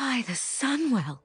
By the Sunwell.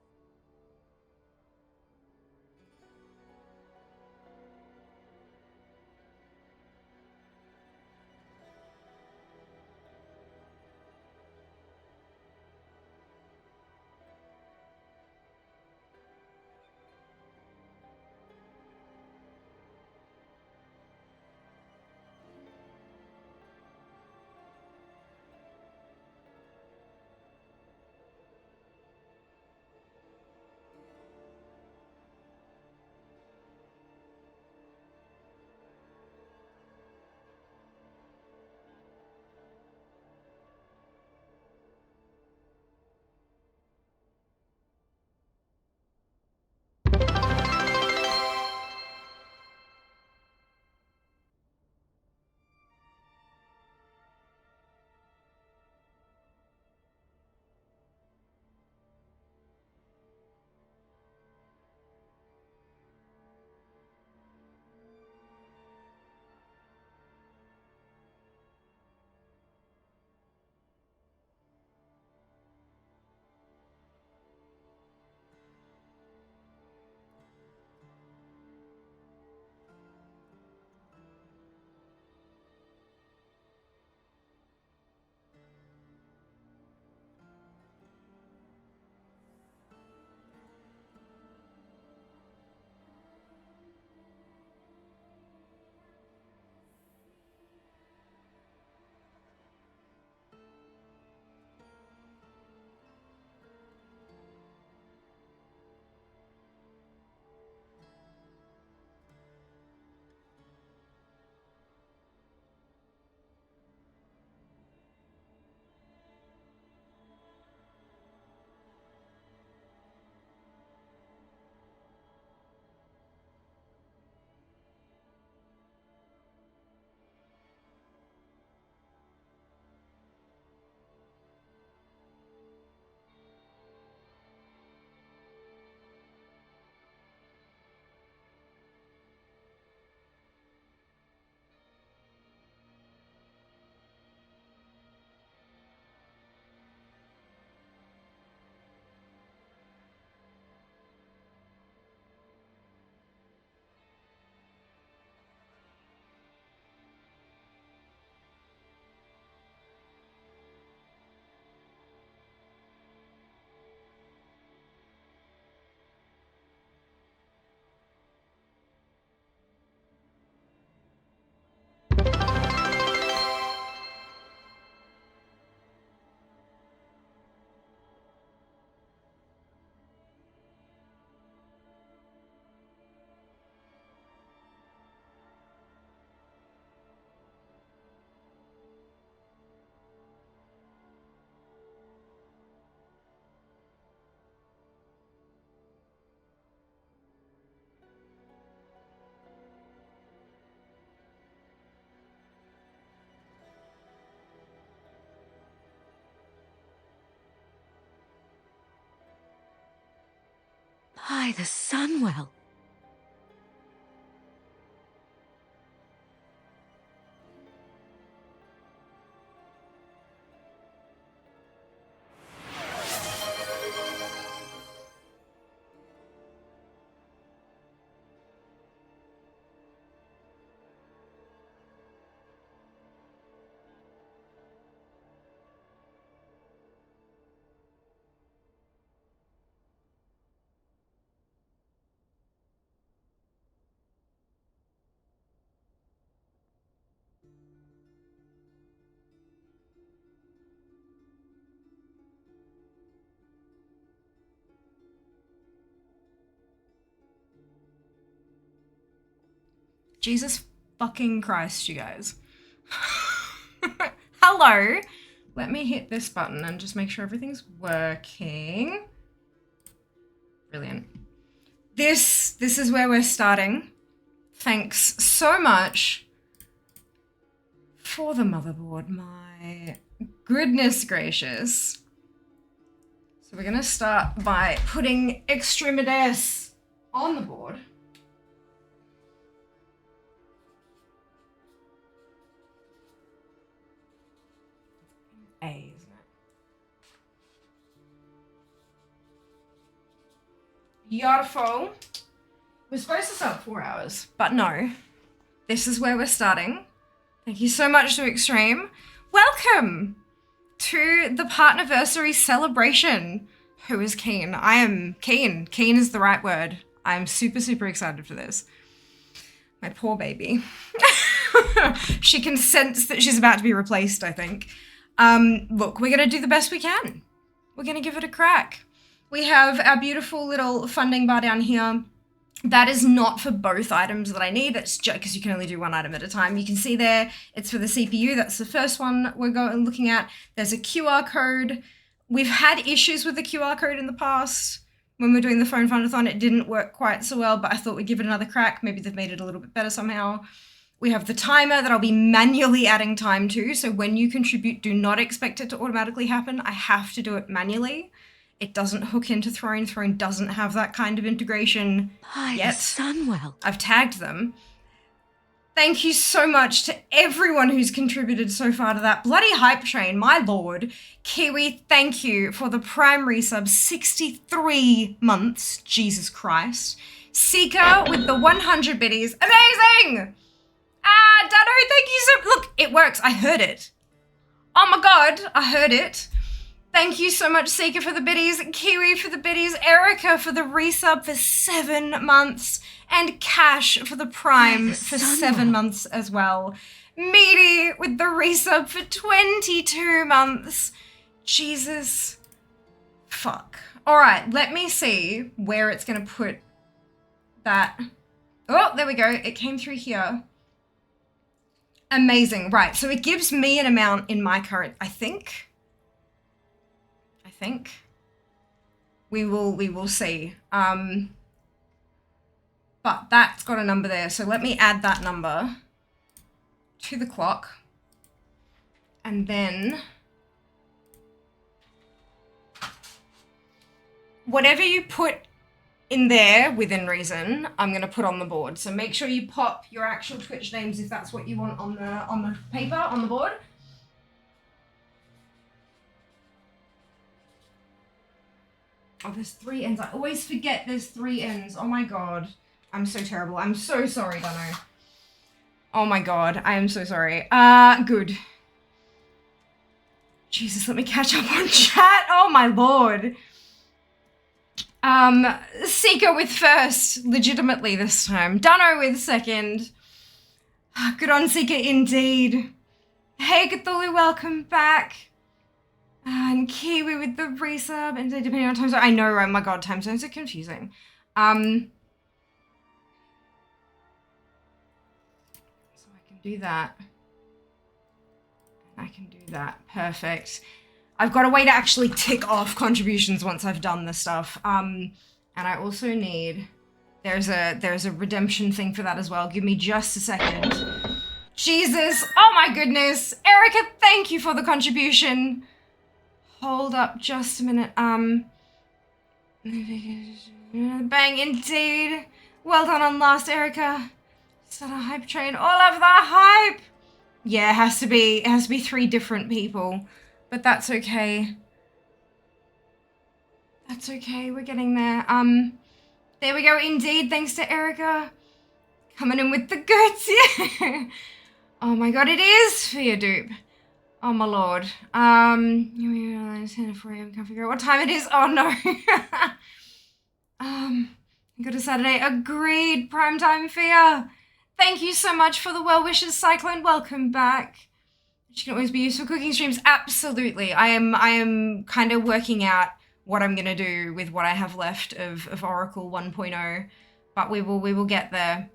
By the Sunwell. Jesus fucking Christ, you guys. Hello. Let me hit this button and just make sure everything's working. Brilliant. This is where we're starting. Thanks so much for the motherboard. My goodness gracious. So we're gonna start by putting Extremides on the board. A, isn't it? Beautiful. We're supposed to start 4 hours, but no. This is where we're starting. Thank you so much to Extreme. Welcome to the Partnerversary celebration. Who is keen? I am keen. Keen is the right word. I'm super, super excited for this. My poor baby. She can sense that she's about to be replaced, I think. Look, we're going to do the best we can. We're going to give it a crack. We have our beautiful little funding bar down here. That is not for both items that I need. That's just because you can only do one item at a time. You can see there, it's for the CPU. That's the first one we're looking at. There's a QR code. We've had issues with the QR code in the past. When we're doing the phone Fund-A-Thon, it didn't work quite so well, but I thought we'd give it another crack. Maybe they've made it a little bit better somehow. We have the timer that I'll be manually adding time to. So when you contribute, do not expect it to automatically happen. I have to do it manually. It doesn't hook into Throne. Throne doesn't have that kind of integration yet. Sunwell. I've tagged them. Thank you so much to everyone who's contributed so far to that bloody hype train, my lord. Kiwi, thank you for the primary sub, 63 months, Jesus Christ. Seeker with the 100 biddies, amazing! Dano, thank you so, look, it works, I heard it. Oh my God, I heard it. Thank you so much, Seeker, for the biddies, Kiwi for the biddies, Erica for the resub for 7 months, and Cash for the prime for 7 months as well. Meaty with the resub for 22 months. Jesus. Fuck. All right, let me see where it's going to put that. Oh, there we go. It came through here. Amazing. Right, so it gives me an amount in my current, I think. We will see. But that's got a number there. So let me add that number to the clock. And then whatever you put in there within reason, I'm going to put on the board. So make sure you pop your actual Twitch names if that's what you want on the paper, on the board. Oh, there's 3 ends. I always forget there's 3 ends. Oh my God. I'm so terrible. I'm so sorry, Dano. Oh my God. I am so sorry. Good. Jesus, let me catch up on chat. Oh my Lord. Seeker with first, legitimately this time. Dano with second. Good on Seeker indeed. Hey Cthulhu, welcome back. And Kiwi with the resub, and depending on time zone. I know, oh my God, time zones are confusing. So I can do that. I can do that. Perfect. I've got a way to actually tick off contributions once I've done the stuff. And I also need, there's a redemption thing for that as well. Give me just a second. Jesus, oh my goodness. Erica, thank you for the contribution. Hold up just a minute. Bang, indeed. Well done on last, Erica. Is that a hype train? All of the hype. Yeah, it has to be 3 different people, but that's okay. That's okay. We're getting there. There we go. Indeed. Thanks to Erica. Coming in with the goods. Yeah. Oh my God, it is for your dupe. Oh my Lord. You realize 10 4 a.m. Can't figure out what time it is. Oh no. Good to Saturday. Agreed. Primetime fear. Thank you so much for the well wishes, Cyclone. Welcome back. She can always be used for cooking streams. Absolutely. I am kind of working out what I'm gonna do with what I have left of Oracle 1.0, but we will get there.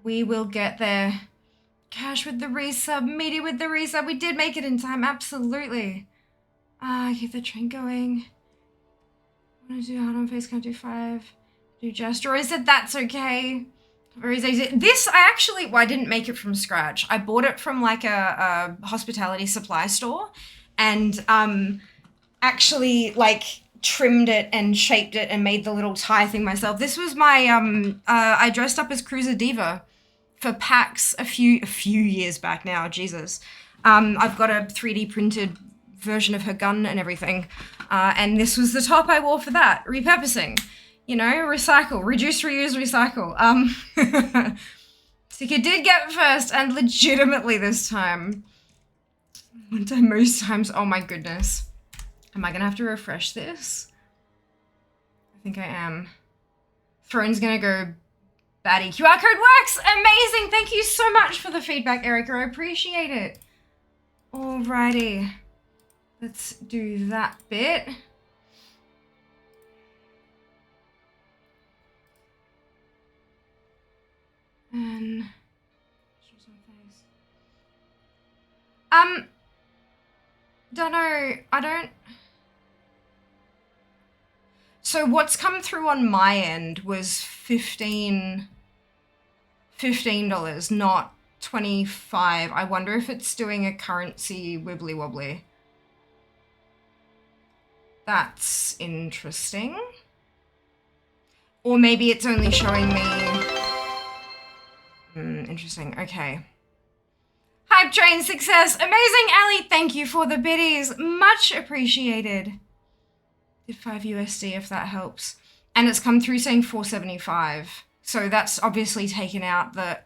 We will get there. Cash with the resub, Meaty with the resub. We did make it in time, absolutely. Keep the train going. Want to do hard on face, can't do 5. Do just. Roy said that's okay. Very easy. This, I didn't make it from scratch. I bought it from like a hospitality supply store and actually like trimmed it and shaped it and made the little tie thing myself. This was my, I dressed up as Cruiser Diva for PAX a few years back now, Jesus. I've got a 3D printed version of her gun and everything. And this was the top I wore for that, repurposing. You know, recycle, reduce, reuse, recycle. Sika did get first, and legitimately this time. Most times, oh my goodness. Am I gonna have to refresh this? I think I am. Throne's gonna go baddie. QR code works! Amazing! Thank you so much for the feedback, Erica. I appreciate it. Alrighty. Let's do that bit. And don't know. I don't. So what's come through on my end was $15, not 25. I wonder if it's doing a currency wibbly wobbly. That's interesting. Or maybe it's only showing me. Interesting. Okay. Hype train success. Amazing, Ali. Thank you for the biddies. Much appreciated. Did 5 USD if that helps. And it's come through saying 475. So that's obviously taken out the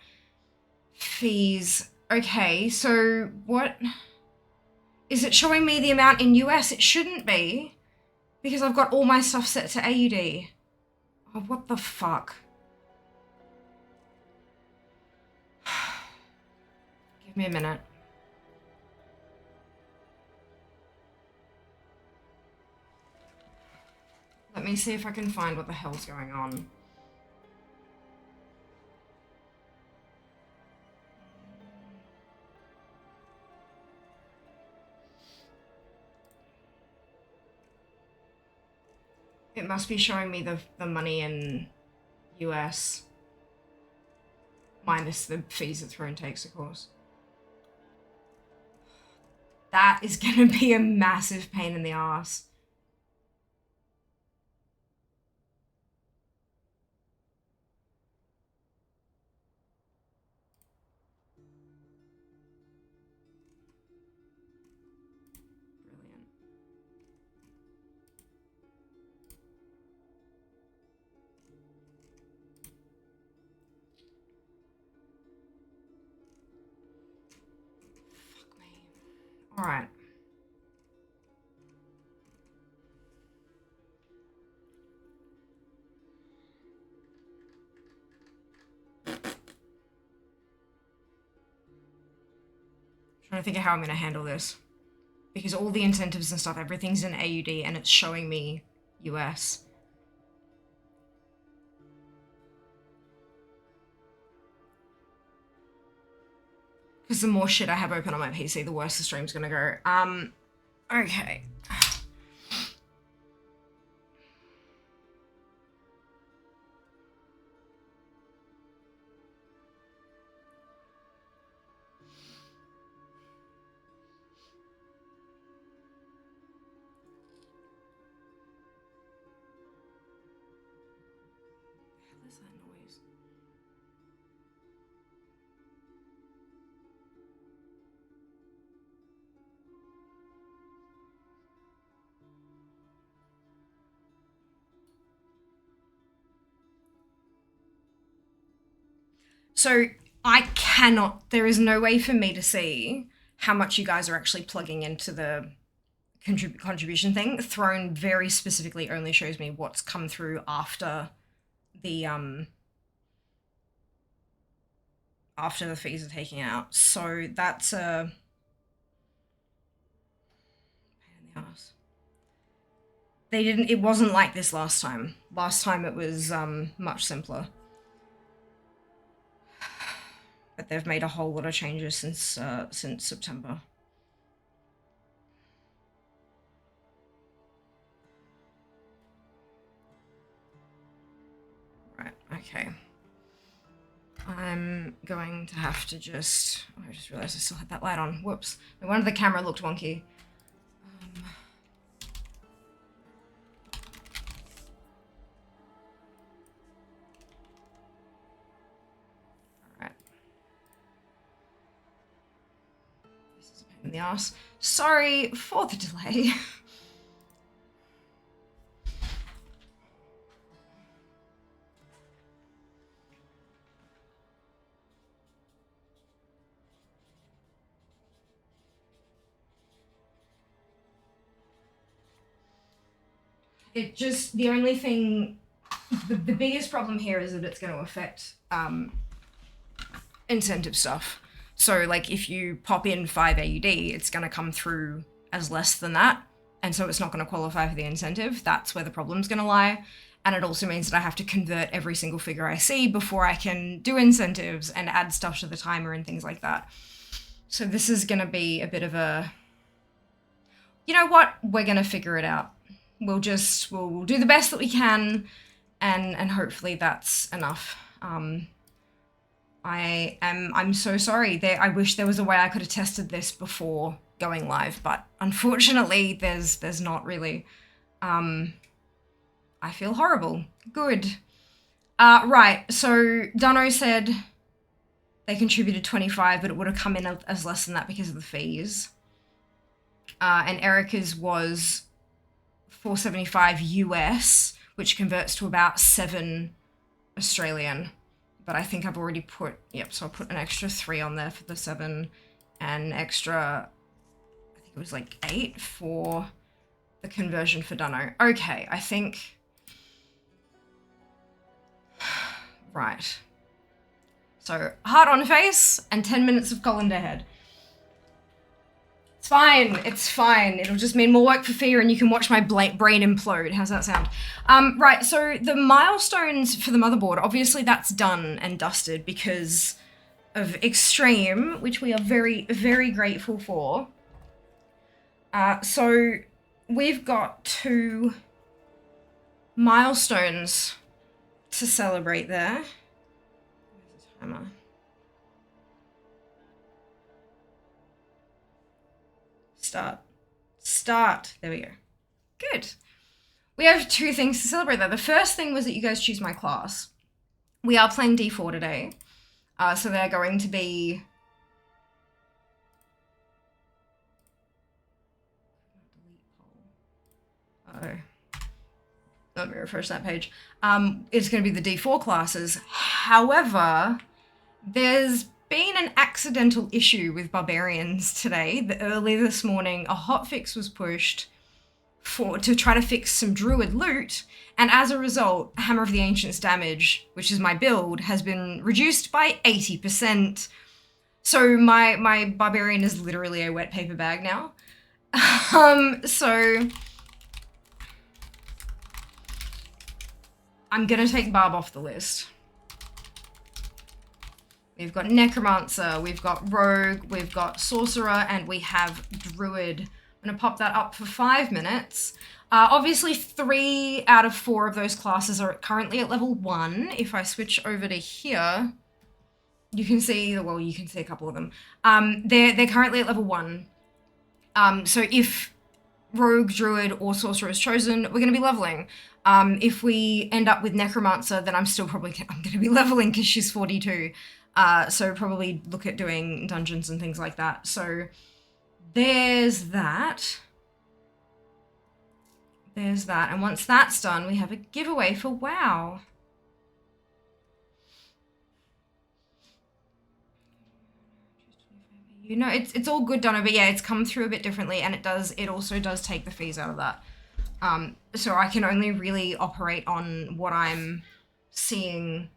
fees. Okay, so what? Is it showing me the amount in US? It shouldn't be. Because I've got all my stuff set to AUD. Oh, what the fuck? Give me a minute. Let me see if I can find what the hell's going on. It must be showing me the money in US. Minus the fees that Throne takes, of course. That is gonna be a massive pain in the ass. Brilliant. Fuck me. All right. Trying to think of how I'm going to handle this. Because all the incentives and stuff, everything's in AUD and it's showing me US. Because the more shit I have open on my PC, the worse the stream's going to go. Okay. What is that noise? So I cannot, there is no way for me to see how much you guys are actually plugging into the contribution thing. Throne very specifically only shows me what's come through after the fees are taken out. So that's a pain in the ass. It wasn't like this last time. Last time it was much simpler. But they've made a whole lot of changes since September. Right, okay. I'm going to have to just... Oh, I just realized I still had that light on. Whoops. No wonder the camera looked wonky. Alright. This is a pain in the ass. Sorry for the delay. It just, the only thing, the biggest problem here is that it's going to affect incentive stuff. So like if you pop in 5 AUD, it's going to come through as less than that. And so it's not going to qualify for the incentive. That's where the problem's going to lie. And it also means that I have to convert every single figure I see before I can do incentives and add stuff to the timer and things like that. So this is going to be a bit of a, you know what, we're going to figure it out. We'll do the best that we can, and hopefully that's enough. I'm so sorry. I wish there was a way I could have tested this before going live, but unfortunately there's not really. I feel horrible. Good. Right, so Dunno said they contributed 25, but it would have come in as less than that because of the fees. And Erica's was 475 US, which converts to about 7 Australian. But I think I've already put, yep, so I'll put an extra 3 on there for the 7, and extra, I think it was like 8 for the conversion for Dunno. Okay, I think, right. So, heart on face and 10 minutes of colander head. It's fine, it's fine. It'll just mean more work for Fia and you can watch my brain implode. How's that sound? Right, so the milestones for the motherboard, obviously that's done and dusted because of Extreme, which we are very, very grateful for. So we've got 2 milestones to celebrate there. Where's the timer? Start. There we go. Good. We have 2 things to celebrate there. The first thing was that you guys choose my class. We are playing D4 today. So they're going to be... Oh. Let me refresh that page. It's going to be the D4 classes. However, there's been an accidental issue with barbarians today. Early this morning, a hotfix was pushed to try to fix some druid loot, and as a result, Hammer of the Ancients damage, which is my build, has been reduced by 80%. So my barbarian is literally a wet paper bag now. So I'm gonna take Barb off the list. We've got Necromancer, we've got Rogue, we've got Sorcerer, and we have Druid. I'm gonna pop that up for 5 minutes. Obviously 3 out of 4 of those classes are currently at level 1. If I switch over to here, you can see, well, you can see a couple of them. They're currently at level 1. So if Rogue, Druid, or Sorcerer is chosen, we're gonna be leveling. If we end up with Necromancer, then I'm gonna be leveling because she's 42. So probably look at doing dungeons and things like that. So there's that. There's that. And once that's done, we have a giveaway for WoW. You know, it's all good, Donna, but yeah, it's come through a bit differently, and it also does take the fees out of that. So I can only really operate on what I'm seeing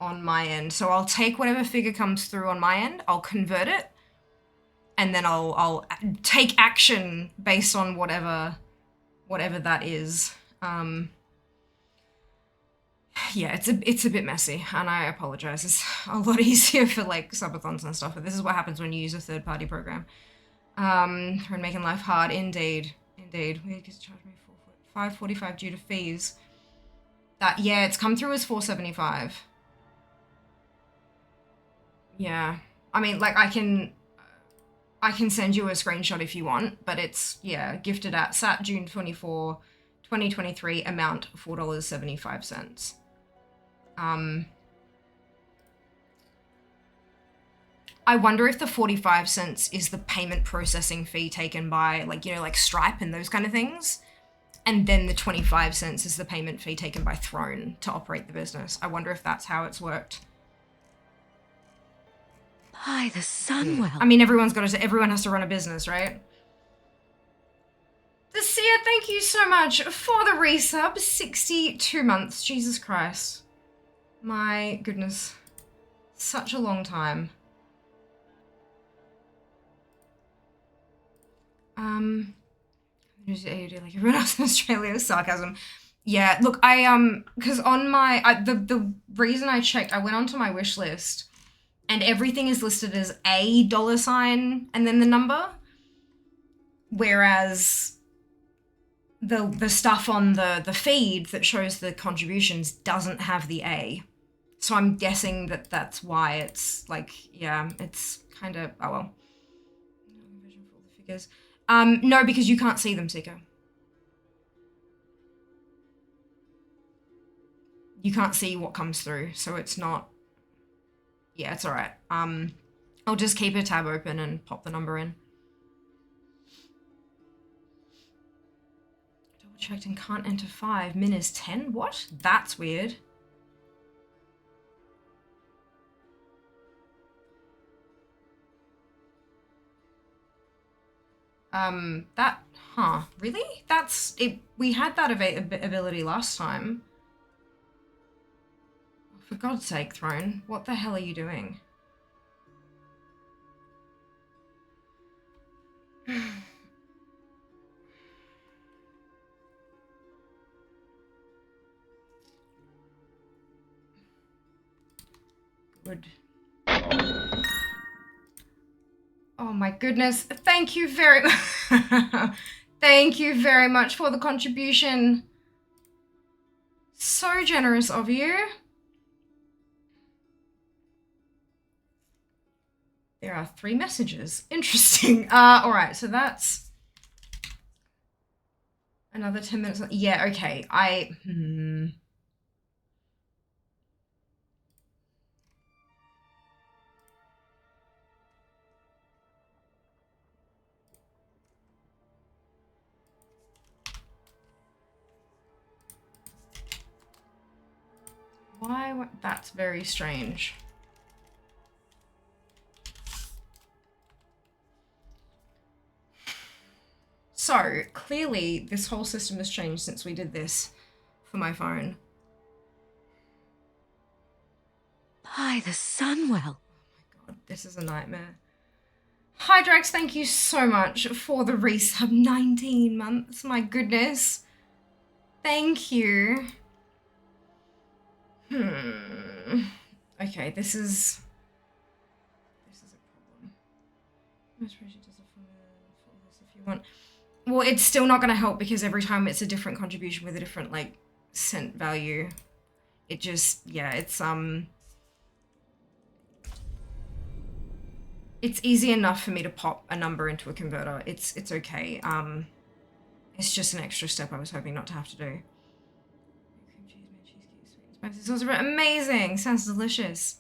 on my end. So I'll take whatever figure comes through on my end, I'll convert it, and then I'll take action based on whatever that is. Yeah, it's a bit messy, and I apologize. It's a lot easier for like subathons and stuff, but this is what happens when you use a third-party program. For making life hard, indeed. We could charge me $5.45 due to fees. Yeah, it's come through as $4.75. Yeah, I mean, like I can send you a screenshot if you want, but it's, yeah, gifted at SAT June 24, 2023, amount $4.75. I wonder if the 45 cents is the payment processing fee taken by, like, you know, like Stripe and those kind of things. And then the 25 cents is the payment fee taken by Throne to operate the business. I wonder if that's how it's worked. By the Sunwell. I mean, everyone has to run a business, right? Sia, thank you so much for the resub. 62 months. Jesus Christ. My goodness. Such a long time. Like everyone else in Australia, sarcasm. Yeah, look, because on the reason I checked, I went onto my wish list and everything is listed as a $sign and then the number. Whereas the stuff on the feed that shows the contributions doesn't have the A. So I'm guessing that that's why it's like, yeah, it's kind of, oh well. Vision for all the figures. No, because you can't see them, Seeker. You can't see what comes through, so it's not, yeah, it's all right. I'll just keep a tab open and pop the number in. Double checked and can't enter 5. Min is 10? What? That's weird. Really? That's it. We had that ability last time. For God's sake, Throne, what the hell are you doing? Good. Oh my goodness. Thank you very Thank you very much for the contribution. So generous of you. There are 3 messages. Interesting. All right, so that's another 10 minutes. Yeah, okay. Why? That's very strange. So, clearly, this whole system has changed since we did this for my phone. By the Sunwell. Oh my god, this is a nightmare. Hydrax, thank you so much for the resub. 19 months, my goodness. Thank you. Okay, this is a problem. Most does if you want. Well, it's still not going to help because every time it's a different contribution with a different, like, cent value. It just, yeah, it's easy enough for me to pop a number into a converter. It's okay. It's just an extra step I was hoping not to have to do. Cream cheese, made cheesecake, sweet and spicy. It's also amazing. Sounds delicious.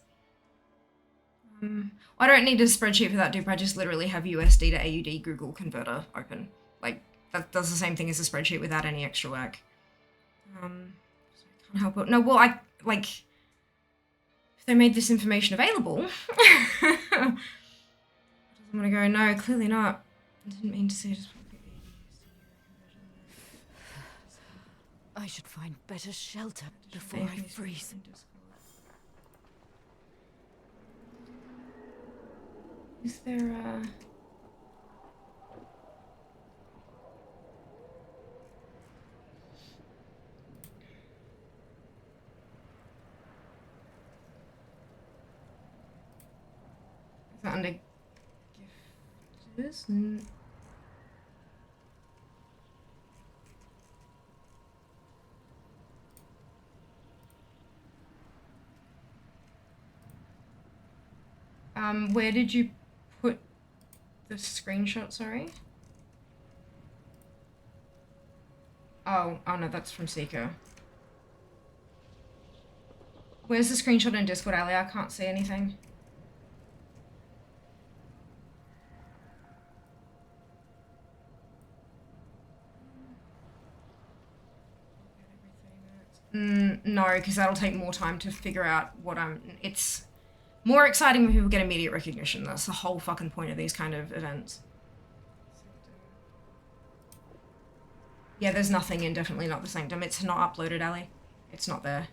I don't need a spreadsheet for that, dupe. I just literally have USD to AUD Google converter open. Like, that does the same thing as a spreadsheet without any extra work. So I can't help it. No, well, if they made this information available. I'm gonna go, no, clearly not. I didn't mean to say just. I should find better shelter before I freeze. Is there a... Is that under gifters? Where did you put the screenshot, sorry? Oh no, that's from Seeker. Where's the screenshot in Discord, Ali? I can't see anything. No, because that'll take more time to figure out what it's more exciting when people get immediate recognition. That's the whole fucking point of these kind of events. Yeah, there's nothing in Definitely Not the Sanctum. It's not uploaded, Ali. It's not there.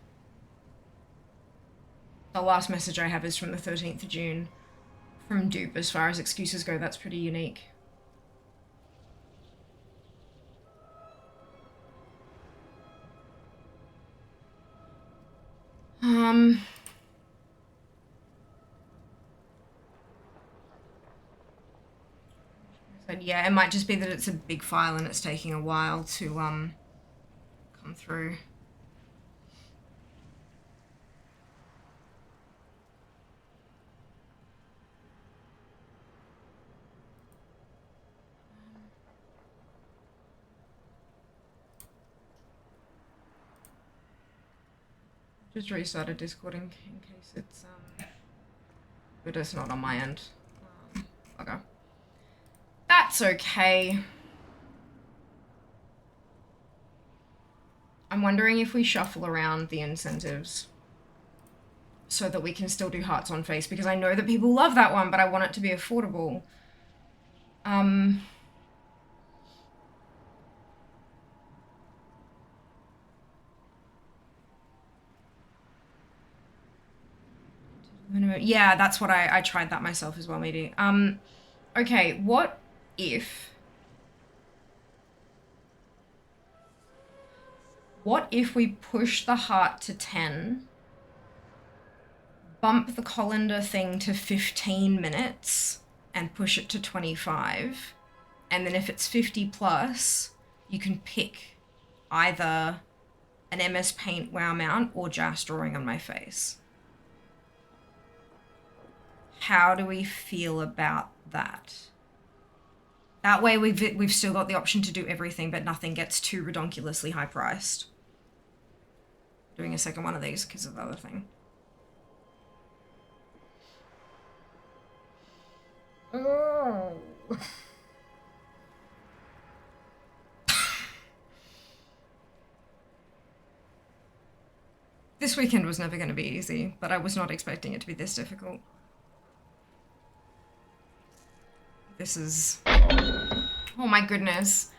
The last message I have is from the 13th of June. From Dupe, as far as excuses go, that's pretty unique. But yeah, it might just be that it's a big file and it's taking a while to come through. Just restarted Discord in case it's but it's not on my end. Okay. That's okay. I'm wondering if we shuffle around the incentives so that we can still do Hearts on Face, because I know that people love that one, but I want it to be affordable. Yeah, that's what I tried that myself as well, maybe. Okay, what if we push the heart to 10, bump the colander thing to 15 minutes, and push it to 25, and then if it's 50 plus, you can pick either an MS Paint WoW mount or Jas drawing on my face. How do we feel about that? That way we've still got the option to do everything, but nothing gets too redonkulously high priced. Doing a second one of these because of the other thing. Oh. This weekend was never going to be easy, but I was not expecting it to be this difficult. This is... Oh my goodness.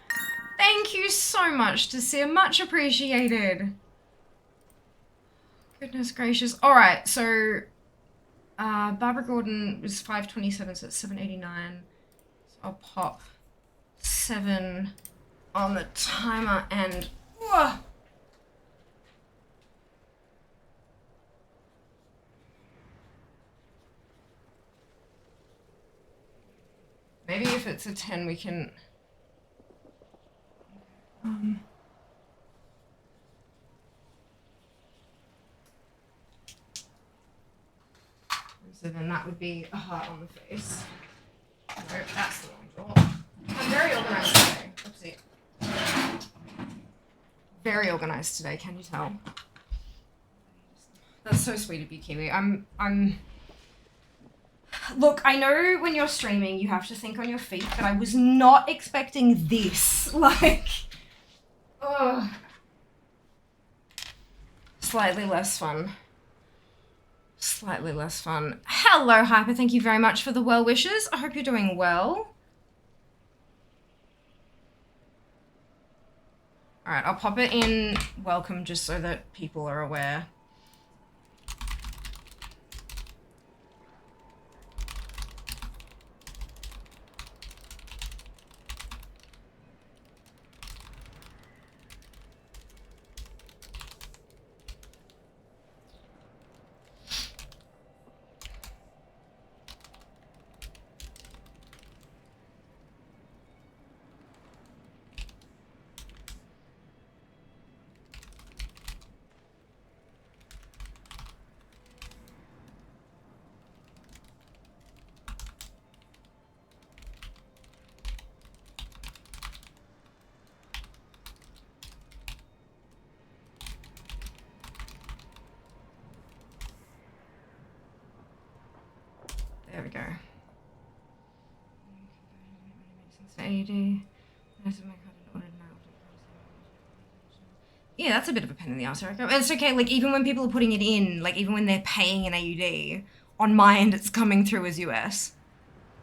Thank you so much, Desir. Much appreciated. Goodness gracious. Alright, so... Barbara Gordon was 527, so it's 789. So I'll pop 7 on the timer and... Maybe if it's a 10, we can... So then that would be a heart on the face. Nope, that's the wrong draw. I'm very organized today. Oopsie. Very organized today, can you tell? That's so sweet of you, Kiwi. Look, I know when you're streaming you have to think on your feet, but I was not expecting this. Like, ugh. Slightly less fun. Slightly less fun. Hello, Hyper. Thank you very much for the well wishes. I hope you're doing well. Alright, I'll pop it in welcome just so that people are aware. There we go. Yeah, that's a bit of a pain in the ass, Erica. It's okay, like, even when people are putting it in, like, even when they're paying an AUD, on my end it's coming through as US.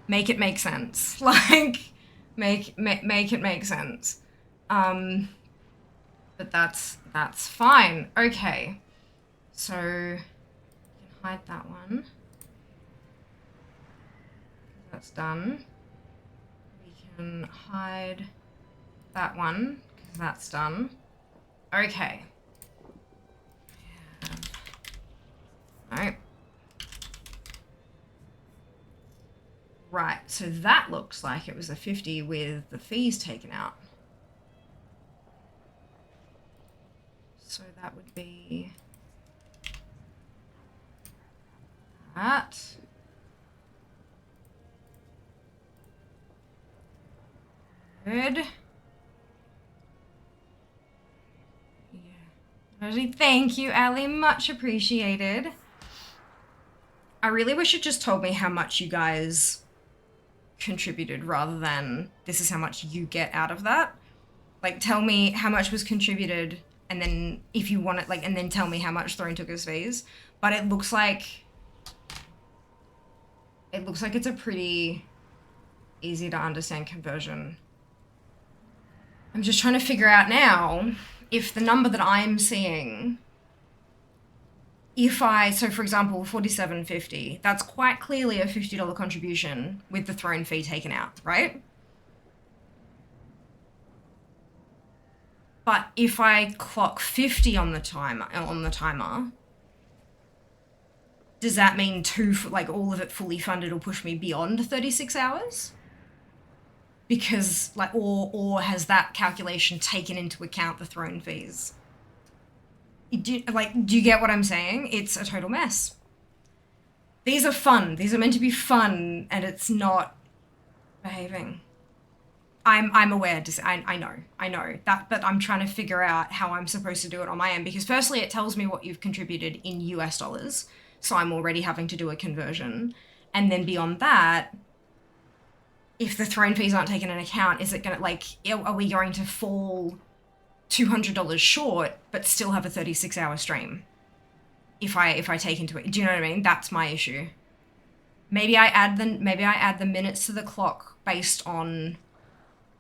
Make it make sense. Like, make it make sense. But that's fine. Okay. So, we can hide that one. That's done. We can hide that one, because that's done. Okay. Alright. Right, so that looks like it was a 50 with the fees taken out. So that would be that. Good. Yeah. Thank you, Ali. Much appreciated. I really wish it just told me how much you guys contributed rather than this is how much you get out of that. Like, tell me how much was contributed, and then if you want it, like, and then tell me how much Throne took as fees. But it looks like it's a pretty easy to understand conversion. I'm just trying to figure out now if the number that I'm seeing, so for example, 47.50, that's quite clearly a $50 contribution with the Throne fee taken out, right? But if I clock 50 on the timer, does that mean all of it fully funded will push me beyond 36 hours? Because, like, or has that calculation taken into account the Throne fees? Do you get what I'm saying? It's a total mess. These are fun. These are meant to be fun, and it's not behaving. I'm aware. I know that, but I'm trying to figure out how I'm supposed to do it on my end, because firstly, it tells me what you've contributed in US dollars, so I'm already having to do a conversion, and then beyond that, if the Throne fees aren't taken into account, is it gonna, like, are we going to fall $200 short, but still have a 36-hour stream? If I take into it, do you know what I mean? That's my issue. Maybe I add the minutes to the clock based on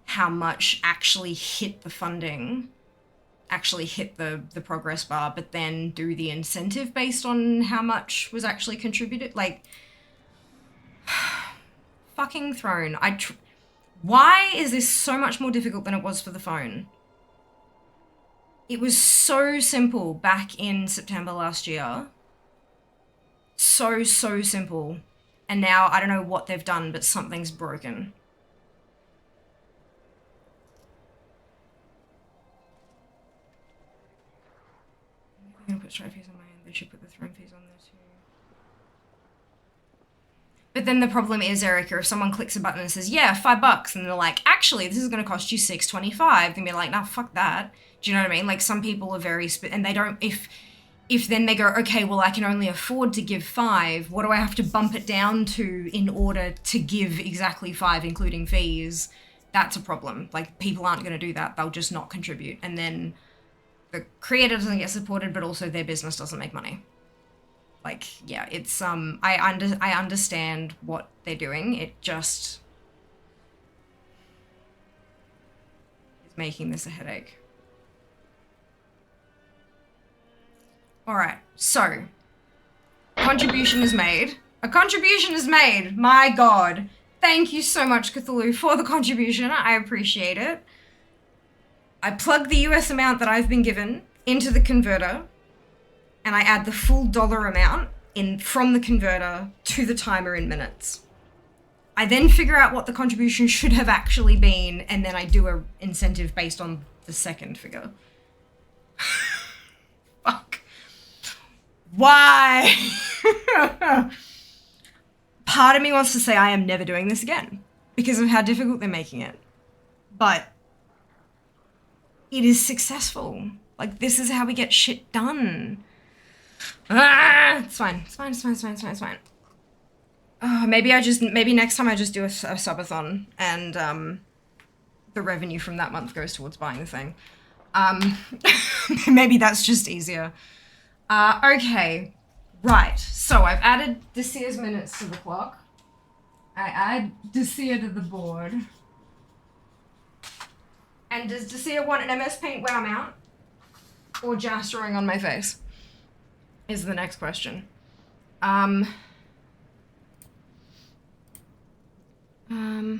how much actually hit the funding, actually hit the progress bar, but then do the incentive based on how much was actually contributed. Like, fucking Throne. Why is this so much more difficult than it was for the phone? It was so simple back in September last year. So simple. And now I don't know what they've done, but something's broken. I'm gonna put trophies on my end. They should put the Throne fees on there too. But then the problem is, Erica, if someone clicks a button and says, yeah, $5, and they're like, actually, this is going to cost you $6.25, then be like, nah, fuck that. Do you know what I mean? Like, some people are very, and they don't, if then they go, okay, well, I can only afford to give 5, what do I have to bump it down to in order to give exactly 5, including fees? That's a problem. Like, people aren't going to do that. They'll just not contribute. And then the creator doesn't get supported, but also their business doesn't make money. Like, yeah, it's, I understand what they're doing. It just is making this a headache. All right, so contribution is made. A contribution is made. My God. Thank you so much, Cthulhu, for the contribution. I appreciate it. I plug the US amount that I've been given into the converter, and I add the full dollar amount from the converter to the timer in minutes. I then figure out what the contribution should have actually been, and then I do an incentive based on the second figure. Fuck. Why? Part of me wants to say I am never doing this again because of how difficult they're making it. But it is successful. Like, this is how we get shit done. It's fine. Maybe next time I just do a subathon, and the revenue from that month goes towards buying the thing. Maybe that's just easier. Okay, right. So I've added Desir's minutes to the clock. I add Desir to the board. And does Desir want an MS Paint WoW mount? or jastering on my face? Is the next question. Seems to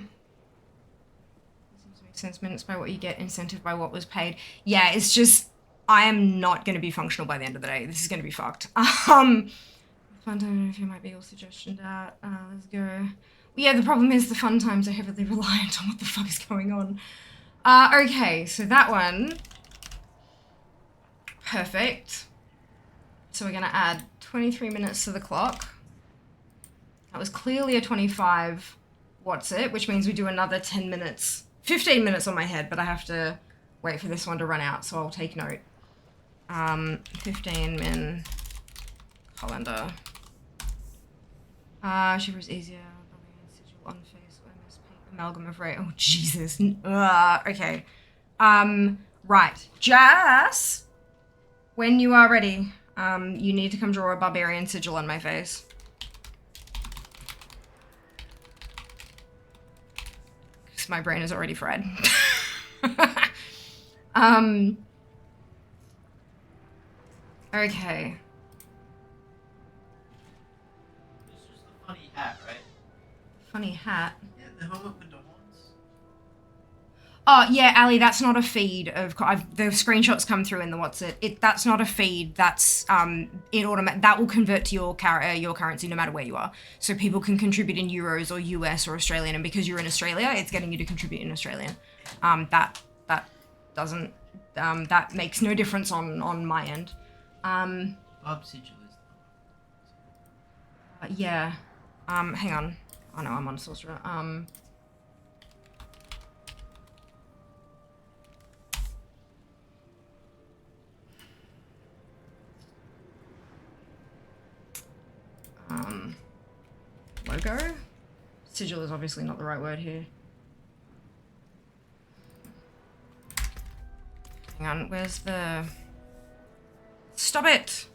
make sense. Minutes by what you get, incentive by what was paid. Yeah, it's just I am not going to be functional by the end of the day. This is going to be fucked. Fun time if you might be your suggestion, Dad. Let's go. Well, yeah, the problem is the fun times are heavily reliant on what the fuck is going on. Okay, so that one. Perfect. So we're gonna add 23 minutes to the clock. That was clearly a 25 what's it, which means we do another 10 minutes, 15 minutes on my head, but I have to wait for this one to run out, so I'll take note. 15 min calendar. Shivers easier, sigil on face, MS paint, amalgam of rate. Oh Jesus. Okay. Right. Jazz, when you are ready, you need to come draw a barbarian sigil on my face. Because my brain is already fried. Okay. This is the funny hat, right? Funny hat. Yeah, the helmet with the horns. Oh yeah, Ali, that's not a feed of. The screenshots come through in the what's it. That's not a feed. That's that will convert to your currency no matter where you are. So people can contribute in euros or US or Australian, and because you're in Australia, it's getting you to contribute in Australian. That doesn't that makes no difference on my end. Bob Sigil is Yeah. Hang on. Oh no, I'm on sorcerer. Logo? Sigil is obviously not the right word here. Hang on, where's the... Stop it!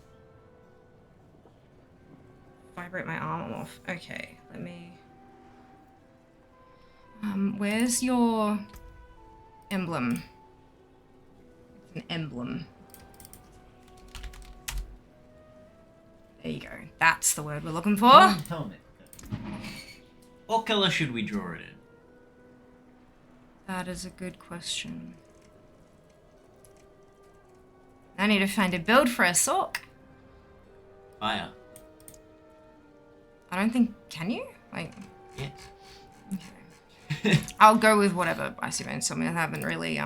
Vibrate my arm off. Okay, let me... where's your emblem? It's an emblem. There you go. That's the word we're looking for. helmet. What color should we draw it in? That is a good question. I need to find a build for a sock. Fire. I don't think... Can you? Like... Yeah. Okay. I'll go with whatever I see. Something I haven't really,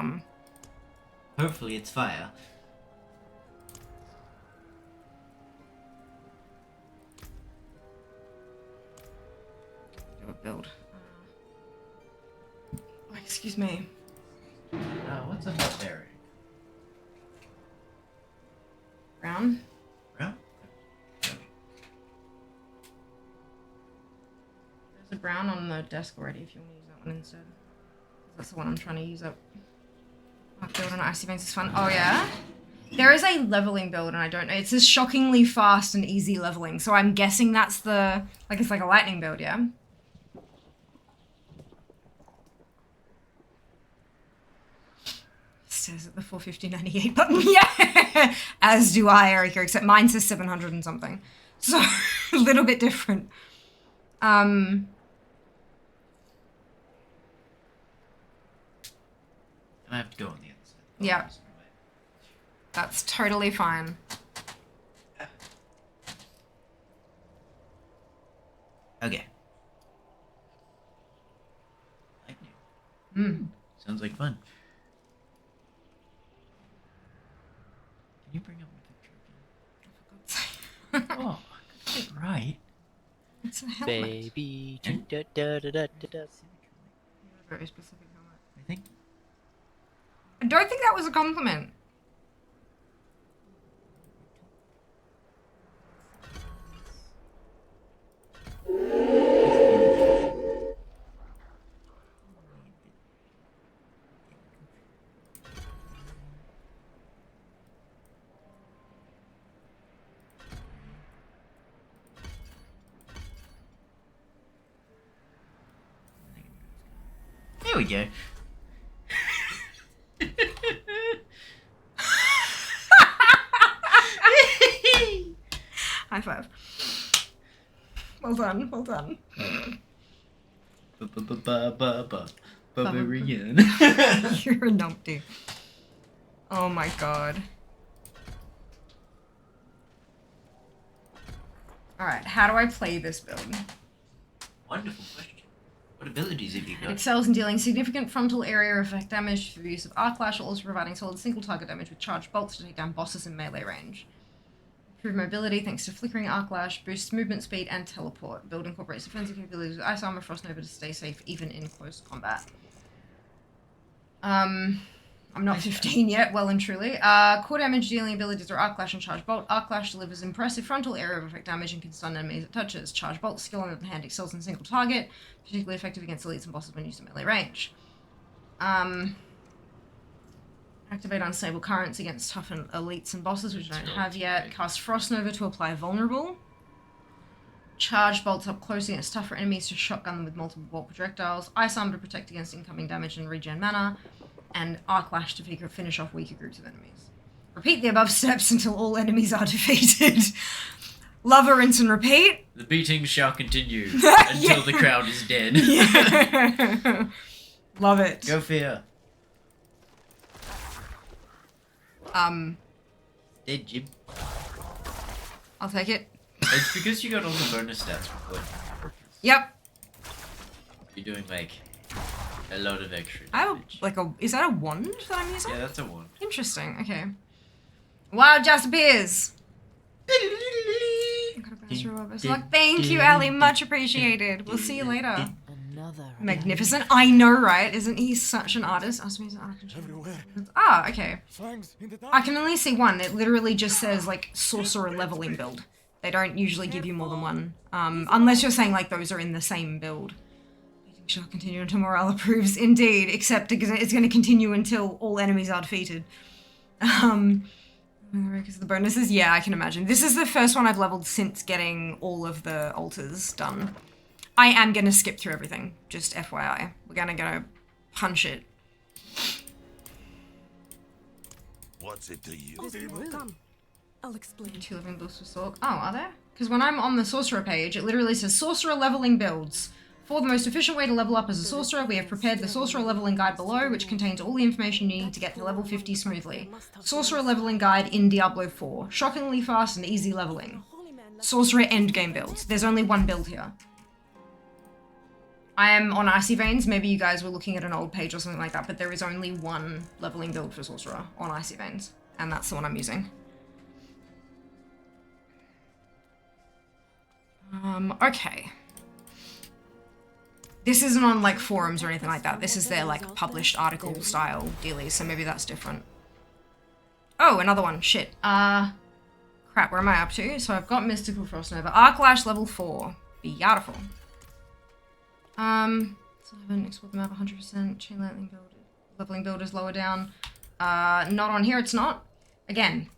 Hopefully it's fire. do a build. Excuse me. What's a barbarian? Brown? Brown? There's a brown on the desk already if you want to use that one instead. That's the one I'm trying to use up. Build on icy veins is fun. Oh yeah? There is a leveling build and I don't know. It says shockingly fast and easy leveling. So I'm guessing that's the... Like it's like a lightning build, yeah? Says at the 450.98 button. Yeah! As do I, Erica, except mine says 700 and something. So, a little bit different. I have to go on the other side. Yeah. That's totally fine. Okay. Lightning. Sounds like fun. Can you bring up my picture again? Oh, I got it right. It's a helmet. Baby. Da, da, da, da, da, da. Very specific helmet. I think. I don't think that was a compliment. There we go. High five. Well done, well done. Barbarian. You're a numpty. Oh my god. Alright, how do I play this build? Wonderful question. What abilities have you It got? excels in dealing significant frontal area effect damage through the use of Arc Lash, while also providing solid single target damage with charged bolts to take down bosses in melee range. Improved mobility thanks to flickering Arc Lash, boosts movement speed and teleport. Build incorporates defensive capabilities with Ice Armor, Frost Nova to stay safe even in close combat. I'm not 15 yet, well and truly. Core damage dealing abilities are Arc Lash and Charge Bolt. Arc Lash delivers impressive frontal area of effect damage and can stun enemies it touches. Charge Bolt, skill on the other hand, excels in single target, particularly effective against elites and bosses when used in melee range. Activate unstable currents against tough elites and bosses, which I don't have yet. Cast Frost Nova to apply vulnerable. Charge bolts up close against tougher enemies to shotgun them with multiple bolt projectiles. Ice Armor to protect against incoming damage and regen mana. And Arc Lash to finish off weaker groups of enemies. Repeat the above steps until all enemies are defeated. Love, rinse, and repeat. The beatings shall continue until the crowd is dead. Yeah. Love it. Go fear. Dead, Jim. I'll take it. It's because you got all the bonus stats from Blood. Yep. You're doing like a lot of extra I have damage. like a. Is that a wand that I'm using? Yeah, that's a one. Interesting. Okay. Wow, just appears. Thank you, Ellie. Much appreciated. We'll see you later. Another. Magnificent. I know, right? Isn't he such an artist? Ah, okay. I can only see one. It literally just says like sorcerer leveling build. They don't usually give you more than one. Unless you're saying like those are in the same build. Shall continue until morale approves. Indeed, except it's going to continue until all enemies are defeated. Because of the bonuses? Yeah, I can imagine. This is the first one I've leveled since getting all of the altars done. I am going to skip through everything, just FYI. We're going to go punch it. What's it to you? Come. I'll explain. 2 living builds for Sork. Oh, are there? Because when I'm on the sorcerer page, it literally says sorcerer leveling builds. For the most efficient way to level up as a sorcerer, we have prepared the Sorcerer Leveling Guide below, which contains all the information you need to get to level 50 smoothly. Sorcerer Leveling Guide in Diablo 4. Shockingly fast and easy leveling. Sorcerer Endgame builds. There's only one build here. I am on Icy Veins. Maybe you guys were looking at an old page or something like that, but there is only one leveling build for Sorcerer on Icy Veins. And that's the one I'm using. Okay. This isn't on, like, forums or anything like that. This is their, like, published article style dealies, so maybe that's different. Oh, another one. Shit. Crap, where am I up to? So I've got Mystical Frost Nova. Arc Lash level 4. Beautiful. 7, export the map 100%. Chain lightning build. Leveling build is lower down. Not on here, it's not. Again.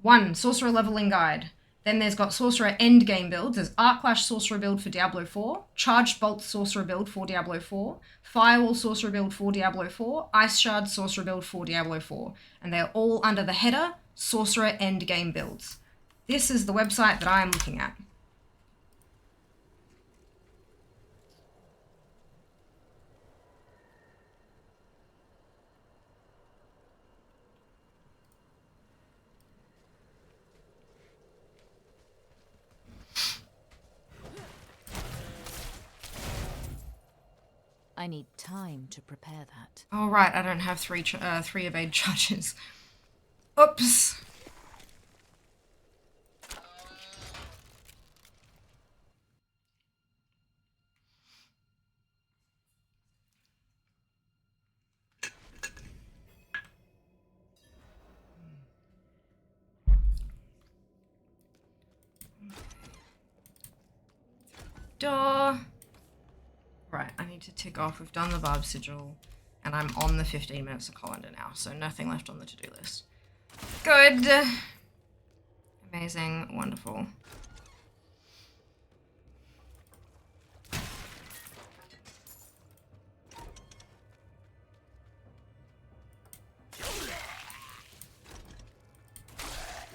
1, Sorcerer Leveling Guide. Then there's got Sorcerer Endgame builds. There's Arc Lash Sorcerer build for Diablo 4, Charged Bolt Sorcerer build for Diablo 4, Firewall Sorcerer build for Diablo 4, Ice Shard Sorcerer build for Diablo 4. And they're all under the header, Sorcerer Endgame builds. This is the website that I am looking at. I need time to prepare that. Oh, right, I don't have three evade charges. Oops. Duh. Right, I need to tick off. We've done the Barb Sigil, and I'm on the 15 minutes of Colander now, so nothing left on the to-do list. Good. Amazing. Wonderful.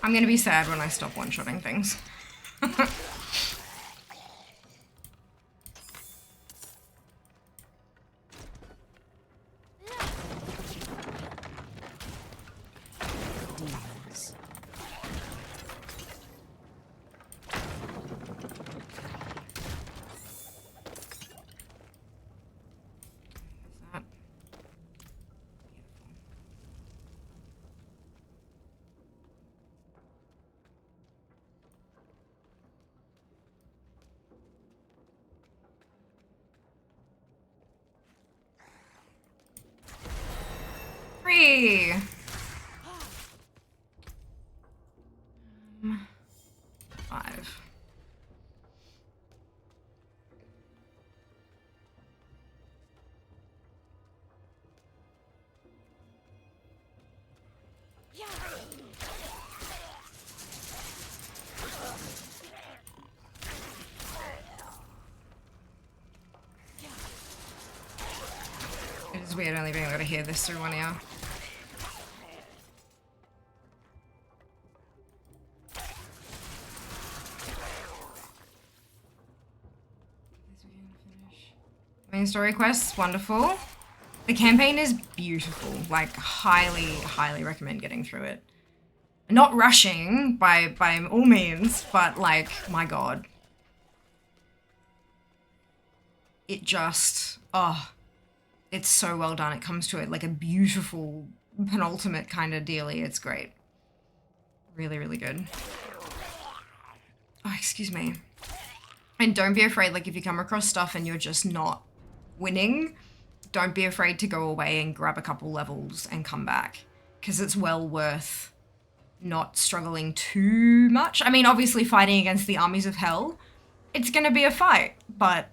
I'm gonna be sad when I stop one-shotting things. Demons. That. Three. 5. It is weird only being able to hear this through one ear. Main story quests, wonderful. The campaign is beautiful. Like, highly, highly recommend getting through it. Not rushing by all means, but like, my god. It just, oh, it's so well done. It comes to it like a beautiful penultimate kind of dealie. It's great. Really, really good. Oh, excuse me. And don't be afraid, like, if you come across stuff and you're just not winning, don't be afraid to go away and grab a couple levels and come back, because it's well worth not struggling too much. I mean, obviously fighting against the armies of hell, it's gonna be a fight, but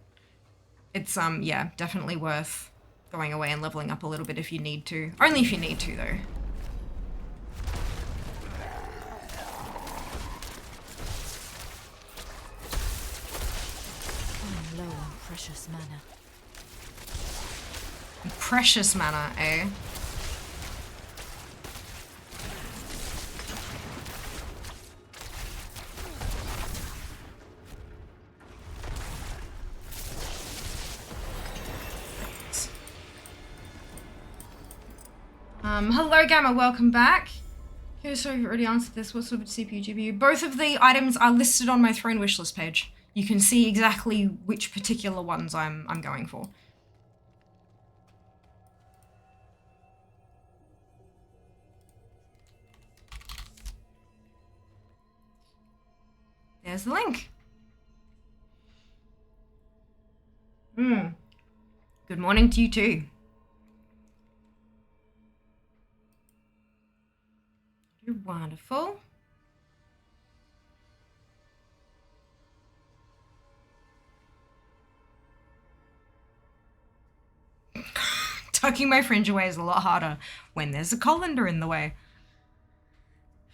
it's, yeah, definitely worth going away and leveling up a little bit if you need to. Only if you need to, though. I'm low on precious mana. Precious mana, eh? Hello Gamma, welcome back. Okay, so you've already answered this. What sort of CPU, GPU? Both of the items are listed on my throne wishlist page. You can see exactly which particular ones I'm going for. There's the link. Good morning to you too. You're wonderful. Tucking my fringe away is a lot harder when there's a colander in the way.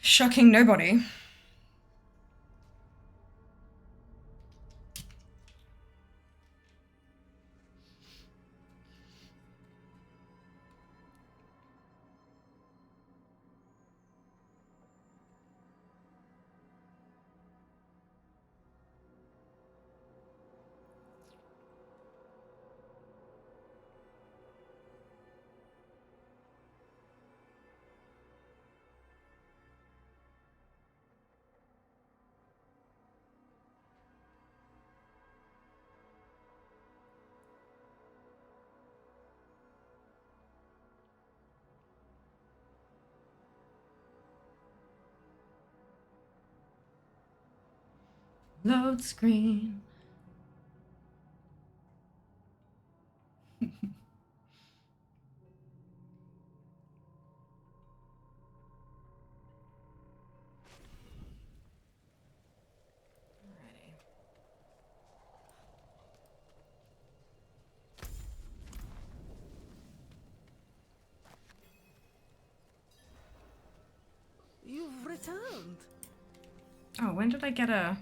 Shocking nobody. Load screen. Alrighty. You've returned. Oh, when did I get a...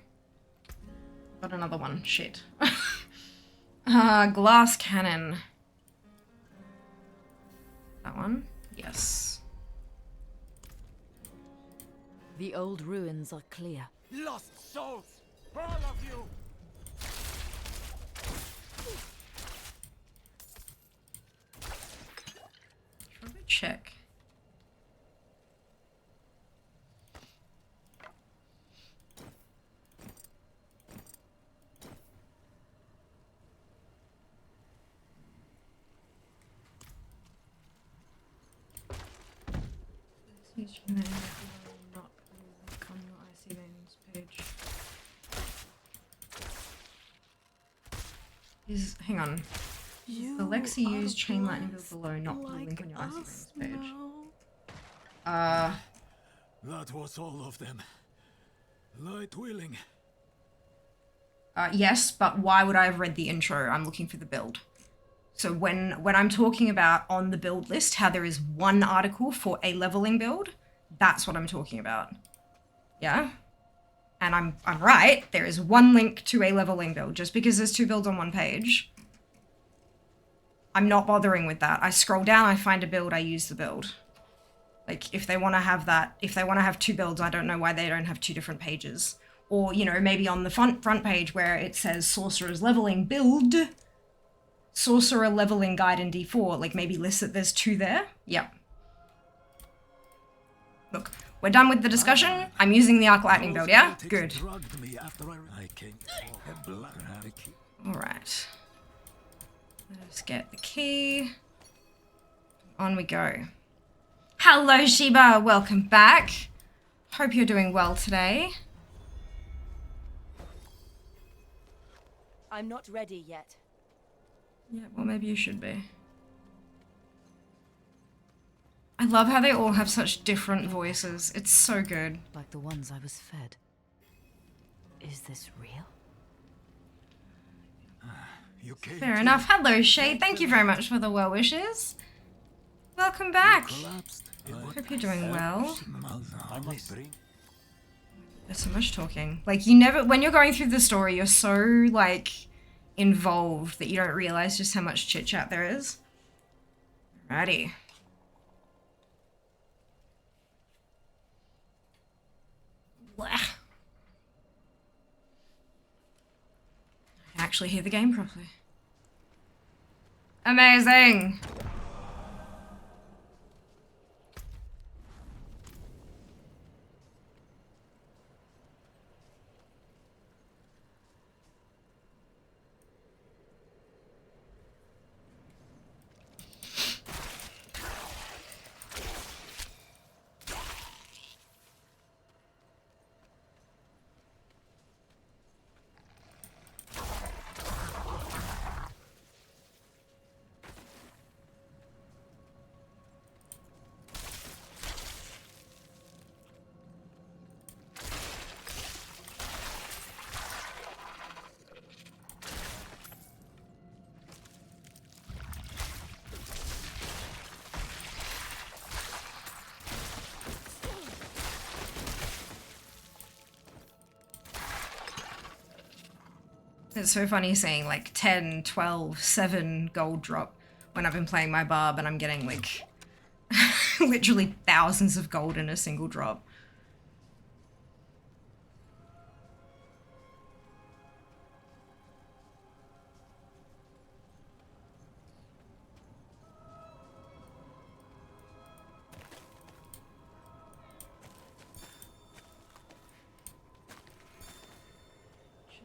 Got another one. Shit. Glass cannon. That one? Yes. The old ruins are clear. Lost souls! All of you! Try to check. Not on your IC names page. Hang on. Alexa used chain lightning build below, not the link on your IC names page. That was all of them. Light willing. Yes, but why would I have read the intro? I'm looking for the build. So when I'm talking about on the build list, how there is one article for a leveling build, that's what I'm talking about. Yeah? And I'm right, there is one link to a leveling build. Just because there's two builds on one page, I'm not bothering with that. I scroll down, I find a build, I use the build. Like, if they want to have that, if they want to have two builds, I don't know why they don't have two different pages. Or, you know, maybe on the front page where it says Sorcerer's Leveling Build, Sorcerer Leveling Guide in D4, like maybe list that there's two there. Yep. Look, we're done with the discussion. I'm using the Arc Lightning build, yeah? Good. Alright. Let's get the key. On we go. Hello, Sheba. Welcome back. Hope you're doing well today. I'm not ready yet. Yeah, well, maybe you should be. I love how they all have such different voices. It's so good. Like the ones I was fed. Is this real? Fair enough. Hello, Shay. Thank you very much for the well wishes. Welcome back. Hope you're doing well. There's so much talking. Like, you never, when you're going through the story, you're so, like, involved that you don't realize just how much chit chat there is. Alrighty. Blah. I can actually hear the game properly. Amazing! It's so funny seeing like 10, 12, 7 gold drop when I've been playing my barb and I'm getting like literally thousands of gold in a single drop.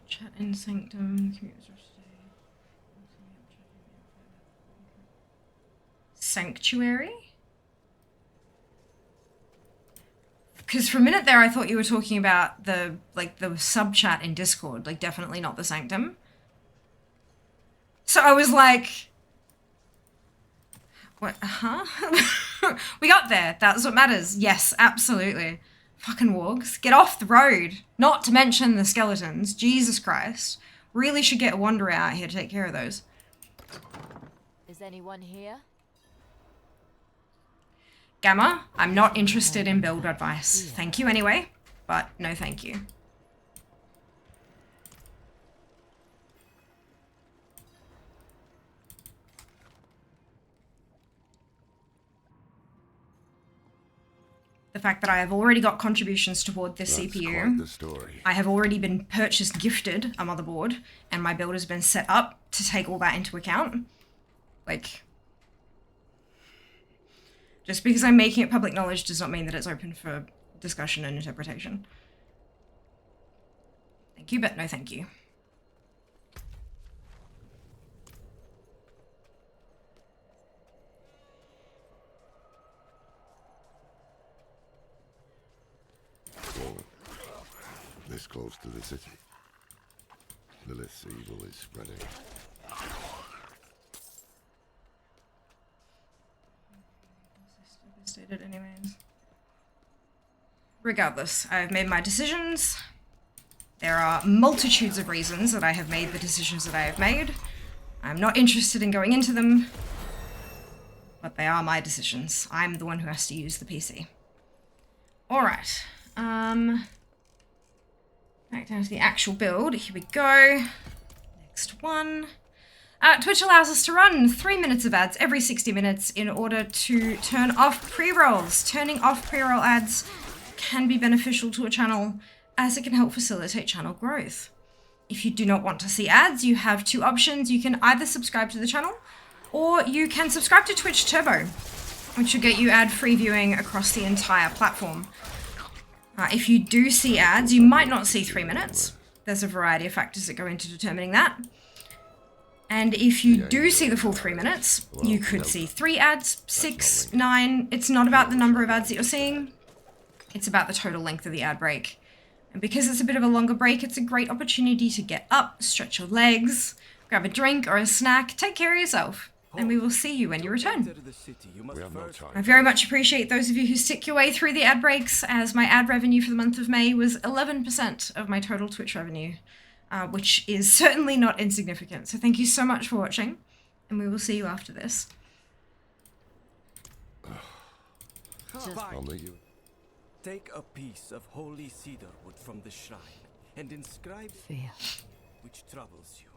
Chat in Sanctum. Sanctuary? Because for a minute there I thought you were talking about the, like, the sub-chat in Discord. Like, definitely not the Sanctum. So I was like... What? Huh? We got there. That's what matters. Yes, absolutely. Fucking wargs. Get off the road. Not to mention the skeletons. Jesus Christ. Really should get a wanderer out here to take care of those. Is anyone here? Gamma, I'm not interested in build advice. Thank you anyway, but no thank you. the fact that I have already got contributions toward this That's CPU. quite the story. I have already been gifted a motherboard, and my build has been set up to take all that into account. Like, just because I'm making it public knowledge does not mean that it's open for discussion and interpretation. Thank you, but no thank you. Forward. This close to the city. Lilith's evil is spreading. Devastated anyways. Regardless, I have made my decisions. There are multitudes of reasons that I have made the decisions that I have made. I'm not interested in going into them, but they are my decisions. I'm the one who has to use the PC. Alright. Back down to the actual build. Here we go. Next one. Twitch allows us to run 3 minutes of ads every 60 minutes in order to turn off pre-rolls. Turning off pre-roll ads can be beneficial to a channel as it can help facilitate channel growth. If you do not want to see ads, you have two options. You can either subscribe to the channel or you can subscribe to Twitch Turbo, which will get you ad-free viewing across the entire platform. If you do see ads, you might not see 3 minutes. There's a variety of factors that go into determining that. And if you do see the full 3 minutes, you could see 3 ads, 6, 9. It's not about the number of ads that you're seeing. It's about the total length of the ad break. And because it's a bit of a longer break, it's a great opportunity to get up, stretch your legs, grab a drink or a snack, take care of yourself. And we will see you when you return. We have no time. I very much appreciate those of you who stick your way through the ad breaks, as my ad revenue for the month of May was 11% of my total Twitch revenue, which is certainly not insignificant. So thank you so much for watching, and we will see you after this. I'll meet you. Take a piece of holy cedar wood from the shrine and inscribe Fear. which troubles you.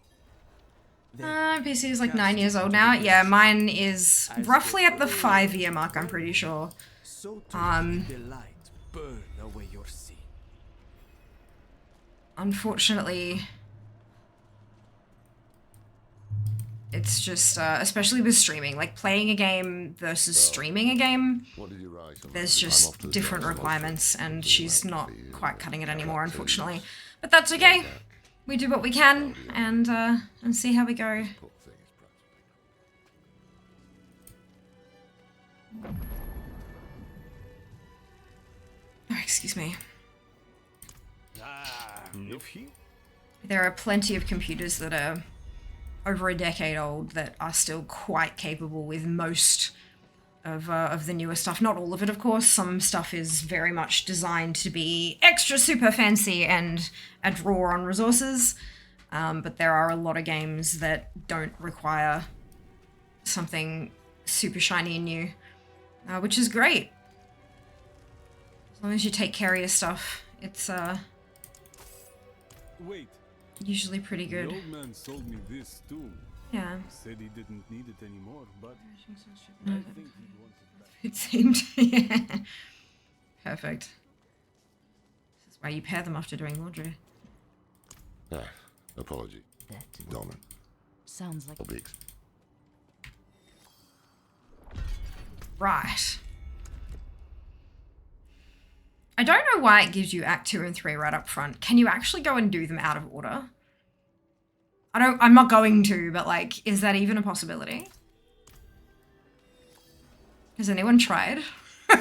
PC is like 9 years old now. Yeah, mine is roughly at the 5-year mark, I'm pretty sure. So too the light burn away your sin. Unfortunately, it's just, especially with streaming, like playing a game versus streaming a game, What did you write? there's I'm off just to the different doctor. requirements, and she's not The, quite cutting it anymore, activities. unfortunately. But that's okay. We do what we can, and see how we go. Put things practically. Oh, excuse me. If he There are plenty of computers that are over a decade old that are still quite capable with most of the newer stuff. Not all of it, of course. Some stuff is very much designed to be extra super fancy and draw on resources. But there are a lot of games that don't require something super shiny and new, which is great. As long as you take care of your stuff, it's Wait, usually pretty the good. old man sold me this too. Yeah. Said he didn't need it anymore, but I think he wants it back. It seemed, yeah. Perfect. This is why you pair them after doing laundry. Apology. Domin. Sounds like Biggs. Right. I don't know why it gives you Act 2 and 3 right up front. Can you actually go and do them out of order? I'm not going to, but like, is that even a possibility? Has anyone tried? We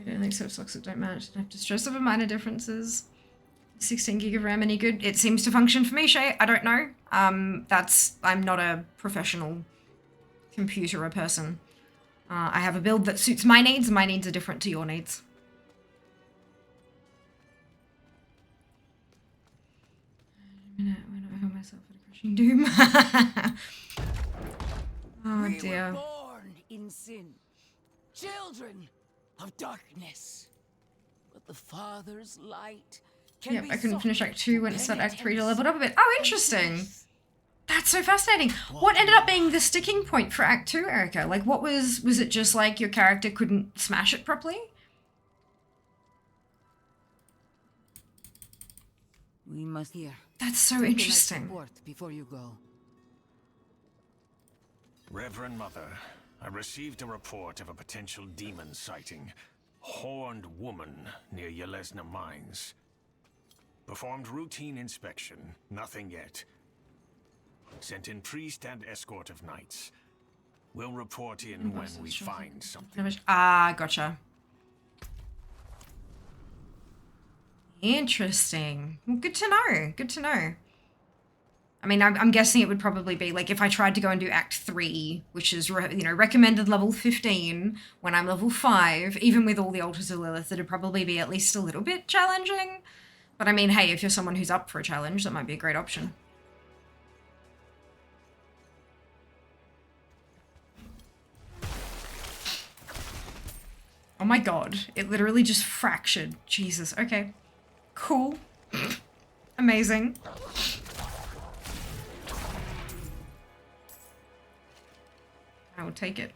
don't think so. Sucks that don't manage to have to stress over minor differences. 16 gig of RAM, any good? It seems to function for me, Shay. I don't know. I'm not a professional computer person. I have a build that suits my needs, and my needs are different to your needs. When I held myself at a crushing doom. Oh We dear. were born in sin, children of darkness. But the Father's light can Yep, be I couldn't finish softened Act 2 when it said Act 3 to level it up a bit. Oh, interesting. That's so fascinating. What ended up being the sticking point for Act 2, Erica? Like, what was it just like your character couldn't smash it properly? We must hear. That's so Take a night's interesting. report before you go. Reverend Mother, I received a report of a potential demon sighting. Horned woman near Yelesna Mines. Performed routine inspection. Nothing yet. Sent in priest and escort of knights. We'll report in when we find something. Ah, gotcha. Interesting. Well, good to know. Good to know. I mean, I'm guessing it would probably be like if I tried to go and do Act 3, which is, recommended level 15, when I'm level 5, even with all the Altars of Lilith, it'd probably be at least a little bit challenging. But I mean, hey, if you're someone who's up for a challenge, that might be a great option. Oh my god, it literally just fractured. Jesus, okay. Cool. Amazing. I will take it.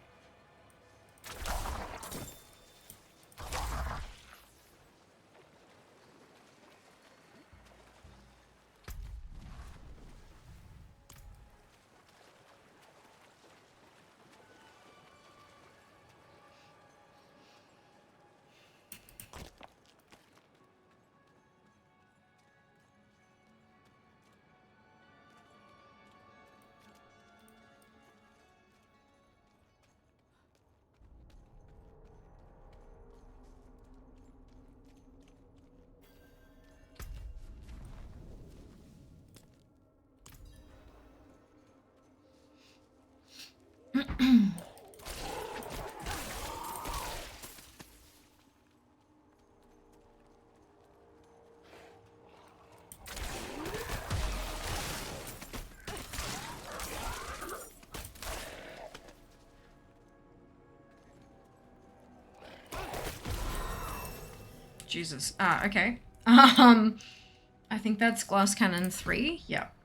Jesus. Ah, okay. I think that's Glass Cannon 3. Yep.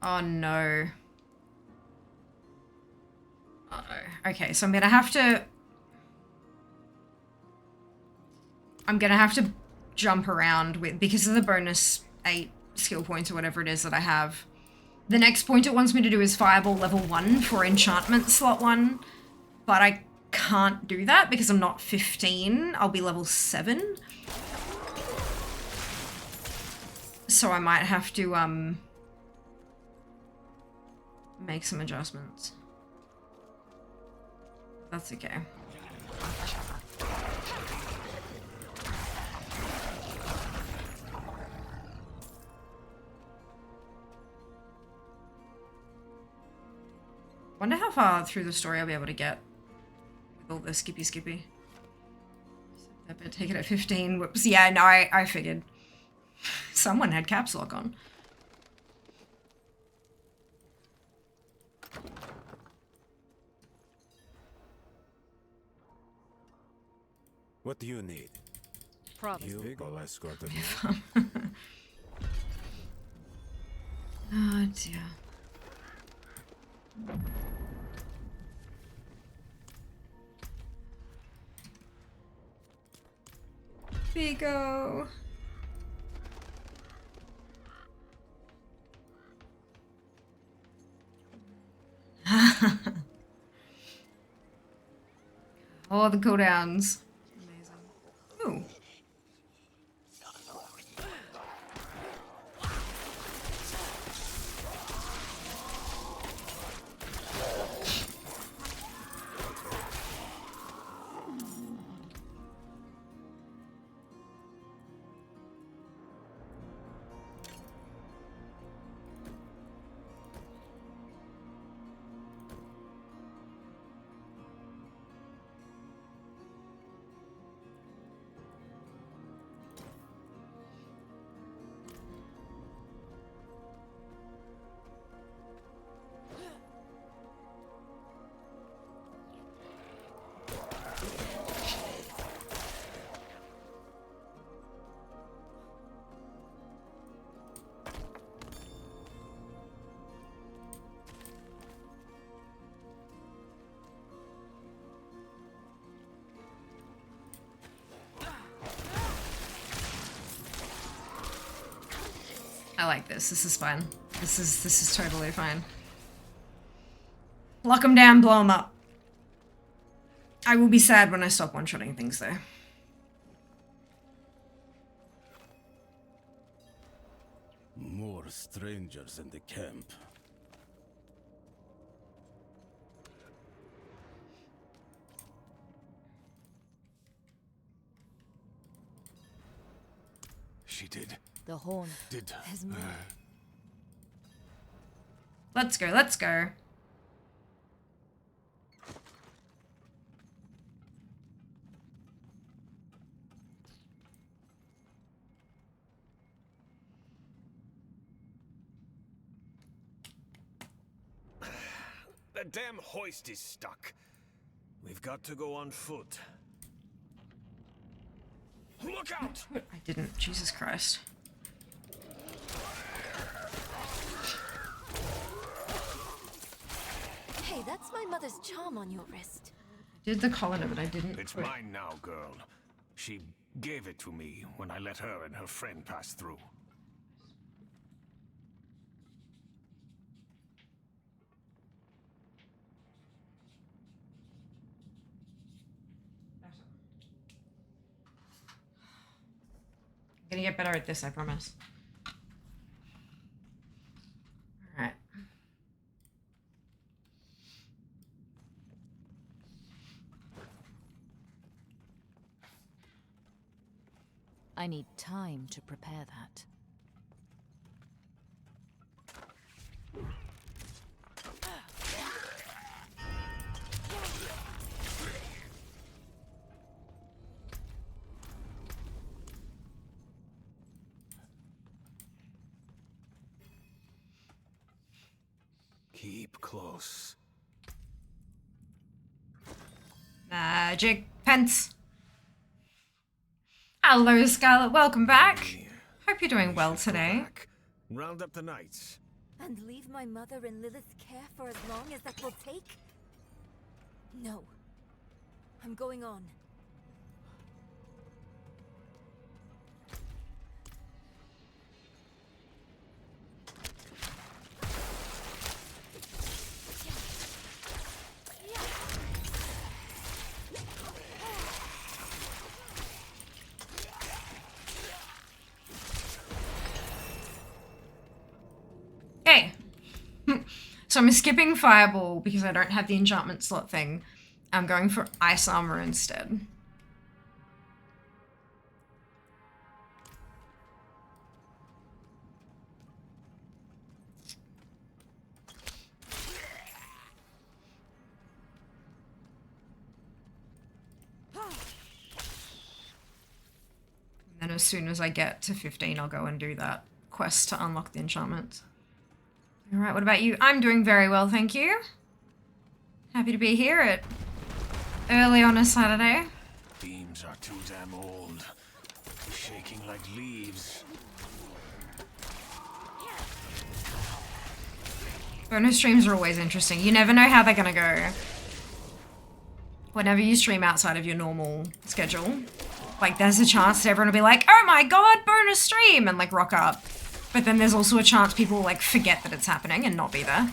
Oh no. Oh no. Okay, so I'm gonna have to jump around with, because of the bonus 8 skill points or whatever it is that I have. The next point it wants me to do is Fireball level 1 for enchantment slot 1, but I can't do that because I'm not 15. I'll be level 7. So I might have to make some adjustments. That's okay. Wonder how far through the story I'll be able to get with all the skippy. I better take it at 15. Whoops. Yeah, no, I figured. Someone had caps lock on. What do you need? Promise. You will escort me. Oh dear. Vigo. All the cooldowns. Amazing. Ooh. I like this. This is fine. This is totally fine. Lock them down, blow them up. I will be sad when I stop one-shotting things, though. More strangers in the camp. She did. The horn. Did. There's more. Let's go, let's go. The damn hoist is stuck. We've got to go on foot. Look out! I didn't. Jesus Christ. Hey, that's my mother's charm on your wrist. Did the collar, but I didn't. It's mine now, girl. She gave it to me when I let her and her friend pass through. I'm gonna get better at this, I promise. Alright. I need time to prepare that. Keep close. Magic pence. Hello, Scarlet. Welcome back. Hope you're doing well today. Round up the knights. And leave my mother in Lilith's care for as long as that will take? No. I'm going on. Hey. So I'm skipping Fireball because I don't have the enchantment slot thing. I'm going for Ice Armor instead. And then as soon as I get to 15, I'll go and do that quest to unlock the enchantments. Alright, what about you? I'm doing very well, thank you. Happy to be here at early on a Saturday. Beams are too damn old. Shaking like leaves. Bonus streams are always interesting. You never know how they're gonna go. Whenever you stream outside of your normal schedule, like there's a chance that everyone will be like, oh my god, bonus stream, and like rock up. But then there's also a chance people will like forget that it's happening and not be there.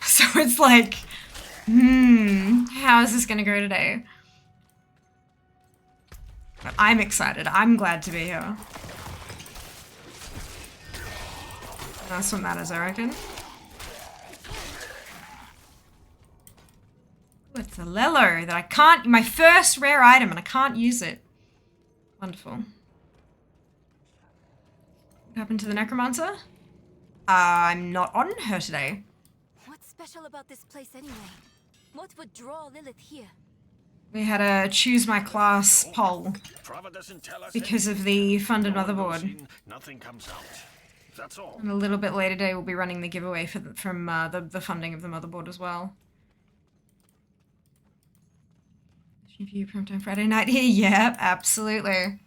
So it's like, how is this gonna go today? But I'm excited. I'm glad to be here. That's what matters, I reckon. Ooh, it's a Lello that I can't, my first rare item, and I can't use it. Wonderful. What happened to the Necromancer? I'm not on her today. What's special about this place anyway? What would draw Lilith here? We had a choose my class poll Prava doesn't tell us because of the funded anything. No one motherboard. goes in, nothing comes out. That's all. And a little bit later today, we'll be running the giveaway for from the funding of the motherboard as well. Review primetime Friday night here. Yep, absolutely.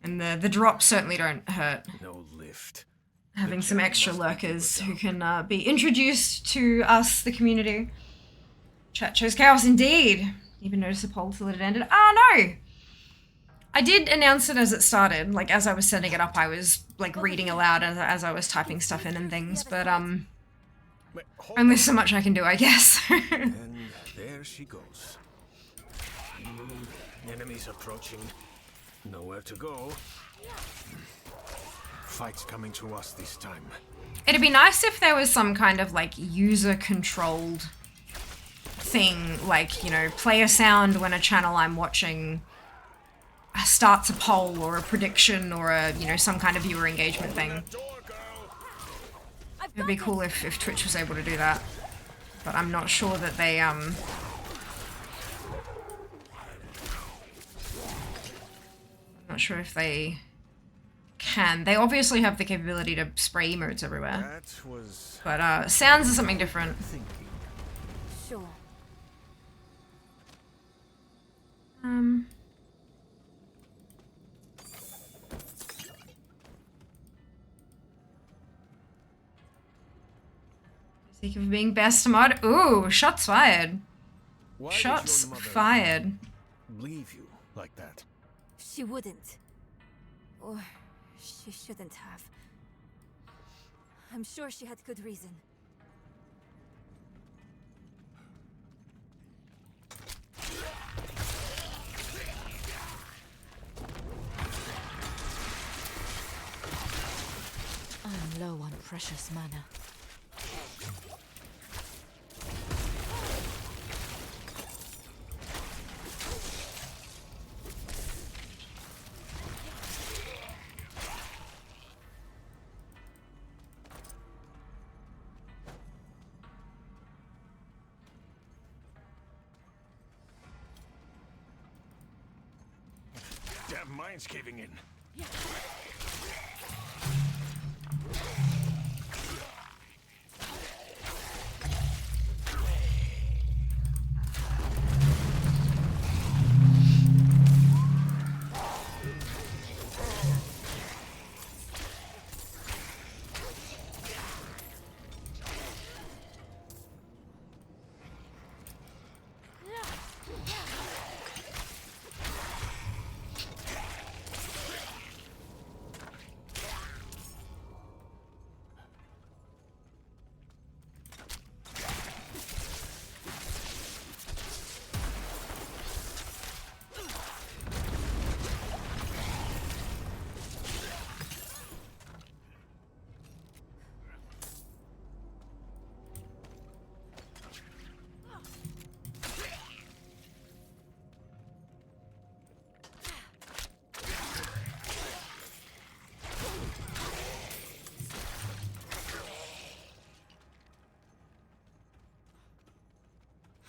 And the drops certainly don't hurt. No lift. Having some extra lurkers who can be introduced to us, the community. Chat shows chaos indeed. Even noticed the poll till it had ended. Oh no! I did announce it as it started. Like, as I was setting it up, I was, like, reading aloud as I was typing stuff in and things, but, only so much I can do, I guess. And there she goes. Enemies approaching. Nowhere to go. Fight's coming to us this time. It'd be nice if there was some kind of, like, user-controlled thing, like, you know, player sound when a channel I'm watching starts a poll or a prediction or a, you know, some kind of viewer engagement thing. It'd be cool if Twitch was able to do that. But I'm not sure that they, not sure if they can. They obviously have the capability to spray emotes everywhere. That was... But, sounds is something different. Sure. Seek of being best mod. Ooh, shots fired. Why did Shots your mother fired. leave you like that? She wouldn't. Or she shouldn't have. I'm sure she had good reason. I'm low on precious mana. Damn mine's caving in.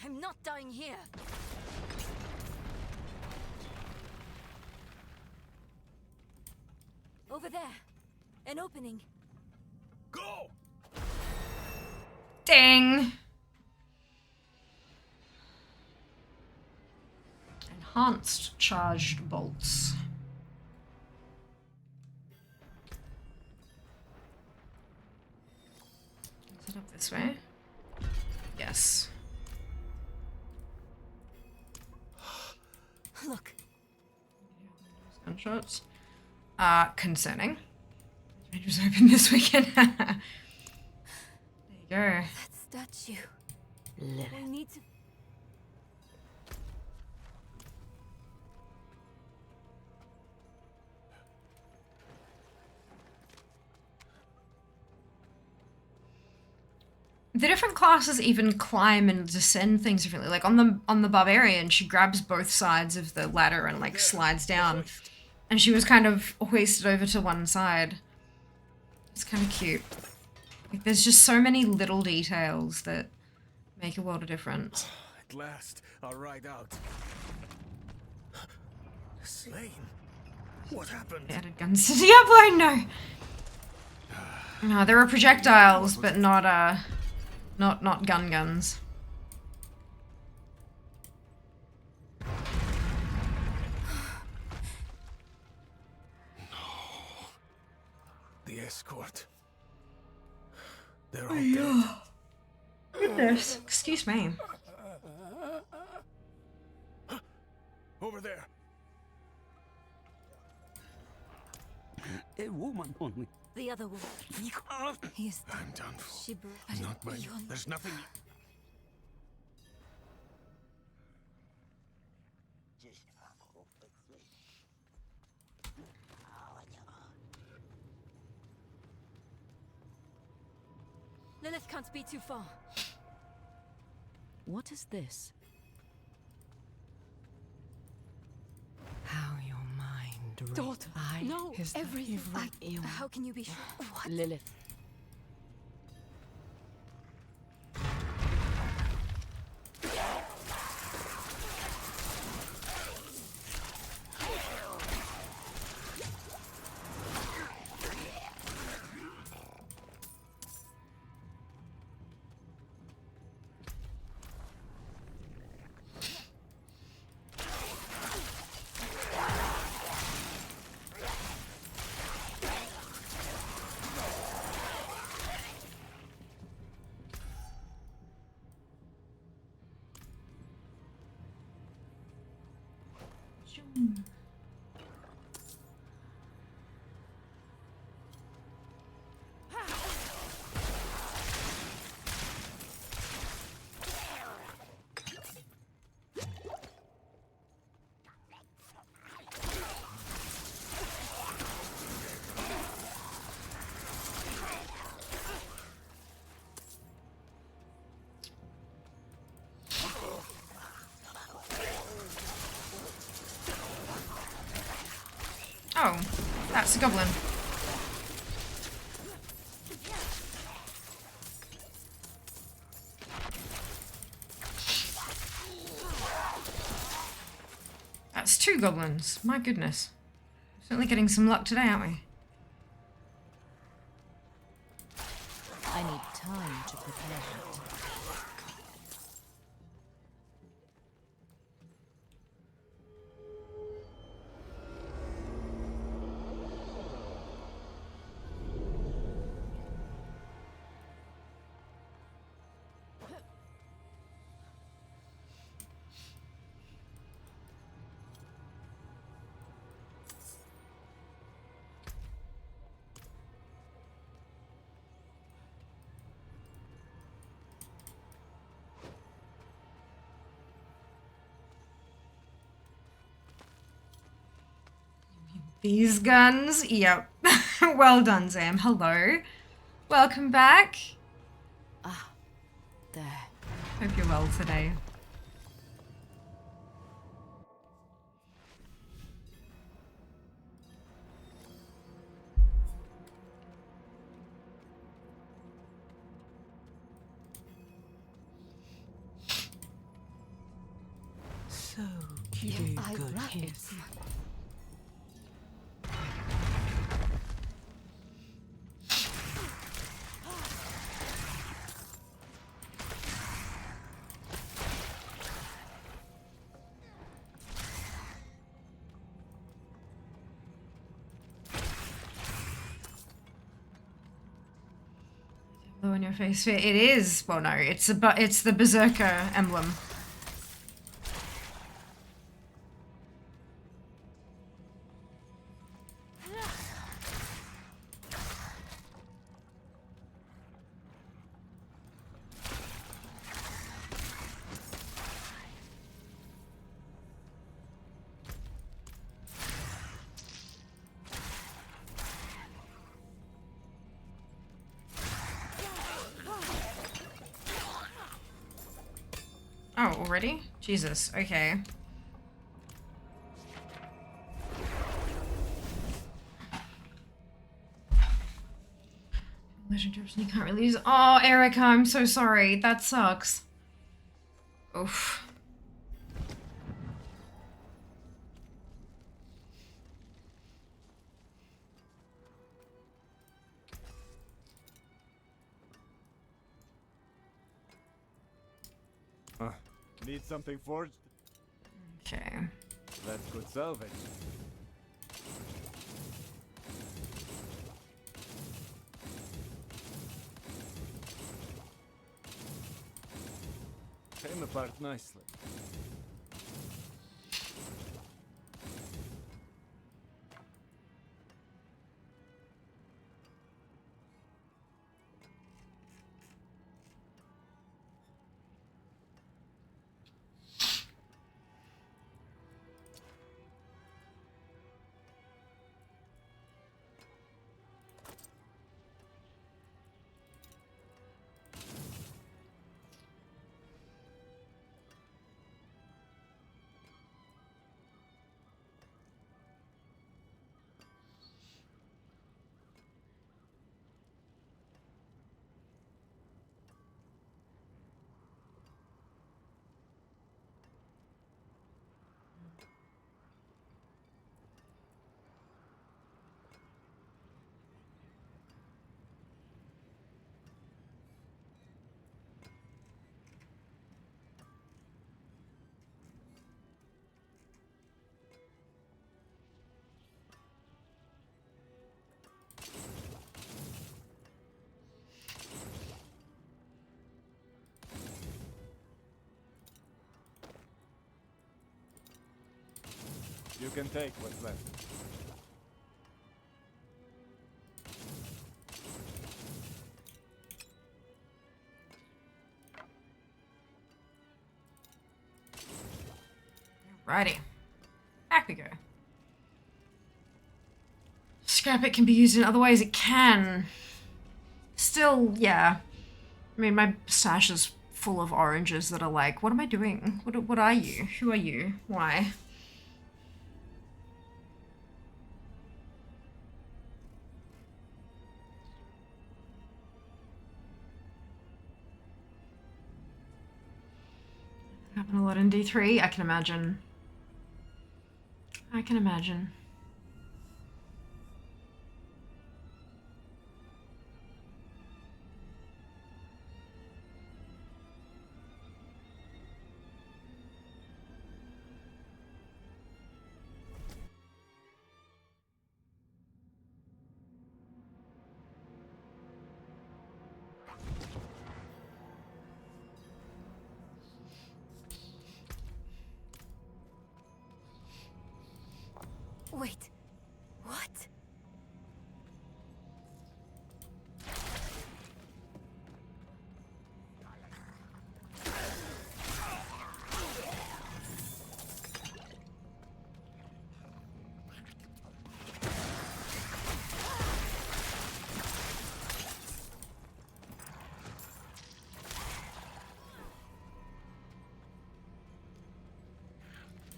I'm not dying here. Over there. An opening. Go! Ding! Enhanced charged bolts. Is it up this way? Yes. Look. Gunshots. Concerning. I just opened this weekend. There you go. That statue. Lilith. I need to... The different classes even climb and descend things differently. Like on the barbarian, she grabs both sides of the ladder and like slides down. And she was kind of hoisted over to one side. It's kind of cute. Like, there's just so many little details that make a world of difference. At last, I'll ride out. Slain? What happened? They added guns to Diablo, no! No, there are projectiles, but not guns. The escort. They're all dead. Goodness, excuse me. Over there. A woman only. The other one. He is dead. I'm done for. She brought Not by you. There's nothing. Lilith can't be too far. What is this? How your mind Daughter, no, is that everything. evil How can you be sure? What? Lilith. Oh, that's a goblin. That's 2 goblins. My goodness. Certainly getting some luck today, aren't we? I need time to prepare it. These guns? Yep. Well done, Zam. Hello. Welcome back. Ah, there. Hope you're well today. So you do good hit. Blue on your face. It is. Well, no, it's the Berserker emblem. Oh, already? Jesus, okay. Legendary person you can't really use. Oh, Erica, I'm so sorry. That sucks. Oof. Need something forged? Okay. That's good salvage. Came apart nicely. You can take what's left. Righty. Back we go. Scrap it can be used in other ways. It can. Still, yeah. I mean, my stash is full of oranges that are like, what am I doing? What are you? Who are you? Why? Happen a lot in D3, I can imagine. I can imagine. Wait. What?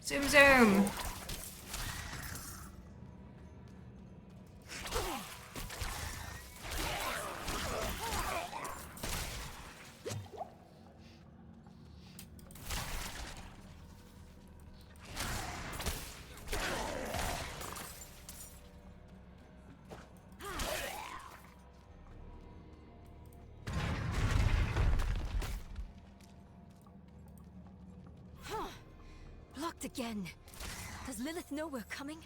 Zoom zoom. Blocked again. Does Lilith know we're coming?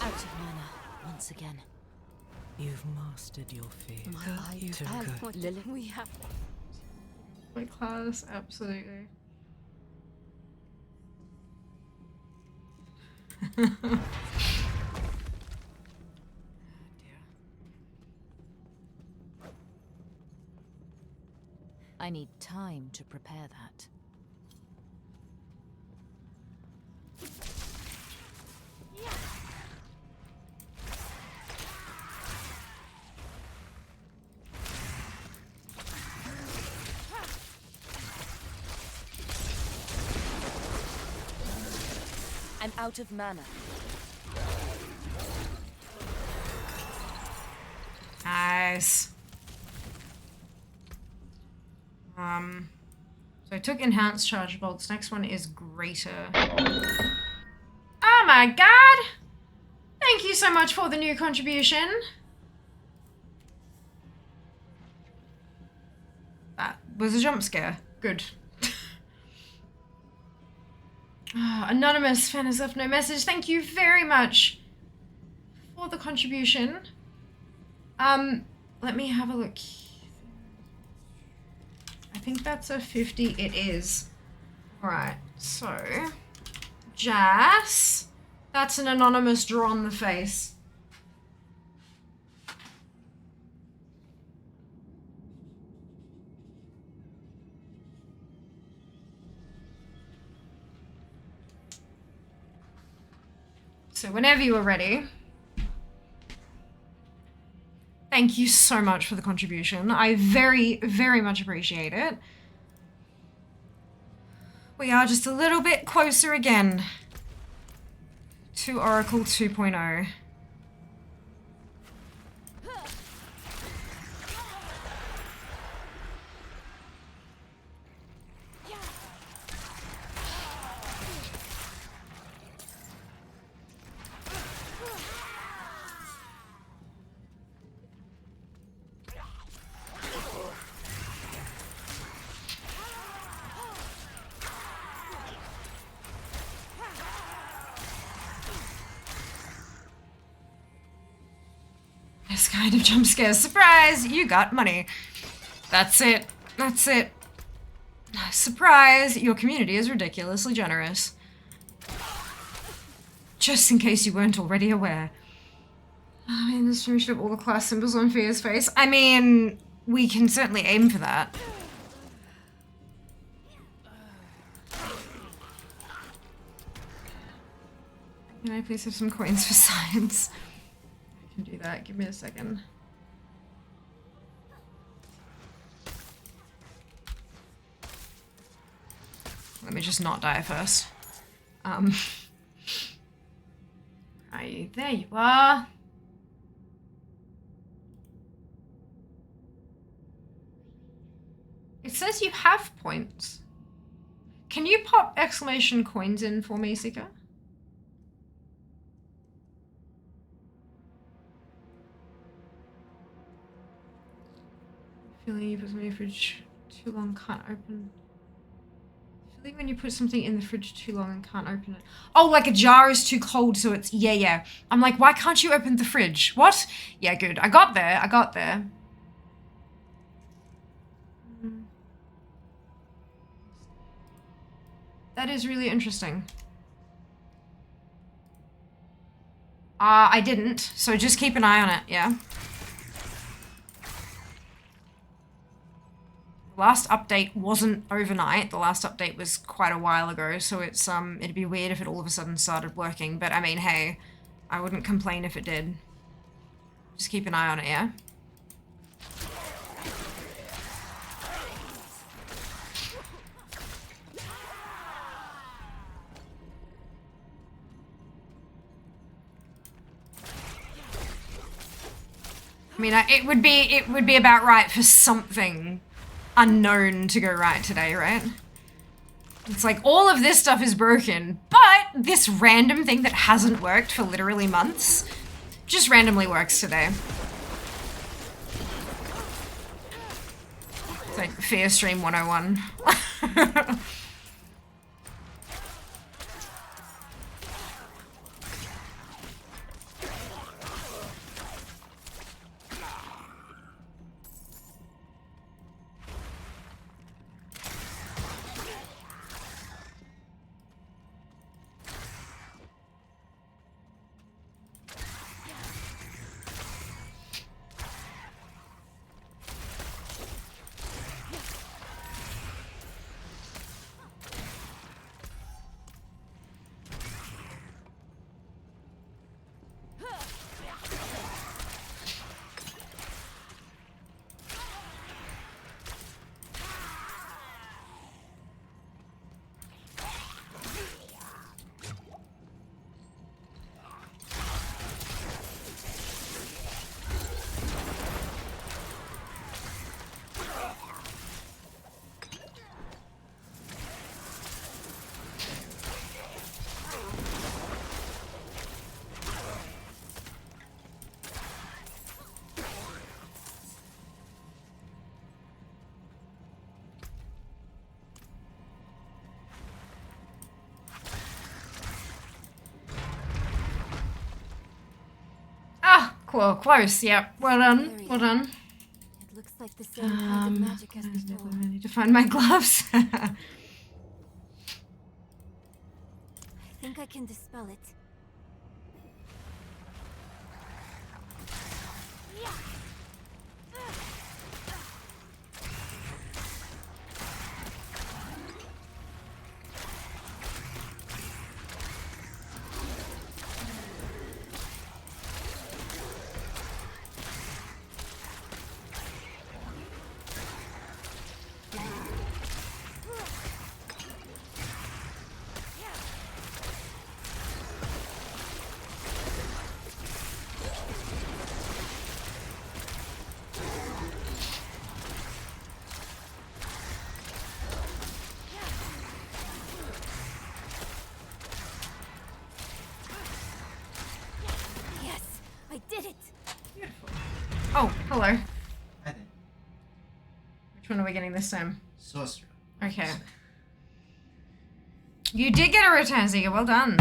Out of mana once again. You've mastered your fear. My eyes have what Lilith we have. My class, absolutely. I need time to prepare that. I'm out of mana. Nice. So I took enhanced charge bolts. Next one is greater. Oh my god! Thank you so much for the new contribution. That was a jump scare. Good. Anonymous fan has left no message. Thank you very much for the contribution. Let me have a look. I think that's a 50. It is. Alright, so Jas. That's an anonymous draw on the face. So whenever you are ready. Thank you so much for the contribution. I very, very much appreciate it. We are just a little bit closer again to Oracle 2.0. This kind of jump scare. Surprise! You got money. That's it. That's it. Surprise! Your community is ridiculously generous. Just in case you weren't already aware. I mean, this stream should have all the class symbols on Fia's face. I mean, we can certainly aim for that. Can I please have some coins for science? I can do that. Give me a second. Let me just not die first. There you are. It says you have points. Can you pop exclamation coins in for me, Seeker? Feeling you put something in the fridge too long, can't open. Feeling when you put something in the fridge too long and can't open it. Oh, like a jar is too cold, so it's, yeah. I'm like, why can't you open the fridge? What? Yeah, good. I got there. That is really interesting. I didn't, so just keep an eye on it, yeah? The last update wasn't overnight. The last update was quite a while ago, so it's it'd be weird if it all of a sudden started working, but I mean, hey, I wouldn't complain if it did. Just keep an eye on it, yeah? I mean, it would be about right for something unknown to go right today, right? It's like all of this stuff is broken, but this random thing that hasn't worked for literally months just randomly works today. It's like Fear Stream 101. Well, close, yeah. Well done, well done. It looks like the same kind of magic as before. I need to find my gloves. I think I can dispel it. Oh, hello. Hi there. Which one are we getting this time? Sorcerer. Okay. You did get a return, Zika. Well done.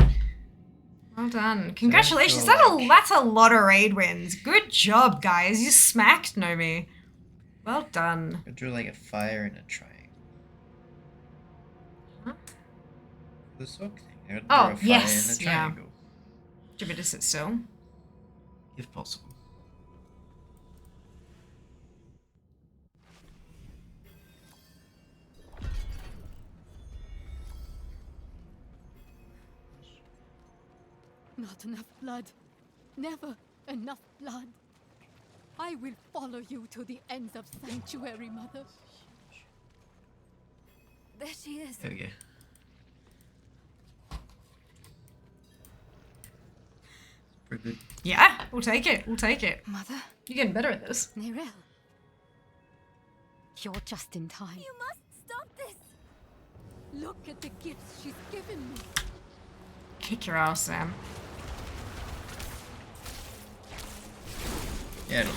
Well done. Congratulations. So, That's a lot of raid wins. Good job, guys. You smacked Nomi. Well done. I drew like a fire and a triangle. The sock thing. I would Oh, draw a fire yes, in a yeah. triangle. Do you want me to sit still? If possible. Not enough blood. Never enough blood. I will follow you to the ends of Sanctuary, Mother. There she is. There we go. Pretty good. Yeah, we'll take it. We'll take it. Mother? You're getting better at this. Nerel. You're just in time. You must stop this! Look at the gifts she's given me. Kick your ass, Sam. Yeah,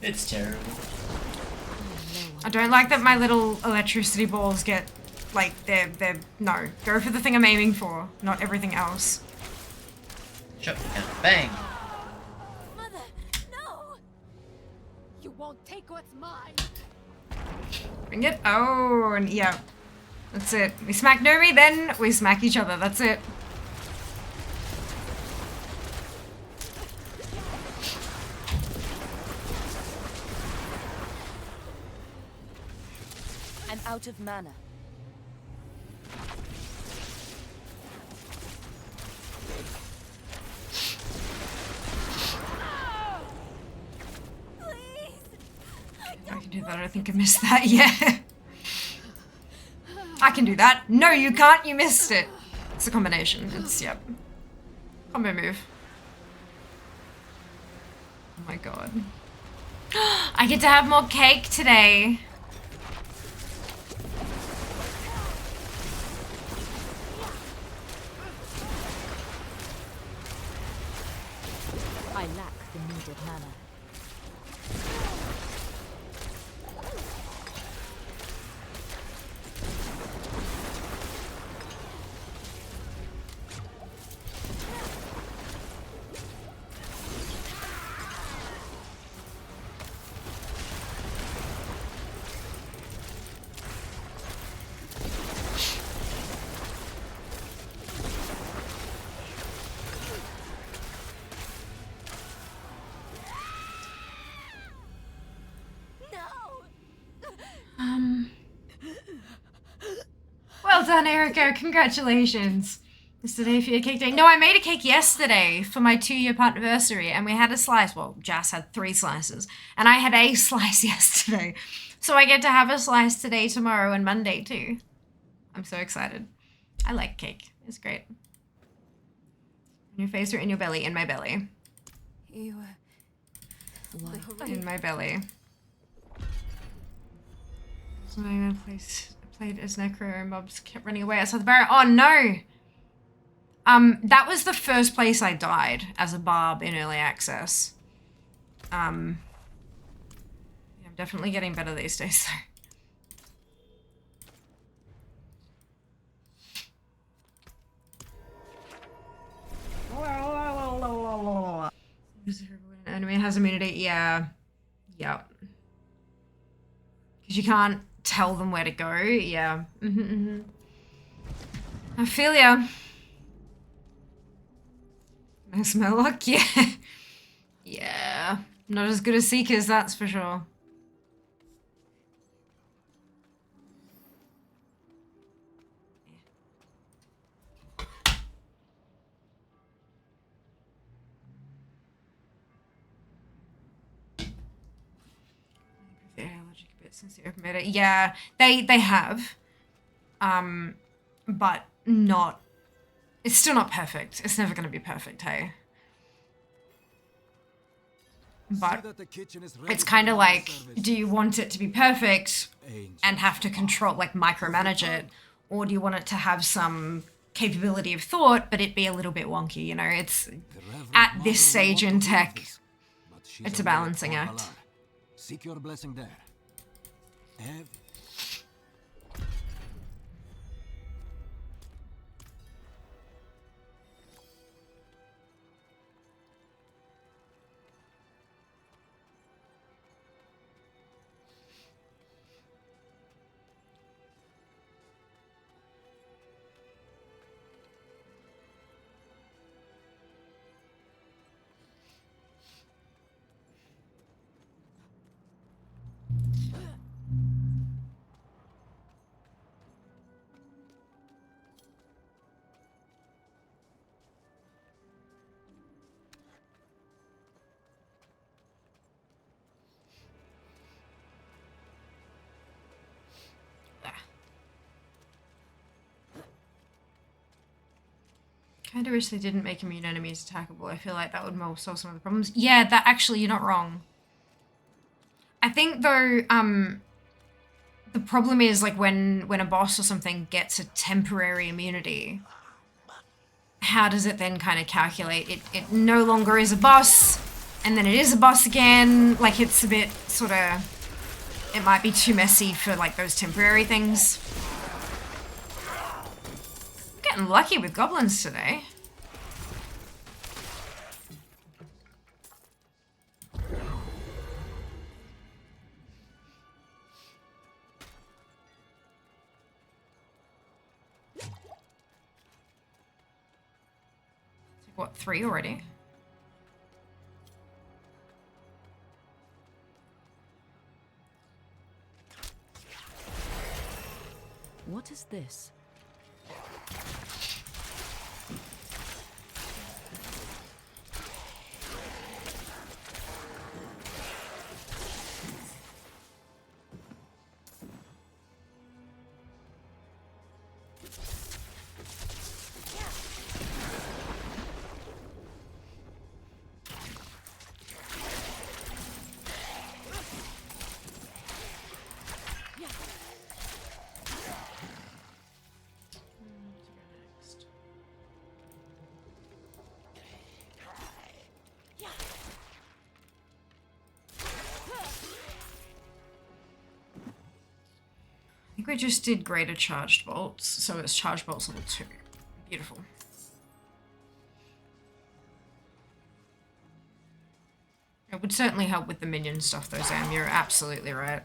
it's terrible. I don't like that my little electricity balls get, like, they're, no. Go for the thing I'm aiming for, not everything else. Shotgun. Bang! Mother, no! You won't take what's mine. Bring it. Oh, and yeah. That's it. We smack Nomi, then we smack each other. That's it. I'm out of mana. I can do that. I think I missed that. Yeah. I can do that. No, you can't. You missed it. It's a combination. It's, yep. Combo move. Oh my god. I get to have more cake today. I lack the needed mana. Well done, Erica. Congratulations. It's the day for your cake day. No, I made a cake yesterday for my 2-year anniversary, and we had a slice. Well, Jas had 3 slices, and I had a slice yesterday. So I get to have a slice today, tomorrow, and Monday too. I'm so excited. I like cake. It's great. In your face or in your belly? In my belly. You In my belly. So I'm gonna played as Necro and Bobs kept running away outside the barrier. Oh no! That was the first place I died as a barb in early access. Yeah, I'm definitely getting better these days though. Enemy has immunity. Yeah. Yep. Because you can't tell them where to go. Yeah. I feel ya. Nice Murloc? Yeah. Yeah. Not as good as Seekers, that's for sure. Logic a bit since the open beta. Yeah, they have. But not, it's still not perfect. It's never gonna be perfect, hey. But it's kind of like, do you want it to be perfect and have to control, like micromanage it, or do you want it to have some capability of thought, but it be a little bit wonky, you know? It's, at this stage in tech, it's a balancing act. Seek your blessing there. Kinda wish they didn't make immune enemies attackable. I feel like that would solve some of the problems. Yeah, that actually, you're not wrong. I think though, the problem is like when a boss or something gets a temporary immunity, how does it then kind of calculate? It no longer is a boss, and then it is a boss again. Like it's a bit sort of, it might be too messy for like those temporary things. Getting lucky with goblins today. What, 3 already? What is this? I think we just did greater charged bolts, so it's charged bolts level 2. Beautiful. It would certainly help with the minion stuff though, Sam. You're absolutely right.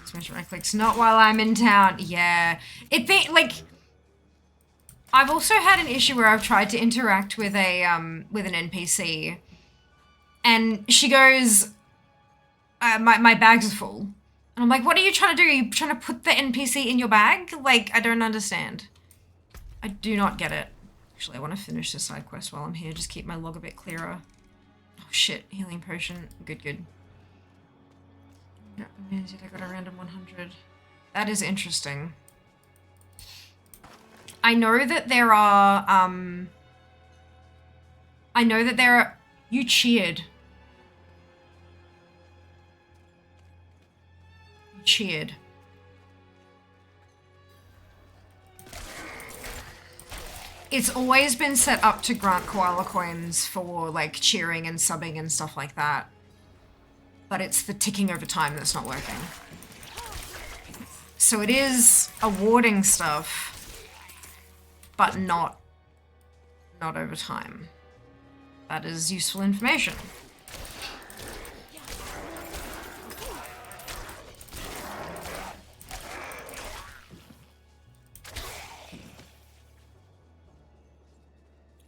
Smash my clicks. Not while I'm in town. Yeah. Like, I've also had an issue where I've tried to interact with with an NPC, and she goes, my bags are full. And I'm like, what are you trying to do? Are you trying to put the NPC in your bag? Like, I don't understand. I do not get it. Actually, I want to finish this side quest while I'm here. Just keep my log a bit clearer. Oh shit, healing potion. Good, good. No, I got a random 100. That is interesting. I know that there are, you cheered. You cheered. It's always been set up to grant koala coins for, like, cheering and subbing and stuff like that. But it's the ticking over time that's not working. So it is awarding stuff, but not over time. That is useful information.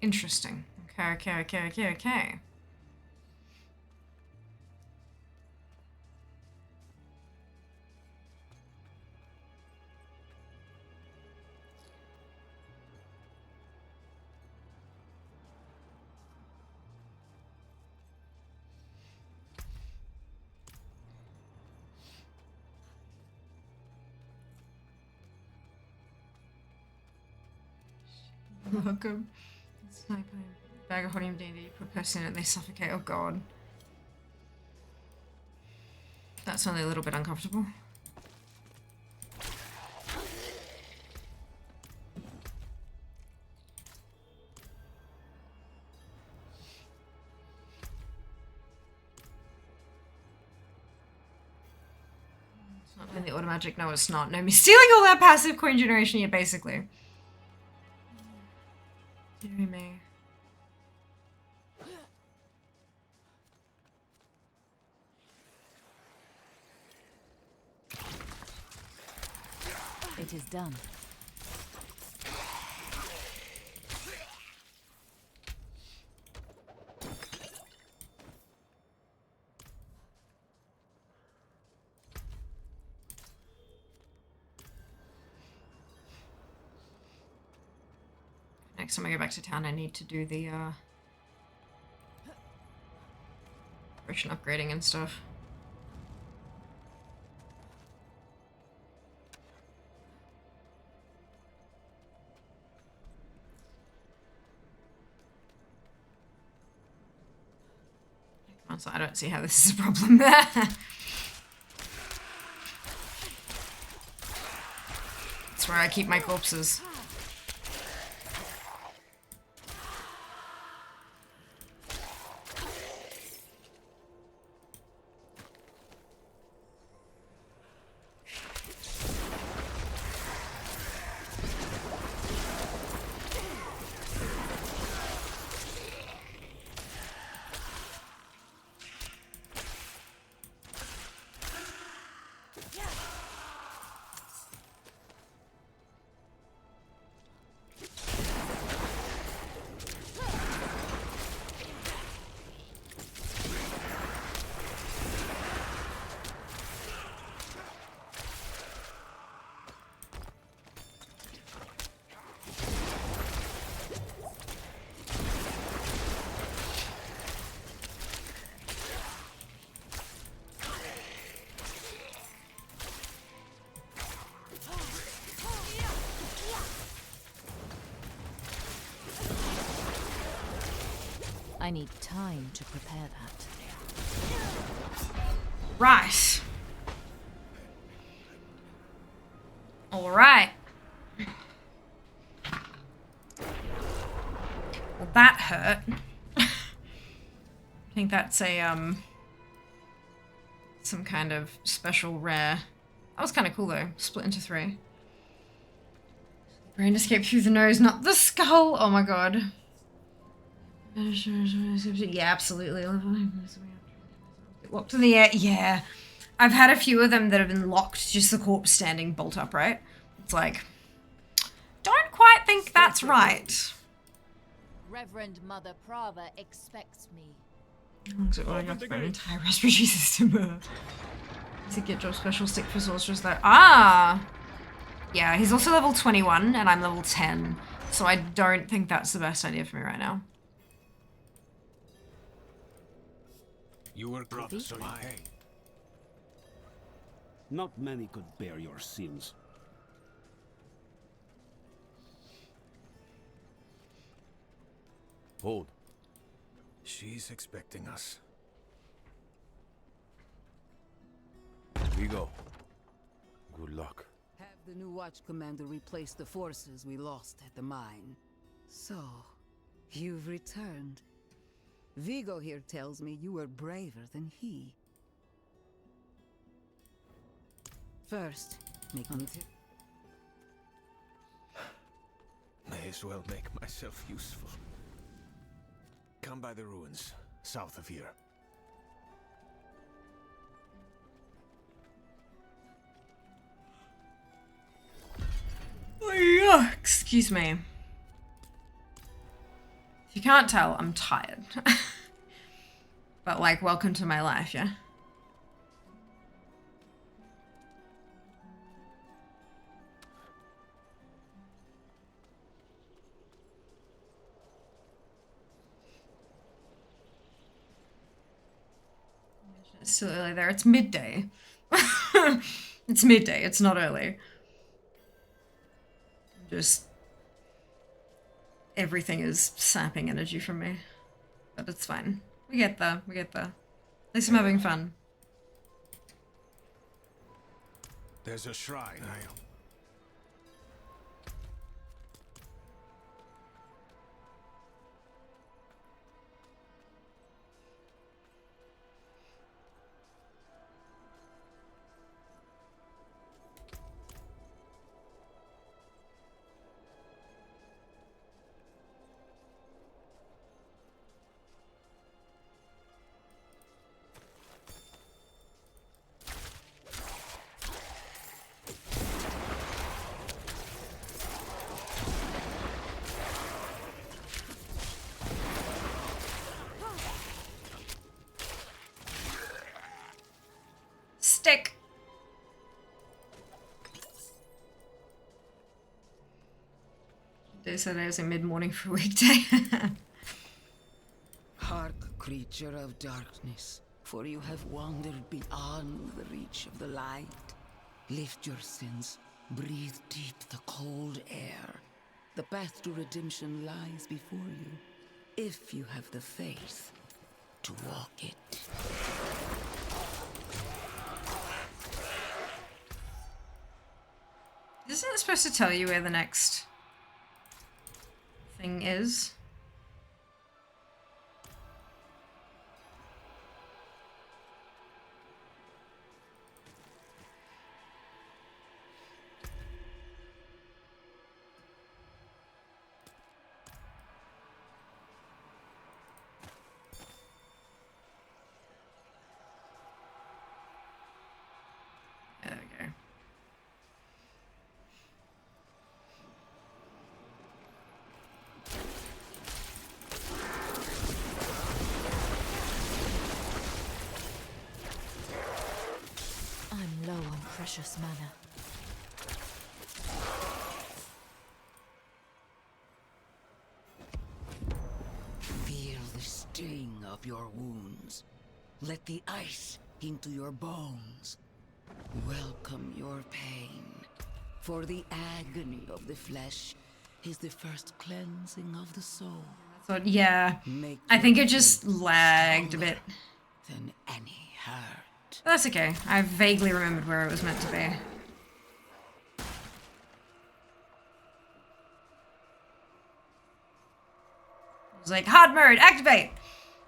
Interesting. Okay. Welcome. Sniper. Bag of honium D&D, put a person in it, they suffocate. Oh god. That's only a little bit uncomfortable. It's not doing the automagic. No, it's not. No, me stealing all that passive coin generation here, basically. Deary me. It is done. Next time I go back to town, I need to do the potion upgrading and stuff. so I don't see how this is a problem. That's where I keep my corpses. I need time to prepare that. Right. All right. Well, that hurt. I think that's a some kind of special rare. That was kind of cool though. Split into 3. Brain escape through the nose, not the skull. Oh my god. Yeah, absolutely. Locked in the air. Yeah. I've had a few of them that have been locked, just the corpse standing bolt upright. It's like, don't quite think that's right. Reverend Mother Prava expects me. Looks like I got my entire respiratory system. To get your special stick for sorcerers though. Ah! Yeah, he's also level 21 and I'm level 10. So I don't think that's the best idea for me right now. You were brought so high. Not many could bear your sins. Hold. She's expecting us. We go. Good luck. Have the new watch commander replace the forces we lost at the mine. So, you've returned. Vigo here tells me you were braver than he. First, make me May as well make myself useful. Come by the ruins, south of here. Oh, yeah. Excuse me. If you can't tell, I'm tired. But like, welcome to my life, yeah? It's still early there. It's midday. It's midday. It's not early. Just everything is sapping energy from me. But it's fine. We get there. We get there. At least I'm having fun. There's a shrine. Stick. They said I was in mid-morning for a weekday. Hark, creature of darkness, for you have wandered beyond the reach of the light. Lift your sins, breathe deep the cold air. The path to redemption lies before you, if you have the faith. to walk it. Isn't it supposed to tell you where the next thing is? There we go. I'm low on precious mana. Feel the sting of your wounds. Let the ice into your bones. Welcome your pain. For the agony of the flesh is the first cleansing of the soul. So yeah, Make I think your it just faith lagged a bit. stronger than any hurt. But that's okay. I vaguely remembered where it was meant to be. It was like, hard mode, activate!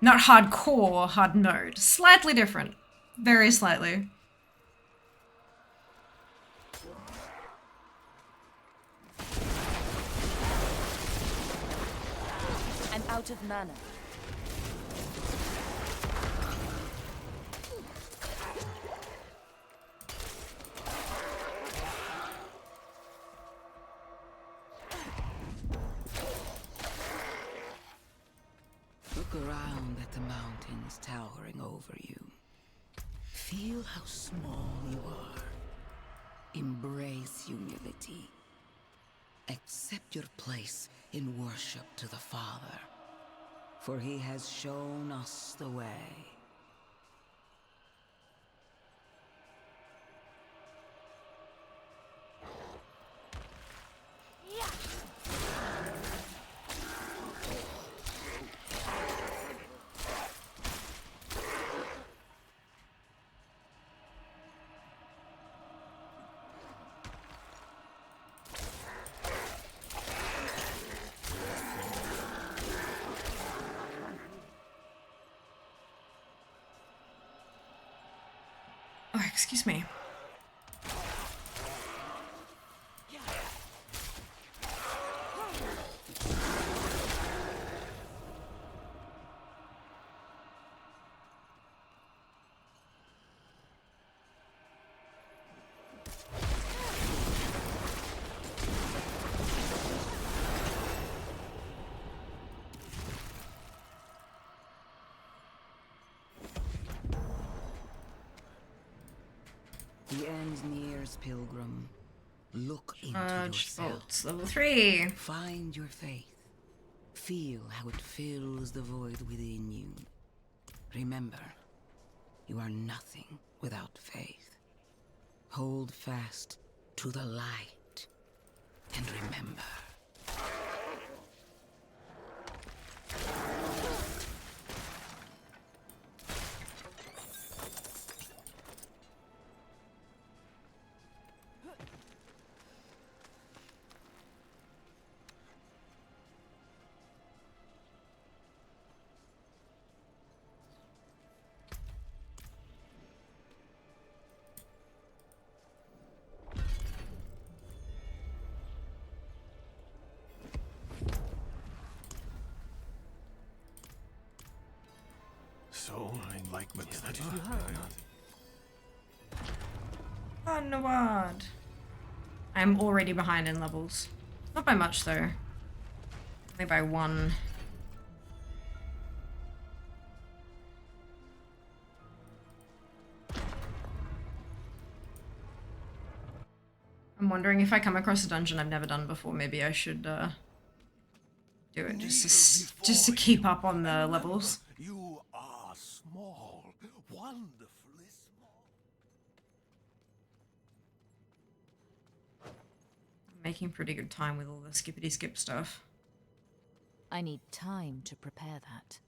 Not hardcore, hard mode. Slightly different. Very slightly. I'm out of mana. Look around at the mountains towering over you. Feel how small you are. Embrace humility. Accept your place in worship to the Father, for he has shown us the way. Oh, excuse me. The end nears, pilgrim. Look into yourself. Bolts, level 3. Find your faith. Feel how it fills the void within you. Remember, you are nothing without faith. Hold fast to the light. And remember. So, enlightenment's that Onward. I'm already behind in levels. Not by much though. Only by 1. I'm wondering if I come across a dungeon I've never done before, maybe I should do it just to keep up on the levels. You are small, wonderfully small. I'm making pretty good time with all the skippity skip stuff. I need time to prepare that.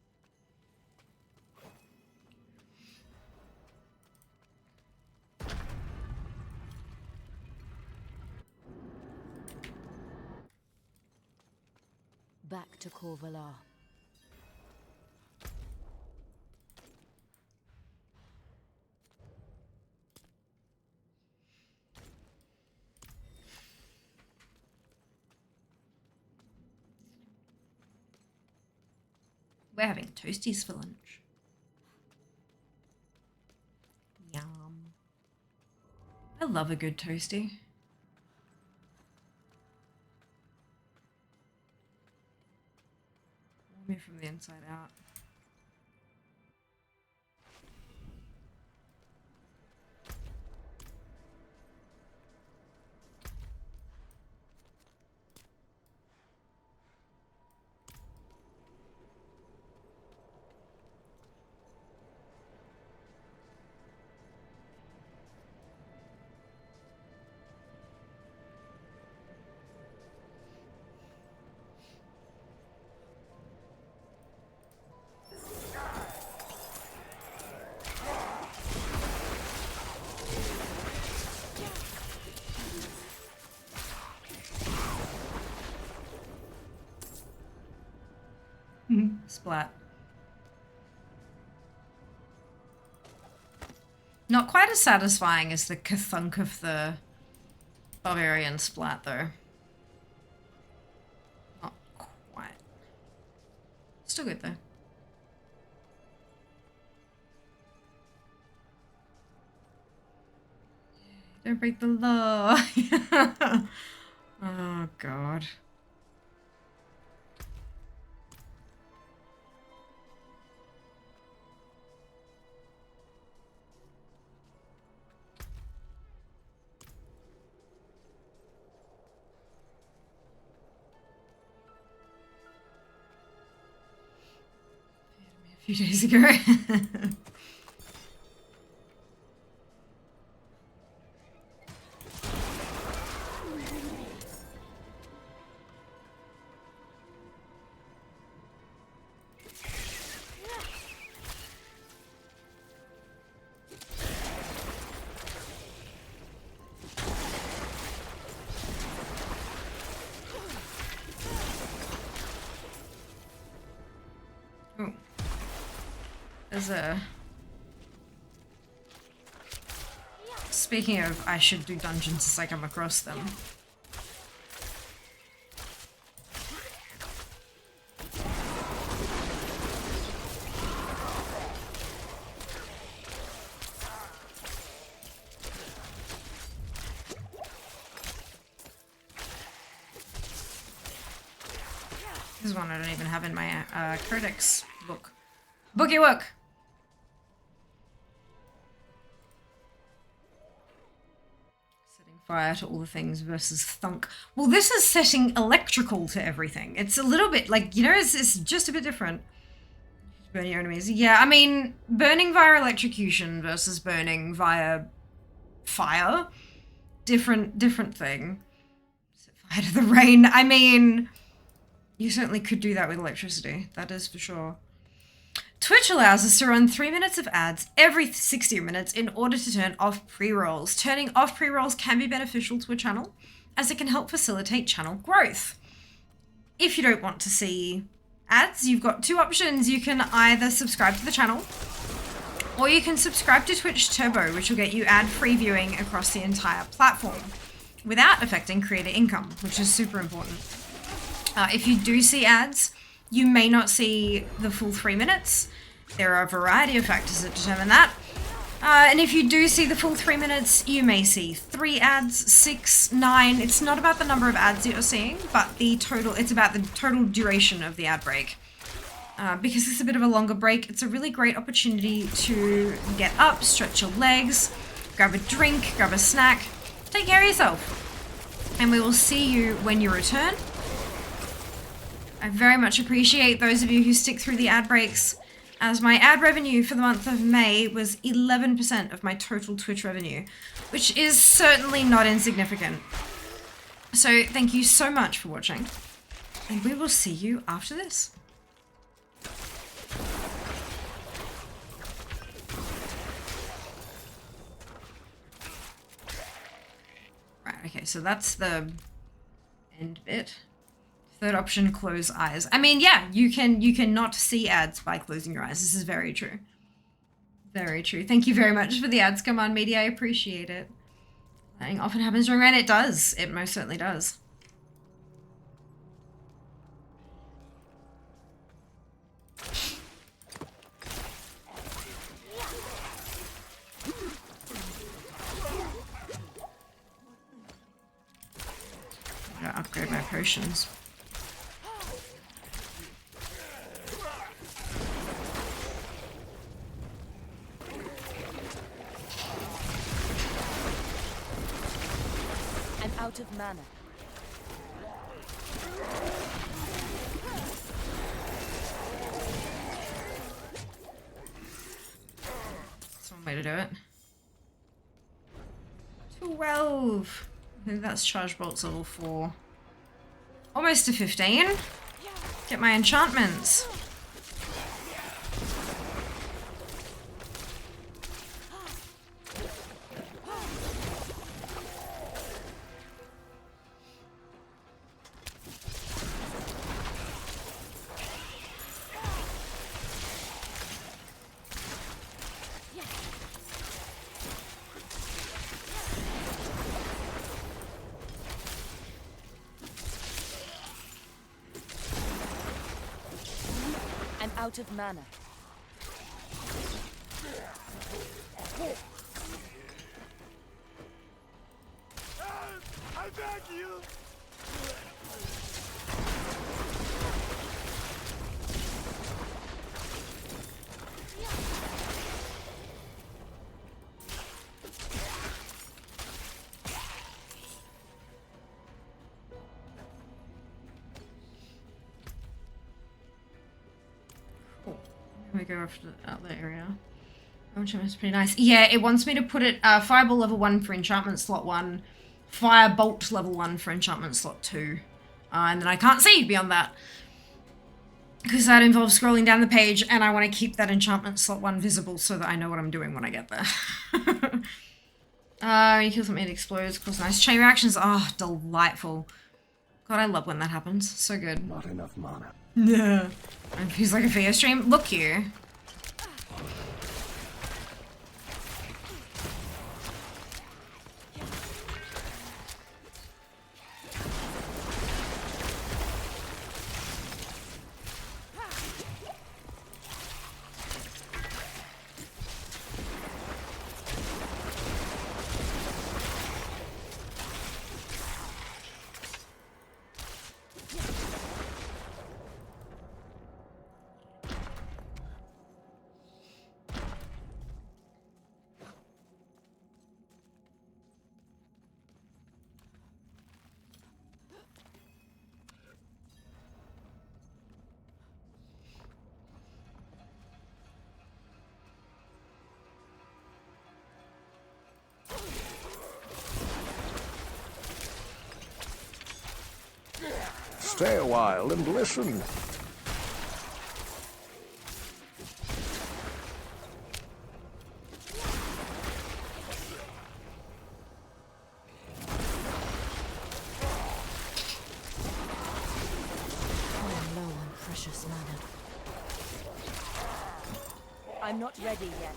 back to Corvalar. We're having toasties for lunch. Yum. I love a good toasty. Warm me from the inside out. Splat. Not quite as satisfying as the kathunk of the barbarian splat, though. Not quite. Still good, though. Don't break the law. Oh, God. A few days ago. Oh. There's a... Speaking of, I should do dungeons as I come across them. This is one I don't even have in my codex book. Boogie work! Setting fire to all the things versus thunk. Well, this is setting electrical to everything. It's a little bit like, you know, it's just a bit different. Burn your enemies. Yeah, I mean, burning via electrocution versus burning via fire. Different thing. Set fire to the rain. I mean... You certainly could do that with electricity, that is for sure. Twitch allows us to run 3 minutes of ads every 60 minutes in order to turn off pre-rolls. Turning off pre-rolls can be beneficial to a channel, as it can help facilitate channel growth. If you don't want to see ads, you've got two options. You can either subscribe to the channel, or you can subscribe to Twitch Turbo, which will get you ad-free viewing across the entire platform, without affecting creator income, which is super important. If you do see ads, you may not see the full 3 minutes. There are a variety of factors that determine that. And if you do see the full 3 minutes, you may see 3 ads, 6, 9. It's not about the number of ads that you're seeing, but it's about the total duration of the ad break. Because it's a bit of a longer break, it's a really great opportunity to get up, stretch your legs, grab a drink, grab a snack, take care of yourself. And we will see you when you return. I very much appreciate those of you who stick through the ad breaks, as my ad revenue for the month of May was 11% of my total Twitch revenue, which is certainly not insignificant. So thank you so much for watching, and we will see you after this. Right, okay, so that's the end bit. Third option, close eyes. I mean, yeah, you can not see ads by closing your eyes. This is very true. Very true. Thank you very much for the ads command, media. I appreciate it. Lightning often happens during rain. It does. It most certainly does. I gotta upgrade my potions. I'm out of mana. That's one way to do it. 12. I think that's charge bolts level 4. Almost to 15. Get my enchantments. I'm out of mana. I beg you! We go off to the outlet area. Enchantment's pretty nice. Yeah, it wants me to put it Fireball level 1 for enchantment slot 1, Firebolt level 1 for enchantment slot 2. And then I can't see beyond that. Because that involves scrolling down the page, and I want to keep that enchantment slot 1 visible so that I know what I'm doing when I get there. You kill something, it explodes, cause nice chain reactions. Oh, delightful. God, I love when that happens. So good. Not enough mana. Yeah. And he's like a video stream. Look here. Stay a while and listen. I'm low on precious mana. I'm not ready yet.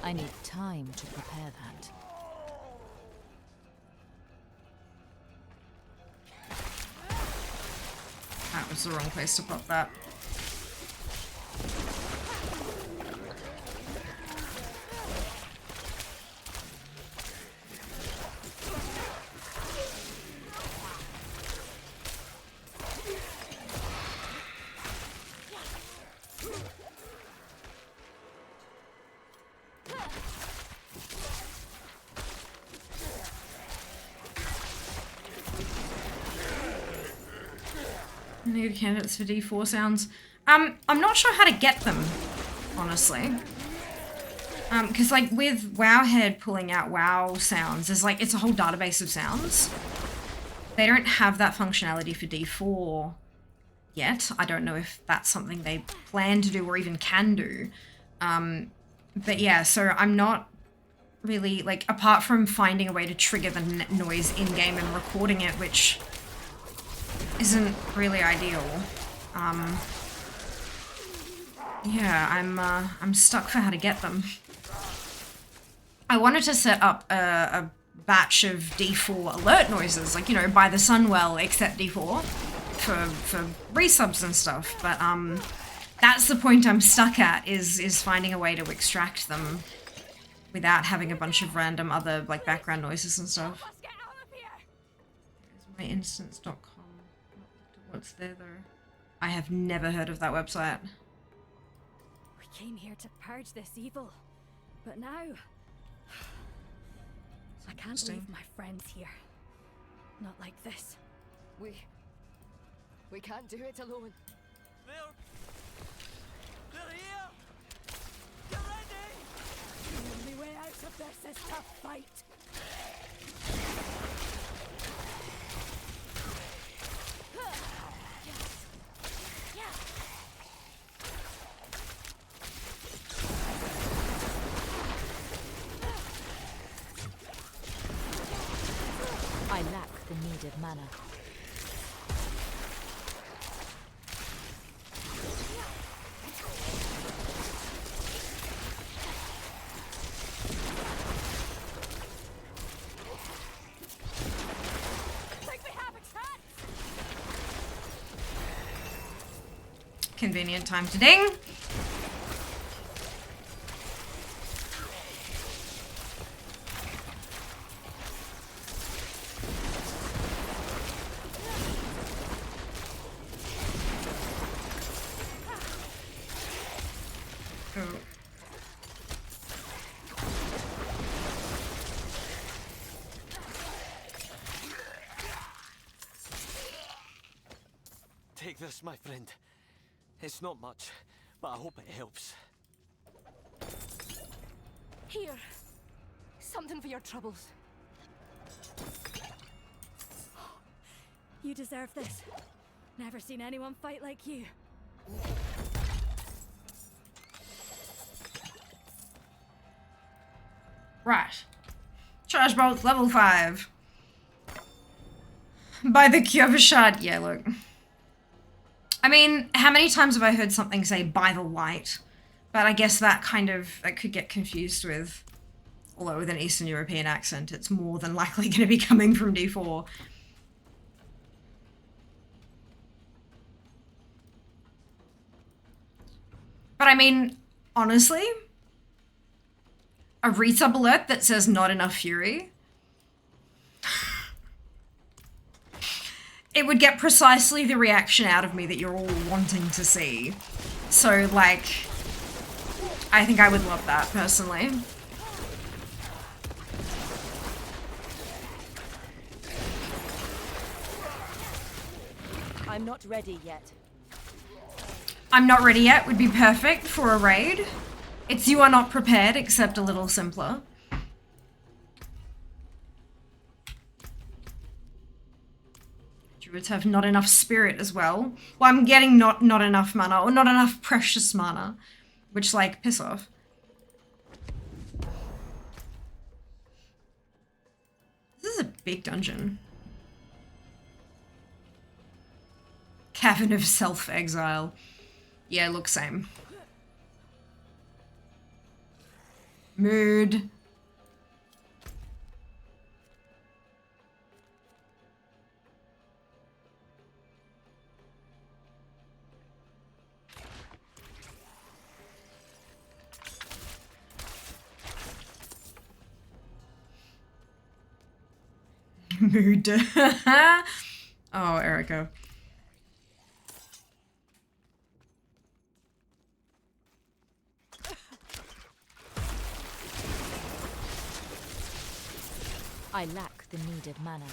I need time to prepare that. That was the wrong place to pop that. Need candidates for D4 sounds. I'm not sure how to get them, honestly. Because like with Wowhead pulling out WoW sounds, there's like, it's a whole database of sounds. They don't have that functionality for D4 yet. I don't know if that's something they plan to do or even can do. But yeah, so I'm not really, like, apart from finding a way to trigger the noise in-game and recording it, which isn't really ideal. Yeah, I'm stuck for how to get them. I wanted to set up a batch of D4 alert noises, like, you know, by the Sunwell, except D4, for resubs and stuff, but that's the point I'm stuck at, is finding a way to extract them without having a bunch of random other, like, background noises and stuff. There's myinstance.com. What's there, though? I have never heard of that website. We came here to purge this evil, but now I can't leave my friends here. Not like this. We can't do it alone. They're here! Get ready! The only way out of this is to fight. I lack the needed mana. Convenient time to ding. Take this, my friend. It's not much, but I hope it helps. Here. Something for your troubles. You deserve this. Never seen anyone fight like you. Right. Charge bolts level 5. By the cure shard. Yeah, look. I mean, how many times have I heard something say by the light? But I guess that could get confused with, although with an Eastern European accent, it's more than likely going to be coming from D4. But I mean, honestly, a resub alert that says not enough fury, it would get precisely the reaction out of me that you're all wanting to see. So, like, I think I would love that, personally. I'm not ready yet. I'm not ready yet would be perfect for a raid. It's you are not prepared, except a little simpler. Druids have not enough spirit as well. Well, I'm getting not enough mana, or not enough precious mana. Which, like, piss off. This is a big dungeon. Cavern of Self-Exile. Yeah, look, same. Mood. Mood. Oh, Erica. I lack the needed mana.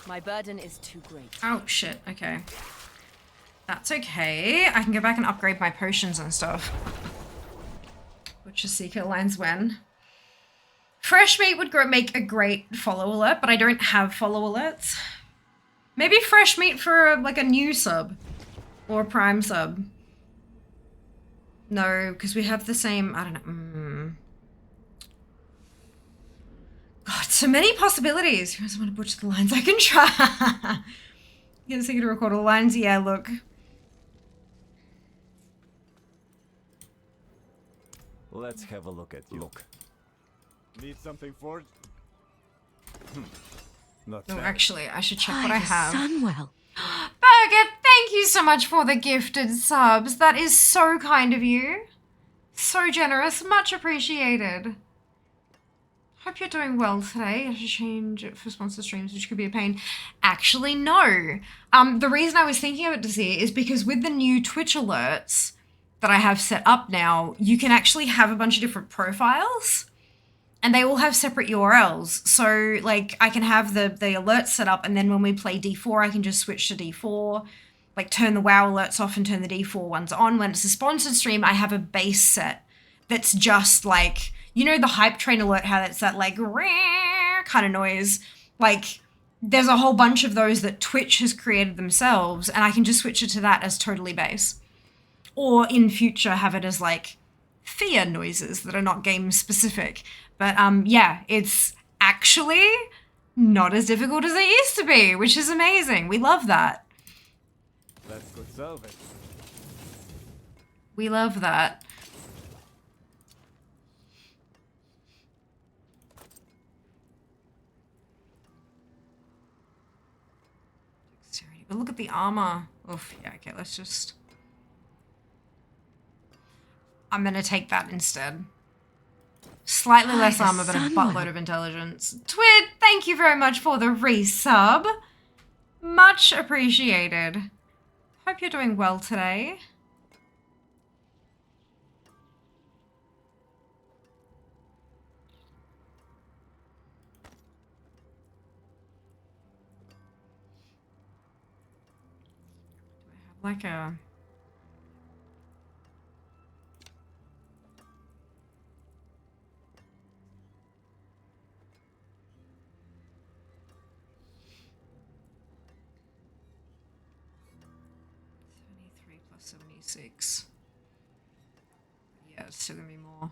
My burden is too great. Oh, shit. Okay. That's okay. I can go back and upgrade my potions and stuff. Butcher Seeker lines when. Fresh meat would make a great follow alert, but I don't have follow alerts. Maybe fresh meat for like a new sub. Or a prime sub. No, because we have the same, I don't know. God, so many possibilities. Who doesn't want to butcher the lines? I can try. Get a second to record all the lines. Yeah, look. Let's have a look at you. Look. Need something for it? Not Oh, bad. actually, I should check what I have. Sunwell. Burger, thank you so much for the gifted subs. That is so kind of you. So generous. Much appreciated. Hope you're doing well today. I should change it for sponsor streams, which could be a pain. Actually, no. The reason I was thinking of it to see is because with the new Twitch alerts that I have set up now, you can actually have a bunch of different profiles and they all have separate URLs. So like I can have the alerts set up and then when we play D4, I can just switch to D4, like turn the WoW alerts off and turn the D4 ones on. When it's a sponsored stream, I have a base set that's just like, you know, the hype train alert, how that's that like kind of noise. Like there's a whole bunch of those that Twitch has created themselves and I can just switch it to that as totally base. Or in future have it as like fear noises that are not game specific. But yeah, it's actually not as difficult as it used to be, which is amazing. We love that. Let's go solve it. We love that. But look at the armor. Oof, yeah, okay, let's just... I'm gonna take that instead. Slightly less armor, but a buttload of intelligence. Twid, thank you very much for the resub. Much appreciated. Hope you're doing well today. Do I have like a... plus 76. Yeah, it's still gonna be more.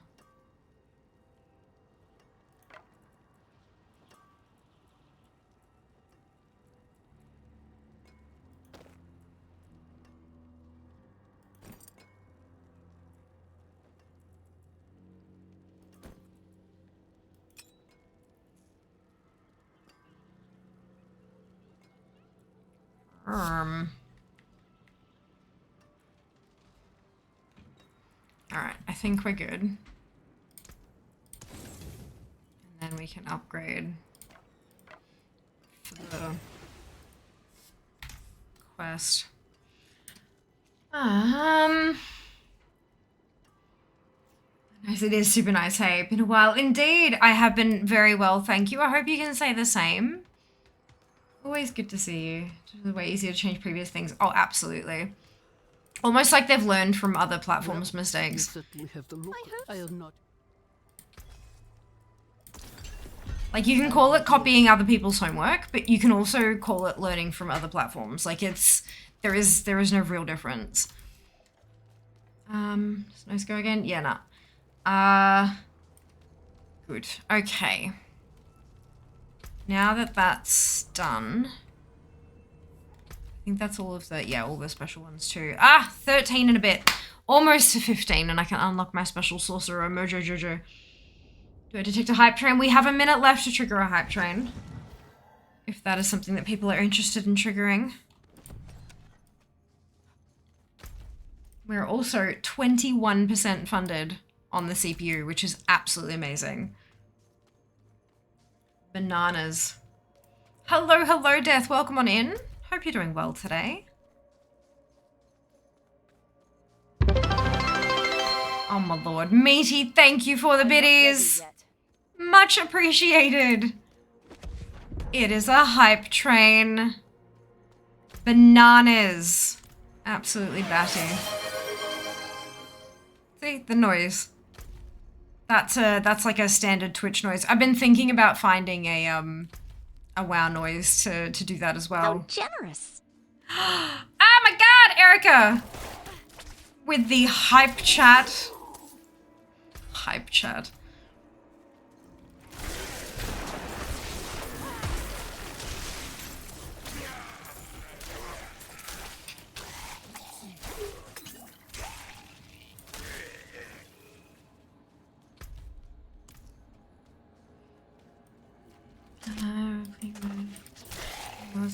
Alright, I think we're good. And then we can upgrade for the quest. Nice, it is super nice, hey. Been a while. Indeed, I have been very well, thank you. I hope you can say the same. Always good to see you. It's way easier to change previous things. Oh, absolutely. Almost like they've learned from other platforms' mistakes. Certainly have the look. I am not. Like, you can call it copying other people's homework, but you can also call it learning from other platforms. Like, there is no real difference. Let's go again. Yeah, nah. Good. Okay. Now that that's done, I think that's all of the, yeah, all the special ones too. 13 and a bit. Almost to 15, and I can unlock my special sorcerer, Mojo Jojo. Do I detect a hype train? We have a minute left to trigger a hype train. If that is something that people are interested in triggering. We're also 21% funded on the CPU, which is absolutely amazing. Bananas. Hello, hello, Death. Welcome on in. Hope you're doing well today. Oh my lord. Meaty, thank you for the biddies. Much appreciated. It is a hype train. Bananas. Absolutely batty. See, the noise. That's like a standard Twitch noise. I've been thinking about finding a WoW noise to do that as well. How generous. Oh my god, Erica! With the hype chat. Hype chat.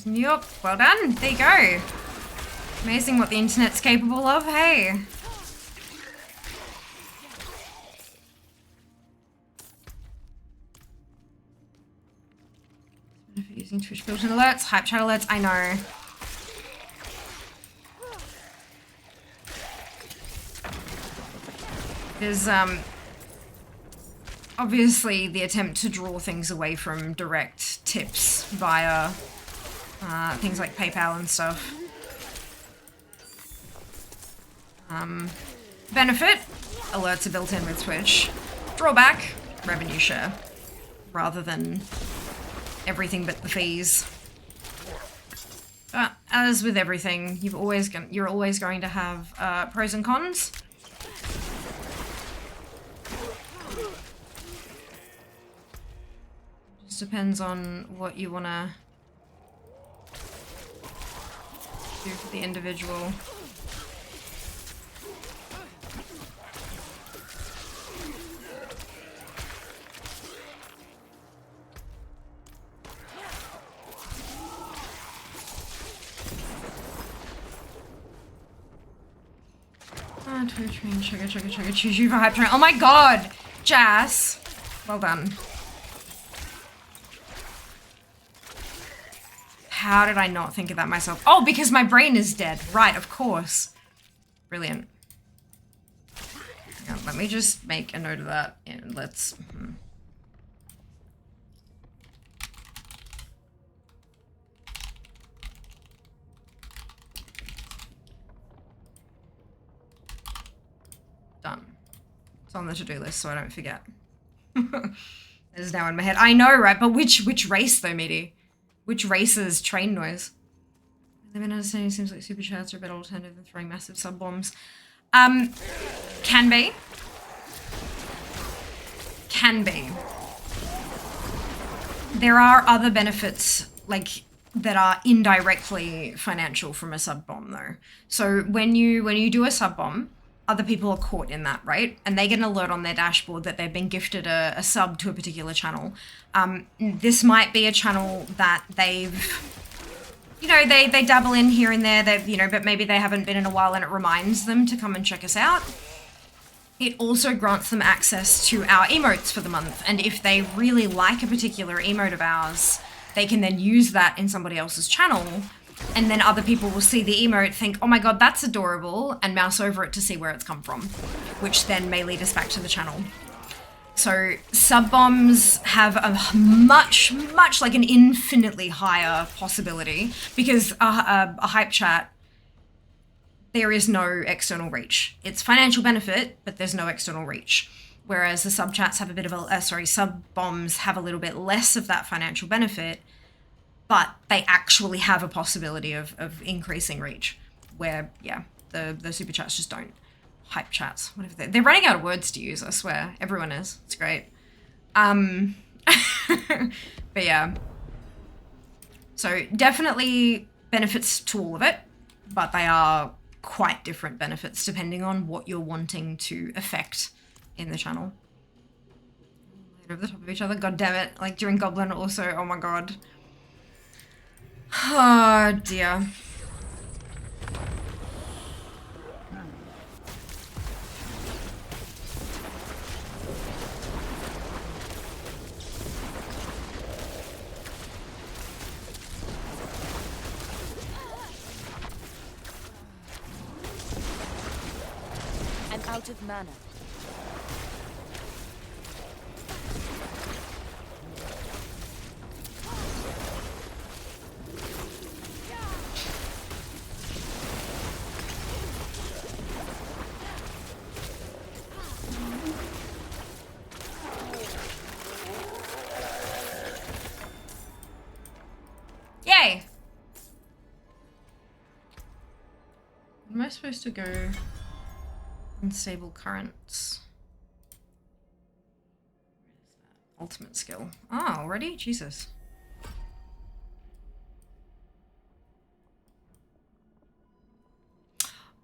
Yup, well done. There you go. Amazing what the internet's capable of, hey. Using Twitch built-in alerts, hype chat alerts, I know. There's obviously the attempt to draw things away from direct tips via things like PayPal and stuff. Benefit, alerts are built in with Twitch. Drawback, revenue share, rather than everything but the fees. But as with everything, you're always going to have pros and cons. Just depends on what you want to do for the individual. Toy train, sugar, choose you for hype train. Oh my god! Jazz! Well done. How did I not think of that myself? Oh, because my brain is dead. Right, of course. Brilliant. Hang on, let me just make a note of that and let's... Done. It's on the to-do list so I don't forget. It's now in my head. I know, right? But which race though, Meaty? Which race's train noise? Living understanding seems like super chats are a better alternative than throwing massive sub bombs. Can be. Can be. There are other benefits like that are indirectly financial from a sub bomb though. So when you do a sub bomb, other people are caught in that, right? And they get an alert on their dashboard that they've been gifted a sub to a particular channel. This might be a channel that they've, you know, they dabble in here and there, they've, you know, but maybe they haven't been in a while and it reminds them to come and check us out. It also grants them access to our emotes for the month. And if they really like a particular emote of ours, they can then use that in somebody else's channel. And then other people will see the emote, think, oh my god, that's adorable, and mouse over it to see where it's come from, which then may lead us back to the channel. So sub bombs have a much like an infinitely higher possibility because a hype chat, there is no external reach. It's financial benefit, but there's no external reach. Whereas the sub chats have a bit of a, sub bombs have a little bit less of that financial benefit, but they actually have a possibility of increasing reach where, yeah, the super chats just don't. Hype chats, whatever. They're running out of words to use, I swear. Everyone is. It's great. But yeah. So definitely benefits to all of it, but they are quite different benefits depending on what you're wanting to affect in the channel. over the top of each other. God damn it. Like during Goblin also. Oh my god. Oh dear. I'm out of mana. Yay! Am I supposed to go unstable currents? Ultimate skill. Oh, already? Jesus.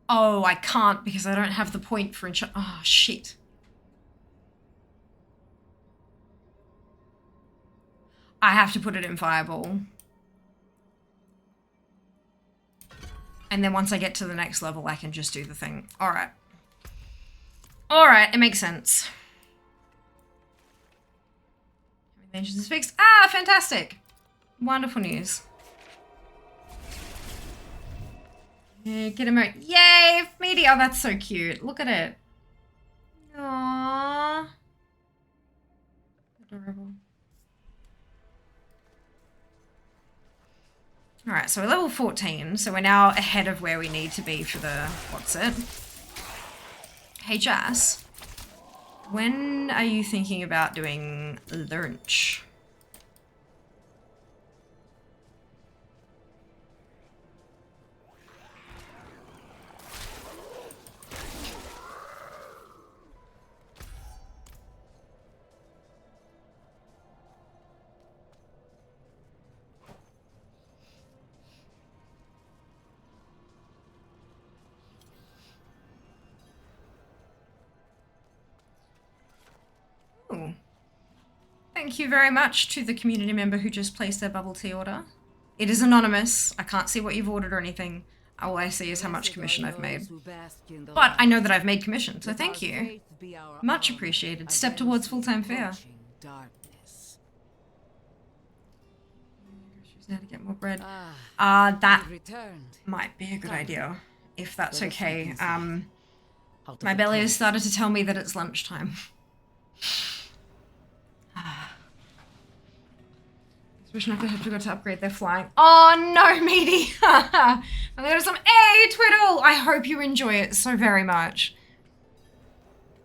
Oh, I can't because I don't have the point for enchant. Oh, shit. I have to put it in Fireball. And then once I get to the next level, I can just do the thing. Alright. Alright, it makes sense. Mentions is fixed. Ah, fantastic. Wonderful news. Yeah, get emote. Yay, meaty. Oh, that's so cute. Look at it. Aww. Adorable. Alright, so we're level 14, so we're now ahead of where we need to be for the... what's it? Hey, Jas. When are you thinking about doing lunch? Ooh. Thank you very much to the community member who just placed their bubble tea order. It is anonymous. I can't see what you've ordered or anything. All I see is how much commission I've made. But I know that I've made commission, so thank you. Much appreciated. Step towards full-time fare. How to get more bread. That might be a good idea, if that's okay. My belly has started to tell me that it's lunchtime. Especially if they have to go to upgrade their flying. Oh no, meaty! I'm gonna do some Twiddle! I hope you enjoy it so very much.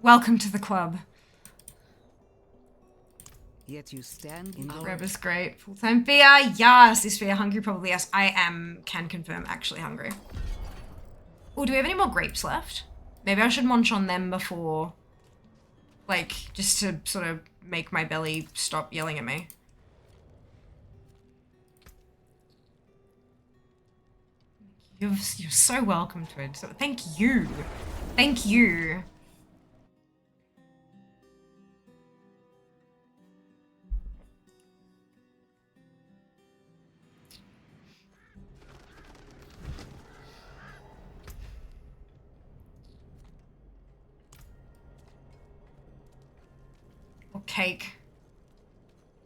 Welcome to the club. Yet you stand in Grab is great. Full-time fear, yes. Is fear hungry? Probably yes. I am, can confirm, actually hungry. Oh, do we have any more grapes left? Maybe I should munch on them before, like, just to sort of make my belly stop yelling at me. You're so welcome to it. So thank you. Thank you. Or cake.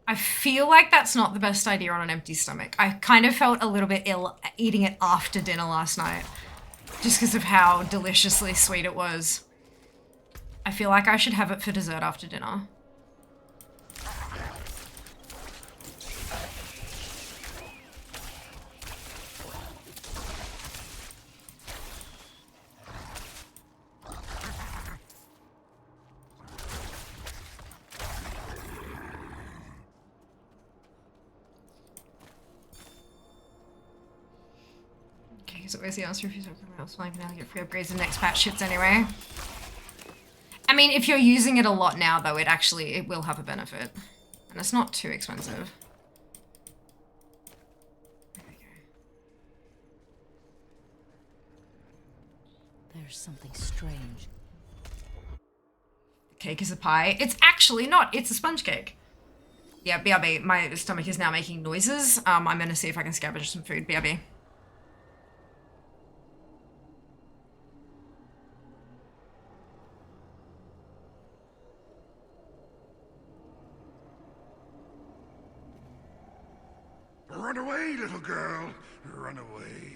I feel like that's not the best idea on an empty stomach. I kind of felt a little bit ill eating it after dinner last night. Just because of how deliciously sweet it was. I feel like I should have it for dessert after dinner. So where's the answer if you're talking about flying now get free upgrades in the next patch shits anyway? I mean, if you're using it a lot now though, it will have a benefit. And it's not too expensive. There's something strange. cake is a pie. It's actually not. It's a sponge cake. Yeah, BRB. My stomach is now making noises. I'm gonna see if I can scavenge some food. BRB. Run away, little girl. Run away.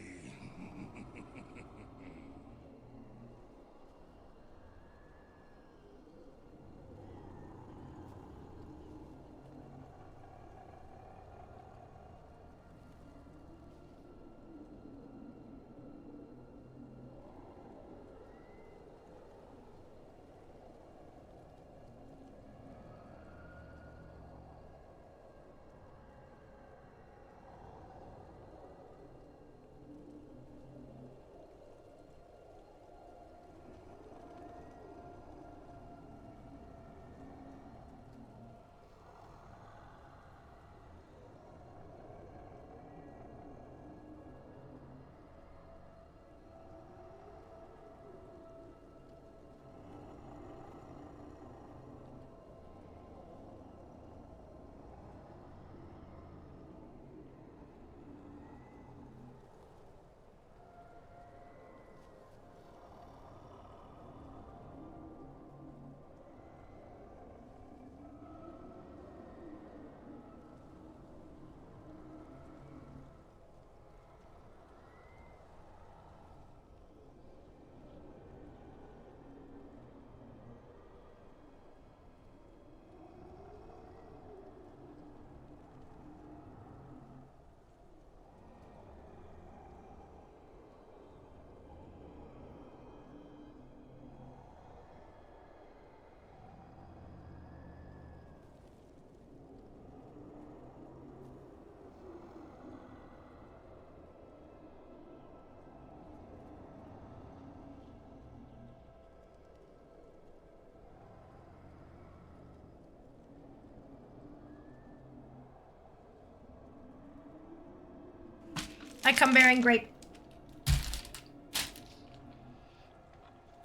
I come bearing grape.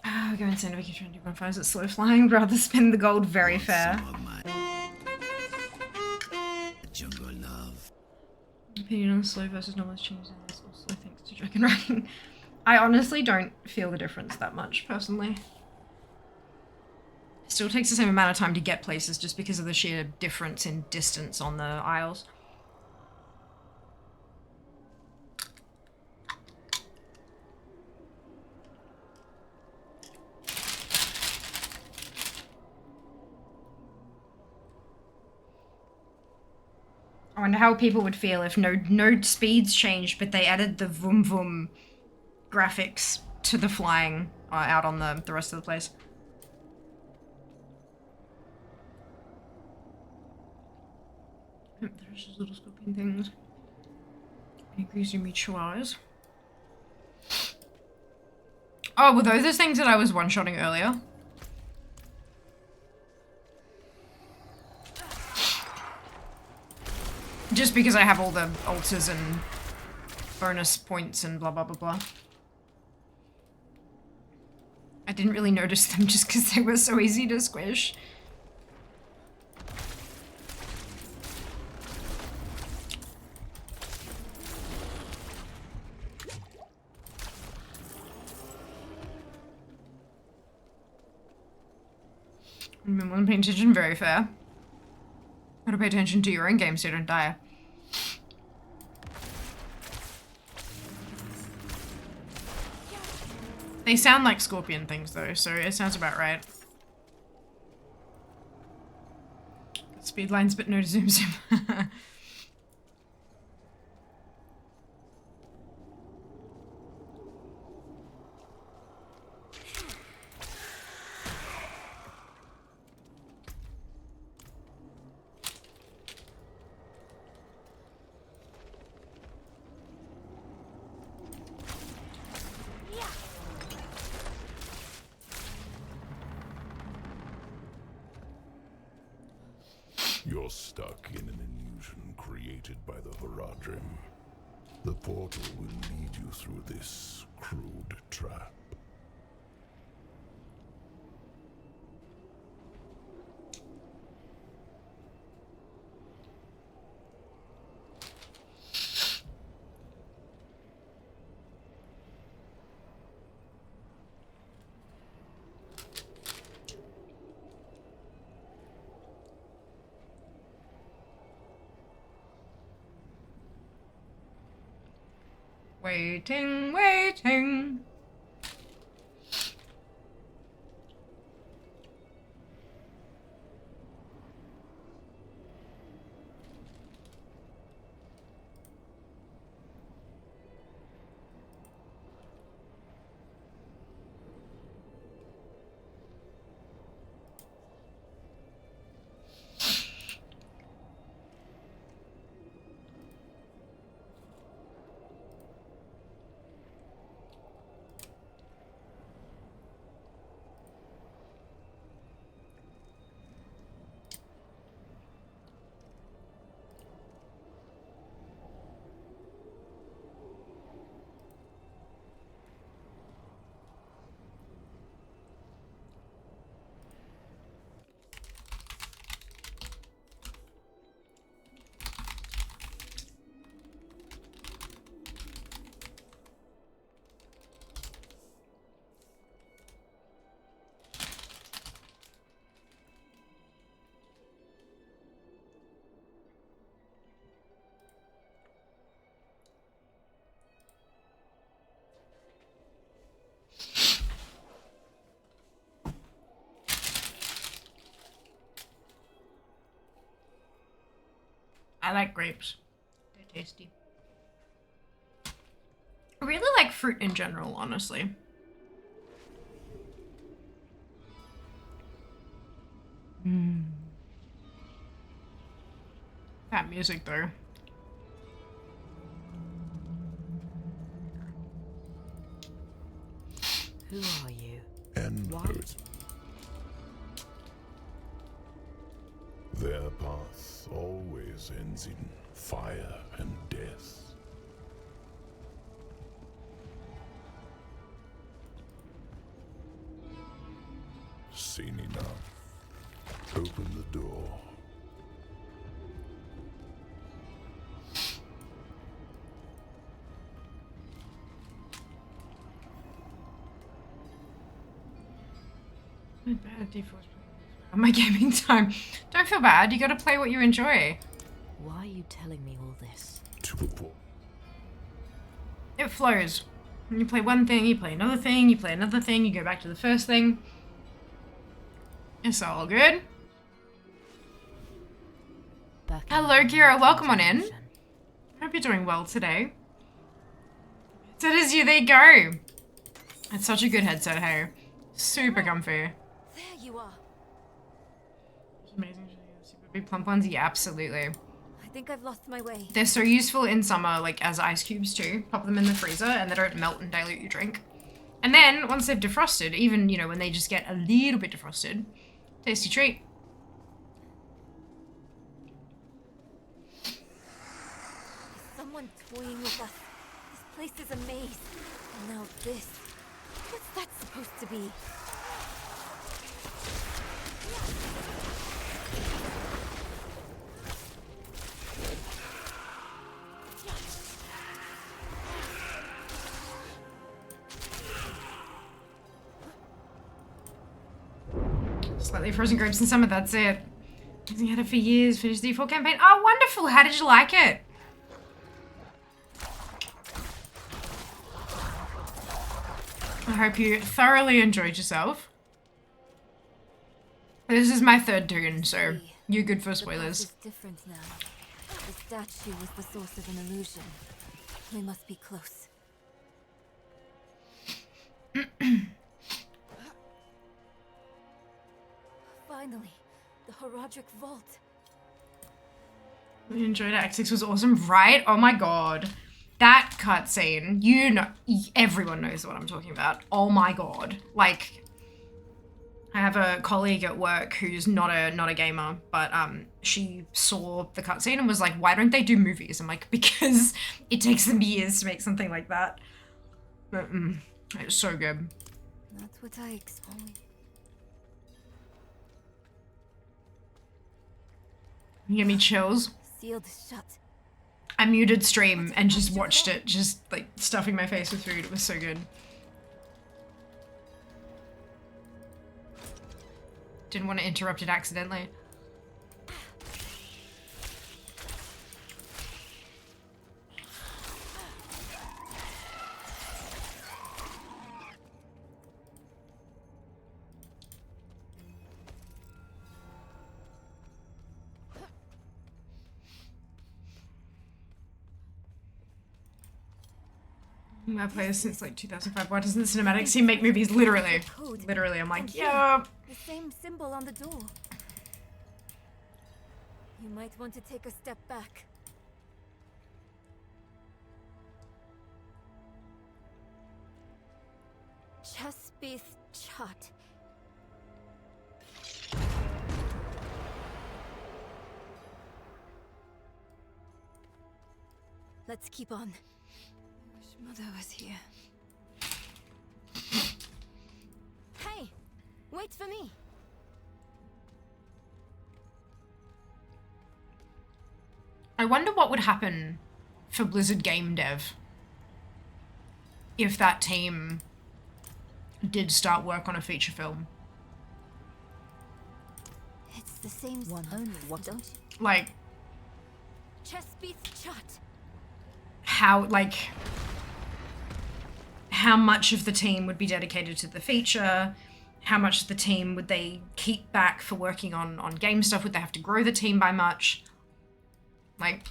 Oh, we're going to we keep trying to do bonfires at slow flying. Rather spend the gold very fair. Jungle love. Opinion on slow versus normal has changed also thanks to dragon riding. I honestly don't feel the difference that much, personally. It still takes the same amount of time to get places just because of the sheer difference in distance on the aisles. I wonder how people would feel if no speeds changed, but they added the vroom vroom graphics to the flying out on the rest of the place. There's just little scorpion things. Increasing mutuals. Oh, were those things that I was one-shotting earlier? Just because I have all the altars and bonus points and blah blah blah blah. I didn't really notice them just because they were so easy to squish. I wasn't paying attention, very fair. Gotta pay attention to your own game so you don't die. They sound like scorpion things though, so it sounds about right. Speed lines but no zoom zoom. You're stuck in an illusion created by the Horadrim. The portal will lead you through this crude trap. Waiting, waiting. I like grapes. They're tasty. I really like fruit in general, honestly. That music though. Who are you? And Why? poet. Their path always ends in fire and death. Seen enough. Open the door. Bad default on my gaming time. Don't feel bad. You gotta play what you enjoy. Why are you telling me all this? To report. It flows. When you play one thing, you play another thing, you play another thing, you go back to the first thing. It's all good. Hello, Kira. Welcome on in. Hope you're doing well today. So does you. There you go. It's such a good headset, hey. Super comfy. There you are. Amazing. Super big plump ones. Yeah, absolutely. I think I've lost my way. They're so useful in summer, like as ice cubes too. Pop them in the freezer and they don't melt and dilute your drink. And then once they've defrosted, even, you know, when they just get a little bit defrosted, tasty treat. Is someone toying with us? This place is a maze. And now this. What's that supposed to be? Slightly frozen grapes in summer, that's it. I've had it for years, finished the E4 campaign. Oh, wonderful! How did you like it? I hope you thoroughly enjoyed yourself. This is my third tune, so you're good for spoilers. The path is different now. The statue was the source of an illusion. We must be close. Finally, the Horadric Vault. We enjoyed it. Act 6 was awesome, right? Oh my god. That cutscene, you know, everyone knows what I'm talking about. Oh my god. Like, I have a colleague at work who's not a gamer, but she saw the cutscene and was like, why don't they do movies? I'm like, because it takes them years to make something like that. But, it's so good. That's what I expect. You give me chills. Sealed shut. I muted stream and just watched it, just like stuffing my face with food. It was so good. Didn't want to interrupt it accidentally. I've played since like 2005. Why doesn't the cinematic scene make movies? Literally. Literally, I'm like, yeah. The same symbol on the door. You might want to take a step back. Chespith Chat. Let's keep on. I wish Mother was here. Hey! Wait for me! I wonder what would happen for Blizzard Game Dev if that team did start work on a feature film. It's the same one only, what don't you? Like, Chespith Chat. how much of the team would be dedicated to the feature? How much of the team would they keep back for working on game stuff? Would they have to grow the team by much? Like,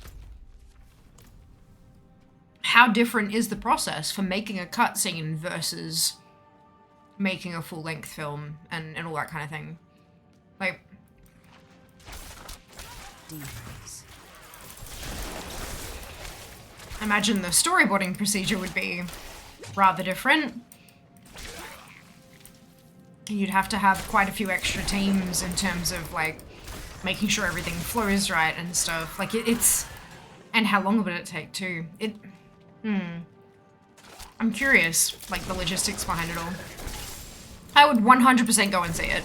how different is the process for making a cutscene versus making a full-length film and all that kind of thing? Like, I imagine the storyboarding procedure would be rather different. You'd have to have quite a few extra teams in terms of, like, making sure everything flows right and stuff. Like, it's... And how long would it take, too? I'm curious, like, the logistics behind it all. I would 100% go and see it.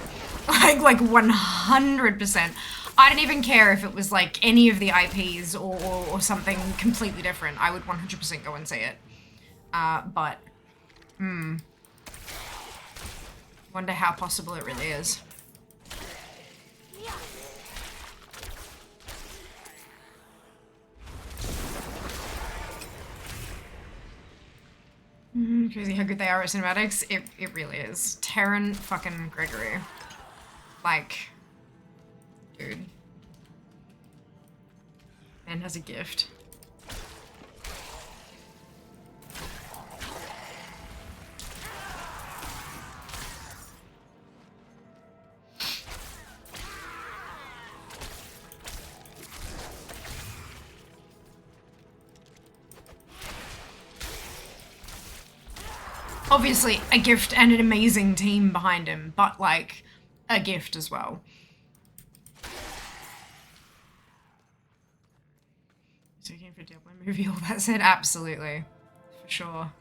Like 100%. I don't even care if it was, like, any of the IPs or something completely different. I would 100% go and see it. But... Wonder how possible it really is. Crazy how good they are at cinematics. It really is. Terran fucking Gregory. Like, dude. Man has a gift. Obviously, a gift and an amazing team behind him, but, like, a gift as well. So looking for Diablo movie, all that said, absolutely. For sure.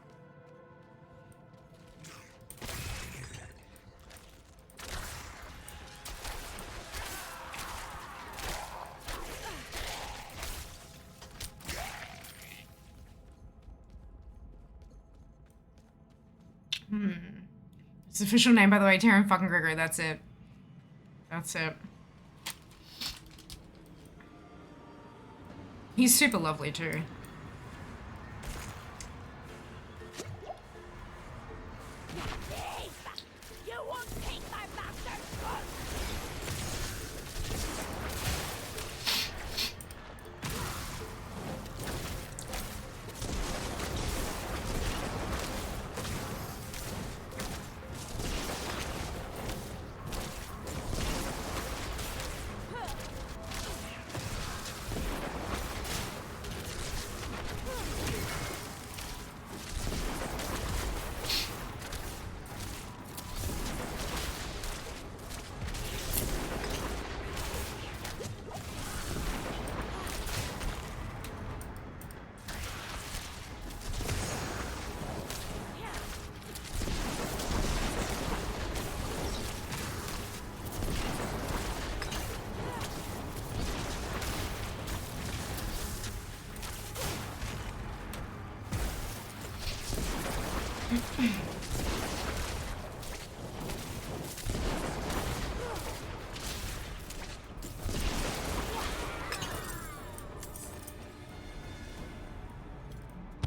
His official name, by the way, Terran fucking Gregory, that's it. That's it. He's super lovely, too.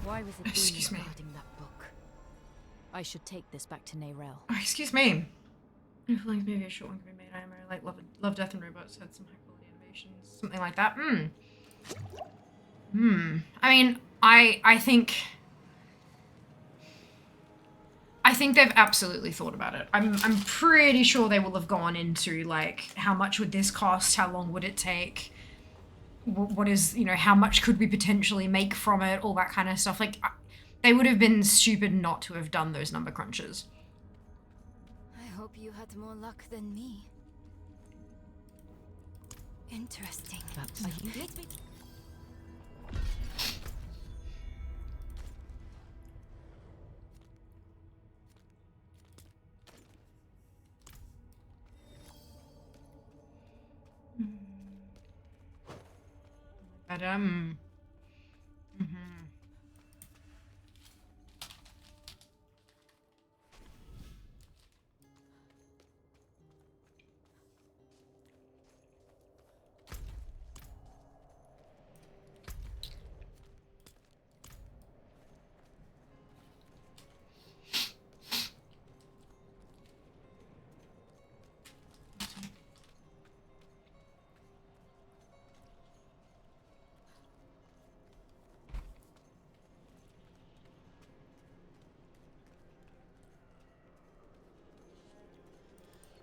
Why was it Excuse me. guarding that book? I should take this back to Nayrel. Oh, excuse me. I feel like maybe a short one could be made. I like Love, Death, and Robots had some high quality animations, something like that. I mean, I think think they've absolutely thought about it. I'm pretty sure they will have gone into, like, how much would this cost? How long would it take? What is, you know, how much could we potentially make from it? All that kind of stuff. Like, they would have been stupid not to have done those number crunches. I hope you had more luck than me. Interesting. But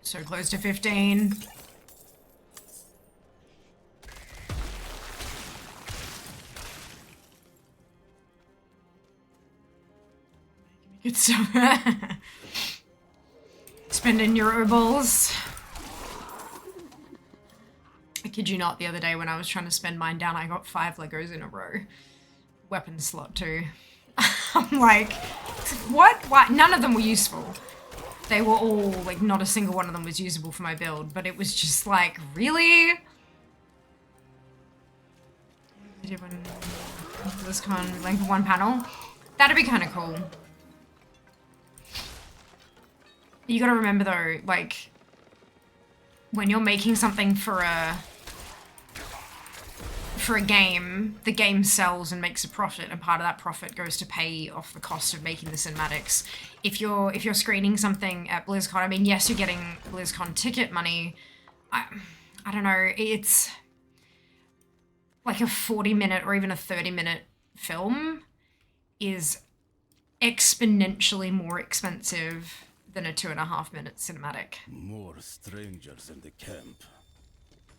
so close to 15. Good stuff. Spending Euroballs. I kid you not, the other day when I was trying to spend mine down, I got 5 Legos in a row. Weapon slot too. I'm like, what? Why? None of them were useful. They were all, like, not a single one of them was usable for my build, but it was just like, really? This con length of one panel? That'd be kind of cool. You gotta remember though, like, when you're making something for a game, the game sells and makes a profit, and part of that profit goes to pay off the cost of making the cinematics. If you're screening something at BlizzCon, I mean, yes, you're getting BlizzCon ticket money. I don't know, it's like a 40-minute or even a 30-minute film is exponentially more expensive than a 2.5-minute cinematic. More strangers in the camp.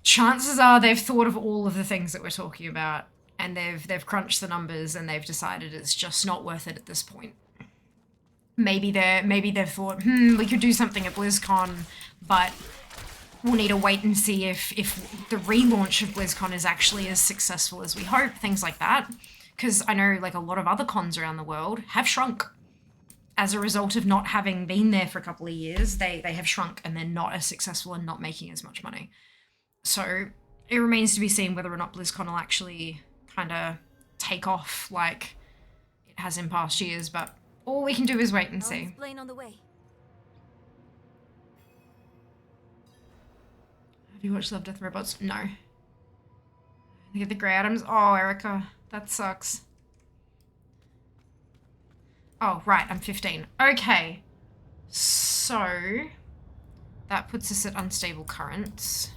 Chances are they've thought of all of the things that we're talking about, and they've crunched the numbers and they've decided it's just not worth it at this point. Maybe they've thought, we could do something at BlizzCon, but we'll need to wait and see if the relaunch of BlizzCon is actually as successful as we hope, things like that. Because I know, like, a lot of other cons around the world have shrunk. As a result of not having been there for a couple of years, they have shrunk and they're not as successful and not making as much money. So it remains to be seen whether or not BlizzCon will actually kind of take off like it has in past years, but all we can do is wait and see. Explain on the way. Have you watched Love, Death, Robots? No. They get the grey items. Oh, Erica, that sucks. Oh, right, I'm 15. Okay. So that puts us at unstable currents.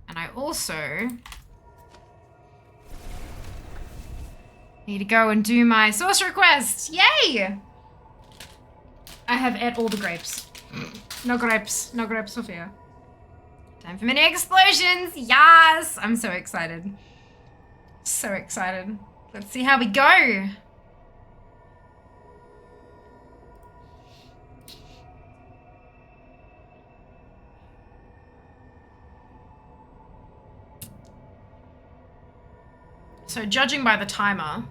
And I also need to go and do my sorcerer quest. Yay! I have ate all the grapes. No grapes. No grapes, Sophia. Time for mini explosions. Yes! I'm so excited. So excited. Let's see how we go. So judging by the timer,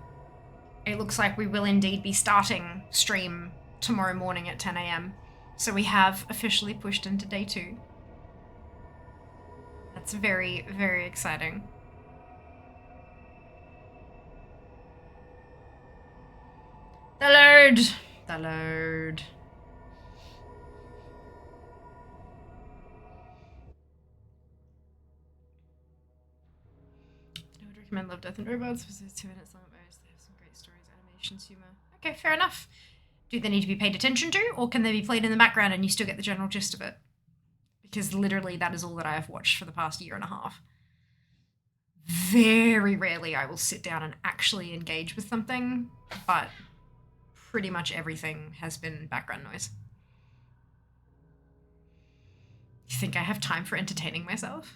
it looks like we will indeed be starting stream tomorrow morning at 10 a.m. So we have officially pushed into day 2. That's very, very exciting. The load! The load. I would recommend Love, Death and Robots because it's 2 minutes long at most. They have some great stories, animations, humor. Okay, fair enough. Do they need to be paid attention to, or can they be played in the background and you still get the general gist of it? Because literally that is all that I have watched for the past year and a half. Very rarely I will sit down and actually engage with something, but pretty much everything has been background noise. You think I have time for entertaining myself?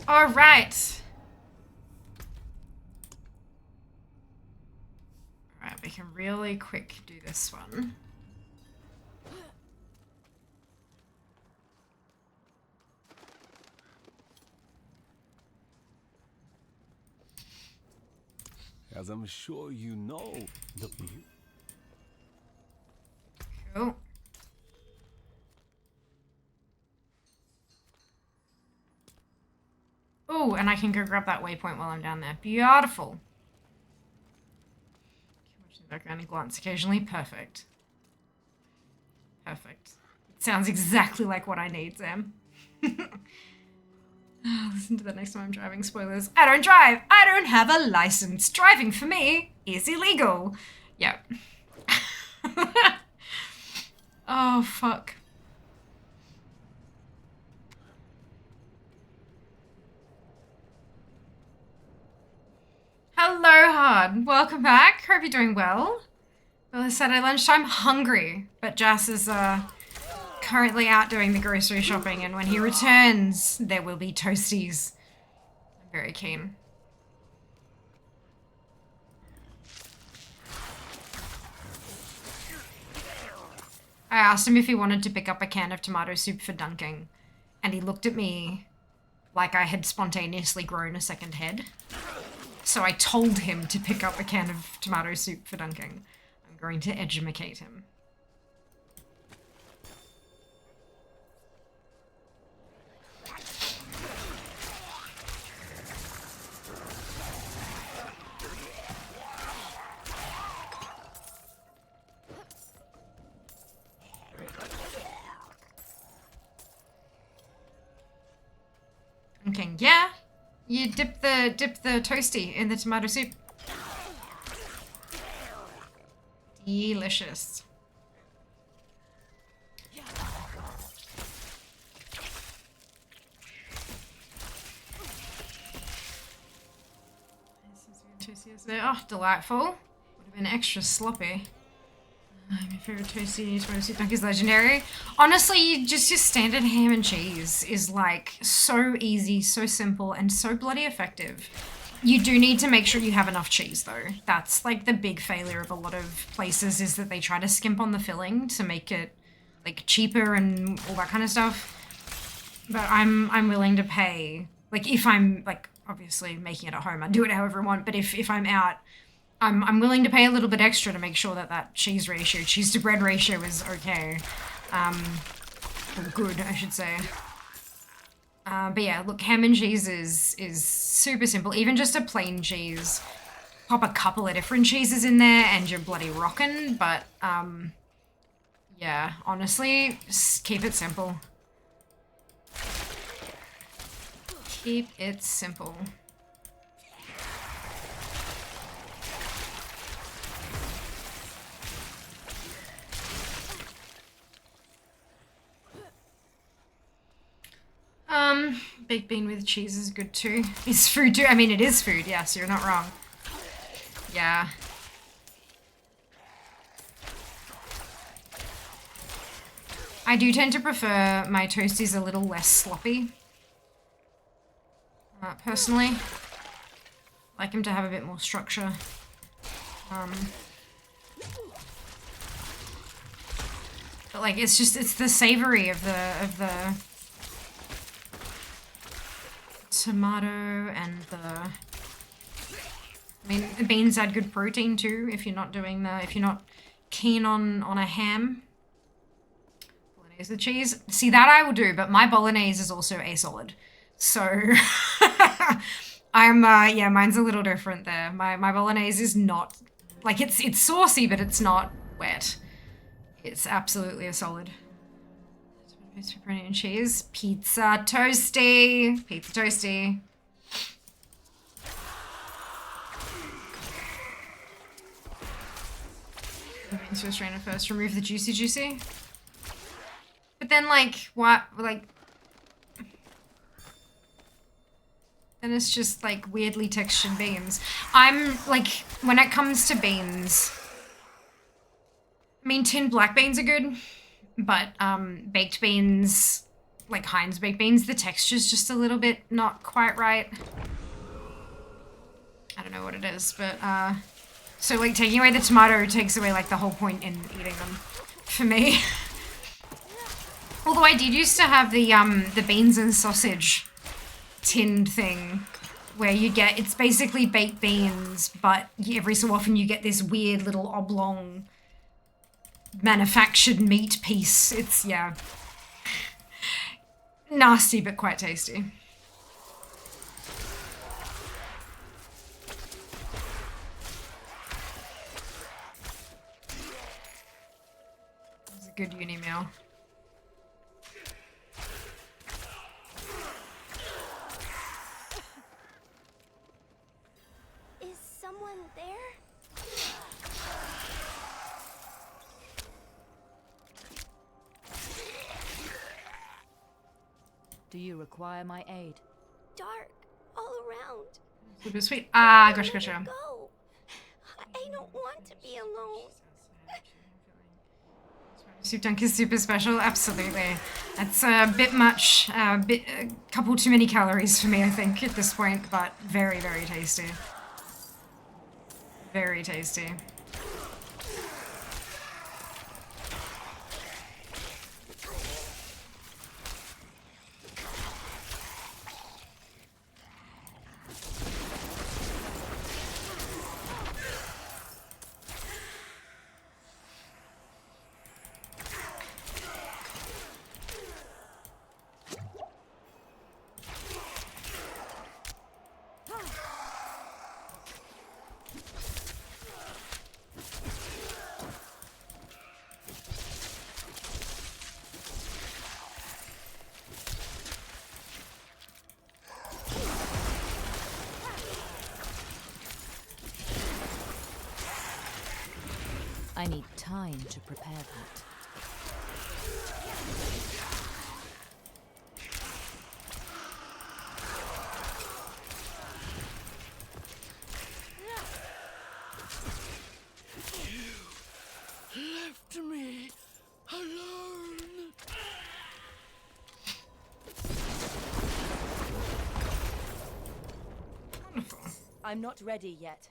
All right. All right, we can really quick do this one. As I'm sure you know, the Cool. Oh, and I can go grab that waypoint while I'm down there. Beautiful. Watch the background and glance occasionally. Perfect. Perfect. It sounds exactly like what I need, Sam. Listen to that next time I'm driving. Spoilers. I don't drive. I don't have a license. Driving for me is illegal. Yep. Oh, fuck. Hello, Hard. Welcome back. Hope you're doing well. Well, it's Saturday lunchtime. Hungry. But Jas is currently out doing the grocery shopping, and when he returns, there will be toasties. I'm very keen. I asked him if he wanted to pick up a can of tomato soup for dunking, and he looked at me like I had spontaneously grown a second head. So I told him to pick up a can of tomato soup for dunking. I'm going to edumacate him. Okay, yeah. You dip the toasty in the tomato soup. Delicious. Oh, delightful. Would have been extra sloppy. My favorite toasty tomato soup dunk is legendary. Honestly, just your standard ham and cheese is like so easy, so simple, and so bloody effective. You do need to make sure you have enough cheese though. That's like the big failure of a lot of places, is that they try to skimp on the filling to make it like cheaper and all that kind of stuff. But I'm willing to pay, like if I'm like obviously making it at home, I do it however I want, but if I'm out, I'm willing to pay a little bit extra to make sure that that cheese to bread ratio is okay. Or good, I should say. But yeah, look, ham and cheese is super simple. Even just a plain cheese. Pop a couple of different cheeses in there and you're bloody rockin'. But, yeah, honestly, just keep it simple. Keep it simple. Baked bean with cheese is good too. It's food too. I mean, it is food, yes, you're not wrong. Yeah. I do tend to prefer my toasties a little less sloppy. Personally. Like them to have a bit more structure. But like, it's the savory of the tomato and the, I mean, the beans add good protein too if you're not keen on a ham. Bolognese with cheese. See, that I will do, but my bolognese is also a solid. So yeah, mine's a little different there. My bolognese is not, like, it's saucy, but it's not wet. It's absolutely a solid. Pepperoni and cheese. Pizza toasty. Pizza toasty. beans to a strainer first. Remove the juicy. But then, like, what? Like, then it's just like weirdly textured beans. I'm like, when it comes to beans, I mean, tinned black beans are good, but baked beans, like Heinz baked beans, the texture's just a little bit not quite right. I don't know what it is, but so like taking away the tomato takes away like the whole point in eating them for me. Although I did used to have the beans and sausage tinned thing where you get, it's basically baked beans, but every so often you get this weird little oblong manufactured meat piece. It's, yeah, nasty but quite tasty. It's a good uni meal. Is someone there? Do you require my aid? Dark all around. Super sweet. Ah, gotcha. Go. I don't want to be alone. Soup dunk is super special, absolutely. It's a bit much, a couple too many calories for me, I think, at this point, but very, very tasty. Very tasty. I need time to prepare that. Left me alone. I'm not ready yet.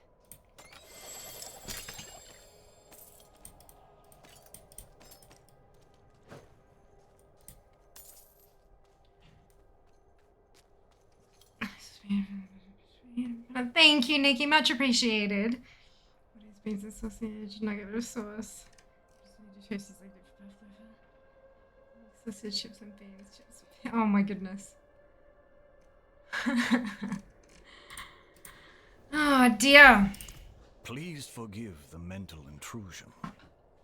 Thank you, Nikki. Much appreciated. What is beans and sausage? Nugget with sauce. Sausage, chips, and beans. Chips. Oh my goodness. Oh dear. Please forgive the mental intrusion.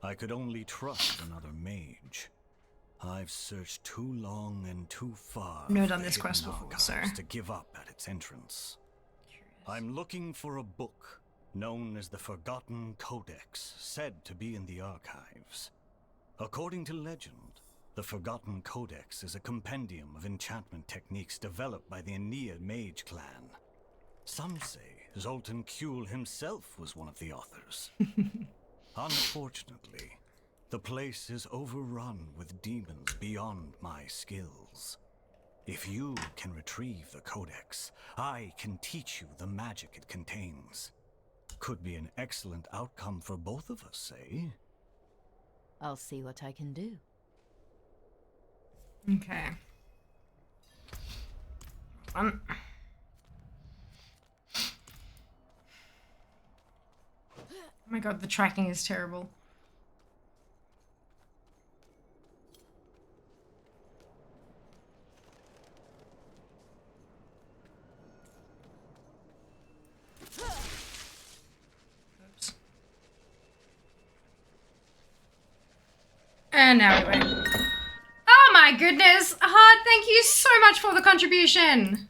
I could only trust another mage. I've searched too long and too far. I've never done this quest before, so to give up at its entrance. I'm looking for a book known as the Forgotten Codex, said to be in the archives. According to legend, the Forgotten Codex is a compendium of enchantment techniques developed by the Aeneid mage clan. Some say Zoltan Kuhl himself was one of the authors. Unfortunately, the place is overrun with demons beyond my skills. If you can retrieve the Codex, I can teach you the magic it contains. Could be an excellent outcome for both of us, eh? I'll see what I can do. Okay. Oh my god, the tracking is terrible. Oops. And now we wait. Oh my goodness! Heart, thank you so much for the contribution!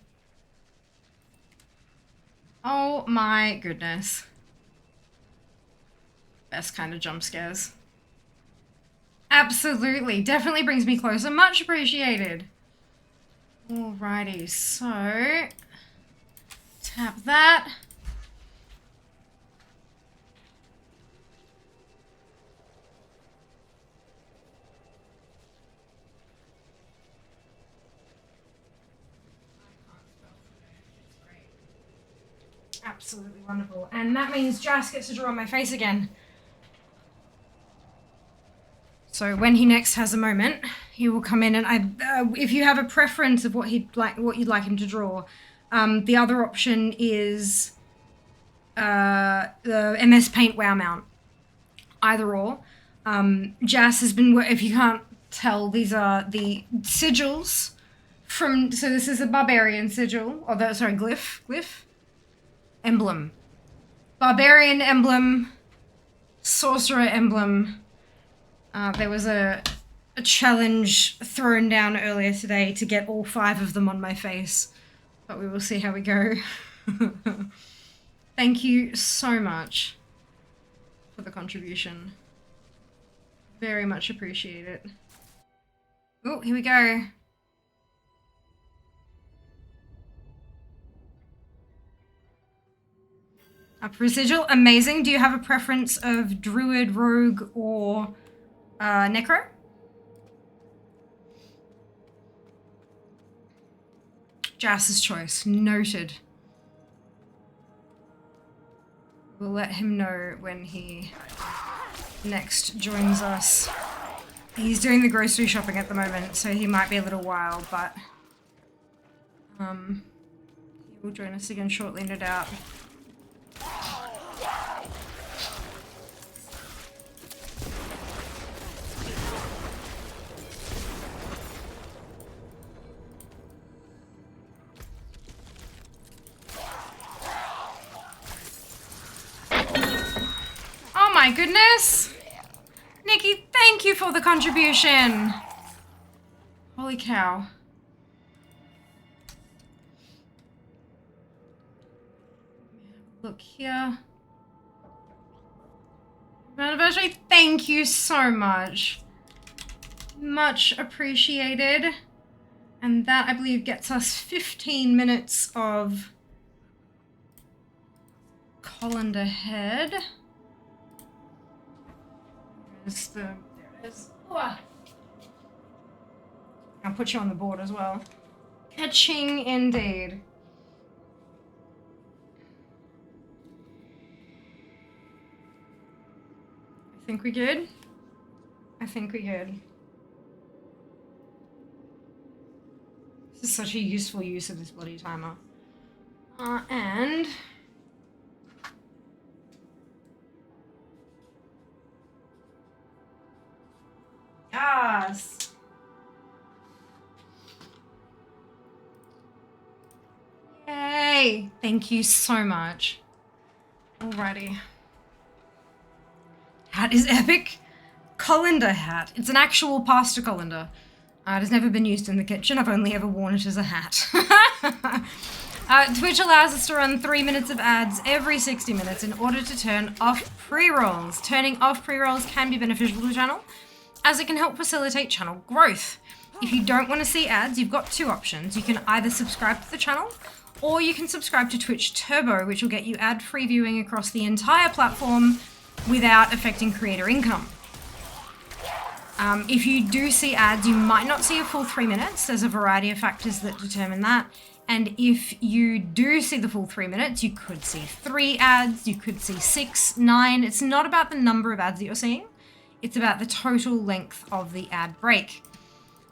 Oh my goodness. Best kind of jump scares. Absolutely. Definitely brings me closer. Much appreciated. Alrighty, so tap that. Absolutely wonderful. And that means Jas gets to draw on my face again. So when he next has a moment, he will come in and if you have a preference of what you'd like him to draw, the other option is the MS Paint WoW mount. Either or. Jas has been, if you can't tell, these are the sigils from, so this is a barbarian sigil, or glyph? Emblem. Barbarian emblem, sorcerer emblem. There was a challenge thrown down earlier today to get all 5 of them on my face, but we will see how we go. Thank you so much for the contribution. Very much appreciate it. Oh, here we go. A sigil, amazing. Do you have a preference of druid, rogue, or necro? Jas's choice, noted. We'll let him know when he next joins us. He's doing the grocery shopping at the moment, so he might be a little while, but he will join us again shortly, no doubt. Oh my goodness! Nikki, thank you for the contribution! Holy cow. Look here. Anniversary, thank you so much. Much appreciated. And that, I believe, gets us 15 minutes of colander head. There it is. I'll put you on the board as well. Catching indeed. I think we good? I think we good. This is such a useful use of this bloody timer. And yes. Yay! Thank you so much. Alrighty. Hat is epic. Colander hat. It's an actual pasta colander. It has never been used in the kitchen. I've only ever worn it as a hat. Twitch allows us to run 3 minutes of ads every 60 minutes in order to turn off pre-rolls. Turning off pre-rolls can be beneficial to the channel, as it can help facilitate channel growth. If you don't want to see ads, you've got 2 options. You can either subscribe to the channel, or you can subscribe to Twitch Turbo, which will get you ad-free viewing across the entire platform without affecting creator income. If you do see ads, you might not see a full 3 minutes. There's a variety of factors that determine that. And if you do see the full 3 minutes, you could see 3 ads, you could see 6, 9. It's not about the number of ads that you're seeing. It's about the total length of the ad break.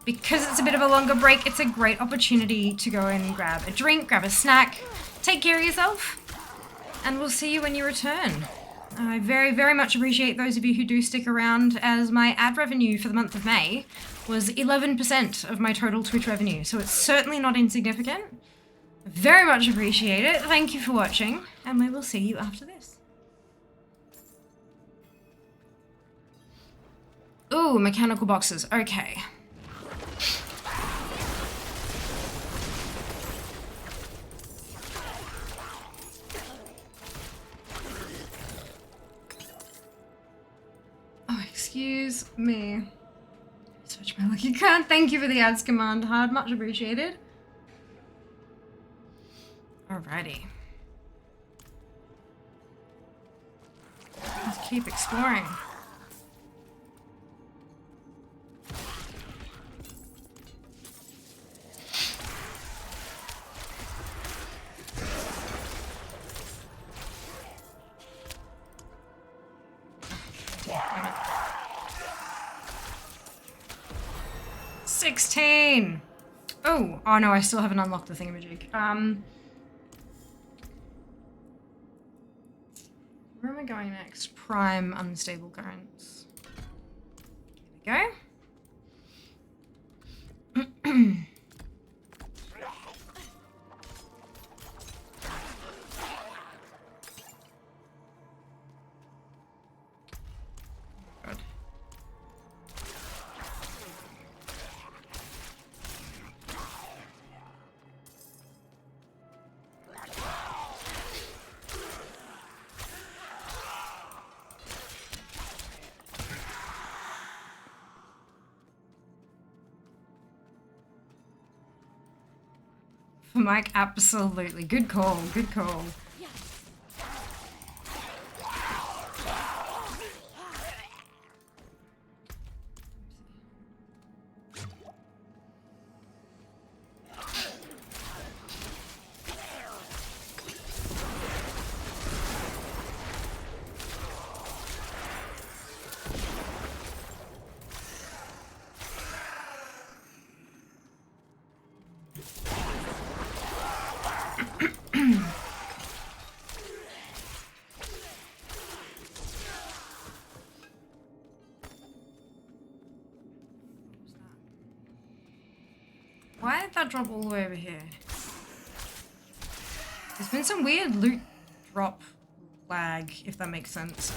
Because it's a bit of a longer break, it's a great opportunity to go and grab a drink, grab a snack, take care of yourself, and we'll see you when you return. I very, very much appreciate those of you who do stick around, as my ad revenue for the month of May was 11% of my total Twitch revenue, so it's certainly not insignificant. Very much appreciate it. Thank you for watching, and we will see you after this. Ooh, mechanical boxes. Okay. Excuse me. Switch my lucky card. Thank you for the ads command. Hard, much appreciated. Alrighty. Let's keep exploring. Damn it. 16! Oh no, I still haven't unlocked the thingamajig. Where am I going next? Prime unstable currents. Here we go. Good. Mike, absolutely. Good call, good call. Why did that drop all the way over here? There's been some weird loot drop lag, if that makes sense.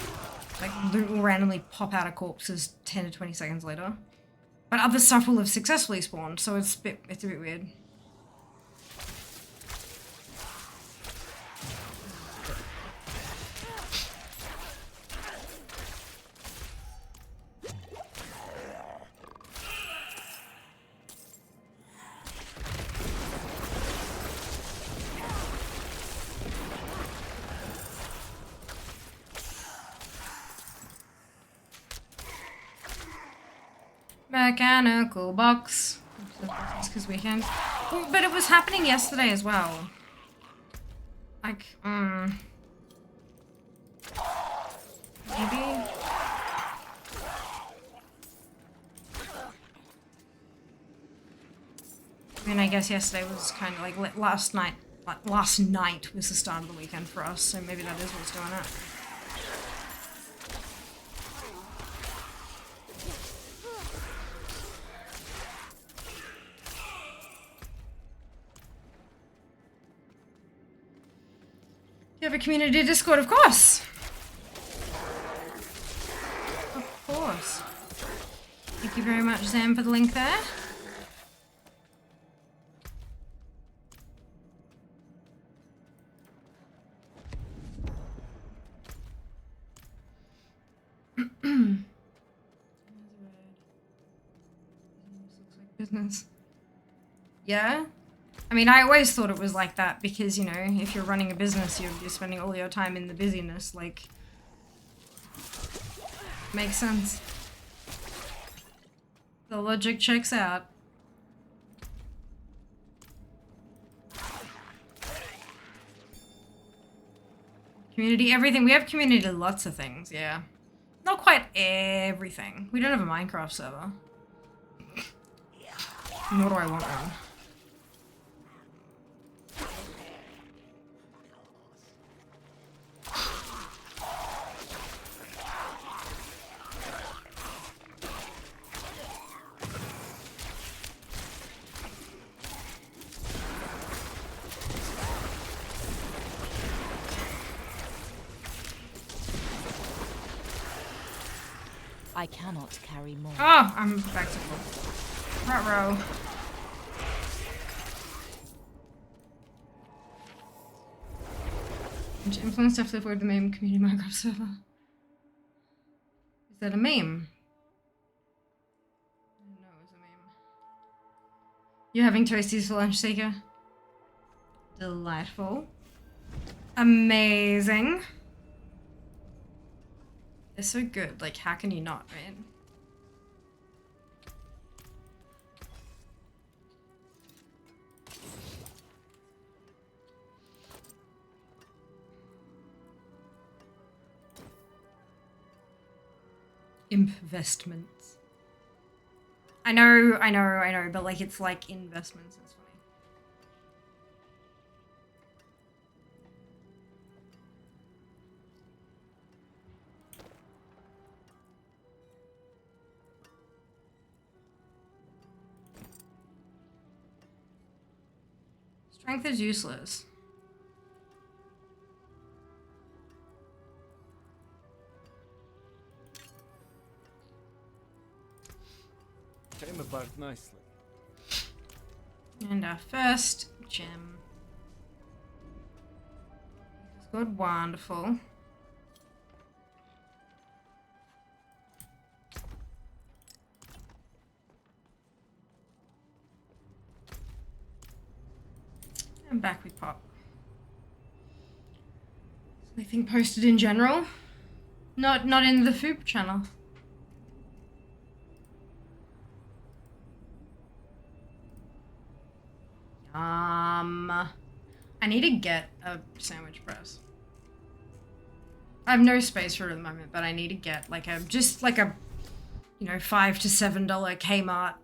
Like, loot will randomly pop out of corpses 10 to 20 seconds later. But other stuff will have successfully spawned, so it's a bit weird. Mechanical box. Because weekend. But it was happening yesterday as well. Like, maybe? I mean, I guess yesterday was kind of like last night was the start of the weekend for us, so maybe that is what's doing it. You have a community Discord, of course. Of course. Thank you very much, Sam, for the link there. Business. Yeah? I mean, I always thought it was like that because, you know, if you're running a business, you're spending all your time in the busyness, like... Makes sense. The logic checks out. Community, everything. We have community lots of things, yeah. Not quite everything. We don't have a Minecraft server. Nor do I want one. I cannot carry more. Oh, I'm back to full. Front row. And to influence definitely avoid the meme community Minecraft server. Is that a meme? You're having toasties for lunch, Seeker? Delightful. Amazing. They're so good. Like, how can you not, right? Investments. I know, but like it's like investments. It's funny. Strength is useless. Came apart nicely. And our first gem. Good, wonderful. And back we pop. Anything posted in general? Not in the Foop channel. I need to get a sandwich press. I have no space for it at the moment, but I need to get like a, just like a, you know, $5 to $7 Kmart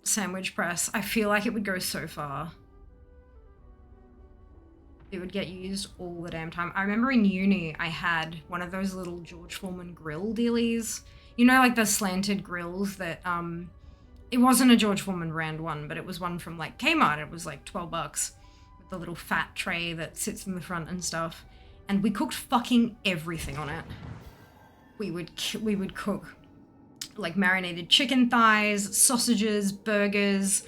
sandwich press. I feel like it would go so far. It would get used all the damn time. I remember in uni, I had one of those little George Foreman grill dealies. You know, like the slanted grills that, it wasn't a George Foreman brand one, but it was one from like Kmart. It was like 12 bucks with the little fat tray that sits in the front and stuff. And we cooked fucking everything on it. We would cook like marinated chicken thighs, sausages, burgers,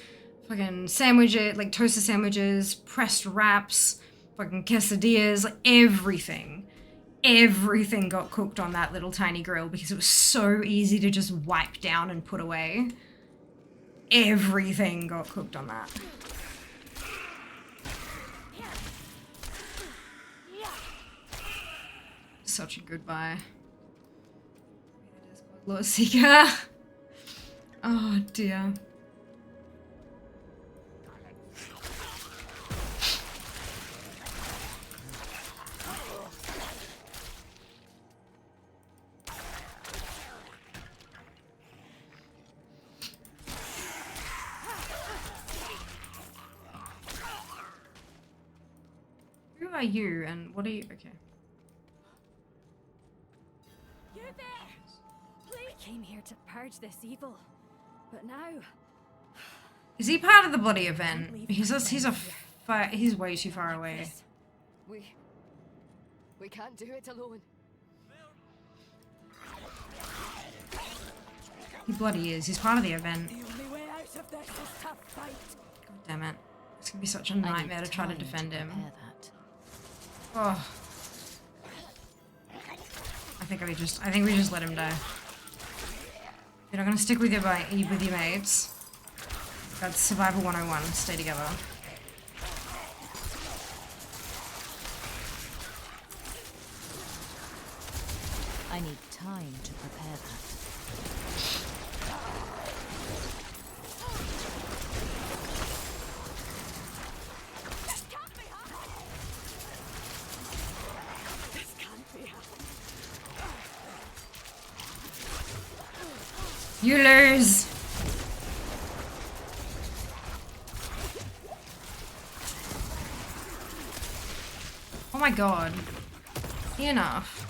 fucking sandwiches, like toaster sandwiches, pressed wraps, fucking quesadillas, like everything. Everything got cooked on that little tiny grill because it was so easy to just wipe down and put away. Everything got cooked on that. Such a good buy. Lord Seeker. Oh dear. Who are you and what are you? Okay. You there! Please. I came here to purge this evil, but now. Is he part of the bloody event? He's way too far away. We can't do it alone. He bloody is. He's part of the event. The only way out of this is to fight. God damn it. It's gonna be such a nightmare to try to defend him. Oh. I think we just let him die. You're not gonna stick with your mates. That's Survival 101. Stay together. I need time to prepare that. You lose! Oh my god. Enough.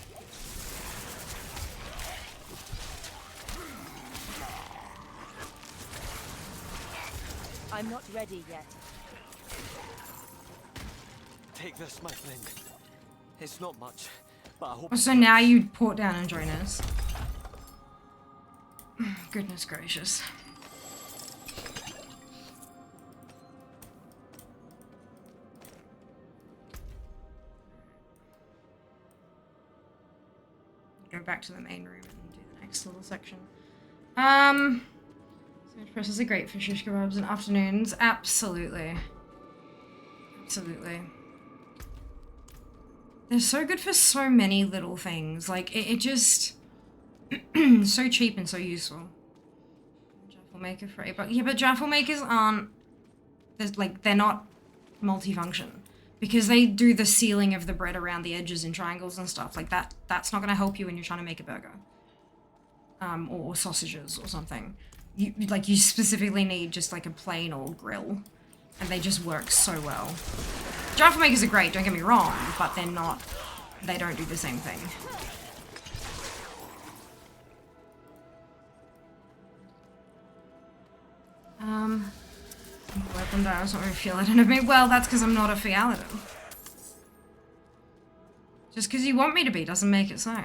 I'm not ready yet. Take this, my friend. It's not much, but I hope. Oh, so now you port down and join us. Goodness gracious. Go back to the main room and do the next little section. So Smash presses are great for shish kebabs in afternoons. Absolutely. Absolutely. They're so good for so many little things. Like, it just... so cheap and so useful. Jaffle maker for $8. Yeah, but jaffle makers aren't... they're not multifunction. Because they do the sealing of the bread around the edges in triangles and stuff. Like, that's not going to help you when you're trying to make a burger. Or sausages or something. You specifically need just, like, a plain old grill. And they just work so well. Jaffle makers are great, don't get me wrong, but they're not... they don't do the same thing. Weapon does not really feel it of me. Well, that's because I'm not a Fialadin. Just because you want me to be doesn't make it so.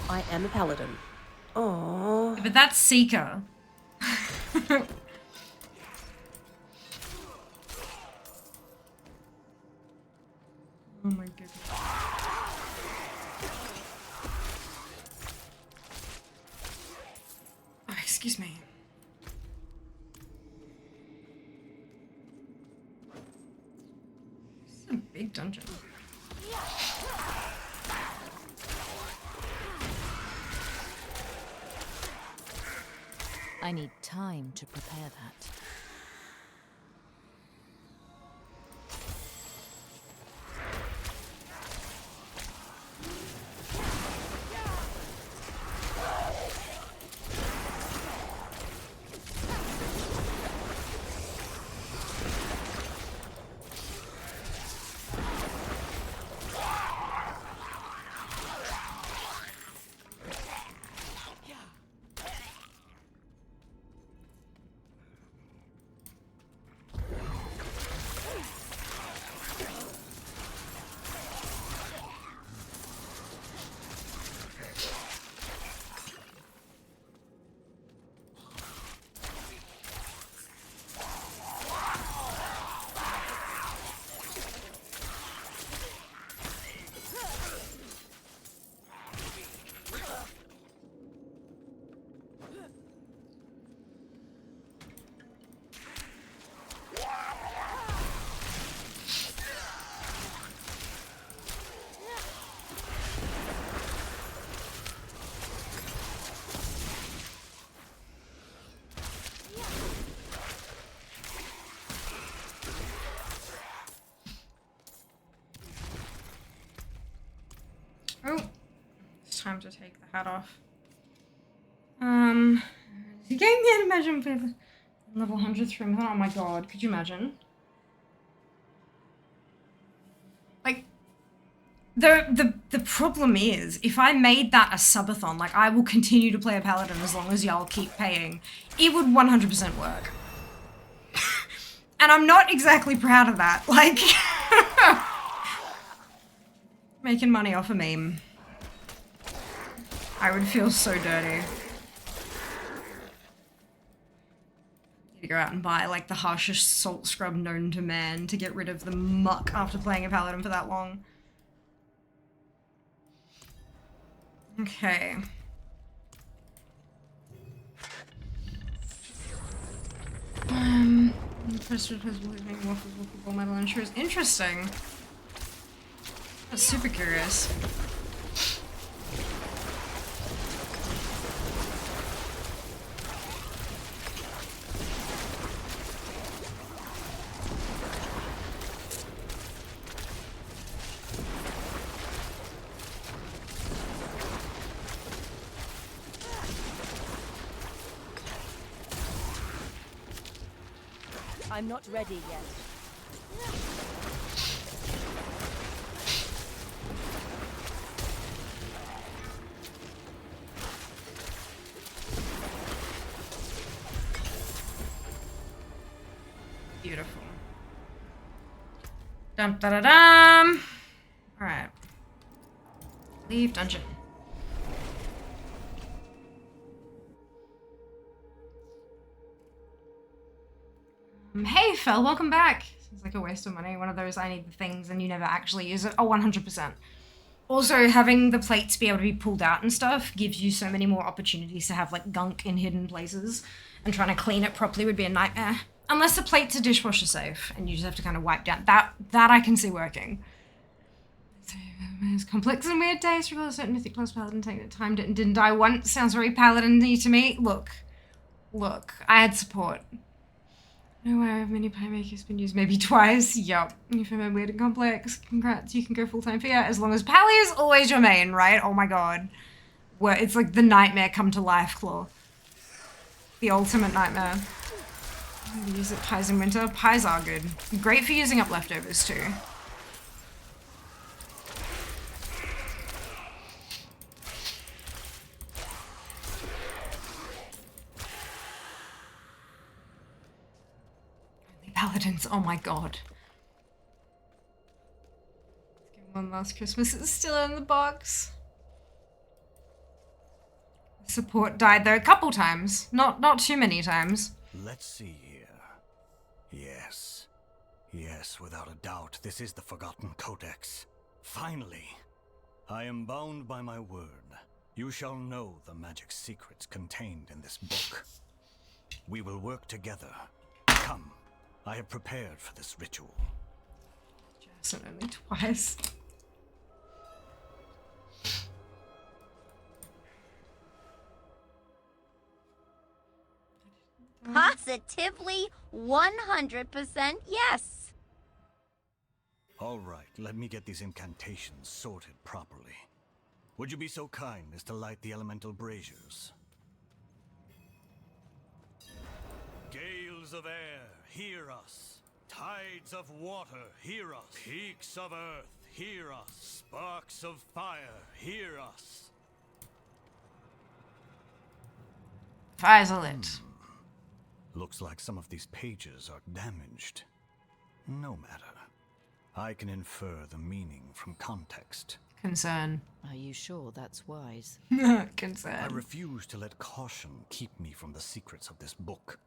I am a paladin. Oh. Yeah, but that's Seeker. Oh my goodness. Oh, excuse me. This is a big dungeon. I need time to prepare that. Oh, it's time to take the hat off. You gave me an imagine for level 100 stream. Oh my god, could you imagine? Like, the problem is, if I made that a subathon, like, I will continue to play a paladin as long as y'all keep paying, it would 100% work. And I'm not exactly proud of that, like... Making money off a meme. I would feel so dirty. You go out and buy like the harshest salt scrub known to man to get rid of the muck after playing a paladin for that long. Okay. First waffle metal insurance. Interesting. I'm super curious. I'm not ready yet. Beautiful. Dum da da dum. All right. Leave dungeon. Hey, Phil, welcome back. It's like a waste of money. One of those I need the things and you never actually use it. Oh, 100%. Also, having the plates be able to be pulled out and stuff gives you so many more opportunities to have like gunk in hidden places, and trying to clean it properly would be a nightmare. Unless the plates are dishwasher safe and you just have to kind of wipe down. That I can see working. It's complex and weird days. Recall a certain mythic class paladin taking the time and didn't die once. Sounds very paladin-y to me. Look, I had support. No way of many playmakers been used maybe twice. Yup. If I'm weird and complex, congrats, you can go full-time Fia as long as Pally is always your main, right? Oh my god. Where it's like the nightmare come to life claw. The ultimate nightmare. Use it pies in winter. Pies are good. Great for using up leftovers too. Paladins, oh my god. Let's give one last Christmas. It's still in the box. Support died though a couple times. Not too many times. Let's see here. Yes. Yes, without a doubt, this is the Forgotten Codex. Finally. I am bound by my word. You shall know the magic secrets contained in this book. We will work together. Come. I have prepared for this ritual. Just only twice. Positively 100% yes. All right, let me get these incantations sorted properly. Would you be so kind as to light the elemental braziers? Gales of air, hear us. Tides of water, hear us. Peaks of earth, hear us. Sparks of fire, hear us. Fires are lit. Looks like some of these pages are damaged. No matter. I can infer the meaning from context. Concern. Are you sure that's wise? Concern. I refuse to let caution keep me from the secrets of this book.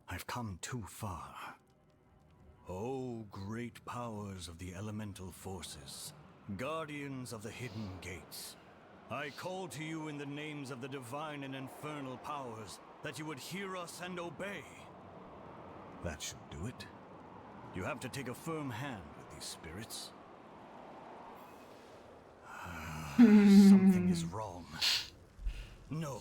I've come too far. Oh, great powers of the elemental forces, guardians of the hidden gates, I call to you in the names of the divine and infernal powers that you would hear us and obey. That should do it. You have to take a firm hand with these spirits. Something is wrong. No.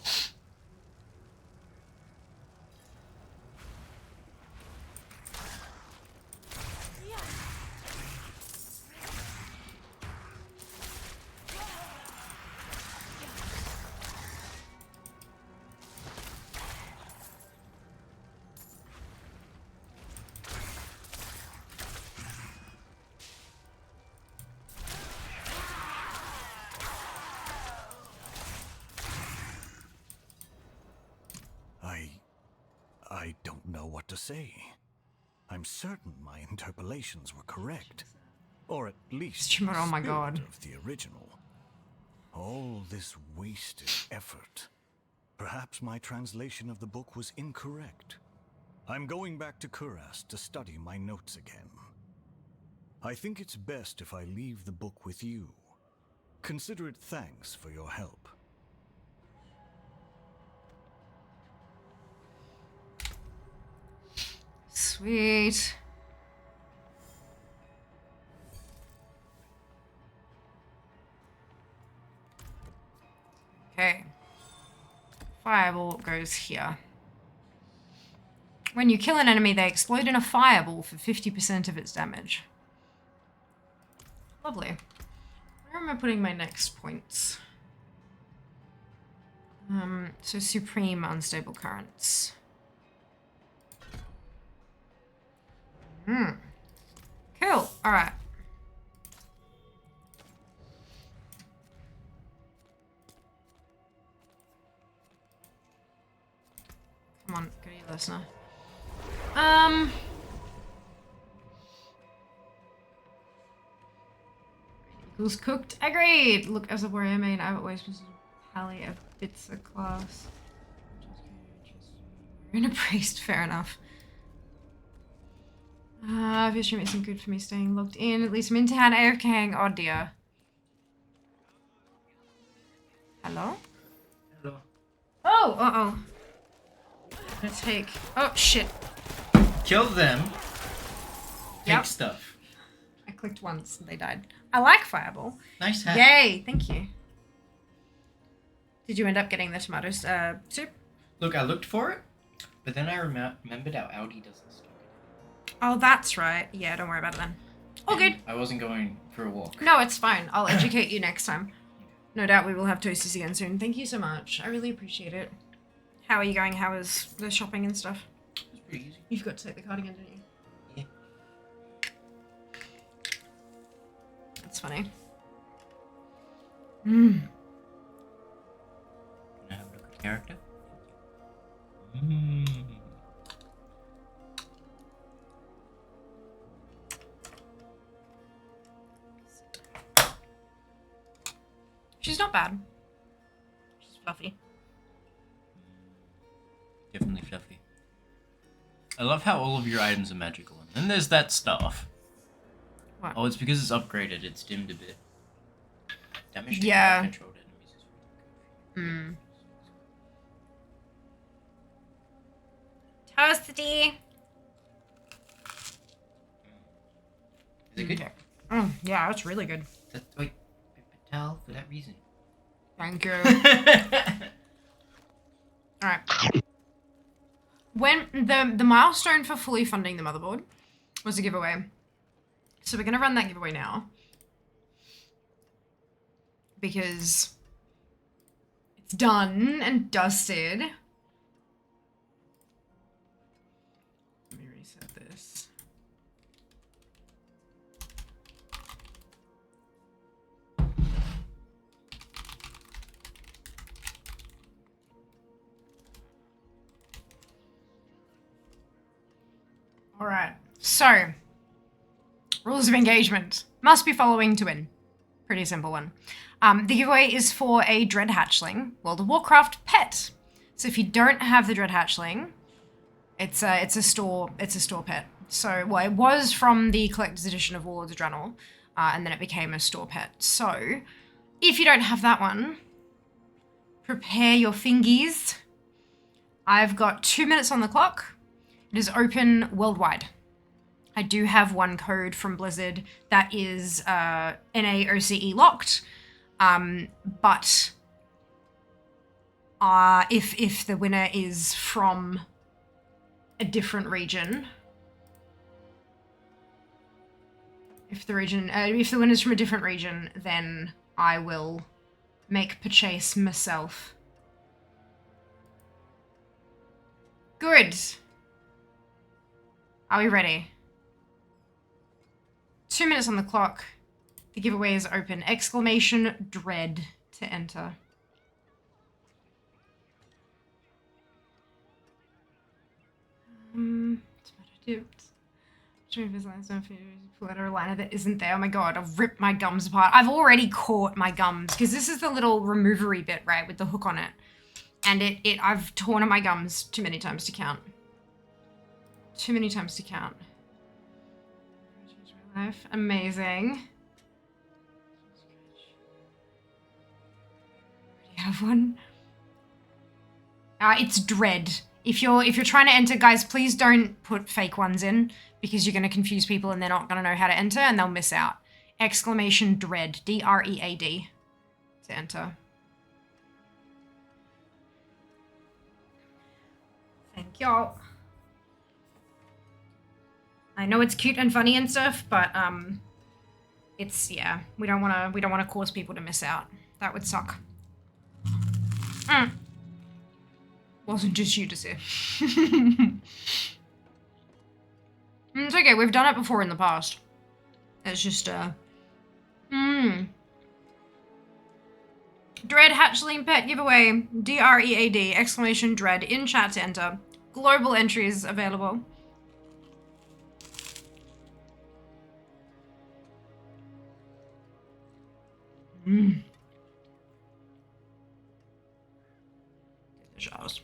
I don't know what to say. I'm certain my interpolations were correct. Or at least the oh my god. spirit of the original. All this wasted effort. Perhaps my translation of the book was incorrect. I'm going back to Kurast to study my notes again. I think it's best if I leave the book with you. Consider it thanks for your help. Sweet. Okay. Fireball goes here. When you kill an enemy, they explode in a fireball for 50% of its damage. Lovely. Where am I putting my next points? So Supreme Unstable Currents. Cool. Alright. Come on, go to your listener. Equals cooked. Agreed! Look, as a warrior main, I've always been pally of bits of class. In a priest, fair enough. This stream isn't good for me staying logged in. At least I'm in town AFKing. Oh dear. Hello? Hello. Oh, uh-oh. Let's take... Oh, shit. Kill them. Yep. Take stuff. I clicked once and they died. I like Fireball. Nice hat. Yay, thank you. Did you end up getting the tomato soup? Look, I looked for it, but then I remembered how Audi doesn't stock it. Oh, that's right. Yeah, don't worry about it then. All good. I wasn't going for a walk. No, it's fine. I'll educate you next time. No doubt we will have toasties again soon. Thank you so much. I really appreciate it. How are you going? How is the shopping and stuff? It's pretty easy. You've got to take the cardigan, didn't you? Yeah. That's funny. Can I have a look at character? She's not bad. She's fluffy. Definitely fluffy. I love how all of your items are magical. And then there's that stuff. What? Oh, it's because it's upgraded. It's dimmed a bit. Damage to Yeah. controlled enemies is really good. Toasty. Is it good? Oh, yeah, that's really good. That's why I tell for that reason. Thank you. Alright. When the milestone for fully funding the motherboard was a giveaway. So we're gonna run that giveaway now. Because it's done and dusted. Let me reset this. All right, so rules of engagement must be following to win. Pretty simple one. The giveaway is for a Dread Hatchling World of Warcraft pet. So if you don't have the Dread Hatchling, it's a store pet. So well, it was from the collector's edition of Warlords of Draenor, and then it became a store pet. So if you don't have that one, prepare your fingies. I've got 2 minutes on the clock. It is open worldwide. I do have one code from Blizzard that is NAOCE locked, but if the winner is from a different region, if the winner's from a different region, then I will make purchase myself. Good. Are we ready? 2 minutes on the clock. The giveaway is open. Exclamation dread to enter. Tomato dipped. Pull out a liner that isn't there. Oh my god, I've ripped my gums apart. I've already caught my gums because this is the little removery bit, right, with the hook on it. And I've torn at my gums too many times to count. Too many times to count. Life. Amazing. Already have one. It's dread. If you're trying to enter, guys, please don't put fake ones in because you're going to confuse people and they're not going to know how to enter and they'll miss out. Exclamation dread. D-R-E-A-D to enter. Thank y'all. I know it's cute and funny and stuff, but it's yeah, we don't want to cause people to miss out. That would suck. Wasn't just you to say. It's okay. We've done it before in the past. It's just Dread Hatchling Pet Giveaway. D-R-E-A-D exclamation dread in chat to enter. Global entries available. Delicious.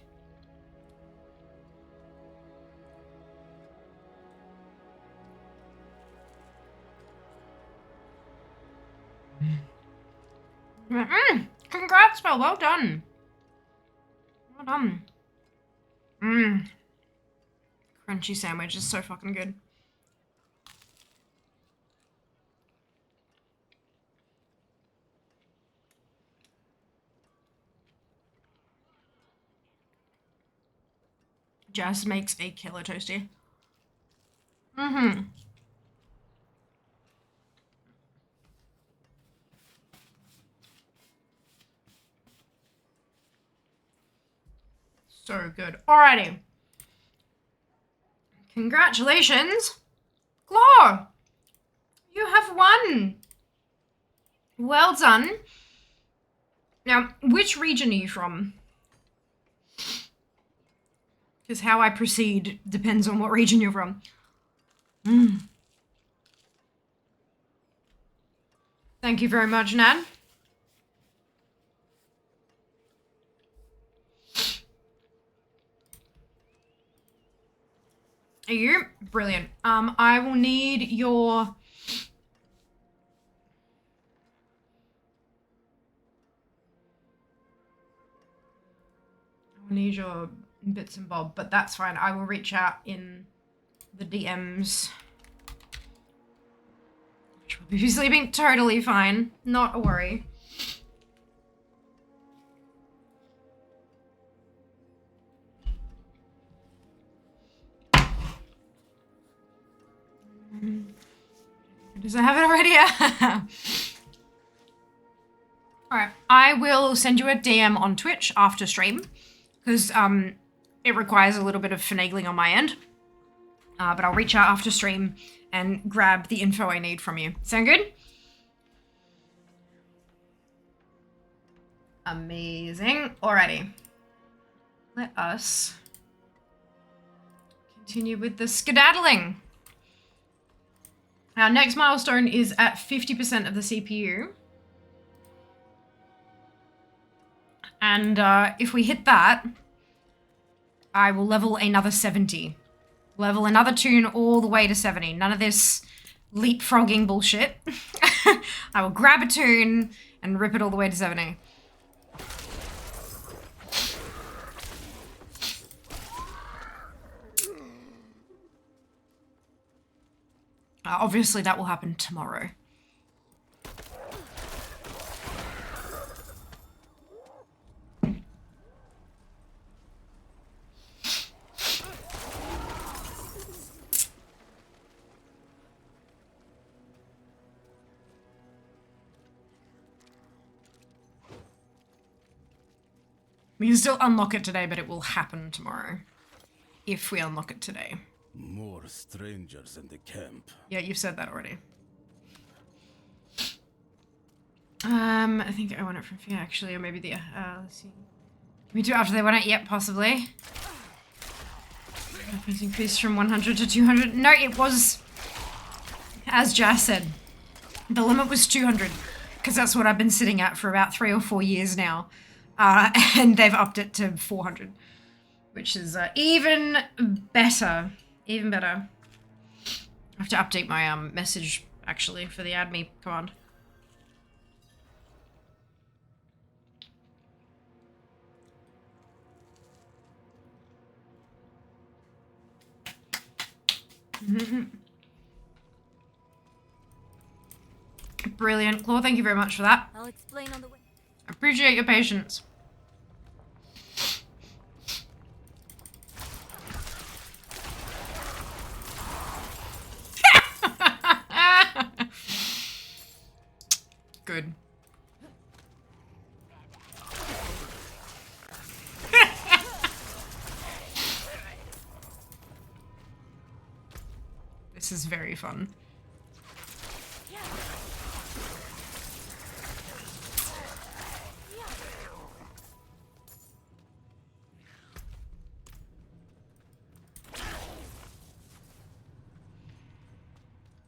Congrats, Spell. Well done. Well done. Crunchy sandwich is so fucking good. Jazz makes a killer toasty. So good. Alrighty. Congratulations, Claw! You have won! Well done. Now, which region are you from? Because how I proceed depends on what region you're from. Thank you very much, Nan. Are you? Brilliant. I will need your... need your bits and bob, but that's fine. I will reach out in the DMs. Which will be sleeping totally fine. Not a worry. Does I have it already? Alright, I will send you a DM on Twitch after stream. Because it requires a little bit of finagling on my end. But I'll reach out after stream and grab the info I need from you. Sound good? Amazing. Alrighty. Let us continue with the skedaddling. Our next milestone is at 50% of the CPU. And if we hit that, I will level another 70. Level another toon all the way to 70. None of this leapfrogging bullshit. I will grab a toon and rip it all the way to 70. Obviously, that will happen tomorrow. We can still unlock it today, but it will happen tomorrow. If we unlock it today. More strangers in the camp. Yeah, you've said that already. I think I want it from Fear, actually, or maybe the, let's see. We do after they want it? Yep, possibly. It's increased from 100 to 200. No, it was, as Jazz said, the limit was 200, because that's what I've been sitting at for about 3 or 4 years now. And they've upped it to 400, which is even better. Even better. I have to update my message, actually, for the add me command. Brilliant. Claw, thank you very much for that. I'll explain on the way. I appreciate your patience. Good. This is very fun.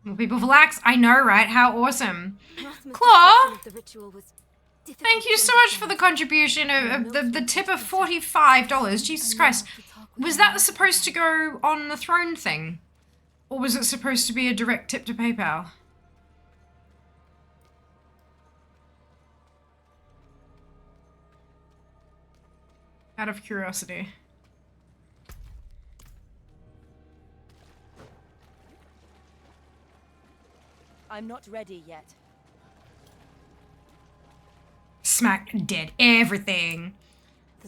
More people for lax. I know, right? How awesome. Claw! Thank you so much for the contribution of the tip of $45. Jesus Christ. Was that supposed to go on the throne thing? Or was it supposed to be a direct tip to PayPal? out of curiosity. I'm not ready yet. Smack dead everything.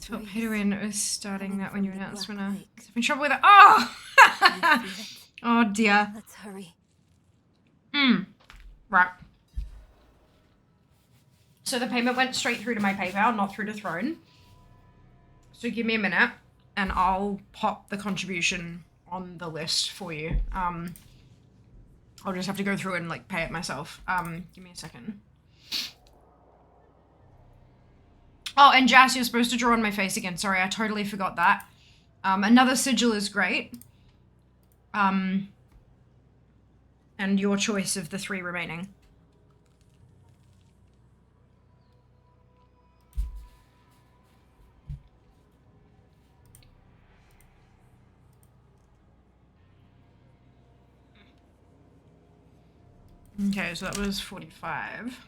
Torpedoing is starting that when you announce when I'm in trouble with it. Oh! Oh dear. Let's hurry. Right. So the payment went straight through to my PayPal, not through to Throne. So give me a minute and I'll pop the contribution on the list for you. I'll just have to go through and like pay it myself. Give me a second. Oh, and Jas, you're supposed to draw on my face again. Sorry, I totally forgot that. Another sigil is great. And your choice of the 3 remaining. Okay, so that was 45.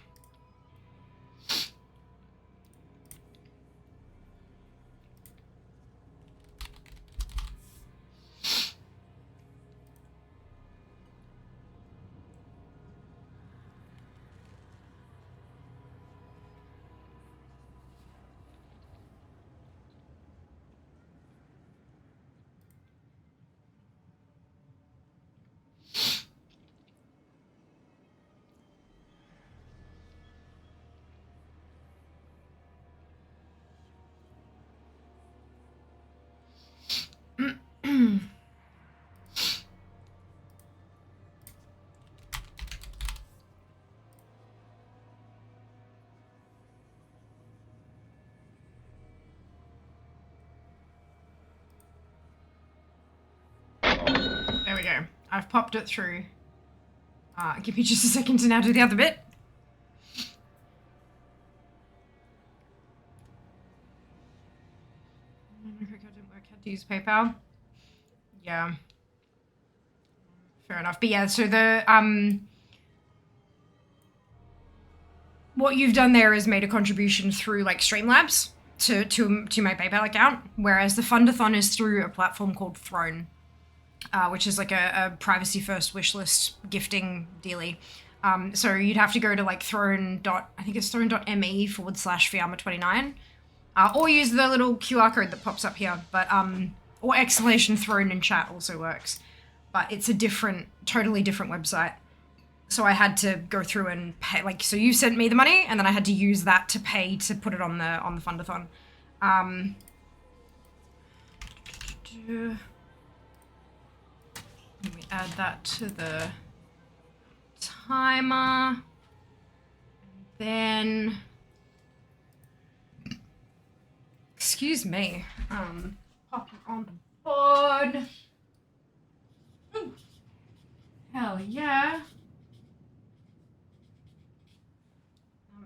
There we go. I've popped it through. Give me just a second to now do the other bit. Had to use PayPal. Yeah. Fair enough. But yeah, so the what you've done there is made a contribution through like Streamlabs to my PayPal account, whereas the Fund-A-Thon is through a platform called Throne. Which is like a privacy first wishlist gifting dealie. So you'd have to go to like I think it's throne.me/Fiamma29, or use the little QR code that pops up here. But or !Throne in chat also works, but it's a totally different website. So I had to go through and pay. Like, so you sent me the money, and then I had to use that to pay to put it on the Fund-A-Thon. Let me add that to the timer. And then, excuse me, pop it on the board. Ooh. Hell yeah.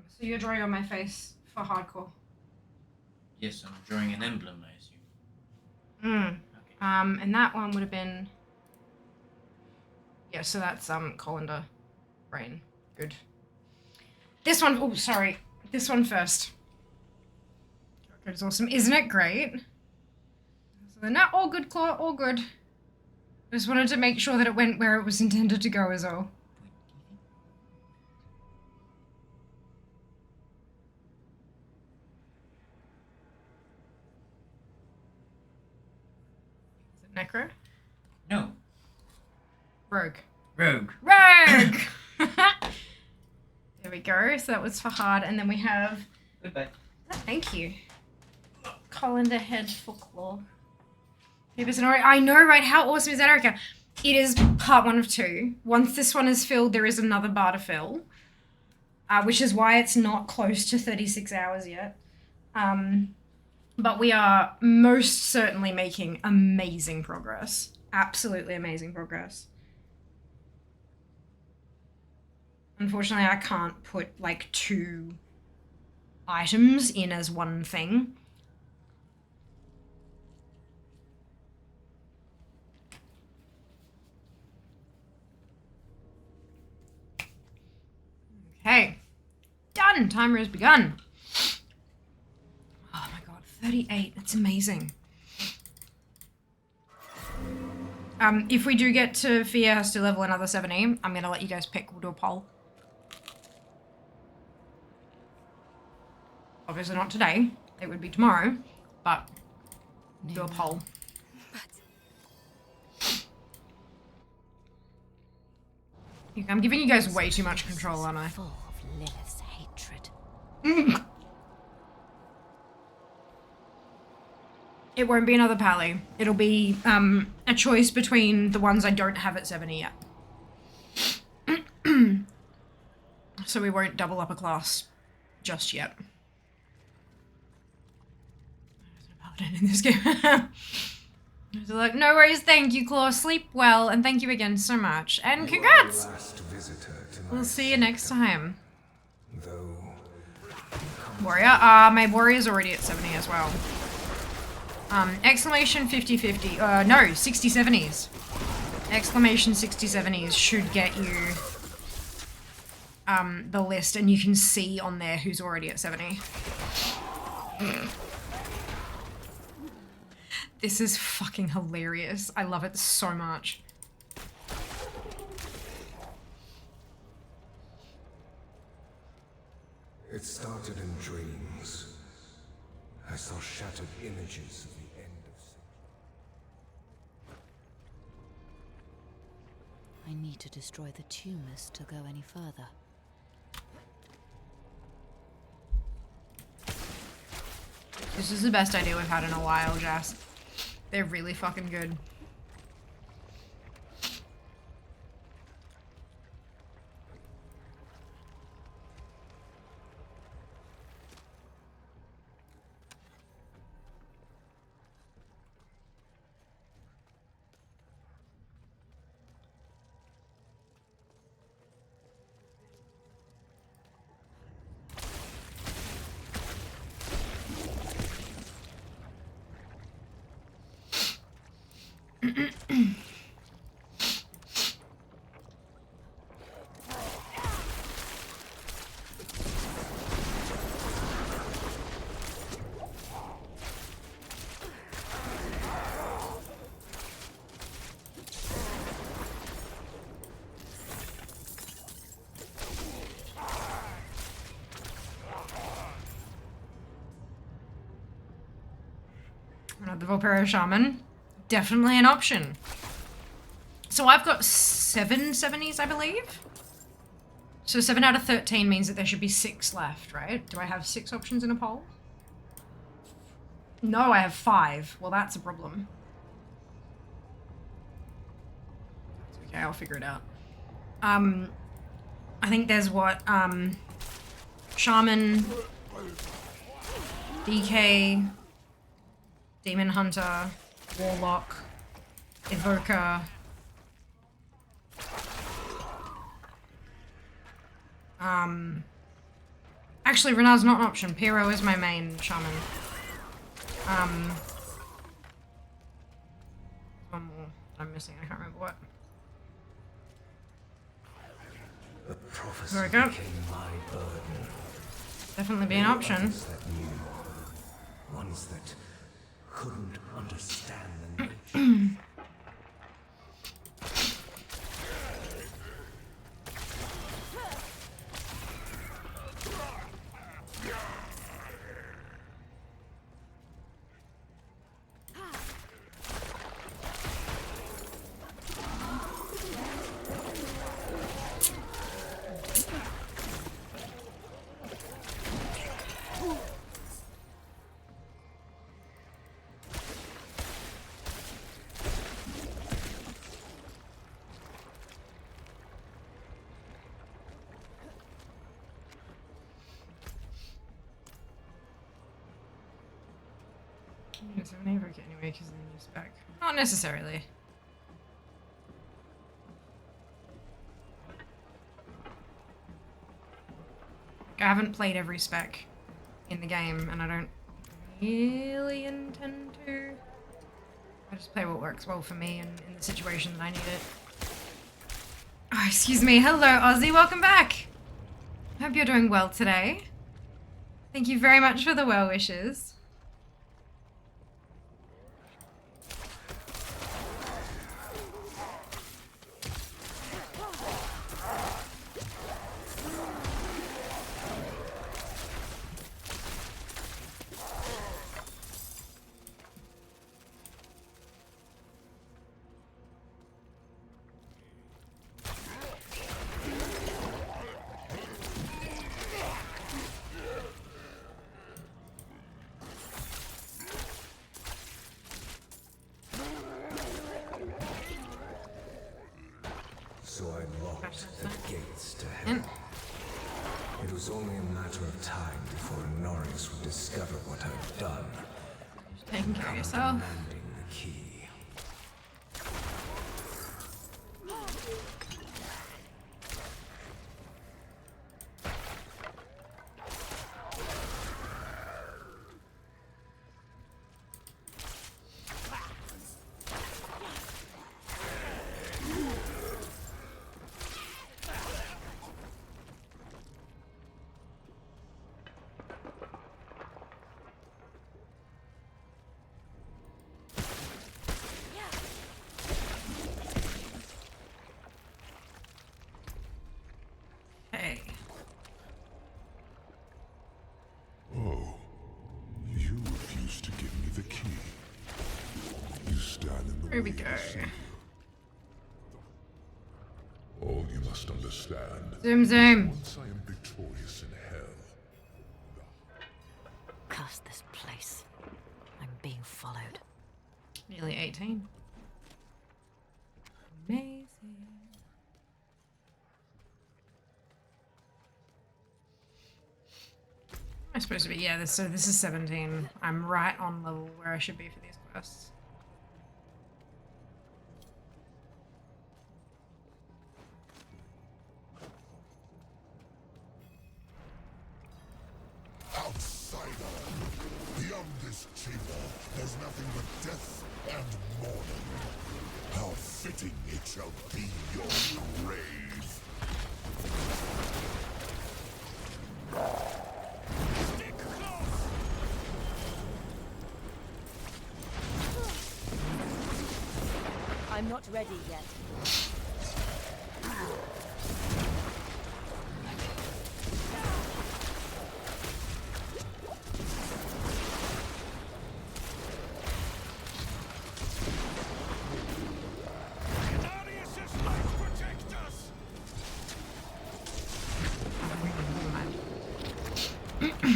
So you're drawing on my face for hardcore. Yes, I'm drawing an emblem, I assume. Okay. And that one would have been. Yeah, so that's Colander Rain. Good. This one, oh sorry. This one first. That is awesome. Isn't it great? So no, all good, Claw, all good. I just wanted to make sure that it went where it was intended to go is all. Is it Necro? No. Rogue. Rogue. Rogue! There we go. So that was for hard. And then we have... Goodbye. Oh, thank you. Colander head for claw. I know, right? How awesome is that, Erica? It is part 1 of 2. Once this one is filled, there is another bar to fill. Which is why it's not close to 36 hours yet. But we are most certainly making amazing progress. Absolutely amazing progress. Unfortunately, I can't put like 2 items in as one thing. Okay. Done! Timer has begun. Oh my god, 38. That's amazing. If we do get to Fia has to level another 70, I'm gonna let you guys pick. We'll do a poll. Obviously not today. It would be tomorrow, but we'll do a poll. I'm giving you guys way too much control, aren't I? Full of Lilith's hatred. It won't be another pally. It'll be a choice between the ones I don't have at 70 yet. So we won't double up a class just yet. There's no paladin in this game. So like, no worries, thank you, Claw. Sleep well, and thank you again so much. And congrats! We'll see you next time. Warrior? My warrior's already at 70 as well. Exclamation 50-50. No, 60-70s. Exclamation 60-70s should get you the list, and you can see on there who's already at 70. This is fucking hilarious. I love it so much. It started in dreams. I saw shattered images of the end of I need to destroy the tumors to go any further. This is the best idea we've had in a while, Jess. They're really fucking good. The Volpero Shaman, definitely an option. So I've got 7 70s, I believe. So 7 out of 13 means that there should be 6 left, right? Do I have 6 options in a poll? No, I have 5. Well, that's a problem. Okay, I'll figure it out. I think there's what, Shaman, DK, Demon Hunter, Warlock, Evoker, actually Renard's not an option. Pyro is my main shaman. One more I'm missing, I can't remember what. the prophecy There we go. became my burden. Definitely be an option. Ones that knew, ones that couldn't understand the nature. It's an Evoke anyway, because then you spec. Not necessarily. I haven't played every spec in the game, and I don't really intend to. I just play what works well for me and in the situation that I need it. Oh, excuse me. Hello, Ozzy. Welcome back. Hope you're doing well today. Thank you very much for the well wishes. The gates to hell. It was only a matter of time before Norris would discover what I'd done. Taking care of yourself. Demanding the key. Oh, you refuse to give me the key. You stand in the Here we way go. of Savior. All you must understand. Zoom, zoom. Once I am victorious in hell, Curse this place. I'm being followed. Nearly 18. Amazing. I'm supposed to be, yeah, so this is 17. I'm right on level where I should be for these quests. outsider, beyond this chamber, there's nothing but death and mourning. How fitting it shall be your grave. I'm not ready yet.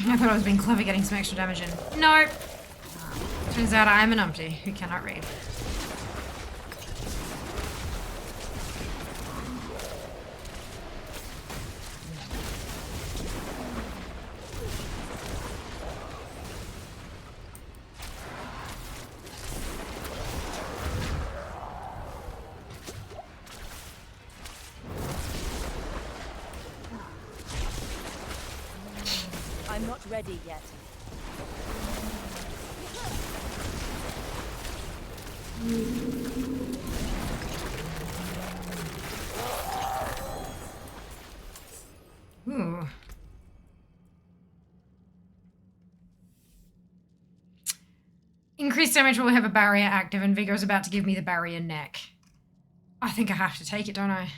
I thought I was being clever getting some extra damage in. Nope. Turns out I am an umpty who cannot read. I'm not ready yet. Ooh. Increased damage while we have a barrier active, and Vigor's about to give me the barrier neck. I think I have to take it, don't I?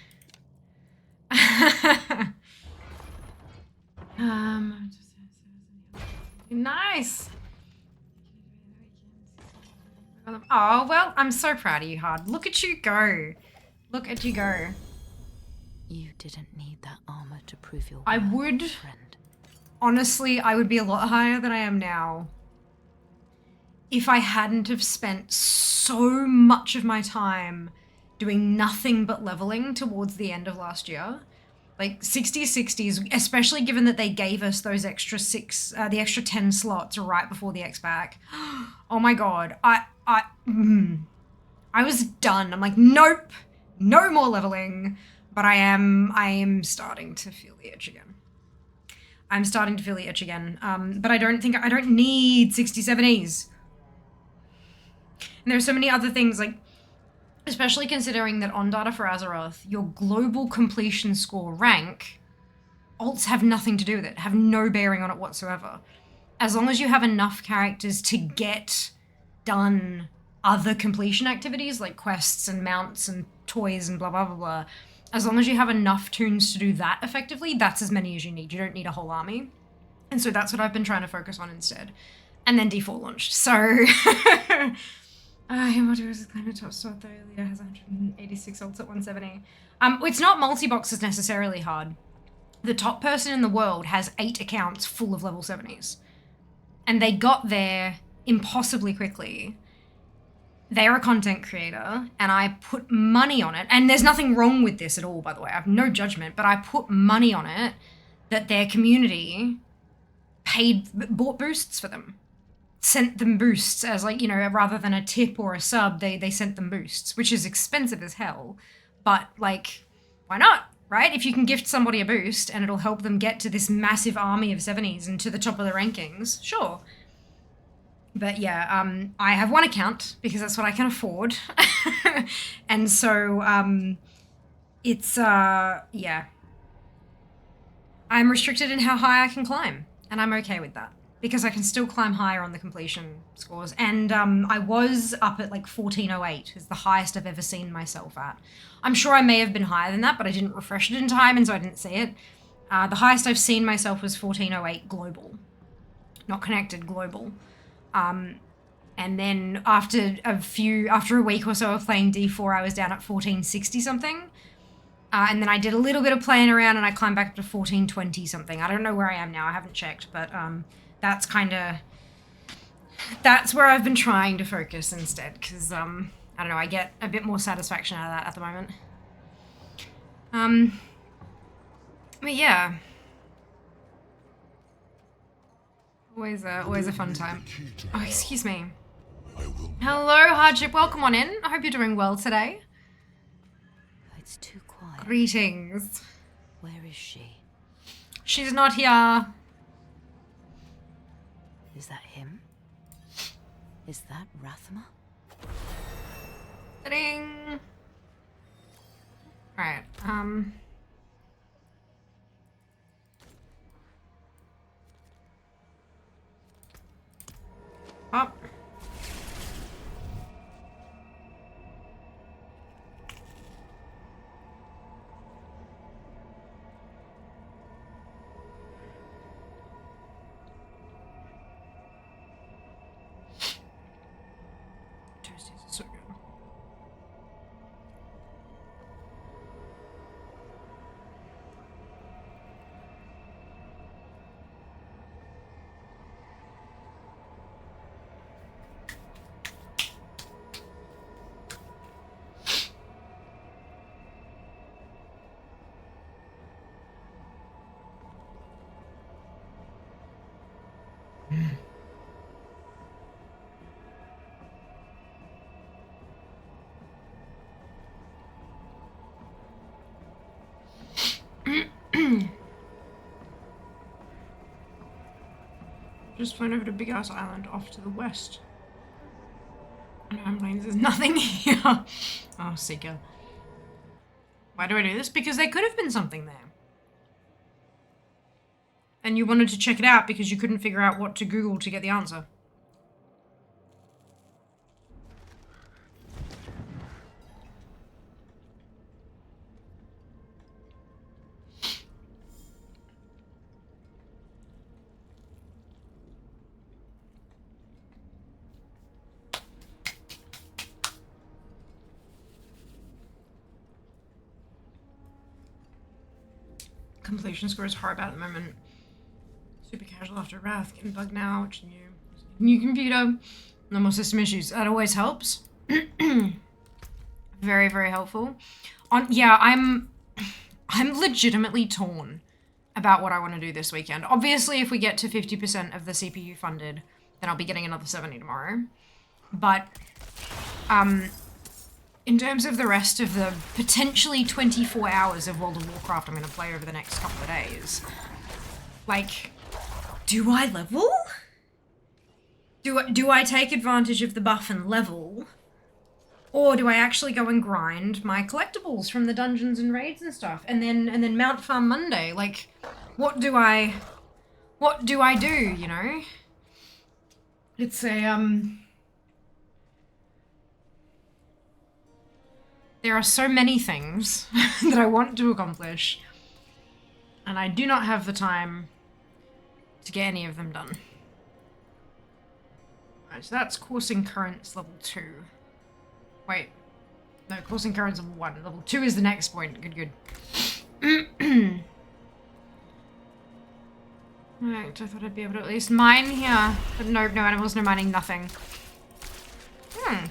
Nice. Oh, well, I'm so proud of you, Hard. Look at you go. Look at you go. You didn't need that armor to prove your I worth, would. friend. Honestly, I would be a lot higher than I am now if I hadn't have spent so much of my time doing nothing but leveling towards the end of last year. Like 60s, especially given that they gave us those extra the extra 10 slots right before the X-Pack. Oh my god, I was done. I'm like, nope, no more leveling. But I am starting to feel the itch again. I'm starting to feel the itch again. But I don't need 60, 70s. And there are so many other things, like, especially considering that on Data for Azeroth, your global completion score rank, alts have nothing to do with it, have no bearing on it whatsoever. As long as you have enough characters to get done other completion activities like quests and mounts and toys and blah, blah, blah, blah, as long as you have enough toons to do that effectively, that's as many as you need. You don't need a whole army. And so that's what I've been trying to focus on instead. And then D4 launched, so... Yamato is kind of top sword though. Leah has 186 ults at 170. It's not multi-boxes necessarily hard. The top person in the world has 8 accounts full of level 70s. And they got there impossibly quickly. they're a content creator and I put money on it, and there's nothing wrong with this at all, by the way, I have no judgment, but I put money on it that their community bought boosts for them, sent them boosts as like, you know, rather than a tip or a sub, they sent them boosts, which is expensive as hell, but like, why not, right? If you can gift somebody a boost and it'll help them get to this massive army of 70s and to the top of the rankings, sure. But yeah, I have one account because that's what I can afford. And so, it's, yeah. I'm restricted in how high I can climb, and I'm okay with that because I can still climb higher on the completion scores. And I was up at like 1408 is the highest I've ever seen myself at. I'm sure I may have been higher than that, but I didn't refresh it in time, and so I didn't see it. The highest I've seen myself was 1408 global, not connected, global. And then after a week or so of playing D4, I was down at 1460 something. And then I did a little bit of playing around and I climbed back up to 1420 something. I don't know where I am now. I haven't checked, but that's where I've been trying to focus instead, because I don't know, I get a bit more satisfaction out of that at the moment. But yeah. Always a fun time. Oh, excuse me. Hello, Hardship. Welcome on in. I hope you're doing well today. It's too quiet. Greetings. Where is she? She's not here. Is that him? Is that Rathma? Ding. Alright, Up. Toasties are so good. Just flown over to Big Ass Island off to the west. No, there's nothing here. Oh, Seeker. Why do I do this? Because there could have been something there. And you wanted to check it out because you couldn't figure out what to Google to get the answer. Completion score is hard at the moment. Super casual after Wrath, getting bugged now, which new computer, no more system issues. That always helps. Very, very helpful. Yeah, I'm legitimately torn about what I want to do this weekend. Obviously, if we get to 50% of the CPU funded, then I'll be getting another 70 tomorrow. But in terms of the rest of the potentially 24 hours of World of Warcraft I'm going to play over the next couple of days, like, do I level? Do I take advantage of the buff and level? Or do I actually go and grind my collectibles from the dungeons and raids and stuff, and then mount farm Monday? Like, what do I do, you know? It's a, there are so many things that I want to accomplish, and I do not have the time to get any of them done. Alright, so that's coursing currents level 2. Wait. No, coursing currents level 1. Level 2 is the next point. Good. Alright, I thought I'd be able to at least mine here. But no animals, no mining, nothing.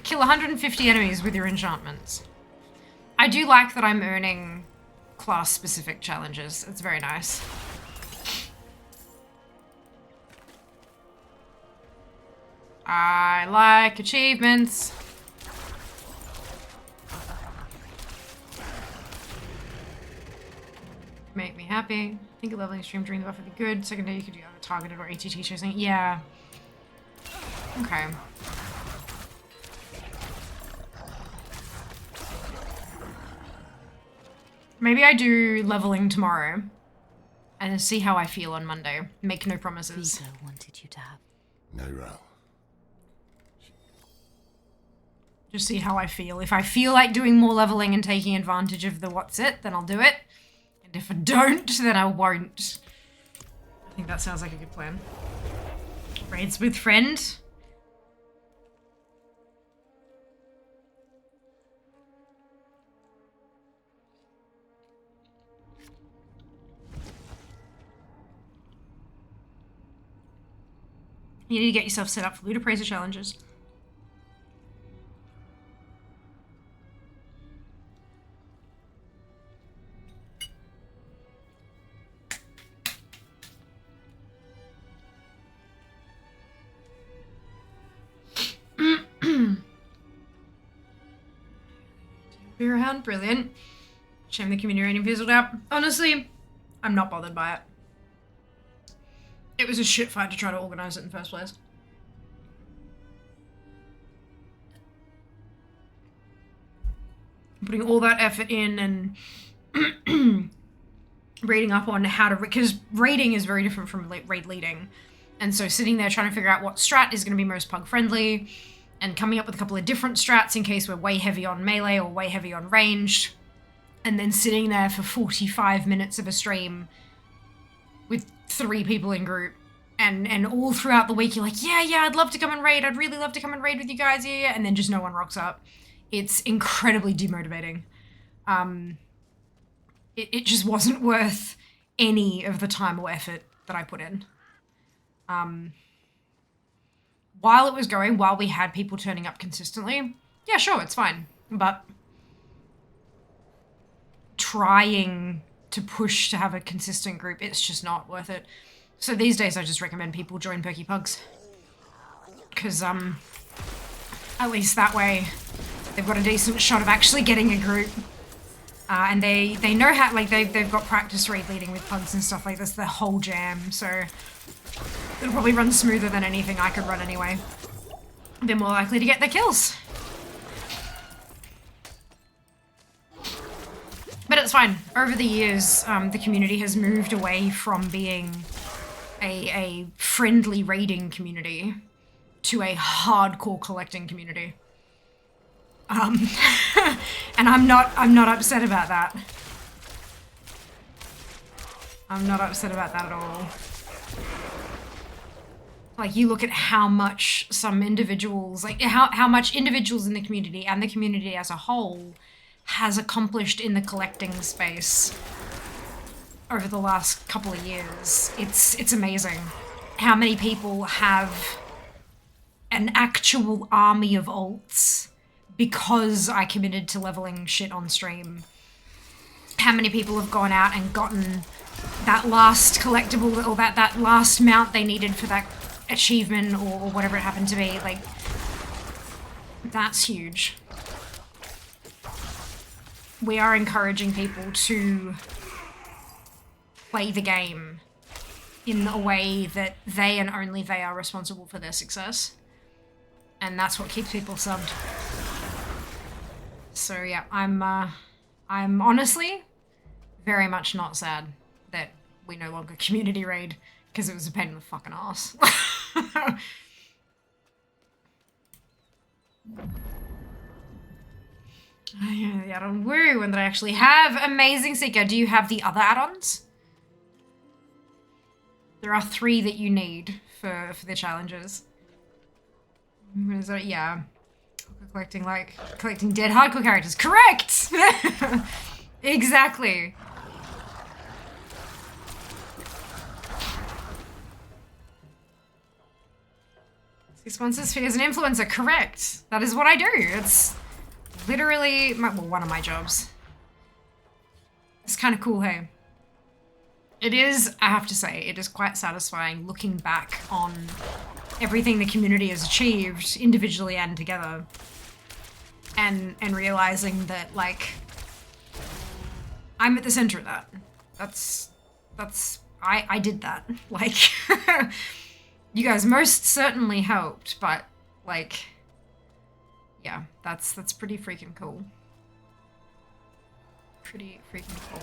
Kill 150 enemies with your enchantments. I do like that I'm earning class-specific challenges. It's very nice. I like achievements. Make me happy. I think a leveling stream during the buff would be good. Second day you could do other targeted or ATT chasing. Yeah. Okay. Maybe I do leveling tomorrow and see how I feel on Monday. Make no promises. Vito wanted you to have. Naira. Just see how I feel. If I feel like doing more leveling and taking advantage of the what's it, then I'll do it. And if I don't, then I won't. I think that sounds like a good plan. Raids with friend. You need to get yourself set up for loot appraiser challenges. Be around, brilliant. Shame the community rating fizzled out. Honestly, I'm not bothered by it. It was a shit fight to try to organize it in the first place. Putting all that effort in and reading up on how to, because raiding is very different from raid leading. And so sitting there trying to figure out what strat is going to be most pug friendly and coming up with a couple of different strats in case we're way heavy on melee or way heavy on ranged. And then sitting there for 45 minutes of a stream with 3 people in group, and all throughout the week you're like, yeah, I'd love to come and raid, I'd really love to come and raid with you guys, yeah, and then just no one rocks up. It's incredibly demotivating. It just wasn't worth any of the time or effort that I put in. While it was going, while we had people turning up consistently, yeah, sure, it's fine, but trying to push to have a consistent group, it's just not worth it. So these days I just recommend people join Perky Pugs. Because, at least that way they've got a decent shot of actually getting a group. And they know how, like, they've got practice raid leading with pugs and stuff like this, the whole jam, so it'll probably run smoother than anything I could run anyway. They're more likely to get their kills. But it's fine. Over the years, the community has moved away from being a friendly raiding community to a hardcore collecting community. And I'm not upset about that. I'm not upset about that at all. Like, you look at how much some individuals, like how much individuals in the community and the community as a whole has accomplished in the collecting space over the last couple of years. It's amazing how many people have an actual army of alts because I committed to leveling shit on stream. How many people have gone out and gotten that last collectible or that last mount they needed for that achievement or whatever it happened to be. Like, that's huge. We are encouraging people to play the game in a way that they and only they are responsible for their success. And that's what keeps people subbed. So yeah, I'm honestly very much not sad that we no longer community raid, because it was a pain in the fucking ass. The add-on woo, and that I actually have. Amazing Seeker. Do you have the other add-ons? There are 3 that you need for the challenges. What is it? Yeah. Collecting dead hardcore characters. Correct! Exactly. Sponsors feed as an influencer. Correct. That is what I do. It's literally one of my jobs. It's kind of cool, hey? It is, I have to say, it is quite satisfying looking back on everything the community has achieved individually and together. And realizing that, like, I'm at the center of that. I did that. Like, you guys most certainly helped, but, like, yeah, that's pretty freaking cool. Pretty freaking cool.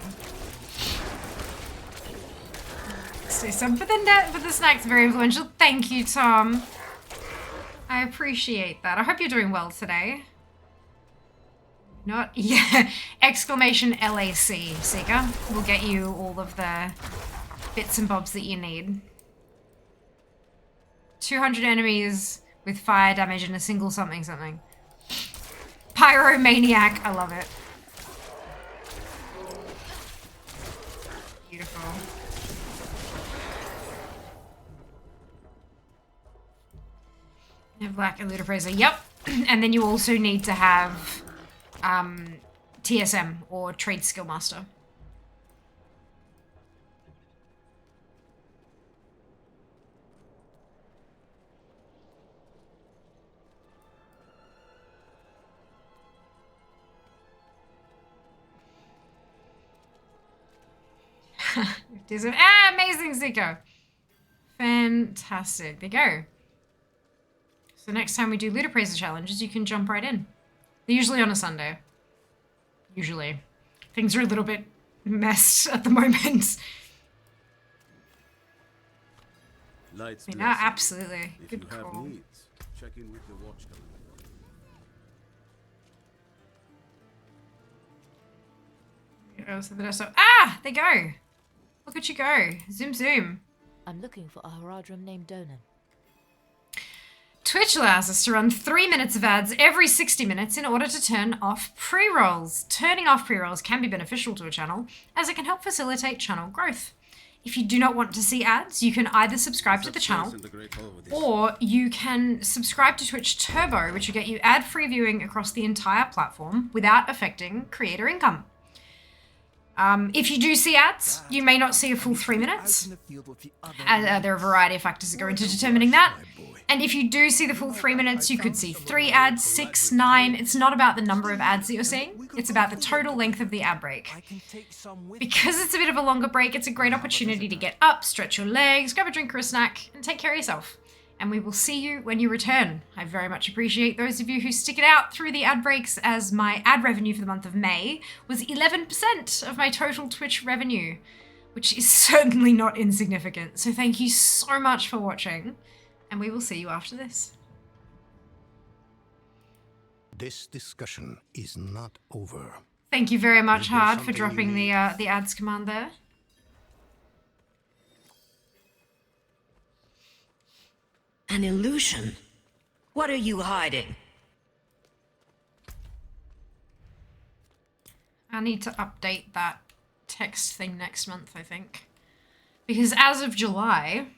So some for the snacks, very influential. Thank you, Tom. I appreciate that. I hope you're doing well today. Not, yeah, exclamation LAC, Seeker. We'll get you all of the bits and bobs that you need. 200 enemies with fire damage and a single something. Pyromaniac, I love it. Beautiful. Black and Ludopraiser, yep. And then you also need to have TSM or Trade Skill Master. Amazing, Zico. Fantastic. There you go. So next time we do Ludopraiser challenges, you can jump right in. They're usually on a Sunday. Usually. Things are a little bit messed at the moment. Lights No, absolutely. If Good you have call. needs, check in with your watch calendar. Ah! There you go. Look at you go. Zoom, zoom. I'm looking for a Haradrim named Donan. Twitch allows us to run 3 minutes of ads every 60 minutes in order to turn off pre-rolls. Turning off pre-rolls can be beneficial to a channel, as it can help facilitate channel growth. If you do not want to see ads, you can either subscribe to the channel, or you can subscribe to Twitch Turbo, which will get you ad-free viewing across the entire platform without affecting creator income. If you do see ads, you may not see a full 3 minutes. There are a variety of factors that go into determining that. And if you do see the full 3 minutes, you could see 3 ads, 6, 9. It's not about the number of ads that you're seeing. It's about the total length of the ad break. Because it's a bit of a longer break, it's a great opportunity to get up, stretch your legs, grab a drink or a snack, and take care of yourself. And we will see you when you return. I very much appreciate those of you who stick it out through the ad breaks, as my ad revenue for the month of May was 11% of my total Twitch revenue, which is certainly not insignificant. So thank you so much for watching, and we will see you after this. This discussion is not over. Thank you very much, Is there Hard, for something you dropping need? the ads command there. An illusion? What are you hiding? I need to update that text thing next month, I think. Because as of July,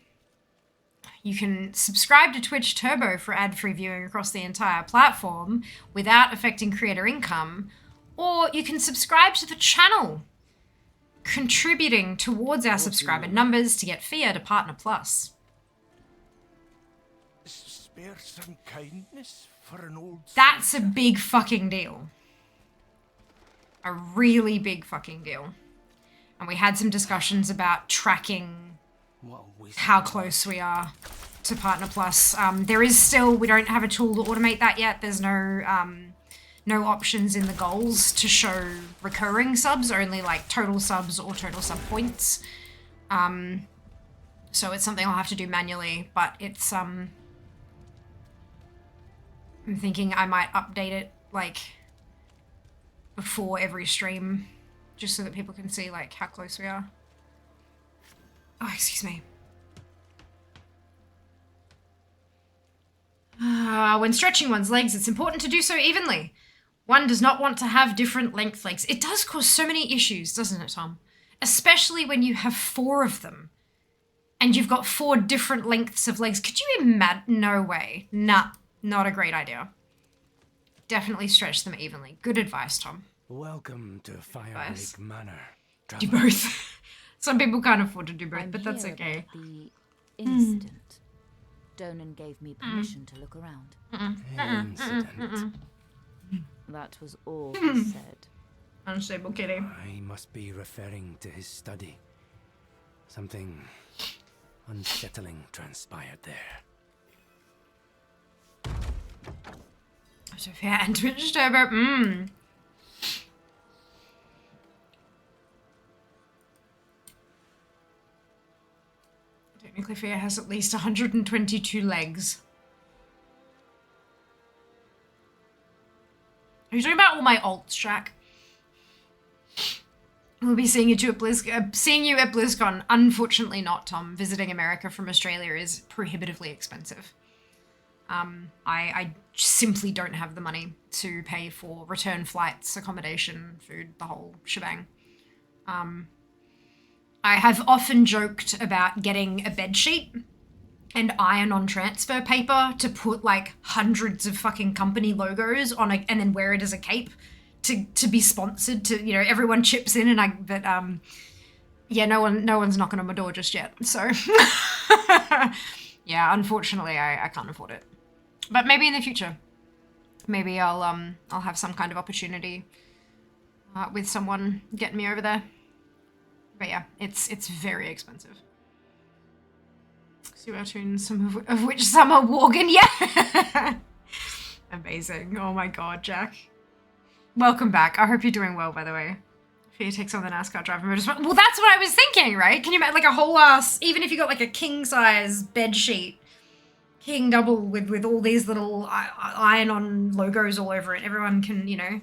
you can subscribe to Twitch Turbo for ad-free viewing across the entire platform without affecting creator income, or you can subscribe to the channel, contributing towards our subscriber numbers to get Fia to Partner Plus. Spare some kindness for an old... That's a big fucking deal. A really big fucking deal. And we had some discussions about tracking how close we are to Partner Plus. There is still, we don't have a tool to automate that yet. There's no options in the goals to show recurring subs, only like total subs or total sub points. So it's something I'll have to do manually, but it's, I'm thinking I might update it like before every stream, just so that people can see like how close we are. Oh, excuse me. When stretching one's legs, it's important to do so evenly. One does not want to have different length legs. It does cause so many issues, doesn't it, Tom? Especially when you have 4 of them. and you've got 4 different lengths of legs. Could you imagine? No way. Nah, not a great idea. Definitely stretch them evenly. Good advice, Tom. Welcome to Firelake Manor. Do both. Some people can't afford to do both, I'm but that's here okay. about the incident. Donan gave me permission to look around. Incident. That was all he said. Unstable kitty. I must be referring to his study. Something unsettling transpired there. Sophia and Twitch Turbo. Technically, Fia has at least 122 legs. Are you talking about all my alts, Jack? We'll be seeing you at BlizzCon. Unfortunately not, Tom. Visiting America from Australia is prohibitively expensive. I simply don't have the money to pay for return flights, accommodation, food, the whole shebang. I have often joked about getting a bedsheet and iron-on transfer paper to put like hundreds of fucking company logos on and then wear it as a cape to be sponsored, to, you know, everyone chips in, and yeah, no one's knocking on my door just yet. So yeah, unfortunately I can't afford it. But maybe in the future. Maybe I'll have some kind of opportunity with someone getting me over there. But yeah, it's very expensive. Cartoons, some of which some are Worgen. Yeah. Amazing. Oh my god, Jack. Welcome back. I hope you're doing well, by the way. Fia takes on the NASCAR driver mode as well. Well, that's what I was thinking, right? Can you imagine like a whole ass, even if you got like a king size bed sheet, king double with all these little iron-on logos all over it. Everyone can, you know,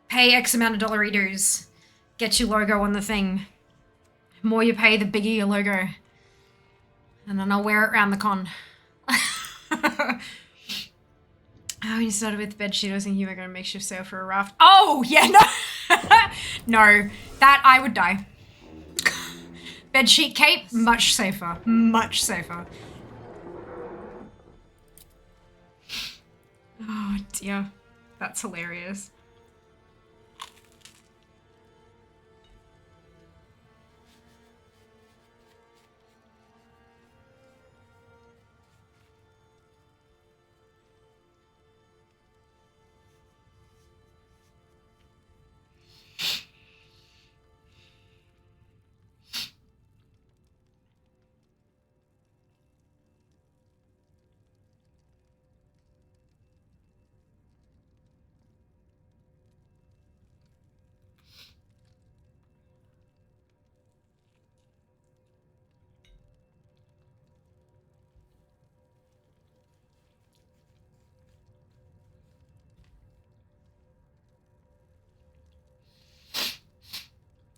pay X amount of dollaritos, get your logo on the thing. The more you pay, the bigger your logo. And then I'll wear it around the con. Oh, you started with bed sheet. I was thinking you were going to makeshift sail for a raft. Oh, yeah, no. No, that I would die. Bed sheet cape, much safer. Much safer. Oh, dear. That's hilarious.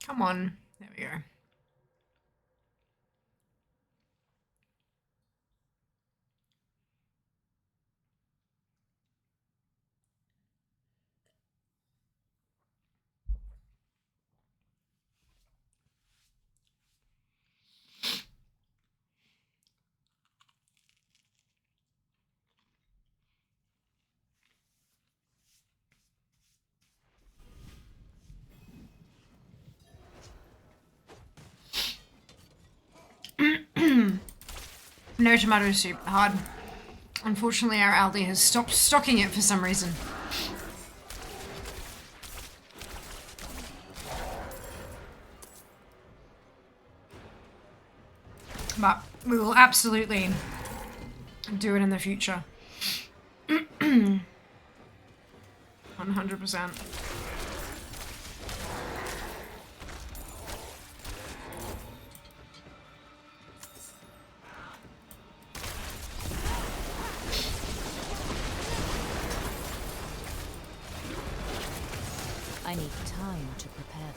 Come on. There we go. No tomato soup. Hard. Unfortunately, our Aldi has stopped stocking it for some reason. But we will absolutely do it in the future. 100%. I need time to prepare that.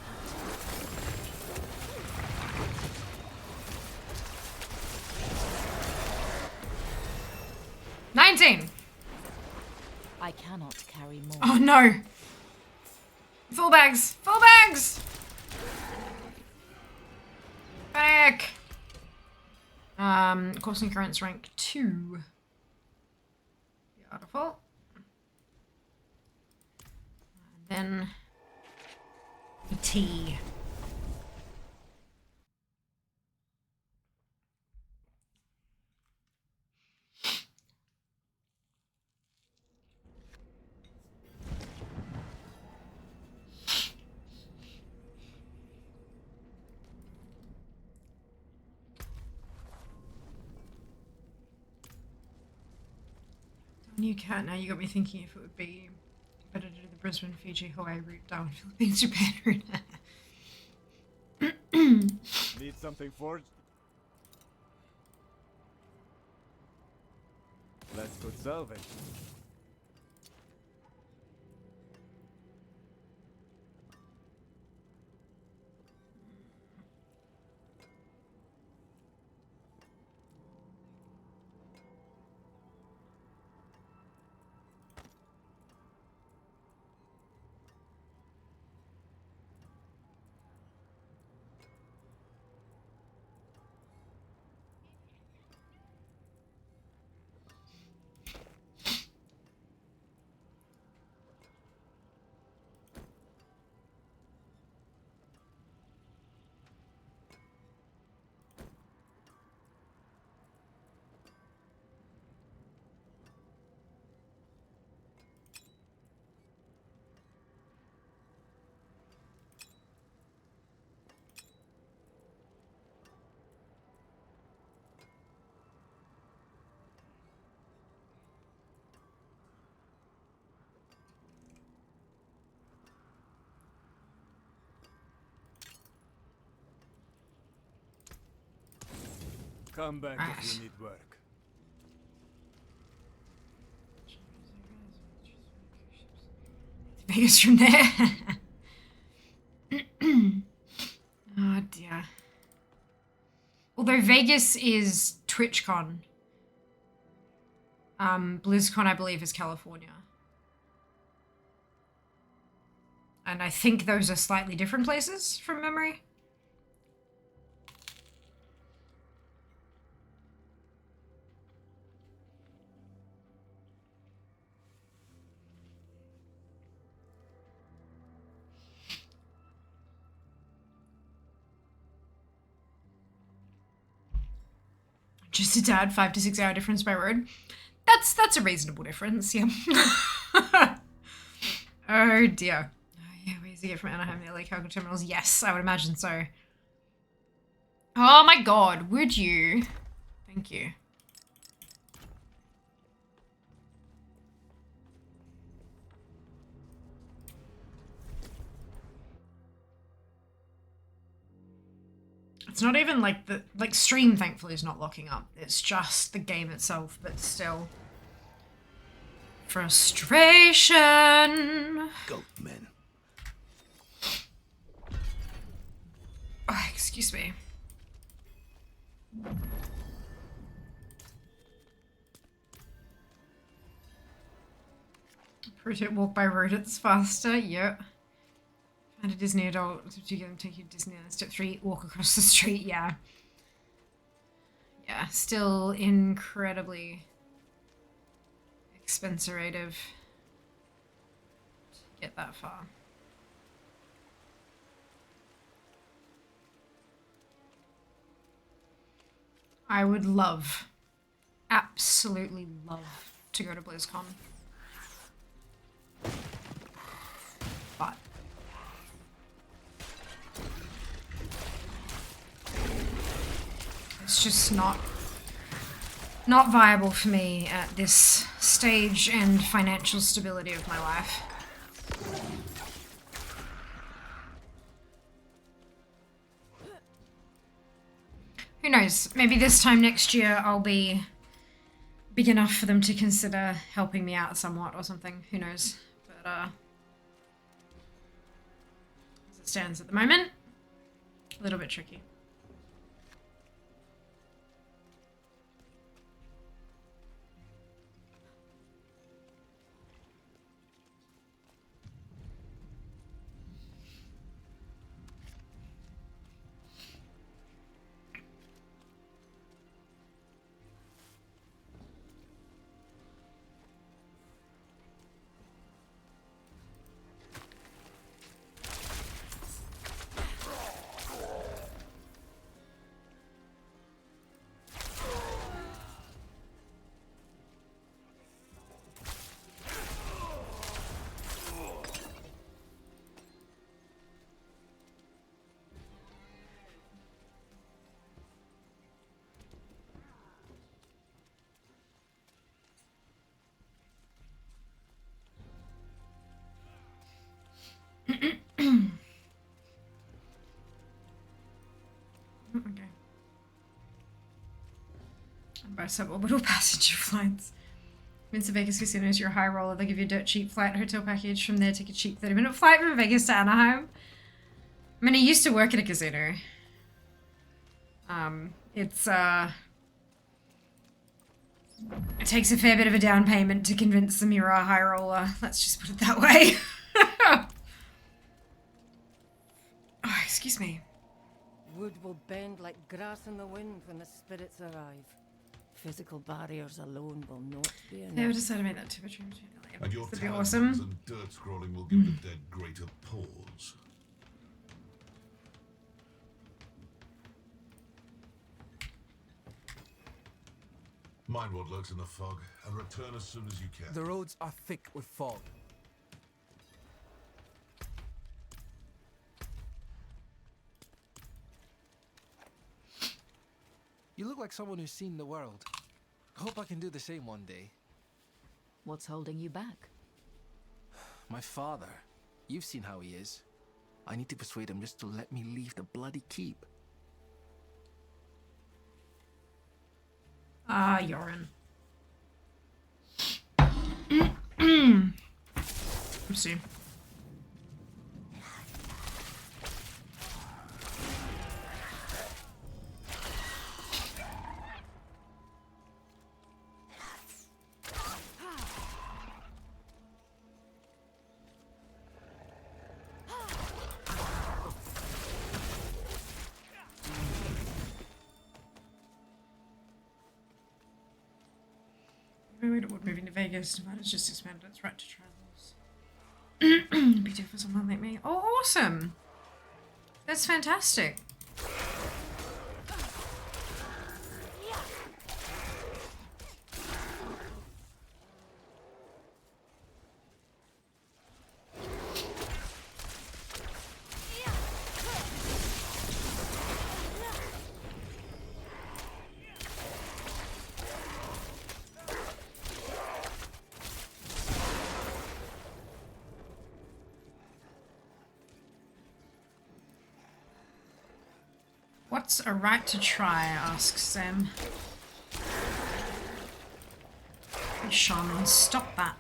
19! I cannot carry more. Oh no! Full bags! Full bags! Back! Course endurance rank 2. Beautiful. And then T. New cat. Now you got me thinking if it would be better to do the Brisbane, Fiji, Hawaii route down Philippines, Japan route. Need something forged? Let's go salvage. Come back if you need work. Vegas from there. Oh dear. Although Vegas is TwitchCon. BlizzCon, I believe, is California. And I think those are slightly different places from memory. Just a tad, 5 to 6 hour difference by road. That's a reasonable difference, yeah. Oh dear. Oh yeah, where does he get from Anaheim to LA cargo terminals? Yes, I would imagine so. Oh my god, would you? Thank you. It's not even like the stream thankfully is not locking up. It's just the game itself, but still. Frustration. Goatmen. Oh, excuse me. Pro tip, walk by road, it's faster. Yep. Find a Disney adult to get them take you to Disney. Step 3, walk across the street. Yeah. Yeah, still incredibly expenserative to get that far. I would love, absolutely love to go to BlizzCon. But it's just not viable for me at this stage and financial stability of my life. Who knows? Maybe this time next year I'll be big enough for them to consider helping me out somewhat or something. Who knows? But as it stands at the moment, a little bit tricky. suborbital passenger flights. Means the Vegas Casino is your high roller. They give you a dirt cheap flight hotel package. From there, take a cheap 30-minute flight from Vegas to Anaheim. I mean, I used to work at a casino. It takes a fair bit of a down payment to convince them you're a high roller. Let's just put it that way. Oh, excuse me. Wood will bend like grass in the wind when the spirits arrive. Physical barriers alone will not be enough. They would decide to make that temperature. And your That'd be talons awesome. and dirt scrolling will give the dead greater pause. Mind what lurks in the fog, and return as soon as you can. The roads are thick with fog. You look like someone who's seen the world. Hope I can do the same one day. What's holding you back? My father. You've seen how he is. I need to persuade him just to let me leave the bloody keep. Ah, Yoren. Oopsie. Moving to Vegas, Nevada's just expanded its right to travels. Be different for someone like me. Oh, awesome! That's fantastic. What's a right to try? Asks Sam. Hey, shaman, stop that.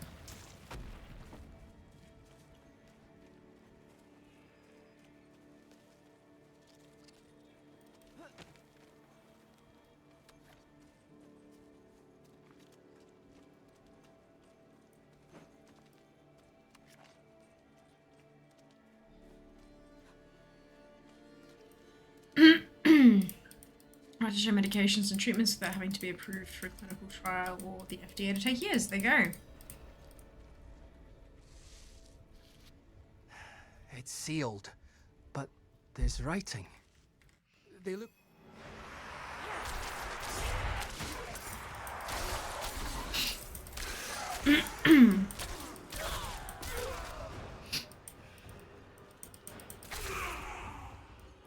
Right to show medications and treatments without having to be approved for a clinical trial or the FDA to take years. There you go. It's sealed, but there's writing. They look...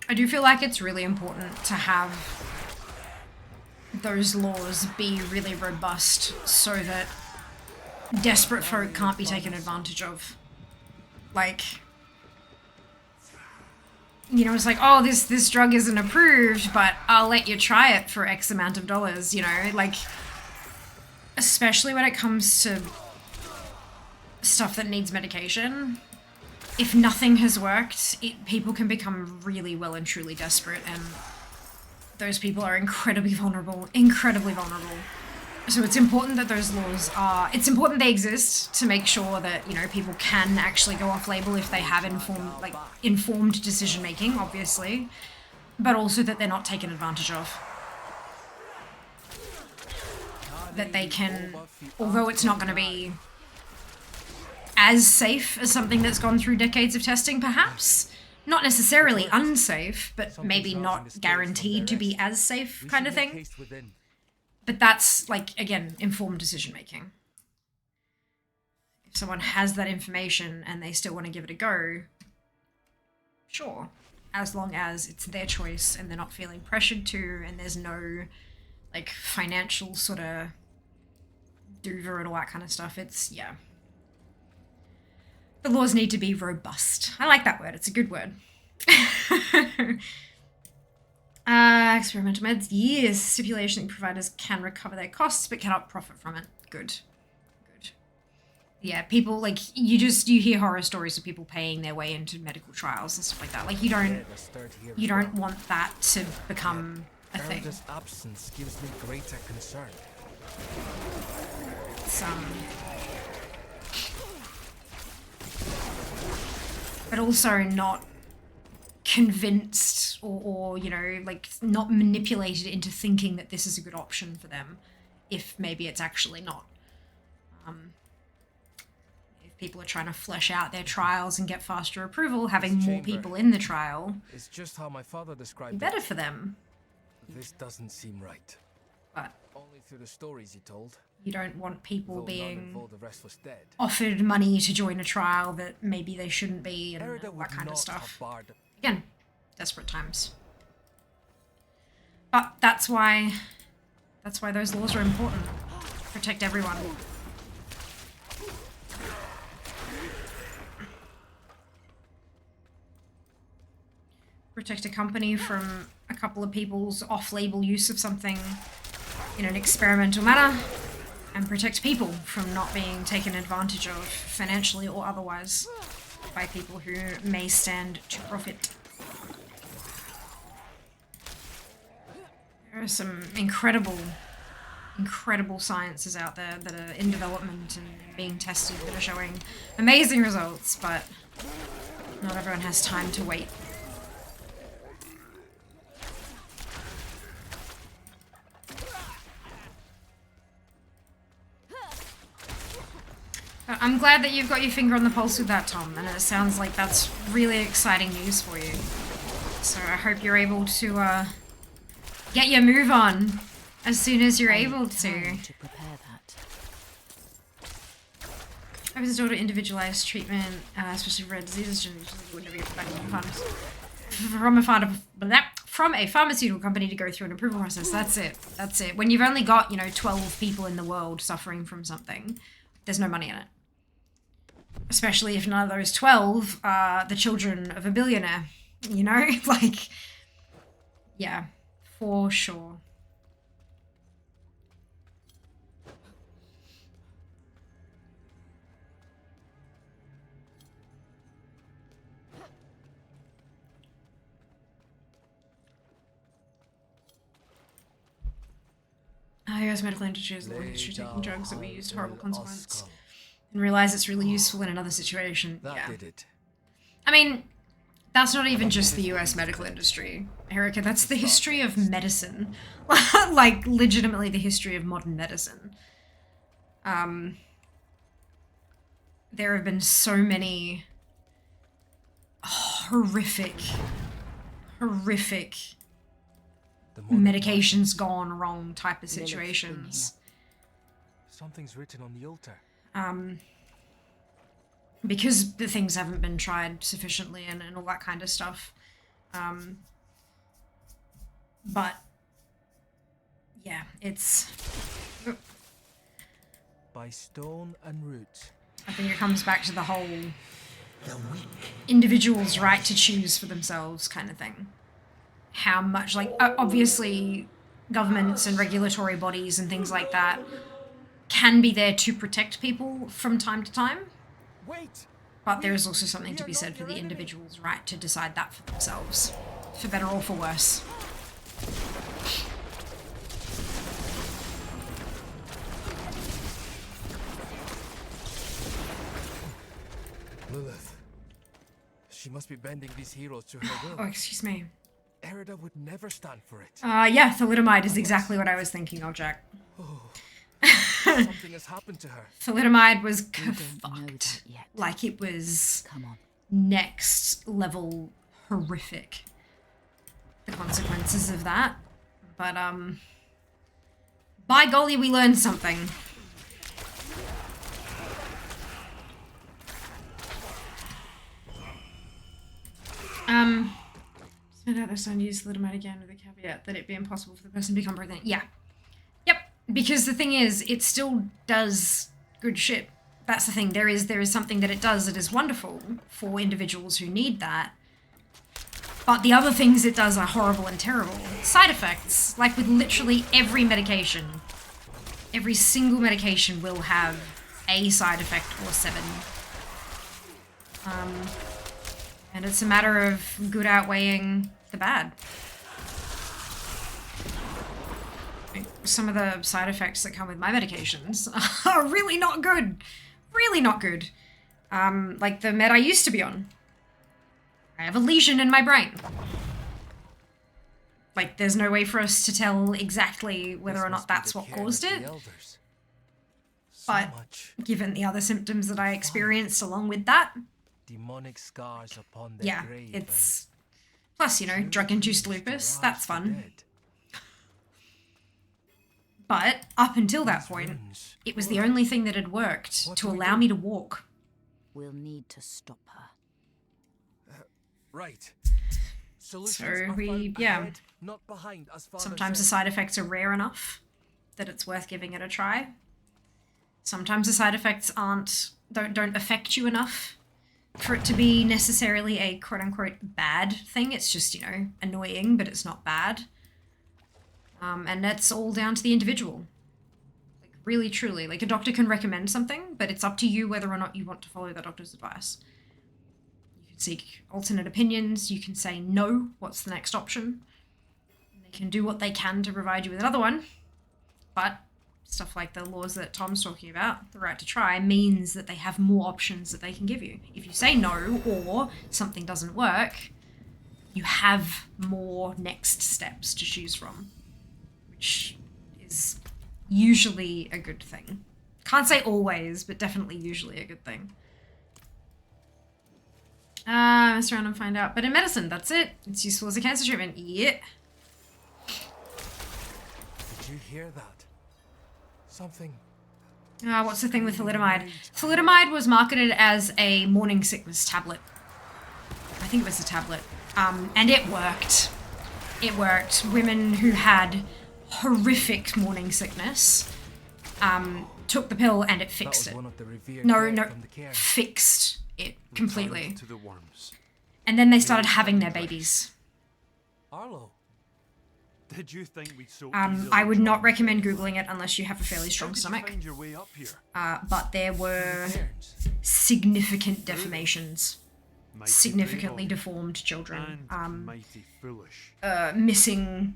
I do feel like it's really important to have those laws be really robust so that desperate folk can't be taken advantage of. Like, you know, it's like, oh, this drug isn't approved, but I'll let you try it for X amount of dollars, you know? Like, especially when it comes to stuff that needs medication. If nothing has worked, people can become really well and truly desperate, and those people are incredibly vulnerable. So it's important that those laws are, it's important they exist to make sure that, you know, people can actually go off label if they have informed decision making, obviously, but also that they're not taken advantage of. That they can, although it's not going to be as safe as something that's gone through decades of testing, perhaps. Not necessarily unsafe, but maybe not guaranteed to be as safe kind of thing. But that's, like, again, informed decision making. If someone has that information and they still want to give it a go, sure. As long as it's their choice and they're not feeling pressured to, and there's no, like, financial sort of doover and all that kind of stuff, it's, yeah. The laws need to be robust. I like that word. It's a good word. Experimental meds, yes. Stipulation that providers can recover their costs but cannot profit from it. Good. Good. Yeah, people, like, you hear horror stories of people paying their way into medical trials and stuff like that. Like, you don't want that to become a thing. Erida's absence gives me greater concern. But also not convinced or you know, like, not manipulated into thinking that this is a good option for them if maybe it's actually not. If people are trying to flesh out their trials and get faster approval, having more people in the trial is just how my father described better it. for them. This doesn't seem right. But only through the stories he told. You don't want people Though being none of the rest was dead. offered money to join a trial that maybe they shouldn't be and all that kind of stuff. Again, desperate times. But that's why those laws are important. Protect everyone. Protect a company from a couple of people's off-label use of something in an experimental manner, and protect people from not being taken advantage of financially or otherwise by people who may stand to profit. There are some incredible sciences out there that are in development and being tested that are showing amazing results, but not everyone has time to wait. I'm glad that you've got your finger on the pulse with that, Tom, and it sounds like that's really exciting news for you. So I hope you're able to get your move on as soon as you're able to. Prepare that. I was installed individualized treatment, especially for rare diseases, would never get back to the pharmacy. From a pharmaceutical company to go through an approval process. That's it. That's it. When you've only got, 12 people in the world suffering from something, there's no money in it. Especially if none of those 12 are the children of a billionaire, Like, yeah, for sure. U.S. medical industry has a long history taking drugs that we use to horrible consequences. And realize it's really useful in another situation. That yeah. did it. I mean, that's not even just the US medical industry, Erica. That's the history of medicine. Like, legitimately the history of modern medicine. There have been so many horrific medications gone wrong type of situations. Something's written on the altar. Because the things haven't been tried sufficiently and all that kind of stuff. But yeah, it's by stone and root. I think it comes back to the whole individual's right to choose for themselves kind of thing. How much, like, obviously governments and regulatory bodies and things like that can be there to protect people from time to time. Wait. But there is also something to be said for the individual's right to decide that for themselves, for better or for worse. Lilith. She must be bending these heroes to her will. Oh, excuse me. Erida would never stand for it. Yeah, thalidomide is exactly what I was thinking of, Jack. Something has happened to her. Thalidomide was fucked. Like, it was next level horrific. The consequences of that. But, by golly, we learned something. Found out their son used thalidomide again with the caveat that it be impossible for the person to become pregnant. Yeah. Yep. Because the thing is, it still does good shit. That's the thing. There is something that it does that is wonderful for individuals who need that. But the other things it does are horrible and terrible. Side effects, like with literally every medication, every single medication will have a side effect or 7. And it's a matter of good outweighing the bad. Some of the side effects that come with my medications are really not good. Really not good. Like the med I used to be on. I have a lesion in my brain. Like, there's no way for us to tell exactly whether or not that's what caused it. But given the other symptoms that I experienced along with that, demonic scars upon their yeah, grave it's... Plus, you know, drug-induced lupus, that's fun. But up until that point, it was the only thing that had worked to allow me to walk. We'll need to stop her. Right. So we, yeah. Not behind, as Sometimes the side effects are rare enough that it's worth giving it a try. Sometimes the side effects don't affect you enough for it to be necessarily a quote-unquote bad thing. It's just, you know, annoying, but it's not bad. And that's all down to the individual. Like, really, truly. Like, a doctor can recommend something, but it's up to you whether or not you want to follow the doctor's advice. You can seek alternate opinions. You can say, no, what's the next option? And they can do what they can to provide you with another one. But stuff like the laws that Tom's talking about, the right to try, means that they have more options that they can give you. If you say no, or something doesn't work, you have more next steps to choose from. Which is usually a good thing. Can't say always, but definitely usually a good thing. Mess around and find out. But in medicine, that's it. It's useful as a cancer treatment. Yeah. Did you hear that? Something. What's the thing with thalidomide? Thalidomide was marketed as a morning sickness tablet. I think it was a tablet. And it worked. It worked. Women who had horrific morning sickness took the pill and it fixed it. No, fixed it completely. And then they started having their babies. Arlo, did you think we'd so I would not recommend Googling it unless you have a fairly strong stomach. find your way up here? But there were significant deformations. Significantly deformed children. Mighty foolish. Missing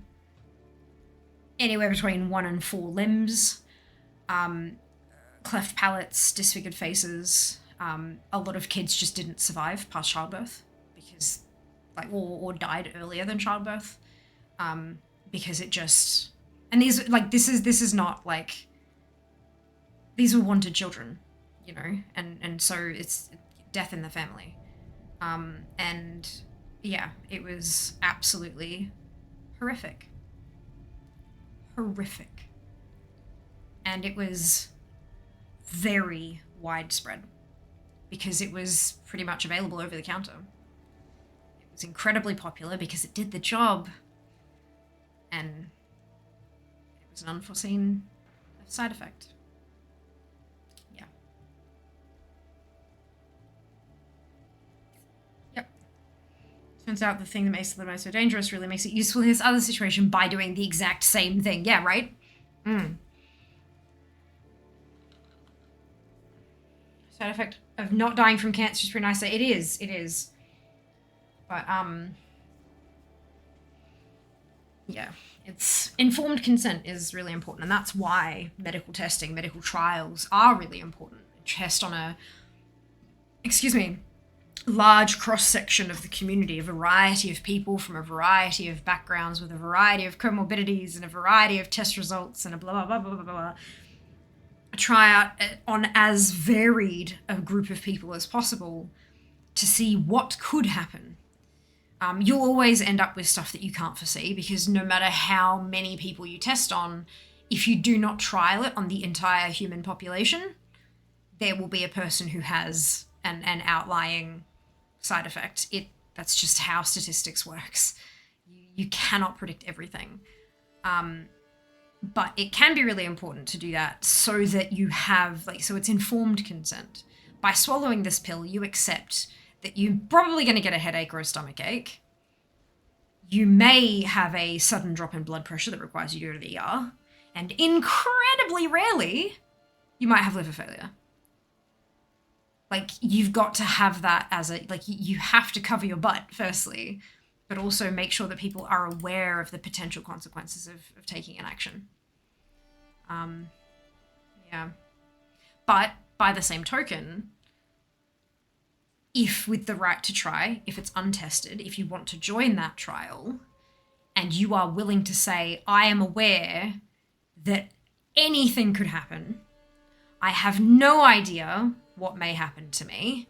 anywhere between 1 and 4 limbs, cleft palates, disfigured faces. A lot of kids just didn't survive past childbirth because, like, or died earlier than childbirth, because it just. And these, like, this is not like. These were wanted children, you know, and so it's death in the family, and yeah, it was absolutely horrific. Horrific. And it was very widespread because it was pretty much available over the counter. It was incredibly popular because it did the job. And it was an unforeseen side effect. Yeah. Yep. Turns out the thing that makes thalidomide so dangerous really makes it useful in this other situation by doing the exact same thing. Yeah, right? Side effect of not dying from cancer is pretty nice. It is. But, yeah, it's informed consent is really important. And that's why medical testing, medical trials are really important. Test on a, large cross-section of the community, a variety of people from a variety of backgrounds with a variety of comorbidities and a variety of test results and a blah, blah, blah, blah, blah, blah. Try out on as varied a group of people as possible to see what could happen. You'll always end up with stuff that you can't foresee because no matter how many people you test on, if you do not trial it on the entire human population, there will be a person who has an outlying side effect. That's just how statistics works. You cannot predict everything. But it can be really important to do that so that you have, so it's informed consent. By swallowing this pill, you accept that you're probably going to get a headache or a stomach ache. you may have a sudden drop in blood pressure that requires you to go to the ER. And incredibly rarely, you might have liver failure. Like, you've got to have that as a, like, you have to cover your butt, firstly, but also make sure that people are aware of the potential consequences of taking an action. Yeah. But, by the same token, if with the right to try, if it's untested, if you want to join that trial, and you are willing to say, I am aware that anything could happen, I have no idea what may happen to me,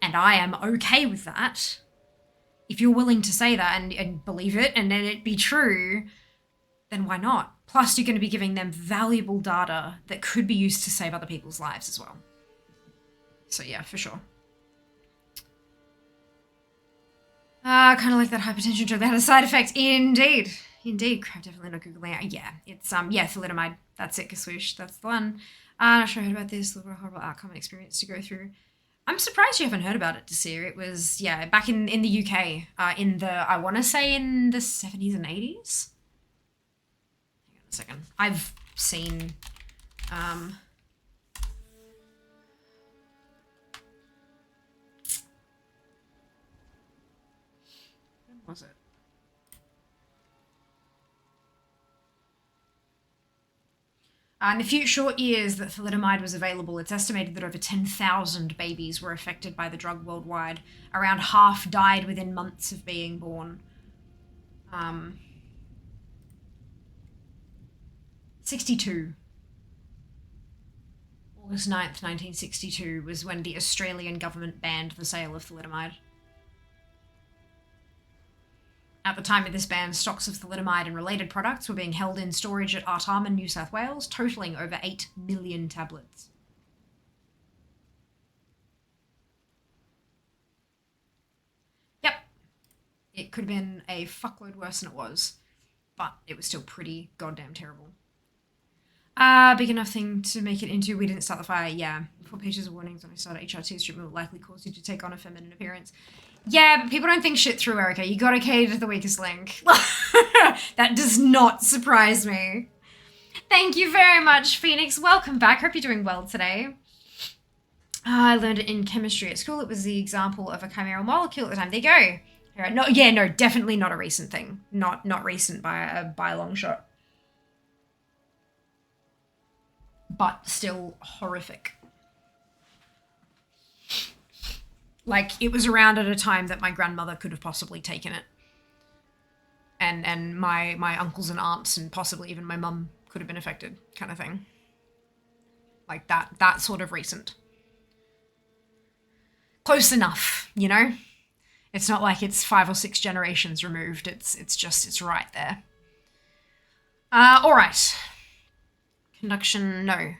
and I am okay with that. If you're willing to say that and believe it and then it be true, then why not? Plus, you're going to be giving them valuable data that could be used to save other people's lives as well. So yeah, for sure. Kind of like that hypertension drug that had a side effect. Indeed. Indeed. Crap, definitely not Googling it. Yeah, it's, yeah, thalidomide. That's it, Kaswoosh. That's the one. Not sure I heard about this. Look, what a horrible outcome and experience to go through. I'm surprised you haven't heard about it, Desir. It was, yeah, back in the UK, in the, I want to say in the 70s and 80s. Hang on a second. I've seen, when was it? In the few short years that thalidomide was available, it's estimated that over 10,000 babies were affected by the drug worldwide. Around half died within months of being born. 62. August 9th, 1962 was when the Australian government banned the sale of thalidomide. At the time of this ban, stocks of thalidomide and related products were being held in storage at Artarmon, New South Wales, totaling over 8 million tablets. Yep. It could have been a fuckload worse than it was, but it was still pretty goddamn terrible. Big enough thing to make it into We Didn't Start the Fire, yeah. 4 pages of warnings when I started HRT's treatment will likely cause you to take on a feminine appearance. Yeah, but people don't think shit through, Erica. You gotta cater to the weakest link. That does not surprise me. Thank you very much, Phoenix. Welcome back. Hope you're doing well today. I learned it in chemistry at school. It was the example of a chimeral molecule at the time. There you go. No, yeah, no, definitely not a recent thing. Not recent by a long shot. But still horrific. Like, it was around at a time that my grandmother could have possibly taken it. And my uncles and aunts and possibly even my mum could have been affected, kind of thing. Like that sort of recent. Close enough, you know? It's not like it's 5 or 6 generations removed. It's right there. All right. Conduction, no.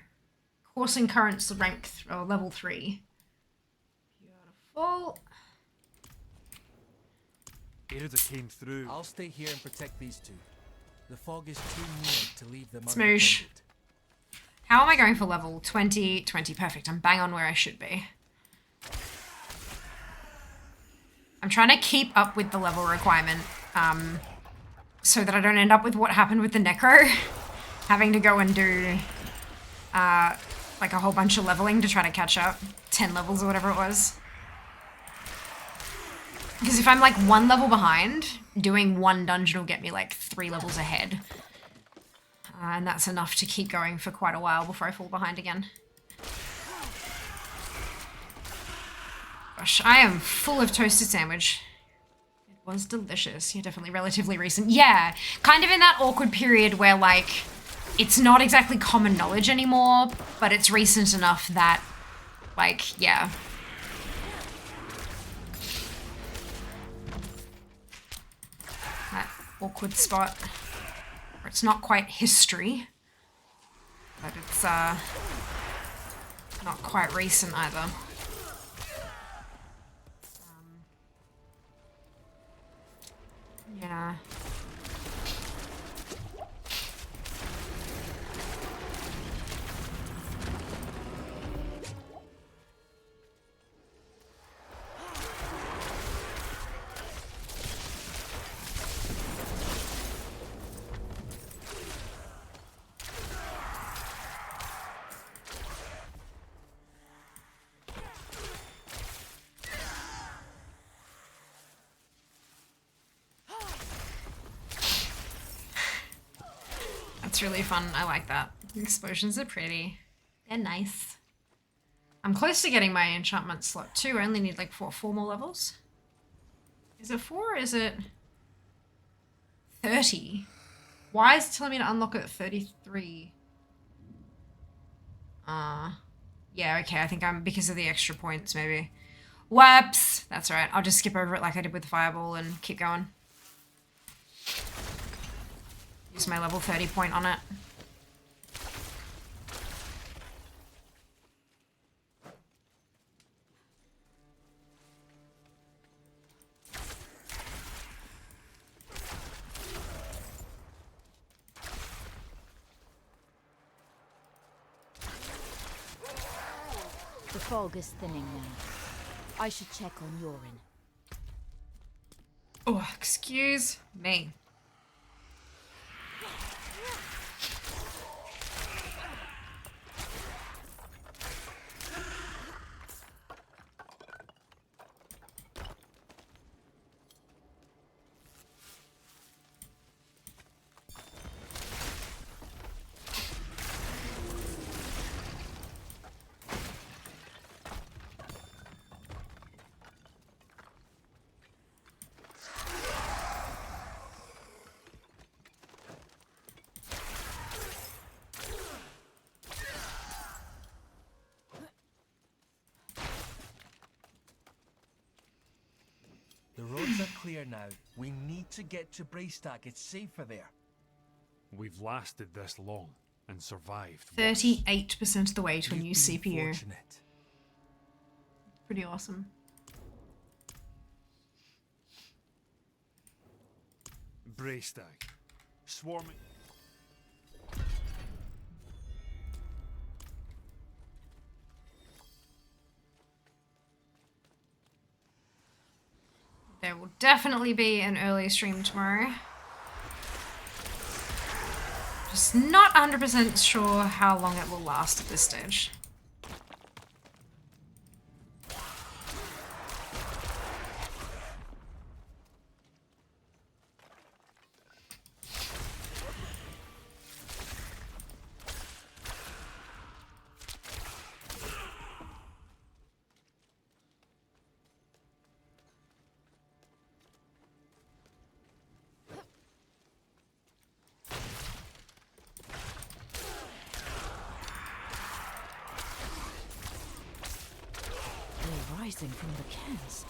Coursing currents rank level 3. Beautiful. Erida came through. I'll stay here and protect these two. The fog is too near to leave them Smoosh. unattended. How am I going for level? 20, 20. Perfect. I'm bang on where I should be. I'm trying to keep up with the level requirement, so that I don't end up with what happened with the Necro. Having to go and do, like a whole bunch of leveling to try to catch up. 10 levels or whatever it was. Because if I'm like 1 level behind, doing 1 dungeon will get me like 3 levels ahead. And that's enough to keep going for quite a while before I fall behind again. Gosh, I am full of toasted sandwich. It was delicious. Yeah, definitely relatively recent. Yeah, kind of in that awkward period where like, it's not exactly common knowledge anymore, but it's recent enough that, like, yeah. That awkward spot where it's not quite history, but it's not quite recent either. Yeah. That's really fun. I like that. Explosions are pretty. They're nice. I'm close to getting my enchantment slot too. I only need like four more levels. Is it 4 or is it 30? Why is it telling me to unlock it at 33? Yeah, okay. I think I'm because of the extra points maybe. Whoops! That's right. I'll just skip over it like I did with the fireball and keep going. Use my level 30 point on it. The fog is thinning now. I should check on Yorin. Oh, excuse me. The roads are clear now. We need to get to Braystack. It's safer there. We've lasted this long and survived. 38% of the way to a new CPU. Fortunate. Pretty awesome. Braystack. Swarming. There will definitely be an early stream tomorrow. Just not 100% sure how long it will last at this stage. Rising from the Kens.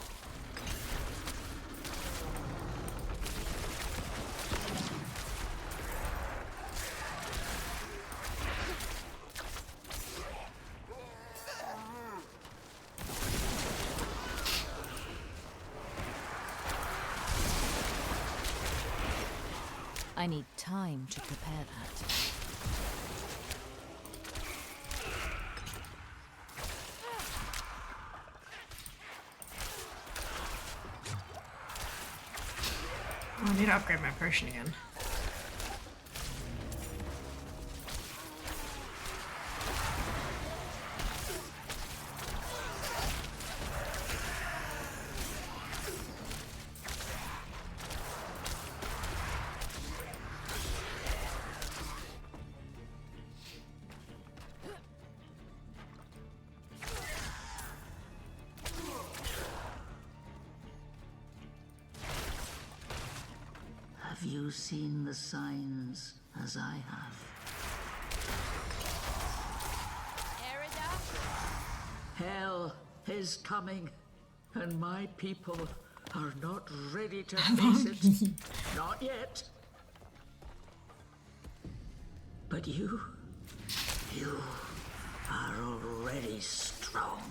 I need time to prepare that. Oh, I need to upgrade my potion again. Have you seen the signs as I have? Hell is coming, and my people are not ready to face it. Not yet. But you are already strong.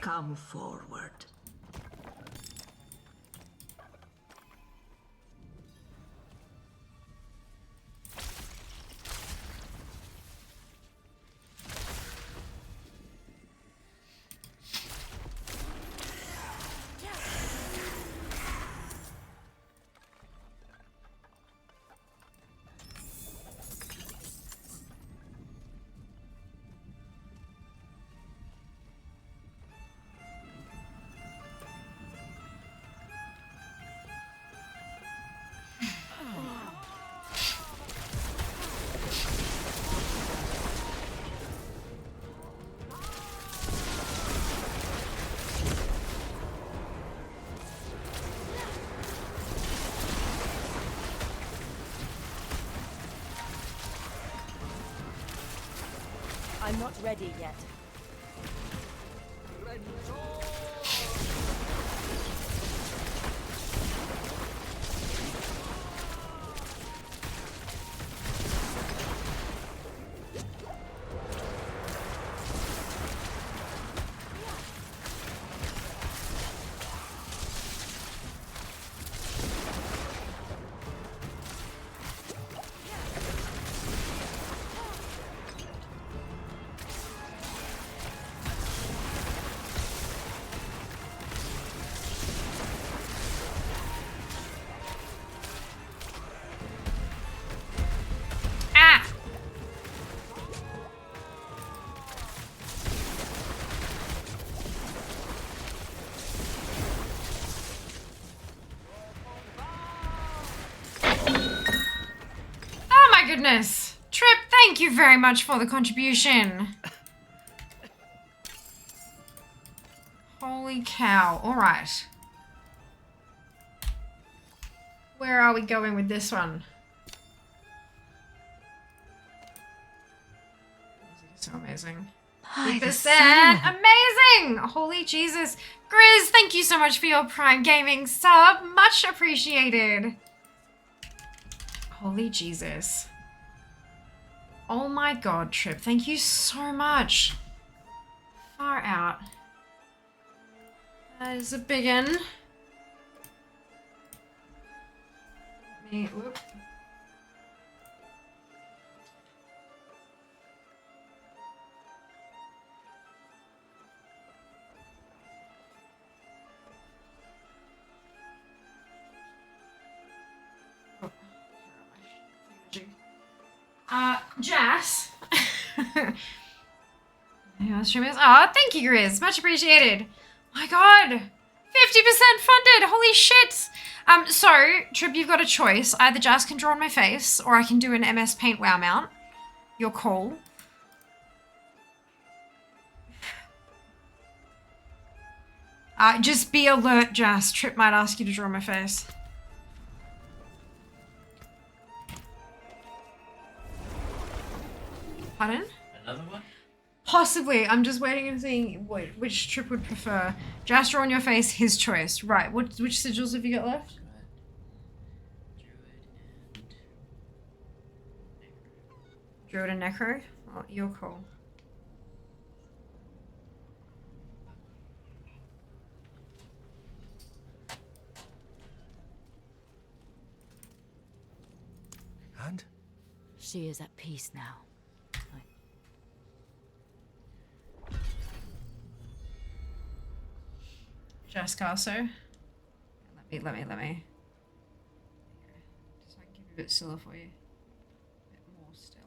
Come forward. I'm not ready yet. Oh my goodness. Trip, thank you very much for the contribution. Holy cow. Alright. Where are we going with this one? So amazing. 8%. Amazing! Holy Jesus. Grizz, thank you so much for your Prime Gaming sub. Much appreciated. Holy Jesus. Oh my god, Trip. Thank you so much. Far out. That is a big one. Whoop. Jess. Oh, thank you, Grizz. Much appreciated. My god. 50% funded. Holy shit. So, Trip, you've got a choice. Either Jazz can draw on my face, or I can do an MS Paint WoW mount. Your call. Just be alert, Jazz. Trip might ask you to draw my face. Pardon? Another one? Possibly. I'm just waiting and seeing which Trip would prefer. Jazz draw on your face, his choice. Right. Which sigils have you got left? Druid and Necro? Oh, your call. And? She is at peace now. Just Casso. Let me. Just so I can keep it a bit stiller for you. A bit more still.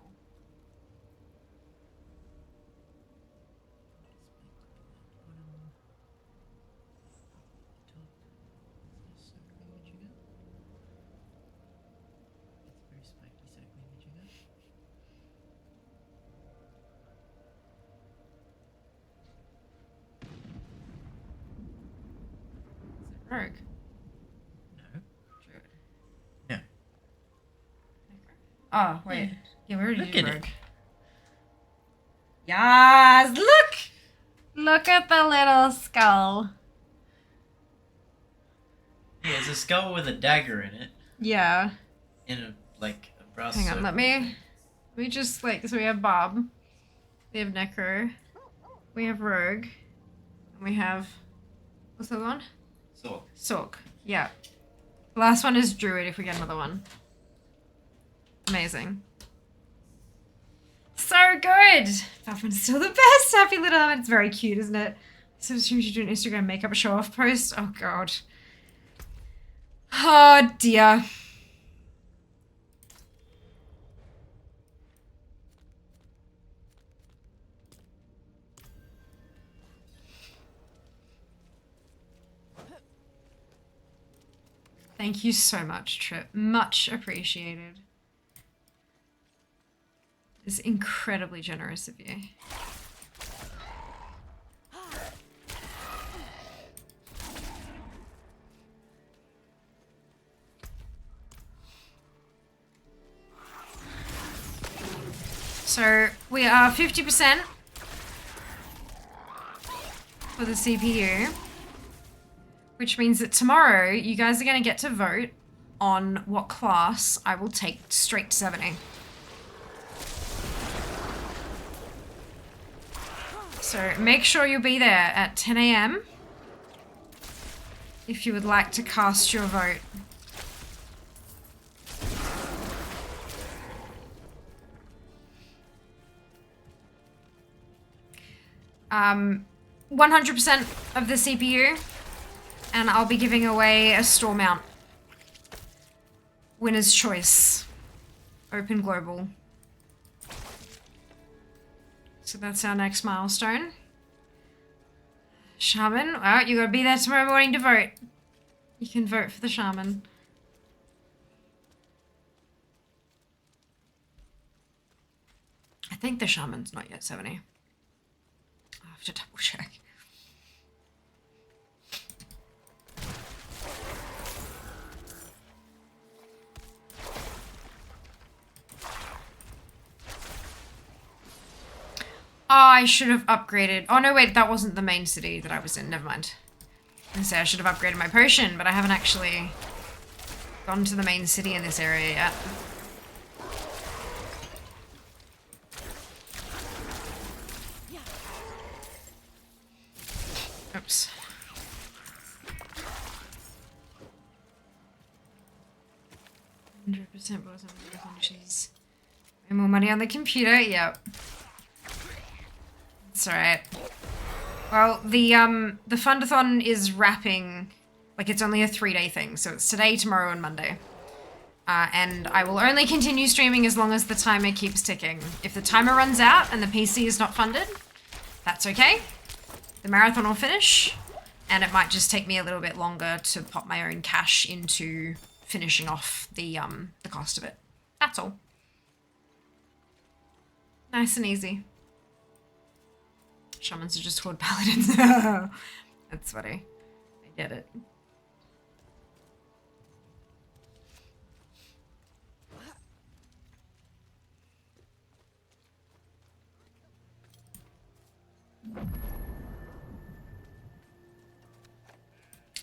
Rogue. No. Druid. No. Oh, wait. Yeah, we already Look did at Rogue. Yes! Look! Look at the little skull. Yeah, it's a skull with a dagger in it. Yeah. In a, like, a brass Hang on, circle. let me just, like, so we have Bob. We have Necro. We have Rogue. And we have, what's the other one? Sork. Yeah. Last one is Druid if we get another one. Amazing. So good! Buffman's still the best! Happy little, it's very cute, isn't it? So as soon as you do an Instagram makeup show off post, oh god. Oh dear. Thank you so much, Trip. Much appreciated. It's incredibly generous of you. So we are 50%. for the CPU, which means that tomorrow you guys are going to get to vote on what class I will take straight to 70. So make sure you'll be there at 10 a.m. if you would like to cast your vote. Um, 100% of the CPU, and I'll be giving away a store mount. Winner's choice. Open global. So that's our next milestone. Shaman, well, you gotta be there tomorrow morning to vote. You can vote for the shaman. I think the shaman's not yet 70. I'll have to double check. Oh, I should have upgraded. Oh, no, wait, that wasn't the main city that I was in. Never mind. I was gonna say I should have upgraded my potion, but I haven't actually gone to the main city in this area yet. Oops. %, conditions. More money on the computer. Yep. That's alright. Well, the Fund-A-Thon is wrapping, like it's only a 3-day thing, so it's today, tomorrow, and Monday. And I will only continue streaming as long as the timer keeps ticking. If the timer runs out and the PC is not funded, that's okay. The marathon will finish, and it might just take me a little bit longer to pop my own cash into finishing off the cost of it. That's all. Nice and easy. Shamans are just horde paladins. That's funny. I get it.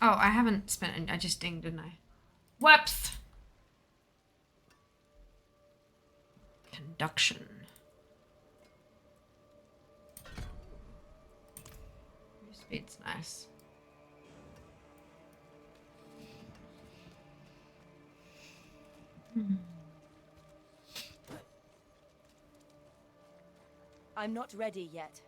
Oh, I haven't spent any. I just dinged, didn't I? Whoops! Conduction. Speed's nice. I'm not ready yet.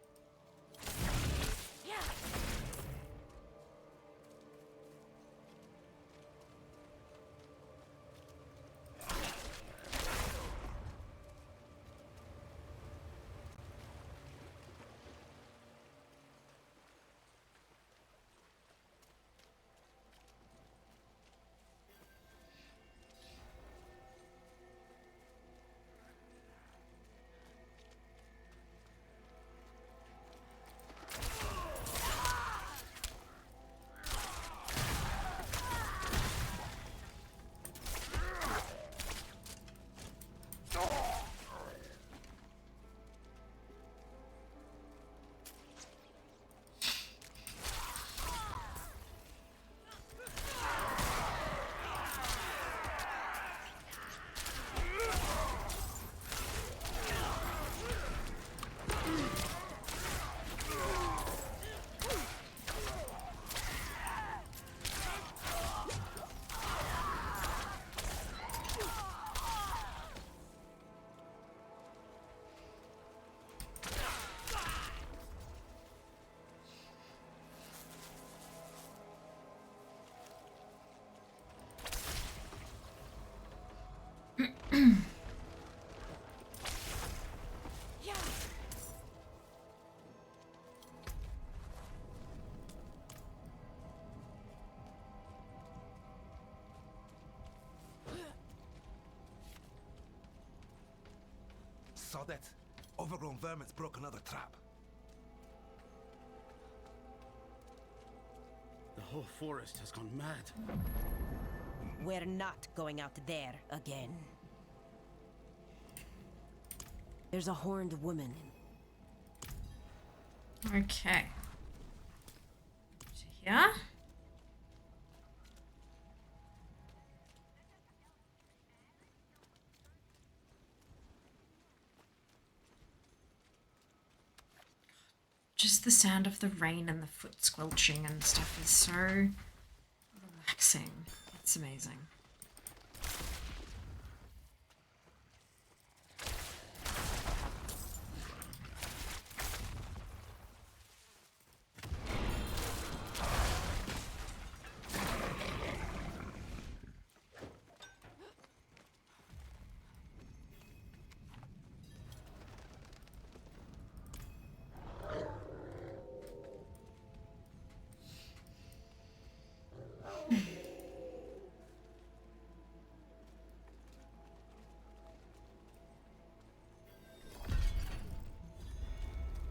Saw that? Overgrown vermin's broke another trap. The whole forest has gone mad. We're not going out there again. There's a horned woman. Okay. Yeah? Just the sound of the rain and the foot squelching and stuff is so relaxing. It's amazing.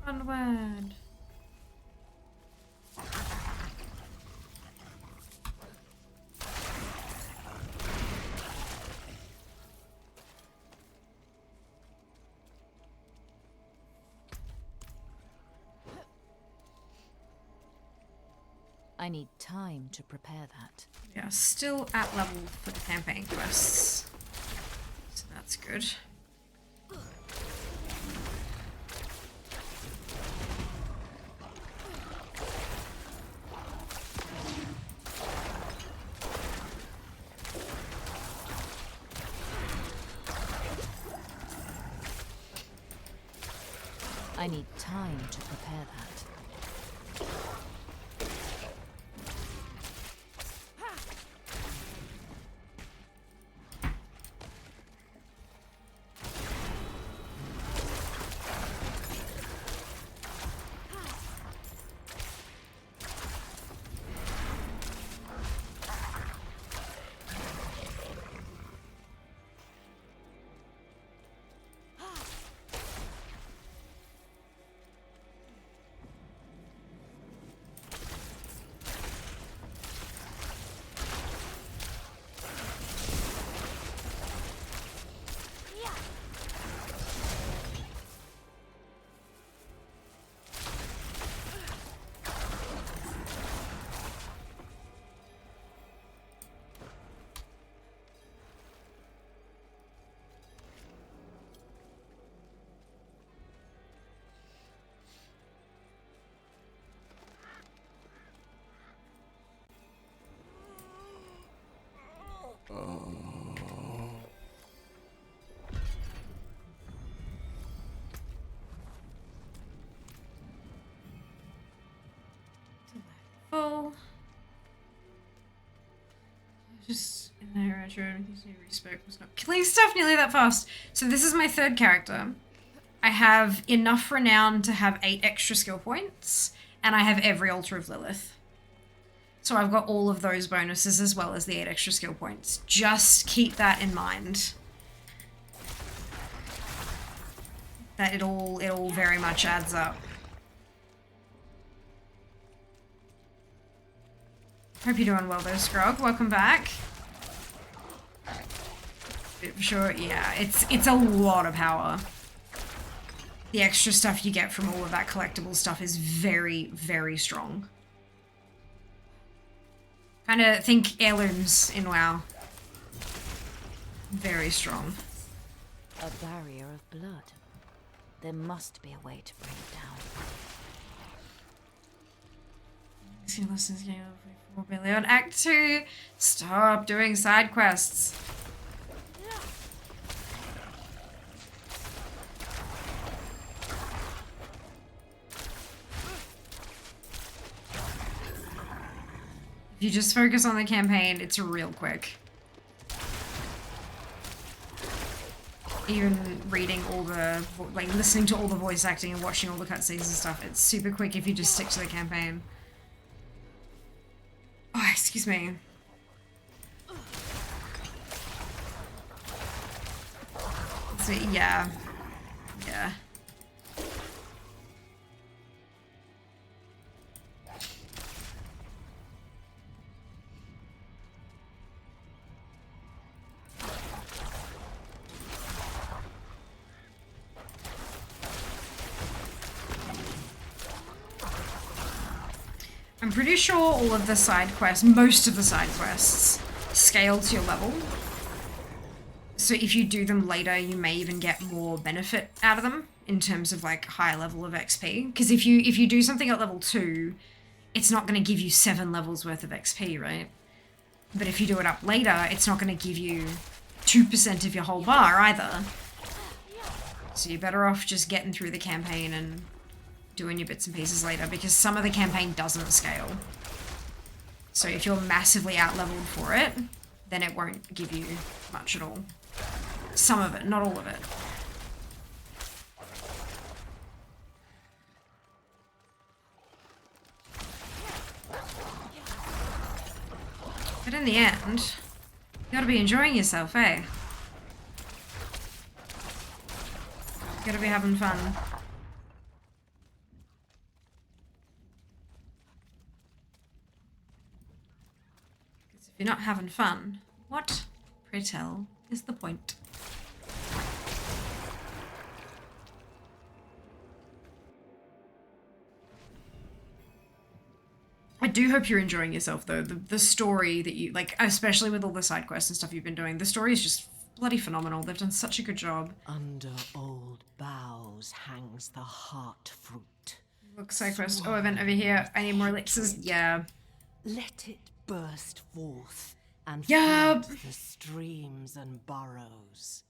Onward. I need time to prepare that. We are still at level for the campaign quests. So that's good. I need time to prepare that. Full. Just in there, retro, respec was not killing stuff nearly that fast. So this is my third character. I have enough renown to have 8 extra skill points, and I have every altar of Lilith. So I've got all of those bonuses as well as the 8 extra skill points. Just keep that in mind. That it all very much adds up. Hope you're doing well though, Scrog. Welcome back. Sure, yeah, it's a lot of power. The extra stuff you get from all of that collectible stuff is very, very strong. Kind of think heirlooms in WoW. Very strong. A barrier of blood. There must be a way to bring it down. See, listens getting over 4 billion. Act 2. Stop doing side quests. If you just focus on the campaign, it's real quick. Even reading all the, like, listening to all the voice acting and watching all the cutscenes and stuff, it's super quick if you just stick to the campaign. Oh, excuse me. So, yeah. Yeah. I'm pretty sure all of the side quests, most of the side quests, scale to your level. So if you do them later, you may even get more benefit out of them in terms of like higher level of XP. Because if you do something at level 2, it's not going to give you 7 levels worth of XP, right? But if you do it up later, it's not going to give you 2% of your whole bar either. So you're better off just getting through the campaign and doing your bits and pieces later, because some of the campaign doesn't scale. So if you're massively out-leveled for it, then it won't give you much at all. Some of it, not all of it. But in the end, you gotta be enjoying yourself, eh? You gotta be having fun. Because if you're not having fun, what, pray tell, is the point? I do hope you're enjoying yourself, though. The story that you, like, especially with all the side quests and stuff you've been doing, the story is just bloody phenomenal. They've done such a good job. Under old boughs hangs the heart fruit. Look, side quest. Oh, event over here. I need more elixirs. Yeah. Let it burst forth and Yup. flood the streams and burrows.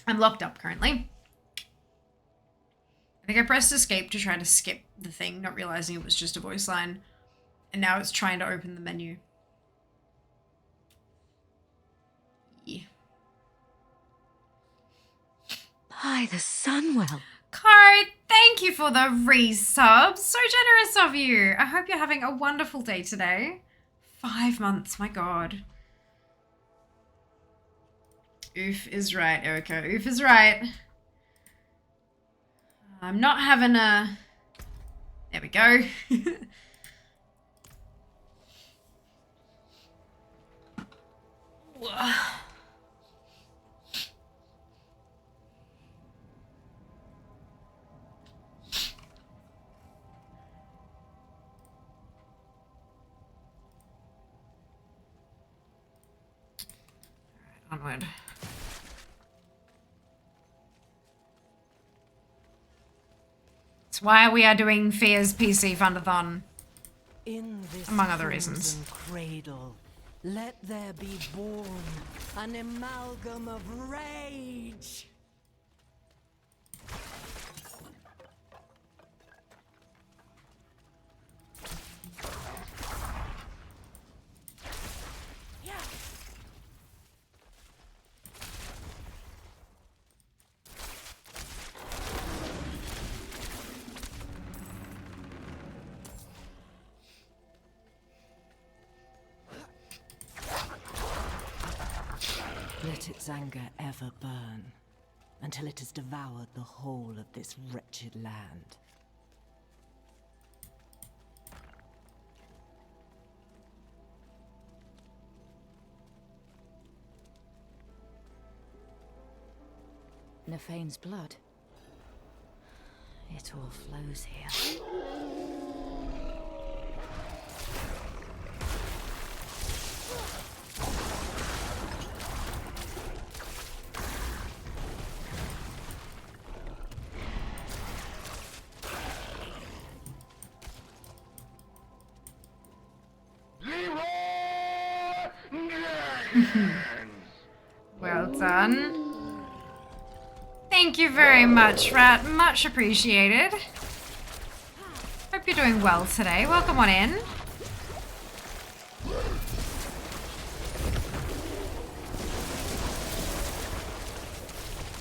I'm locked up currently. I think I pressed escape to try to skip the thing, not realizing it was just a voice line. And now it's trying to open the menu. Yeah. By the Sunwell. Card, thank you for the resub. So generous of you. I hope you're having a wonderful day today. 5 months, my god. Oof is right, Erica. Oof is right. I'm not having a... There we go. Onward. That's why we are doing Fear's PC Fund-A-Thon. In this among other reasons. cradle, let there be born an amalgam of rage. Let its anger ever burn, until it has devoured the whole of this wretched land. Nephane's blood. It all flows here. Well done. Thank you very much, Rat. Much appreciated. Hope you're doing well today. Welcome on in.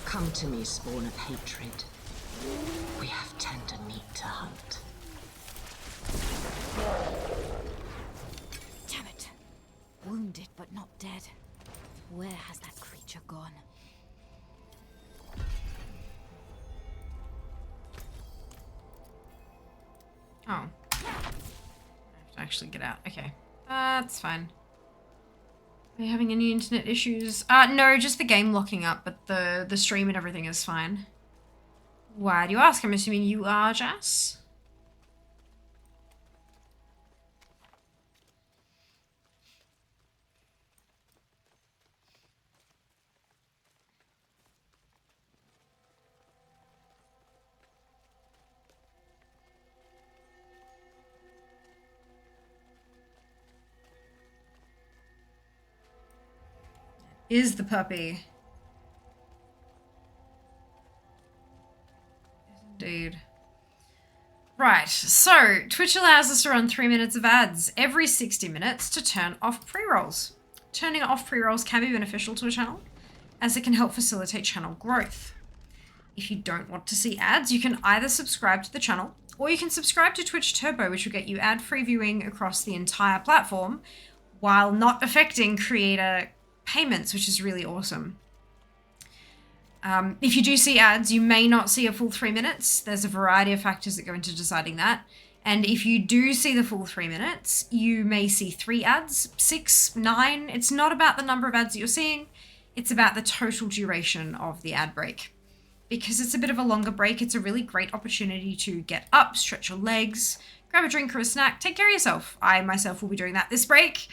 Come to me, spawn of hatred. We have tender meat to hunt. Damn it. Wounded but not dead. Where has that creature gone? Oh. I have to actually get out. Okay. That's fine. Are you having any internet issues? No, just the game locking up, but the stream and everything is fine. Why do you ask? I'm assuming you are, Jess? Is the puppy. Indeed. Right, so Twitch allows us to run 3 minutes of ads every 60 minutes to turn off pre-rolls. Turning off pre-rolls can be beneficial to a channel, as it can help facilitate channel growth. If you don't want to see ads, you can either subscribe to the channel, or you can subscribe to Twitch Turbo, which will get you ad-free viewing across the entire platform, while not affecting creator payments, which is really awesome. If you do see ads, you may not see a full 3 minutes. There's a variety of factors that go into deciding that. And if you do see the full 3 minutes, you may see 3 ads, 6, 9. It's not about the number of ads that you're seeing. It's about the total duration of the ad break. Because it's a bit of a longer break, it's a really great opportunity to get up, stretch your legs, grab a drink or a snack, take care of yourself. I myself will be doing that this break.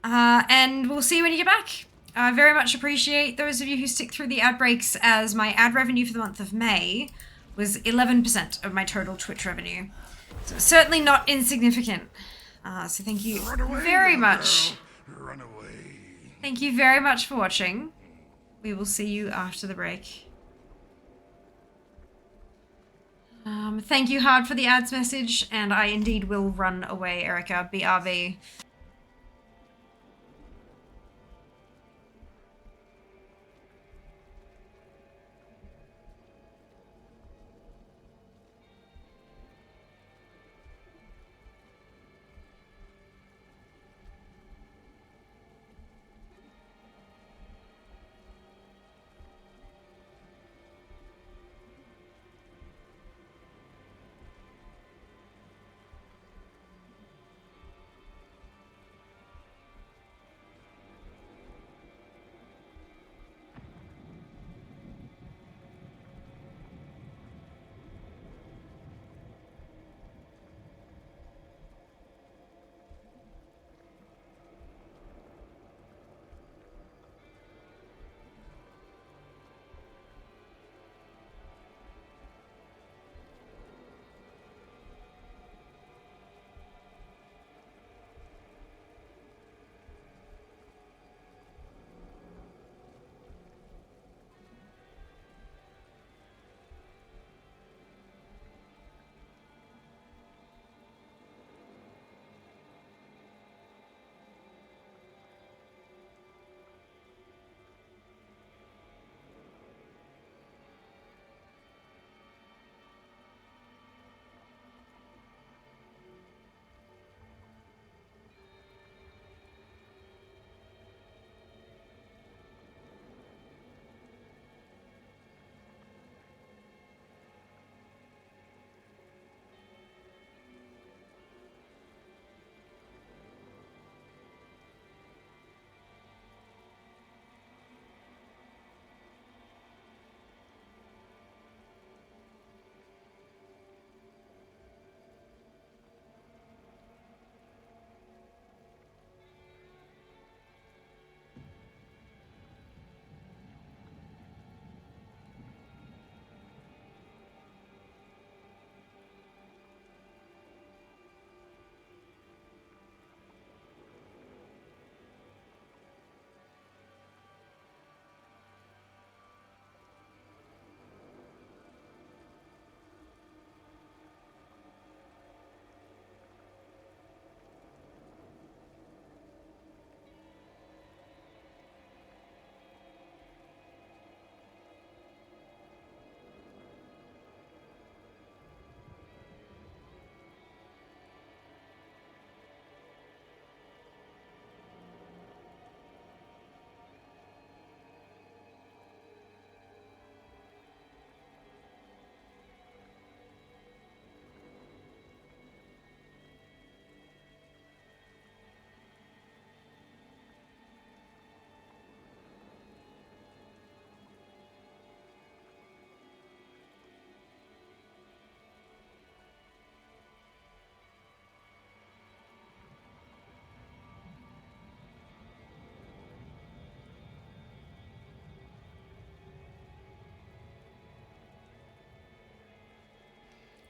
And we'll see you when you get back. I very much appreciate those of you who stick through the ad breaks, as my ad revenue for the month of May was 11% of my total Twitch revenue. So certainly not insignificant. So thank you very much. Run away. Thank you very much for watching. We will see you after the break. Thank you, Hard, for the ads message, and I indeed will run away, Erica. BRB.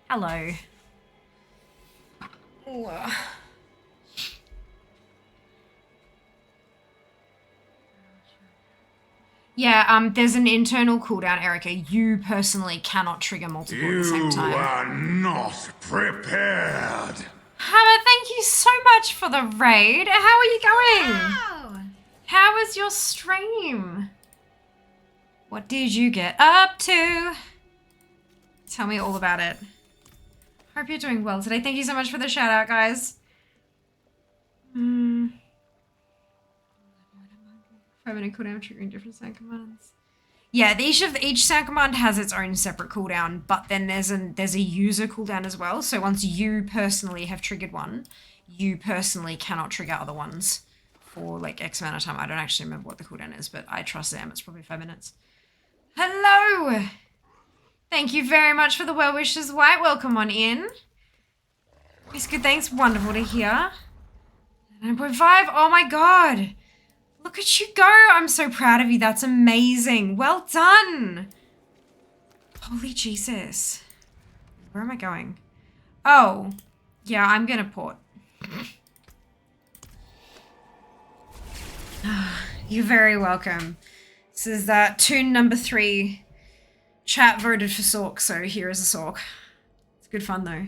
Hello. Ooh. Yeah, there's an internal cooldown, Erica. You personally cannot trigger multiple at the same time. You are not prepared. Hammer, thank you so much for the raid. How are you going? Wow. How was your stream? What did you get up to? Tell me all about it. Hope you're doing well today. Thank you so much for the shout out, guys. 5-minute cooldown triggering different sound commands. Yeah, each sound command has its own separate cooldown, but then there's a user cooldown as well. So once you personally have triggered one, you personally cannot trigger other ones for like X amount of time. I don't actually remember what the cooldown is, but I trust Sam. It's probably 5 minutes. Hello! Thank you very much for the well wishes, White. Welcome on in. It's good, thanks. Wonderful to hear. 9.5. Oh my god. Look at you go. I'm so proud of you. That's amazing. Well done. Holy Jesus. Where am I going? Oh, yeah, I'm going to port. You're very welcome. This is tune number 3. Chat voted for Sork, so here is a Sork. It's good fun though.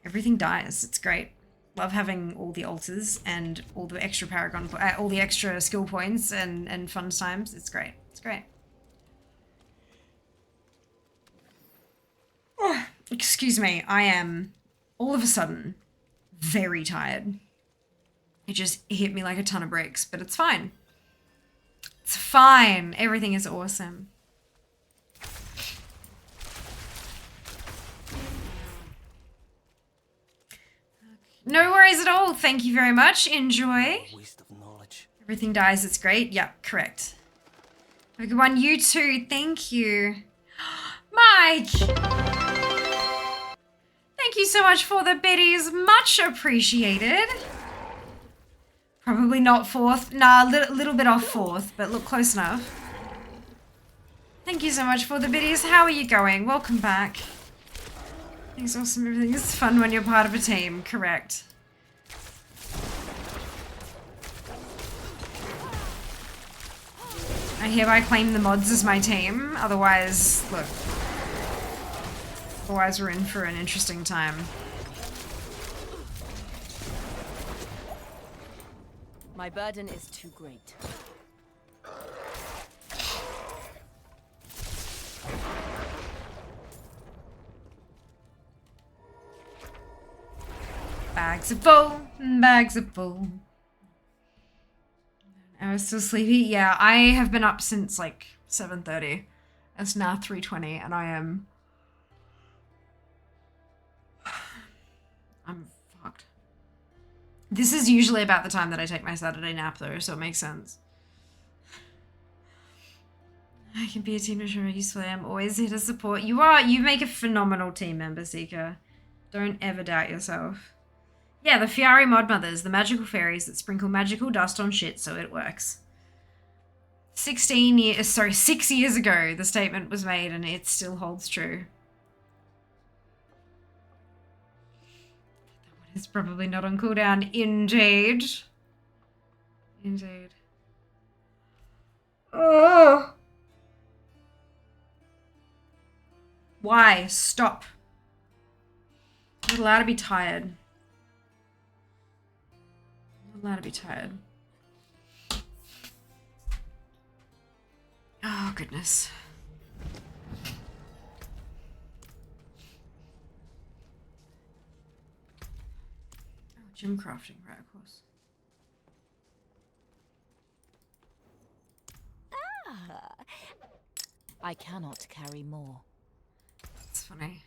Everything dies. It's great. Love having all the altars and all the extra paragon, all the extra skill points and fun times. It's great. It's great. Oh, excuse me. I am all of a sudden very tired. It just hit me like a ton of bricks, but it's fine. It's fine. Everything is awesome. No worries at all. Thank you very much. Enjoy. Waste of knowledge. Everything dies. It's great. Yep, correct. Have a good one. You too. Thank you. Mike! Thank you so much for the biddies. Much appreciated. Probably not 4th. Nah, a little bit off 4th, but look, close enough. Thank you so much for the biddies. How are you going? Welcome back. It's awesome. Everything is fun when you're part of a team. Correct. I hereby claim the mods as my team. Otherwise, look. Otherwise, we're in for an interesting time. My burden is too great. Bags are full, bags are full. I was still sleepy. Yeah, I have been up since like 7:30. It's now 3:20 and I'm fucked. This is usually about the time that I take my Saturday nap though, so it makes sense. I can be a team member usefully. I'm always here to support. You make a phenomenal team member, Seeker. Don't ever doubt yourself. Yeah, the Fiari mod mothers, the magical fairies that sprinkle magical dust on shit so it works. 6 years ago, the statement was made and it still holds true. That one is probably not on cooldown. Indeed. Indeed. Oh! Why? Stop. I'm not allowed to be tired. I'm allowed to be tired. Oh, goodness. Oh, gym crafting, right, of course. Ah, I cannot carry more. That's funny.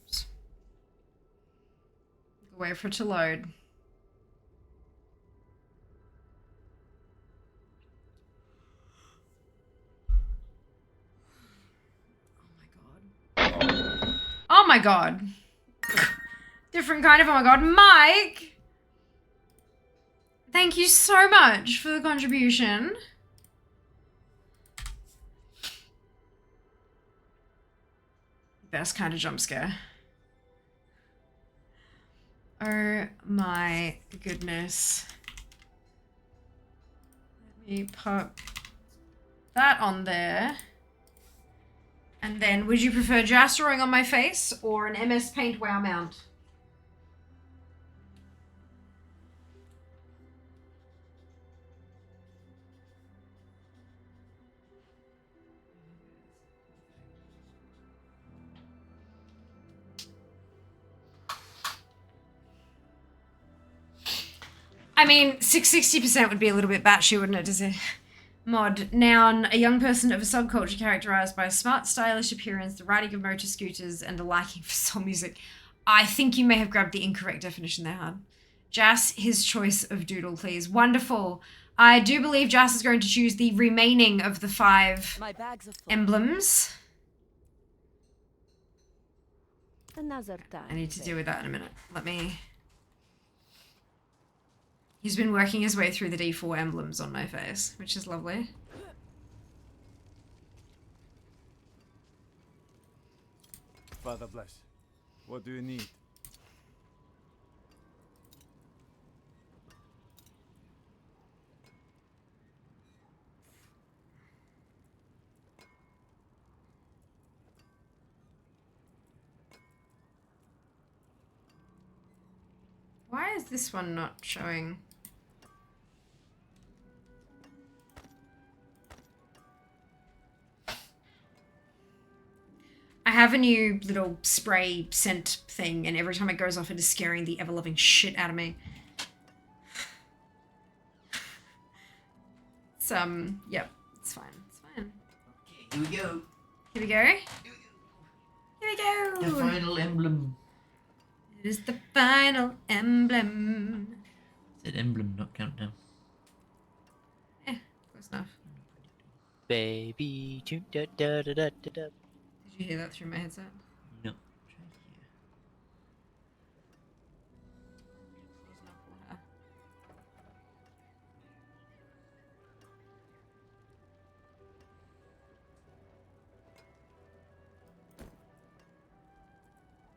Oops. Wait for it to load. Oh my god. Different kind of oh my god. Mike! Thank you so much for the contribution. Best kind of jump scare. Oh my goodness. Let me pop that on there. And then, would you prefer just drawing on my face or an MS Paint WoW mount? I mean, 60% would be a little bit batshit, wouldn't it, to say? Mod. Noun, a young person of a subculture characterized by a smart, stylish appearance, the riding of motor scooters, and a liking for soul music. I think you may have grabbed the incorrect definition there, hon. Jas, his choice of doodle, please. Wonderful. I do believe Jas is going to choose the remaining of the 5 emblems. Another time. I need to deal with that in a minute. Let me... He's been working his way through the D4 emblems on my face, which is lovely. Father bless. What do you need? Why is this one not showing? I have a new little spray scent thing, and every time it goes off, it is scaring the ever-loving shit out of me. It's, yep, it's fine, it's fine. Here we go. Here we go. Here we go. The final emblem. It is the final emblem. Said emblem, not countdown. Close enough. Baby, da da da da da da. Did you hear that through my headset? No.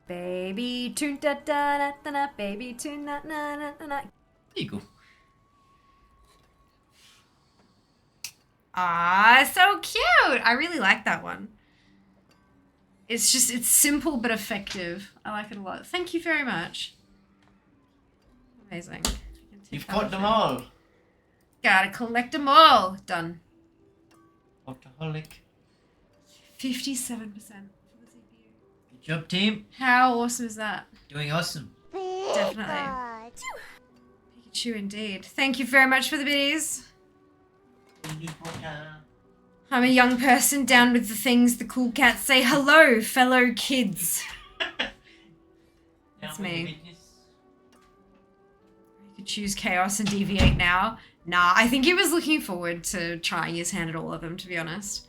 Baby tune da da da da da, baby tune na na na na na. There you go. Ah, so cute! I really like that one. It's just, it's simple but effective. I like it a lot. Thank you very much. Amazing. You've caught them all. Gotta collect them all. Done. Alcoholic. 57%. Good job, team. How awesome is that? Doing awesome. Definitely. Pikachu indeed. Thank you very much for the biddies. I'm a young person down with the things the cool cats say. Hello, fellow kids. That's me. You could choose chaos and deviate now. Nah, I think he was looking forward to trying his hand at all of them, to be honest.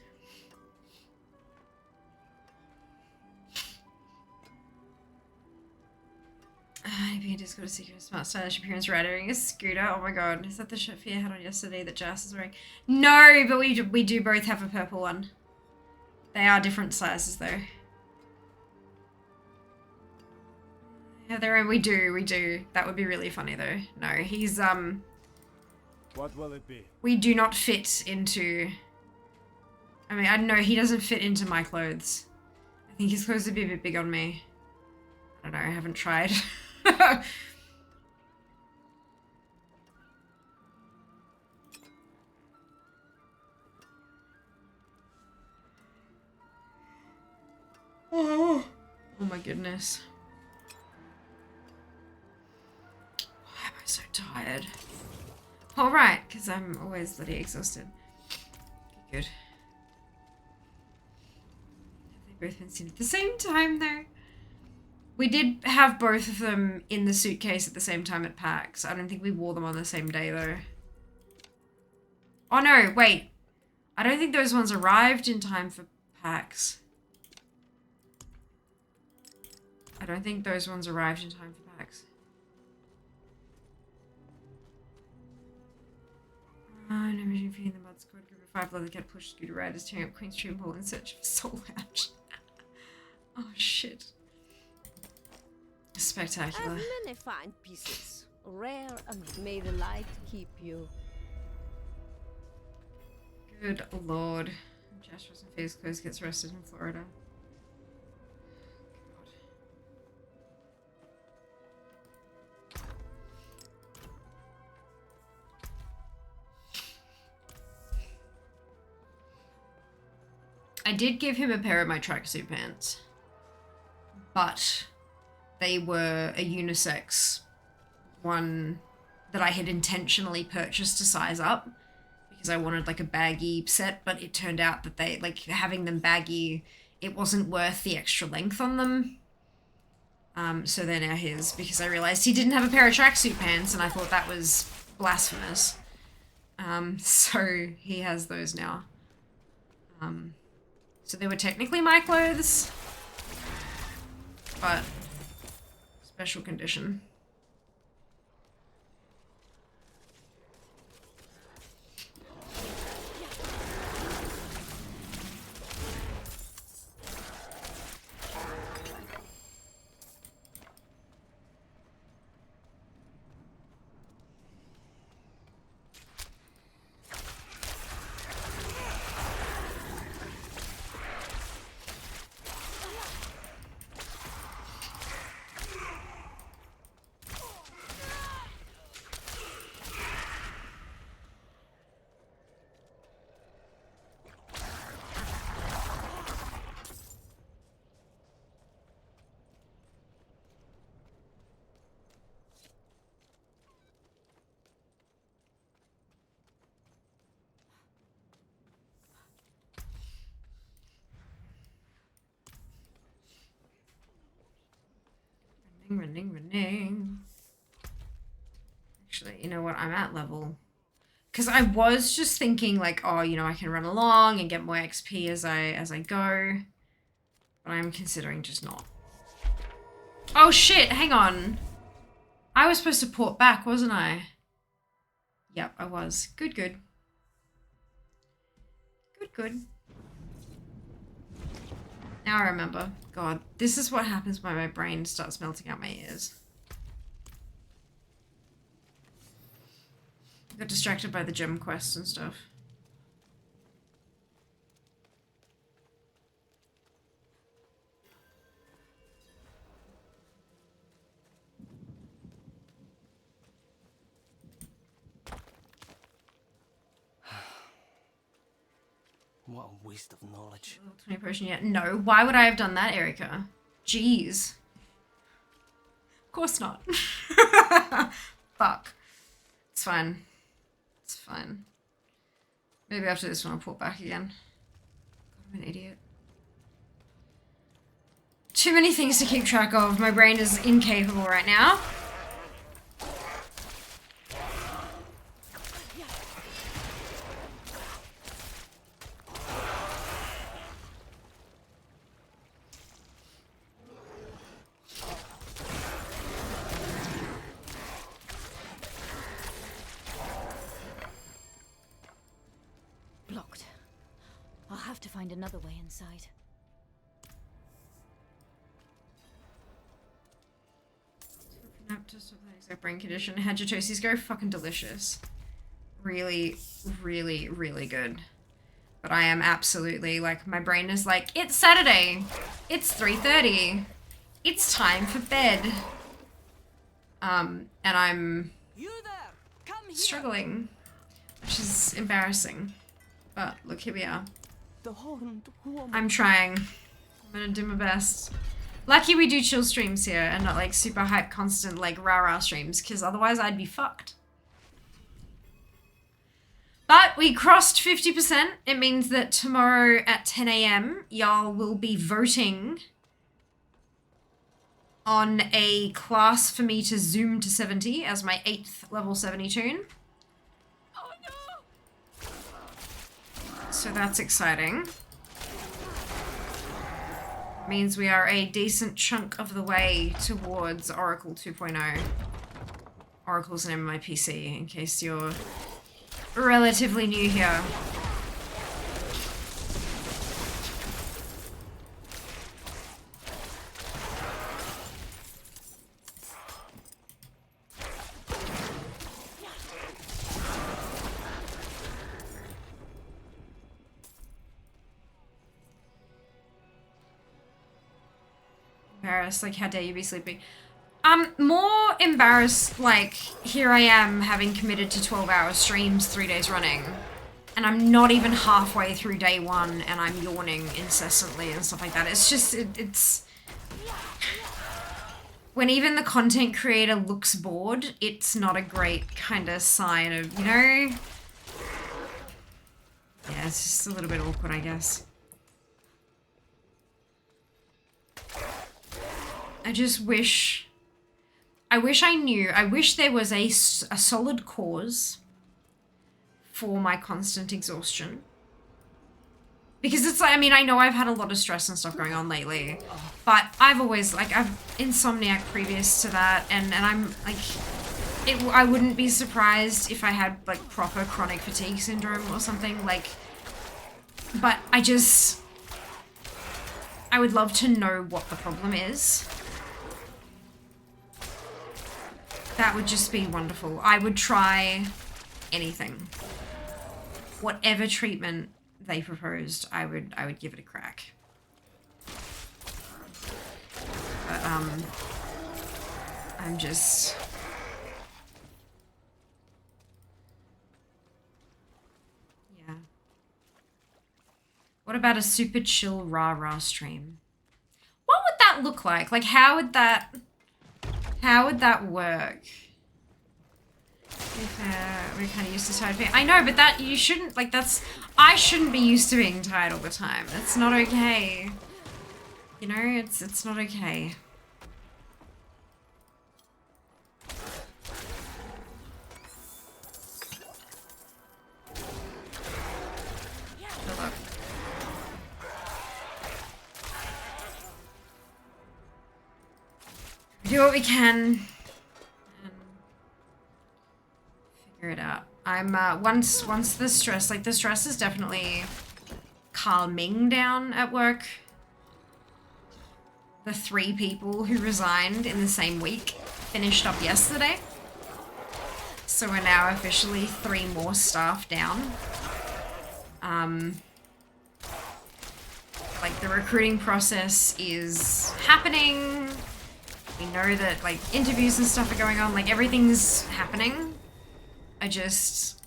Maybe just got a secret smart stylish appearance riding a scooter. Oh my god, is that the shirt Fia had on yesterday that Jas is wearing? No, but we do both have a purple one. They are different sizes though. Yeah, they're we do. That would be really funny though. No, he's What will it be? we do not fit into, I mean, I don't know, he doesn't fit into my clothes. I think his clothes would be a bit big on me. I don't know, I haven't tried. Oh my goodness. Why am I so tired? All right, because I'm always bloody exhausted. Good. Have they both been seen at the same time though? We did have both of them in the suitcase at the same time at PAX. I don't think we wore them on the same day though. Oh no, wait. I don't think those ones arrived in time for PAX. I don't think those ones arrived in time for PAX. No vision feeding the mud squad. Group of 5 leather cat pushed scooter riders tearing up Queen Street Mall in search of a soul lounge. Oh shit. Spectacular. I've many fine pieces, rare, and may the light keep you. Good lord. Josh wasn't face close, gets arrested in Florida. I did give him a pair of my tracksuit pants, but they were a unisex one that I had intentionally purchased to size up because I wanted like a baggy set, but it turned out that they, like, having them baggy, it wasn't worth the extra length on them. So they're now his because I realized he didn't have a pair of tracksuit pants and I thought that was blasphemous. So he has those now. So they were technically my clothes, but special condition. Running. Actually, you know what? I'm at level. Because I was just thinking like, oh, you know, I can run along and get more XP as I go. But I'm considering just not. Oh shit, hang on. I was supposed to port back, wasn't I? Yep, I was. Good. Good. Now I remember. God, this is what happens when my brain starts melting out my ears. Got distracted by the gym quest and stuff. What a waste of knowledge. 20 potion yet? No. Why would I have done that, Erica? Jeez. Of course not. Fuck. It's fine. It's fine. Maybe after this one I'll port back again. God, I'm an idiot. Too many things to keep track of. My brain is incapable right now. Blocked. I'll have to find another way inside. Just exact brain condition. How'd your toasties go? Fucking delicious. Really, really, really good. But I am absolutely, like, my brain is like, it's Saturday. It's 3:30. It's time for bed. And I'm struggling, which is embarrassing. But look, here we are. I'm trying. I'm gonna do my best. Lucky we do chill streams here and not like super hype constant like rah-rah streams, because otherwise I'd be fucked. But we crossed 50%. It means that tomorrow at 10 AM y'all will be voting on a class for me to zoom to 70 as my 8th level 70 toon. Oh no! So that's exciting. Means we are a decent chunk of the way towards Oracle 2.0. Oracle's the name of my PC, in case you're relatively new here. embarrassed. Like, how dare you be sleepy? I'm more embarrassed, like, here I am having committed to 12-hour streams 3 days running. And I'm not even halfway through day 1 and I'm yawning incessantly and stuff like that. It's just, it's... When even the content creator looks bored, it's not a great kind of sign of, you know? Yeah, it's just a little bit awkward, I guess. I just wish... I wish there was a solid cause for my constant exhaustion. Because it's like, I mean, I know I've had a lot of stress and stuff going on lately, but I've always, like, I've insomniac previous to that, and I'm, like, I wouldn't be surprised if I had, like, proper chronic fatigue syndrome or something, like, but I would love to know what the problem is. That would just be wonderful. I would try anything. Whatever treatment they proposed, I would give it a crack. But I'm just... Yeah. What about a super chill rah-rah stream? What would that look like? Like, how would that work? We're kind of used to tired being. I know, but that you shouldn't, like, that's, I shouldn't be used to being tired all the time. That's not okay. You know, it's not okay. Fill up. Do what we can. Figure it out. I'm once the stress, like, the stress is definitely calming down at work. The 3 people who resigned in the same week finished up yesterday. So we're now officially 3 more staff down. Like, the recruiting process is happening. We know that, like, interviews and stuff are going on. Like, everything's happening. I just,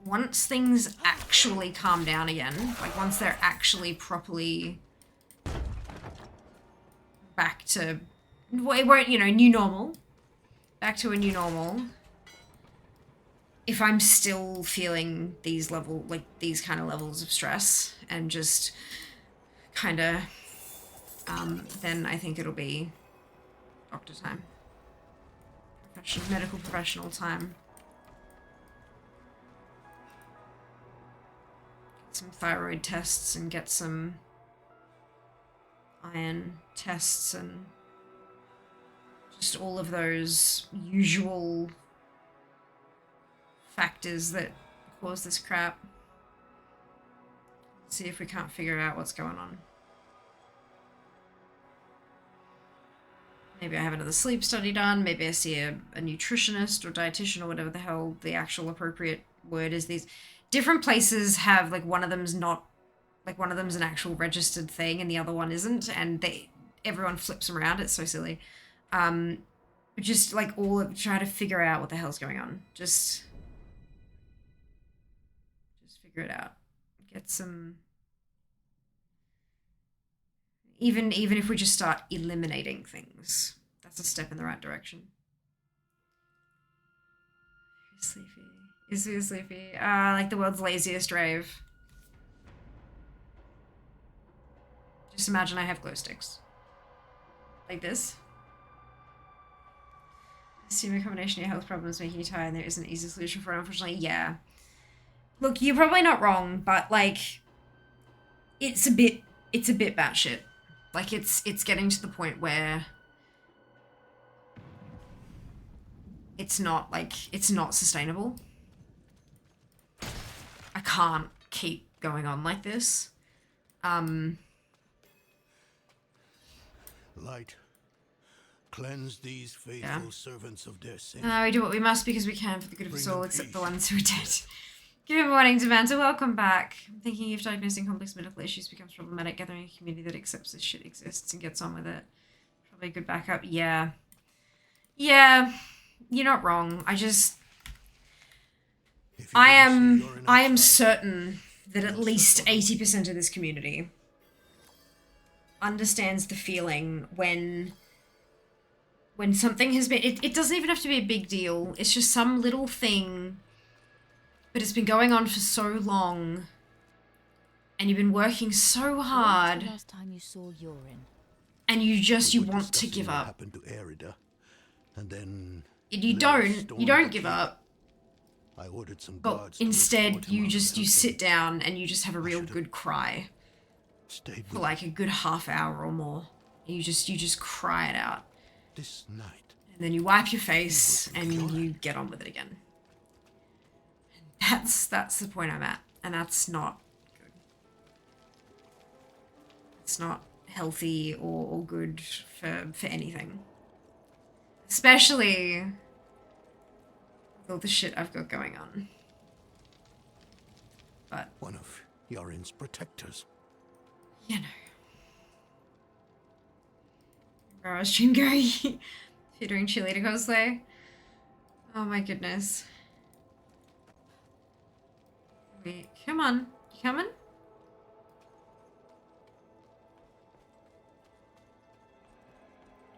once things actually calm down again, like once they're actually properly back to, well, it won't, you know, new normal, back to a new normal, if I'm still feeling these kind of levels of stress and just kind of, then I think it'll be doctor time, medical professional time. Some thyroid tests and get some iron tests and just all of those usual factors that cause this crap. See if we can't figure out what's going on. Maybe I have another sleep study done. Maybe I see a nutritionist or dietitian or whatever the hell the actual appropriate word is. These different places have, like, one of them's not, like, one of them's an actual registered thing and the other one isn't, and everyone flips them around. It's so silly. Just, like, try to figure out what the hell's going on. Just figure it out. Get some, even if we just start eliminating things, that's a step in the right direction. You're sleepy. Is he sleepy? Like the world's laziest rave. Just imagine I have glow sticks. Like this. Assume a combination of your health problems making you tired and there isn't an easy solution for it, unfortunately. Yeah. Look, you're probably not wrong, but, like, it's a bit batshit. Like, it's getting to the point where it's not sustainable. I can't keep going on like this. Light, cleanse these faithful servants of their sin. We do what we must because we can for the good of us all, except the ones who are dead. Good morning, Devanta. Welcome back. I'm thinking if diagnosing complex medical issues becomes problematic, gathering a community that accepts this shit exists and gets on with it. Probably good backup. Yeah. Yeah. You're not wrong. I am certain that at least 80% of this community understands the feeling when something has been, it doesn't even have to be a big deal. It's just some little thing, but it's been going on for so long and you've been working so hard. When was the last time you saw urine? And you want to give up. Happened to Erida, and then You don't give up. I ordered some But guards to instead escort him you out just, of you the sit down and you just have a real good cry. Stayed For with like a good half hour or more. You just cry it out. this night. And then you wipe your face and you get on with it again. That's the point I'm at. And that's not good. It's not healthy or good for anything. Especially with all the shit I've got going on. But one of Yorin's protectors. You know. Where I was stream Gary. If you're doing cheerleader cosplay. Oh my goodness. Wait, come on. You coming? Do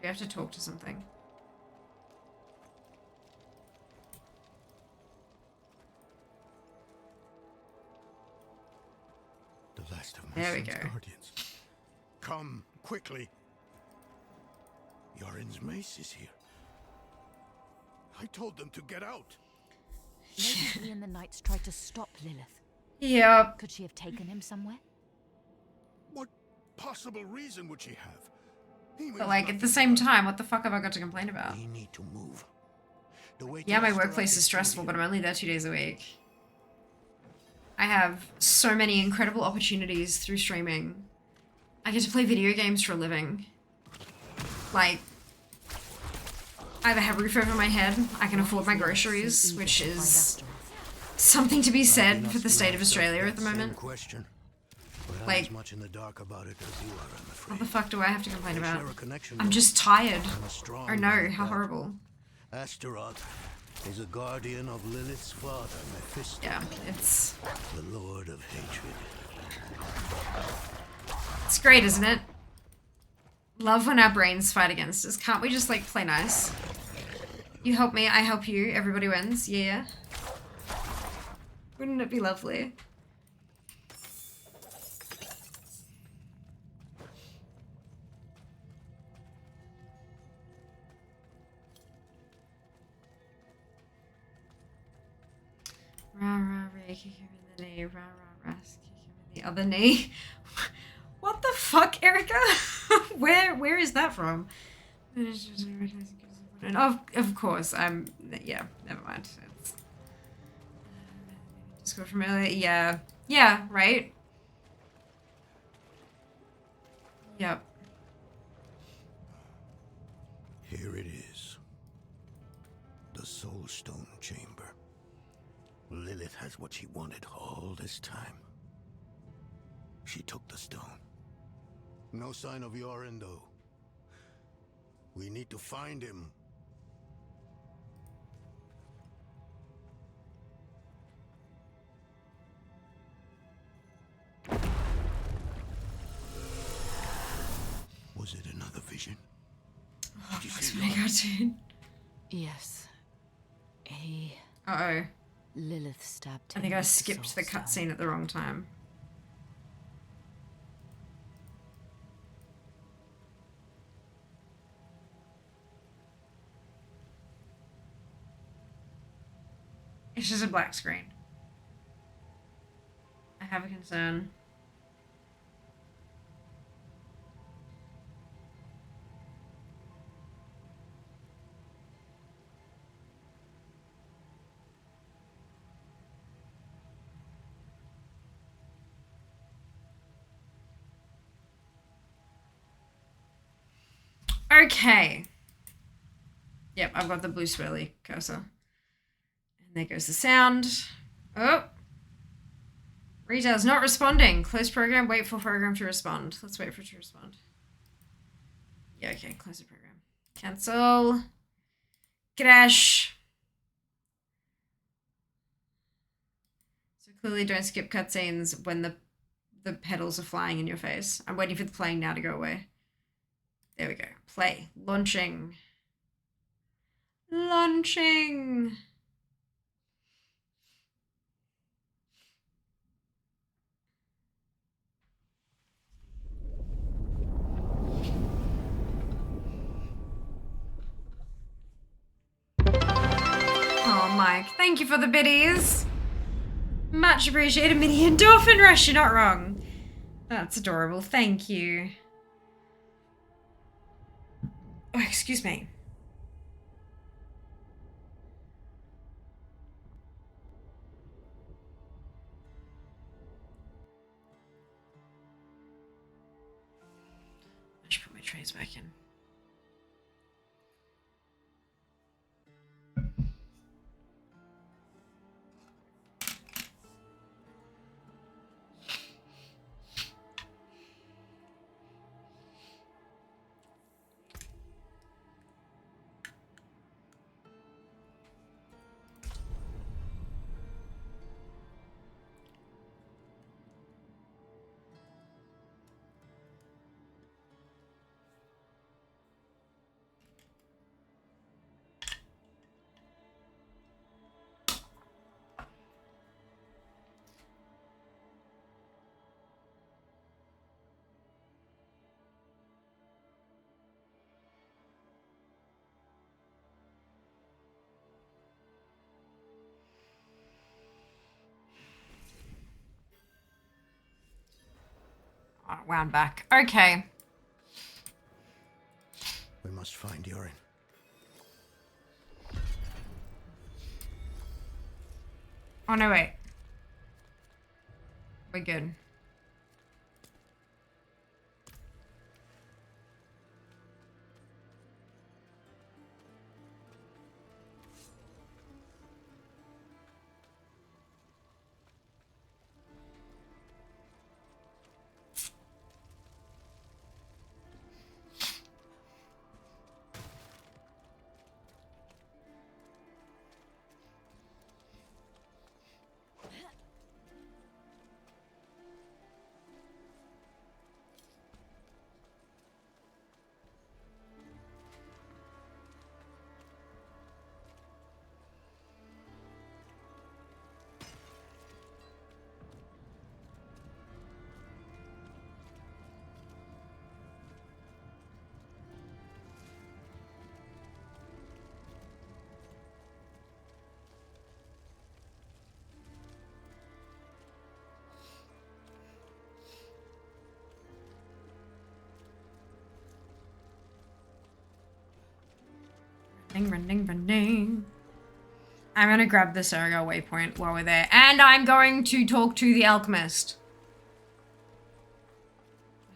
we have to talk to something? The last of my There we son's go. guardians. Come quickly. Yorin's mace is here. I told them to get out. Maybe he and the knights tried to stop Lilith. Yep. Could she have taken him somewhere? What possible reason would she have? But like at the same time, what the fuck have I got to complain about? We need to move. Yeah, my workplace is stressful, but I'm only there 2 days a week. I have so many incredible opportunities through streaming. I get to play video games for a living. Like, I either have a roof over my head, I can afford my groceries, which is something to be said for the state of Australia at the moment. Like, as much in the dark about it as you are, I'm afraid. what the fuck do I have to complain about? Share a connection I'm with just tired. a strong Oh no, man how like horrible. Astaroth is a guardian of Lilith's father, Mephisto. Yeah, it's the Lord of Hatred. It's great, isn't it? Love when our brains fight against us. Can't we just, like, play nice? You help me, I help you, everybody wins. Yeah. Wouldn't it be lovely? Rah rah ray, kick him in the knee. Rah rah ras, kick him in the other knee. What the fuck, Erica? Where is that from? Of course, yeah, never mind. It's Discord from earlier. Yeah. Yeah, right? Yep. Here it is. The Soul Stone Chamber. Lilith has what she wanted all this time. She took the stone. No sign of Yorin, though. We need to find him. Was it another vision? Oh, fuck's my god, dude. Yes. Uh-oh. Lilith stabbed him. I think I with the skipped the soul cutscene at the wrong time. It's just a black screen. I have a concern. Okay. Yep, I've got the blue swirly cursor. And there goes the sound. Oh. Retail's not responding. Close program, wait for program to respond. Let's wait for it to respond. Yeah, okay, close the program. Cancel. Crash. So clearly don't skip cutscenes when the pedals are flying in your face. I'm waiting for the playing now to go away. There we go. Play. Launching. Launching. Oh, Mike, thank you for the biddies. Much appreciated, mini endorphin rush. You're not wrong. That's adorable. Thank you. Oh, excuse me. I should put my trays back in. Oh, wound back. Okay. We must find Yorin. Oh, no, wait. We're good. Running. I'm gonna grab the Sergo waypoint while we're there. And I'm going to talk to the alchemist.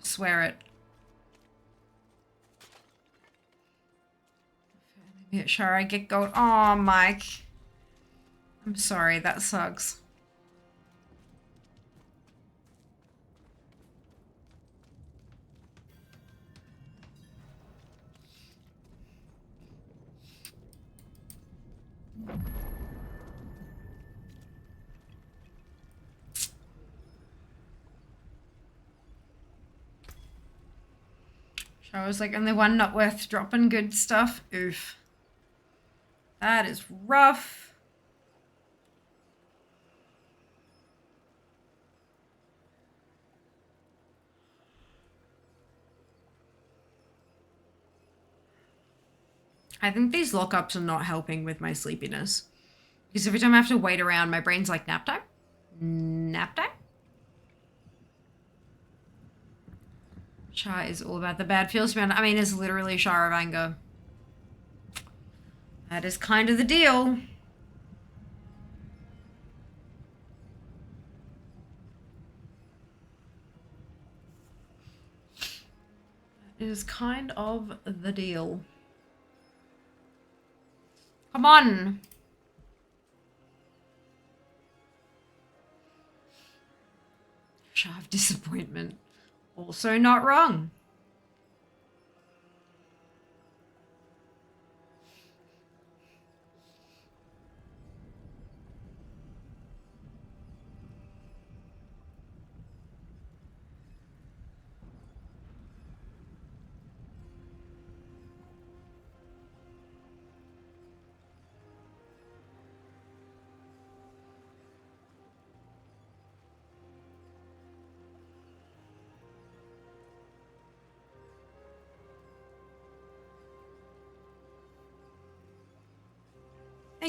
I swear it. Yeah, sure, I get gold. Oh, Mike. I'm sorry, that sucks. I was like, only one not worth dropping good stuff. Oof. That is rough. I think these lockups are not helping with my sleepiness. Because every time I have to wait around, my brain's like, nap time? Nap time? Shah is all about the bad feels, man. I mean, it's literally Shah of anger. That is kind of the deal. That is kind of the deal. Come on. Shah of disappointment. Also not wrong.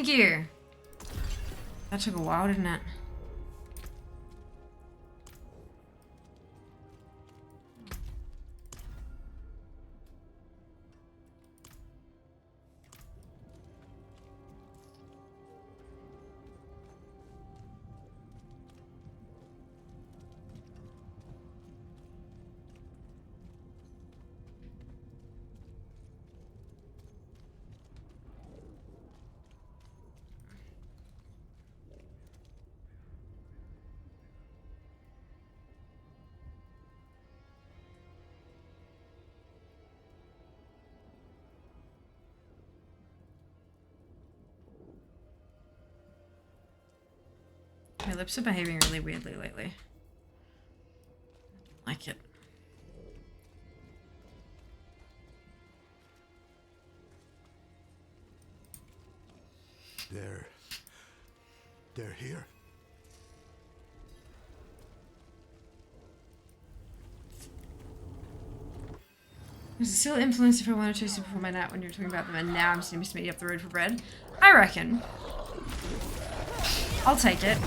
Thank you. That took a while, didn't it? My lips are behaving really weirdly lately. I don't like it. They're here. Was it still influenced if I wanted to taste it before my nap when you were talking about them, and now I'm just to meet you up the road for bread? I reckon. I'll take it.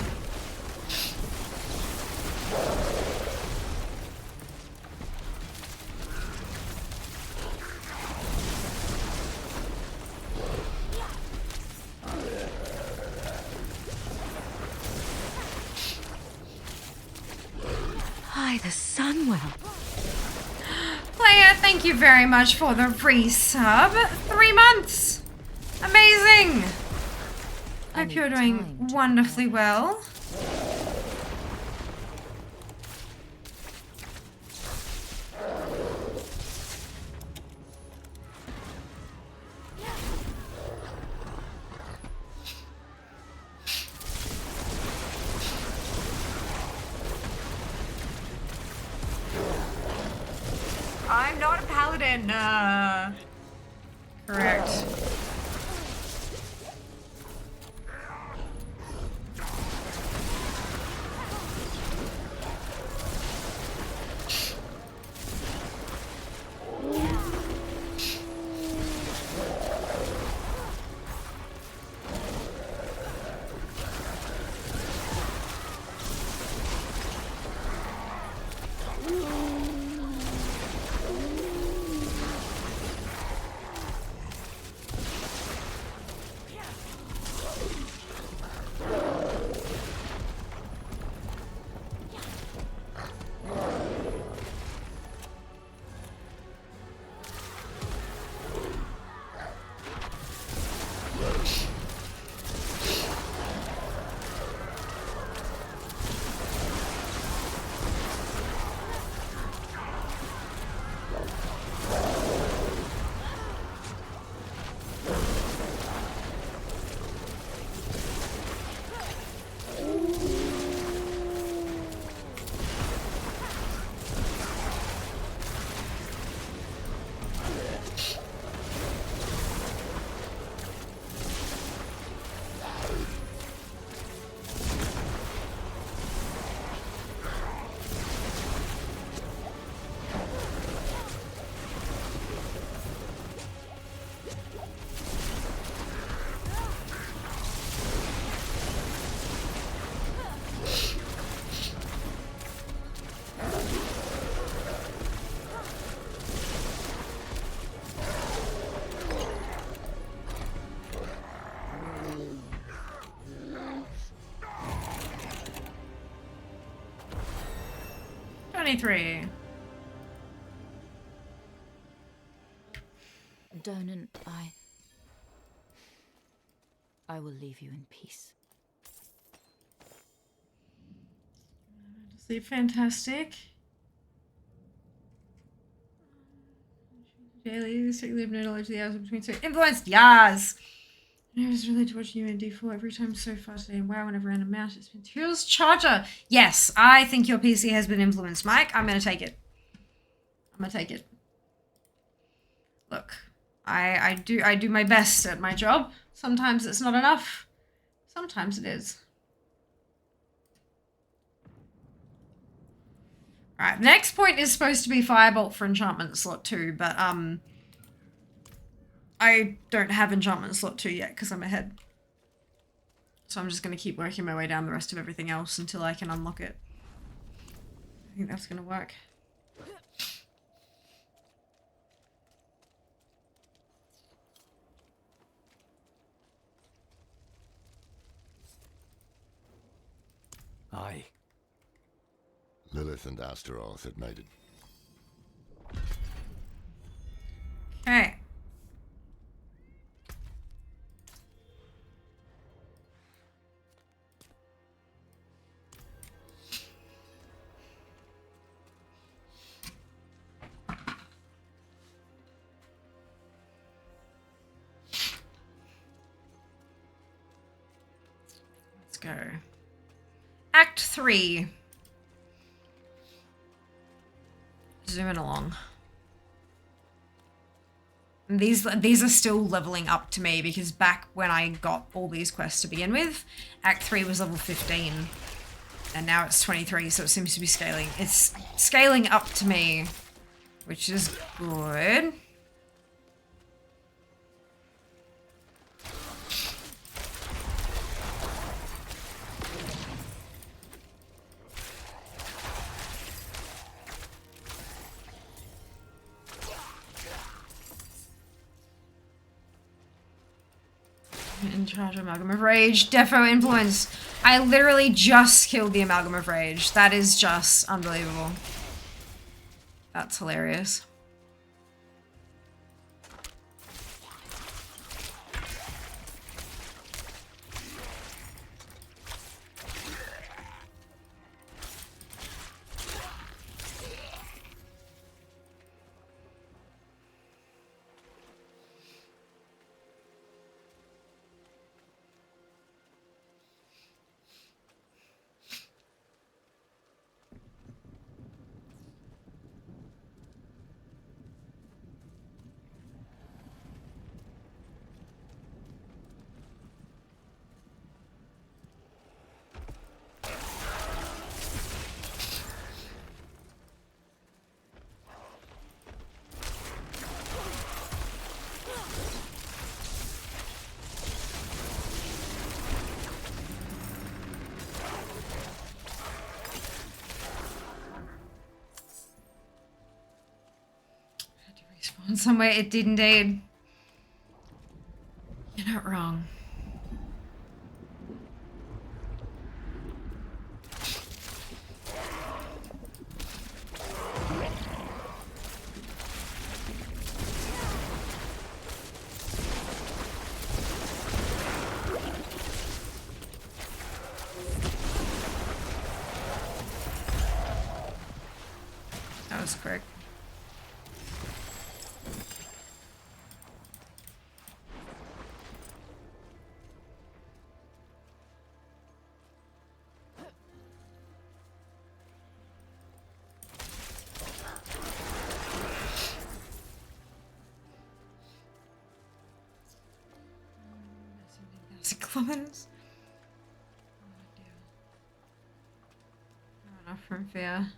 Hi, the Sunwell. Player, thank you very much for the free sub. 3 months. Amazing. Hope you're doing wonderfully well. I'm not a paladin. Correct. Donan, I will leave you in peace. Sleep fantastic. Daily, strictly have no knowledge of the hours between so influenced, yes! I was really watching you in D4 every time so far today. Wow, whenever random mount, it's been Tools Charger. Yes, I think your PC has been influenced, Mike. I'm gonna take it. I'm gonna take it. Look, I do my best at my job. Sometimes it's not enough. Sometimes it is. Alright, the next point is supposed to be Firebolt for enchantment slot 2, but I don't have enchantment slot 2 yet because I'm ahead. So I'm just going to keep working my way down the rest of everything else until I can unlock it. I think that's going to work. Aye. Lilith and Astaroth had made it. Okay. Let's go. Act 3. Zooming along. And these are still leveling up to me because back when I got all these quests to begin with, Act 3 was level 15. And now it's 23, so it seems to be scaling. It's scaling up to me, which is good. In charge of Amalgam of Rage. Defo Influence. I literally just killed the Amalgam of Rage. That is just unbelievable. That's hilarious. Somewhere it did indeed. You're not wrong. That was quick. Kilometers. Oh dear. Not enough from fear.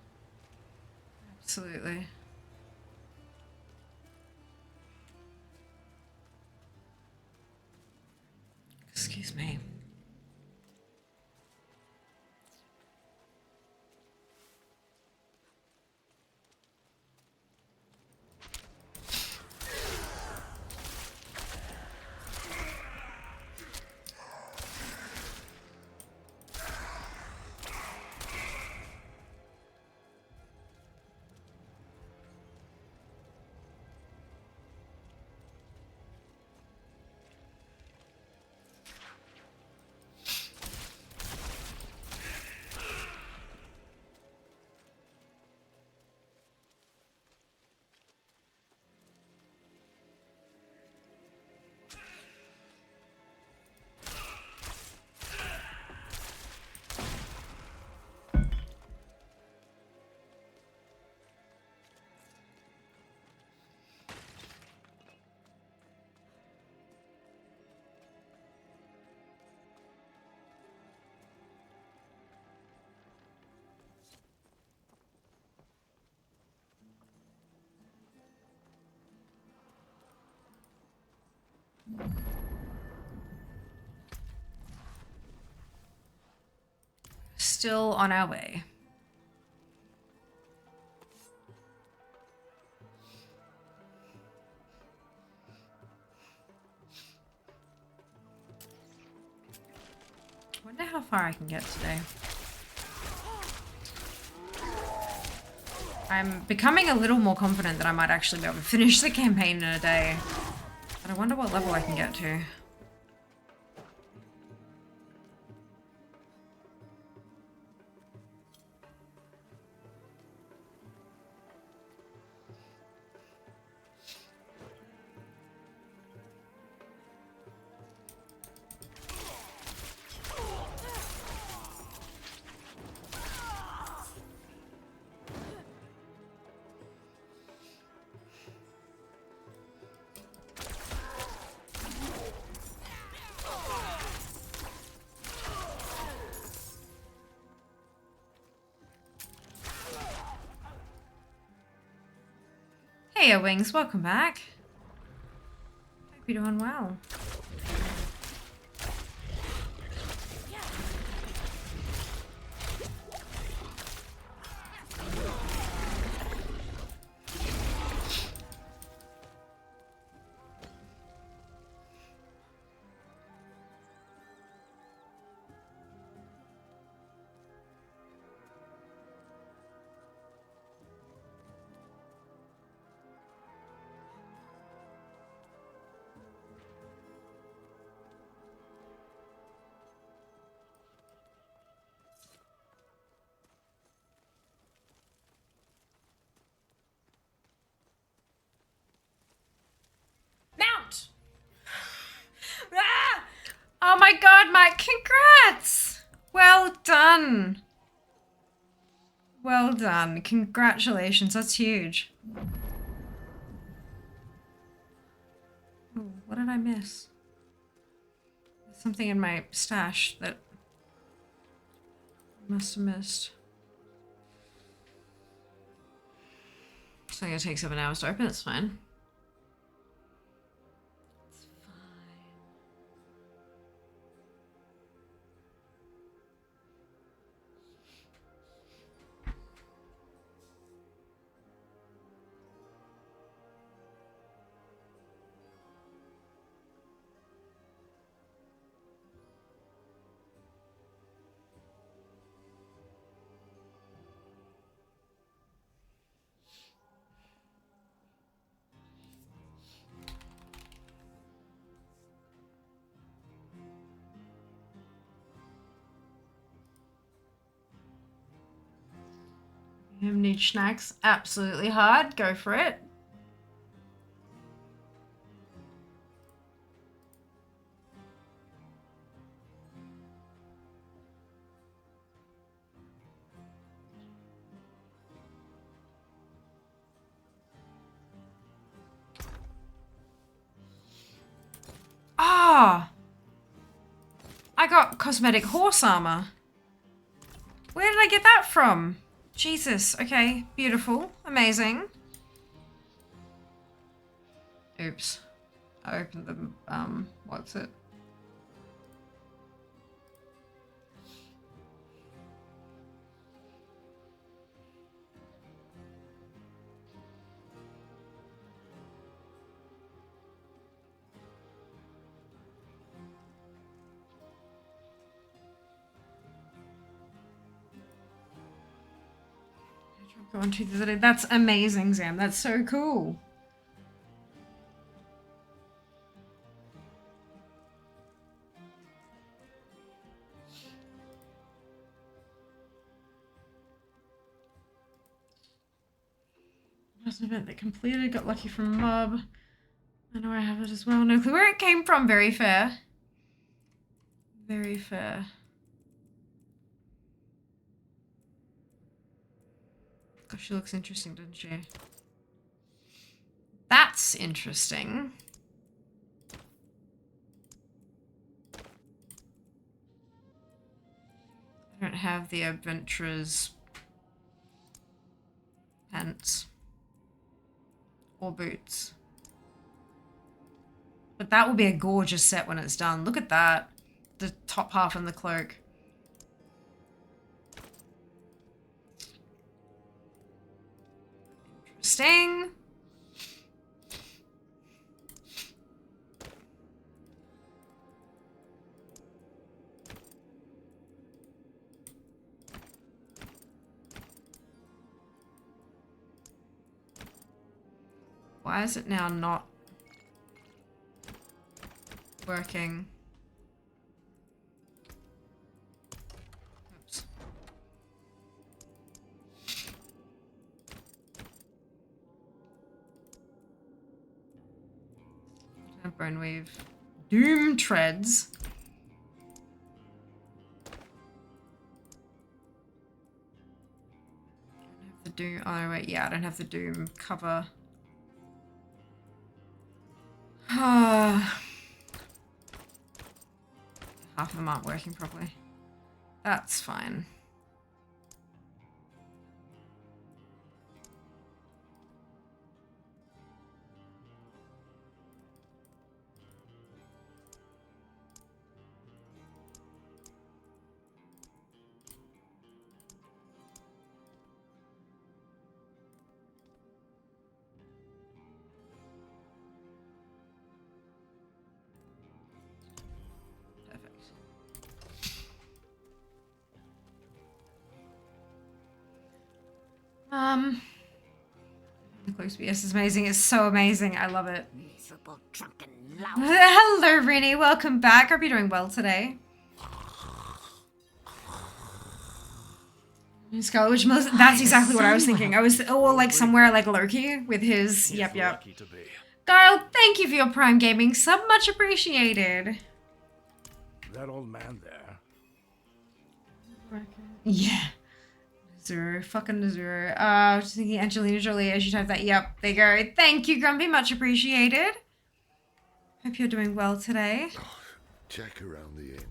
Absolutely. Excuse me. still on our way. I wonder how far I can get today. I'm becoming a little more confident that I might actually be able to finish the campaign in a day. But I wonder what level I can get to. Hey, Wings, welcome back. Hope you're doing well. Mount! Ah! Oh my god, Mike, congrats! Well done. Well done. Congratulations, that's huge. Ooh, what did I miss? There's something in my stash that I must have missed. It's only gonna take 7 hours to open, it's fine. Need snacks? Absolutely hard. Go for it. Ah! I got cosmetic horse armor. Where did I get that from? Jesus, okay, beautiful, amazing. Oops, I opened the, what's it? Go on to the other day. That's amazing, Zam. That's so cool. There's an event that completed. Got lucky from Mob. I know I have it as well. No clue where it came from. Very fair. Very fair. Gosh, she looks interesting, doesn't she? That's interesting. I don't have the adventurer's pants or boots. But that will be a gorgeous set when it's done. Look at that. The top half and the cloak. Interesting. Why is it now not working? Oops. Brainwave. Doom treads. I don't have the Doom. Oh wait, yeah, I don't have the Doom cover. Half of them aren't working properly. That's fine. Close BS is amazing. It's so amazing. I love it. Miserable drunken Hello, Rennie. Welcome back. Hope you're doing well today. Scarlet Witch, that's exactly what I was thinking. I was, or like somewhere like Loki with his, yep. Guile, thank you for your Prime Gaming sub. Much appreciated. That old man there. Yeah. Zero. Fucking zero. I was just thinking Angelina Jolie as you type that. Yep, there you go. Thank you, Grumpy. Much appreciated. Hope you're doing well today. Check around the inn.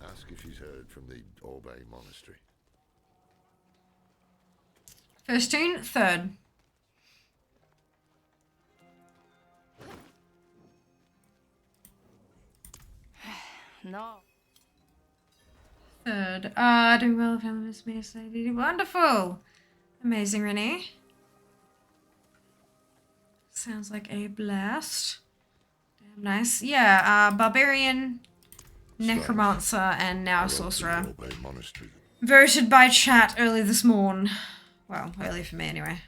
Ask if she's heard from the Orbe Monastery. First tune, third. No. Third. Doing well. Family miss me. Wonderful. Amazing, Renee. Sounds like a blast. Damn nice. Yeah, barbarian, necromancer, and now sorcerer. Voted by chat early this morn. Well, early for me anyway.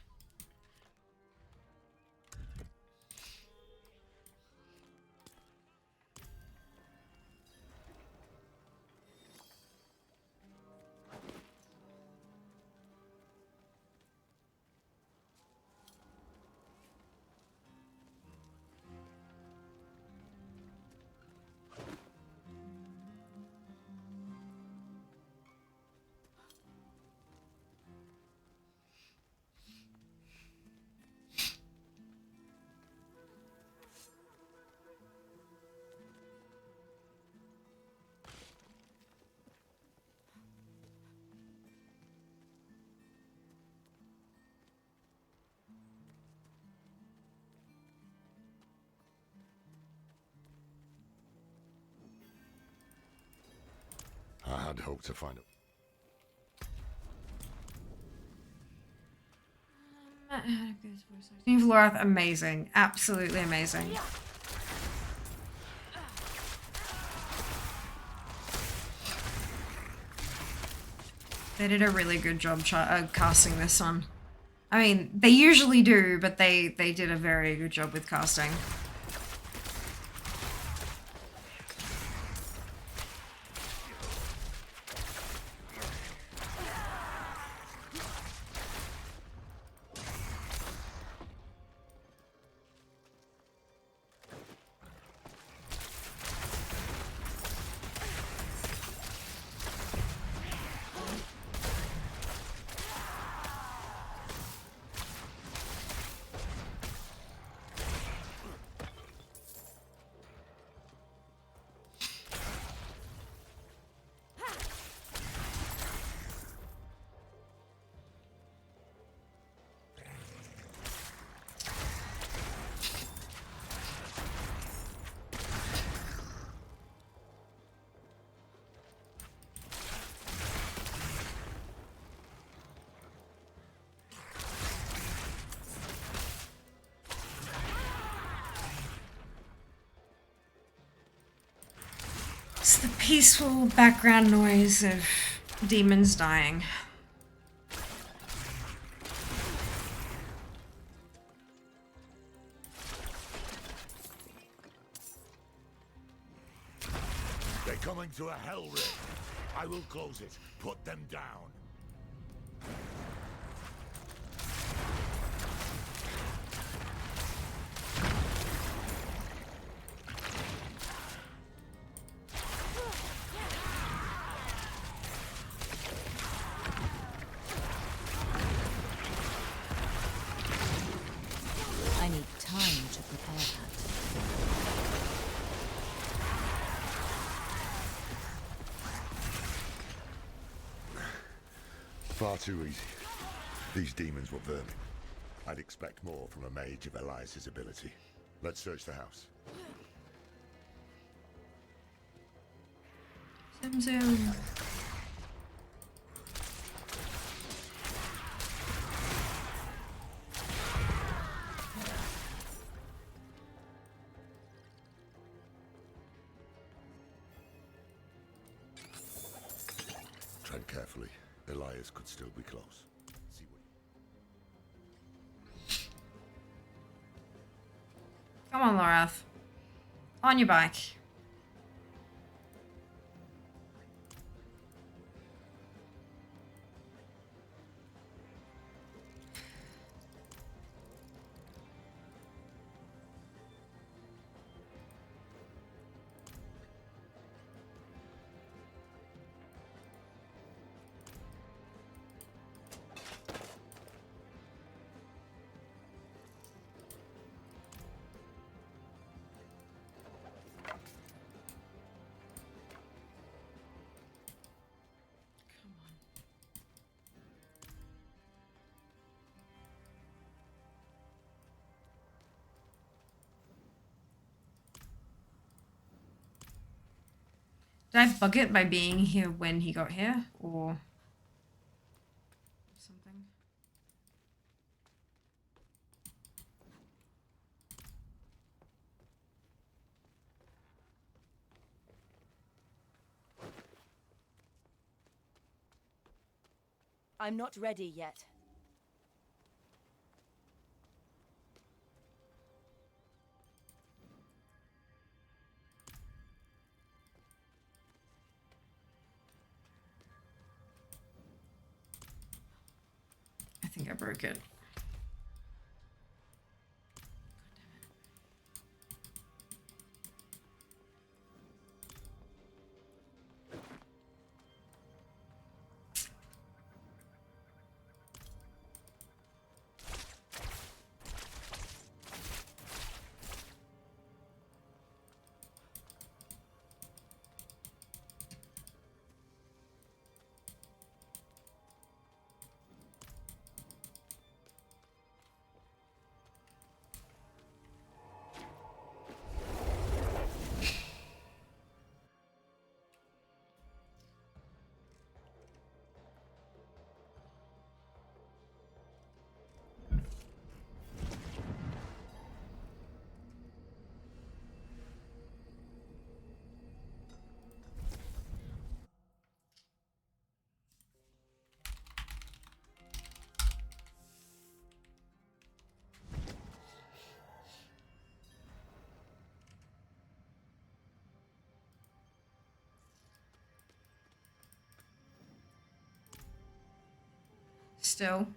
I had hoped to find it. Valorath, amazing. Absolutely amazing. They did a really good job casting this one. I mean, they usually do, but they did a very good job with casting. peaceful background noise of demons dying. They're coming to a hell ring. I will close it. Put them down. I need time to prepare that. Far too easy. These demons were vermin. I'd expect more from a mage of Elias's ability. Let's search the house. Zoom. Tread carefully. Elias could still be close. See what Come on, Lorath. On your bike. Did I bug it by being here when he got here, or something? I'm not ready yet. I think I broke it. Still.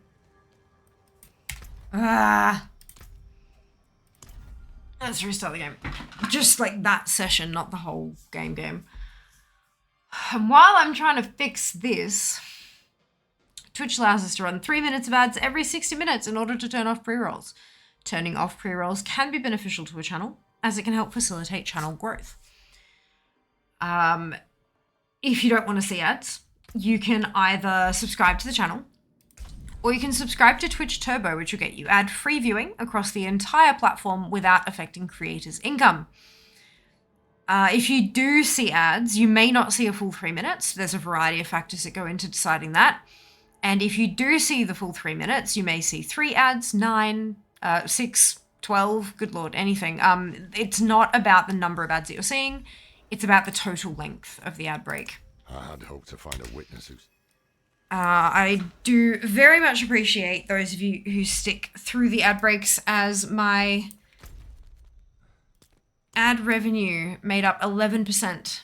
Let's restart the game. Just like that session, not the whole game. And while I'm trying to fix this, Twitch allows us to run 3 minutes of ads every 60 minutes in order to turn off pre-rolls. Turning off pre-rolls can be beneficial to a channel, as it can help facilitate channel growth. If you don't want to see ads, you can either subscribe to the channel, or you can subscribe to Twitch Turbo, which will get you ad-free viewing across the entire platform without affecting creators' income. If you do see ads, you may not see a full 3 minutes. There's a variety of factors that go into deciding that. And if you do see the full 3 minutes, you may see 3 ads, 9, 6, 12, good lord, anything. It's not about the number of ads that you're seeing. It's about the total length of the ad break. I had hoped to find a witness who's... I do very much appreciate those of you who stick through the ad breaks, as my ad revenue made up 11%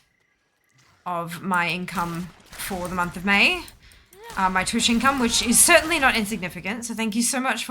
of my income for the month of May. My Twitch income, which is certainly not insignificant. So thank you so much for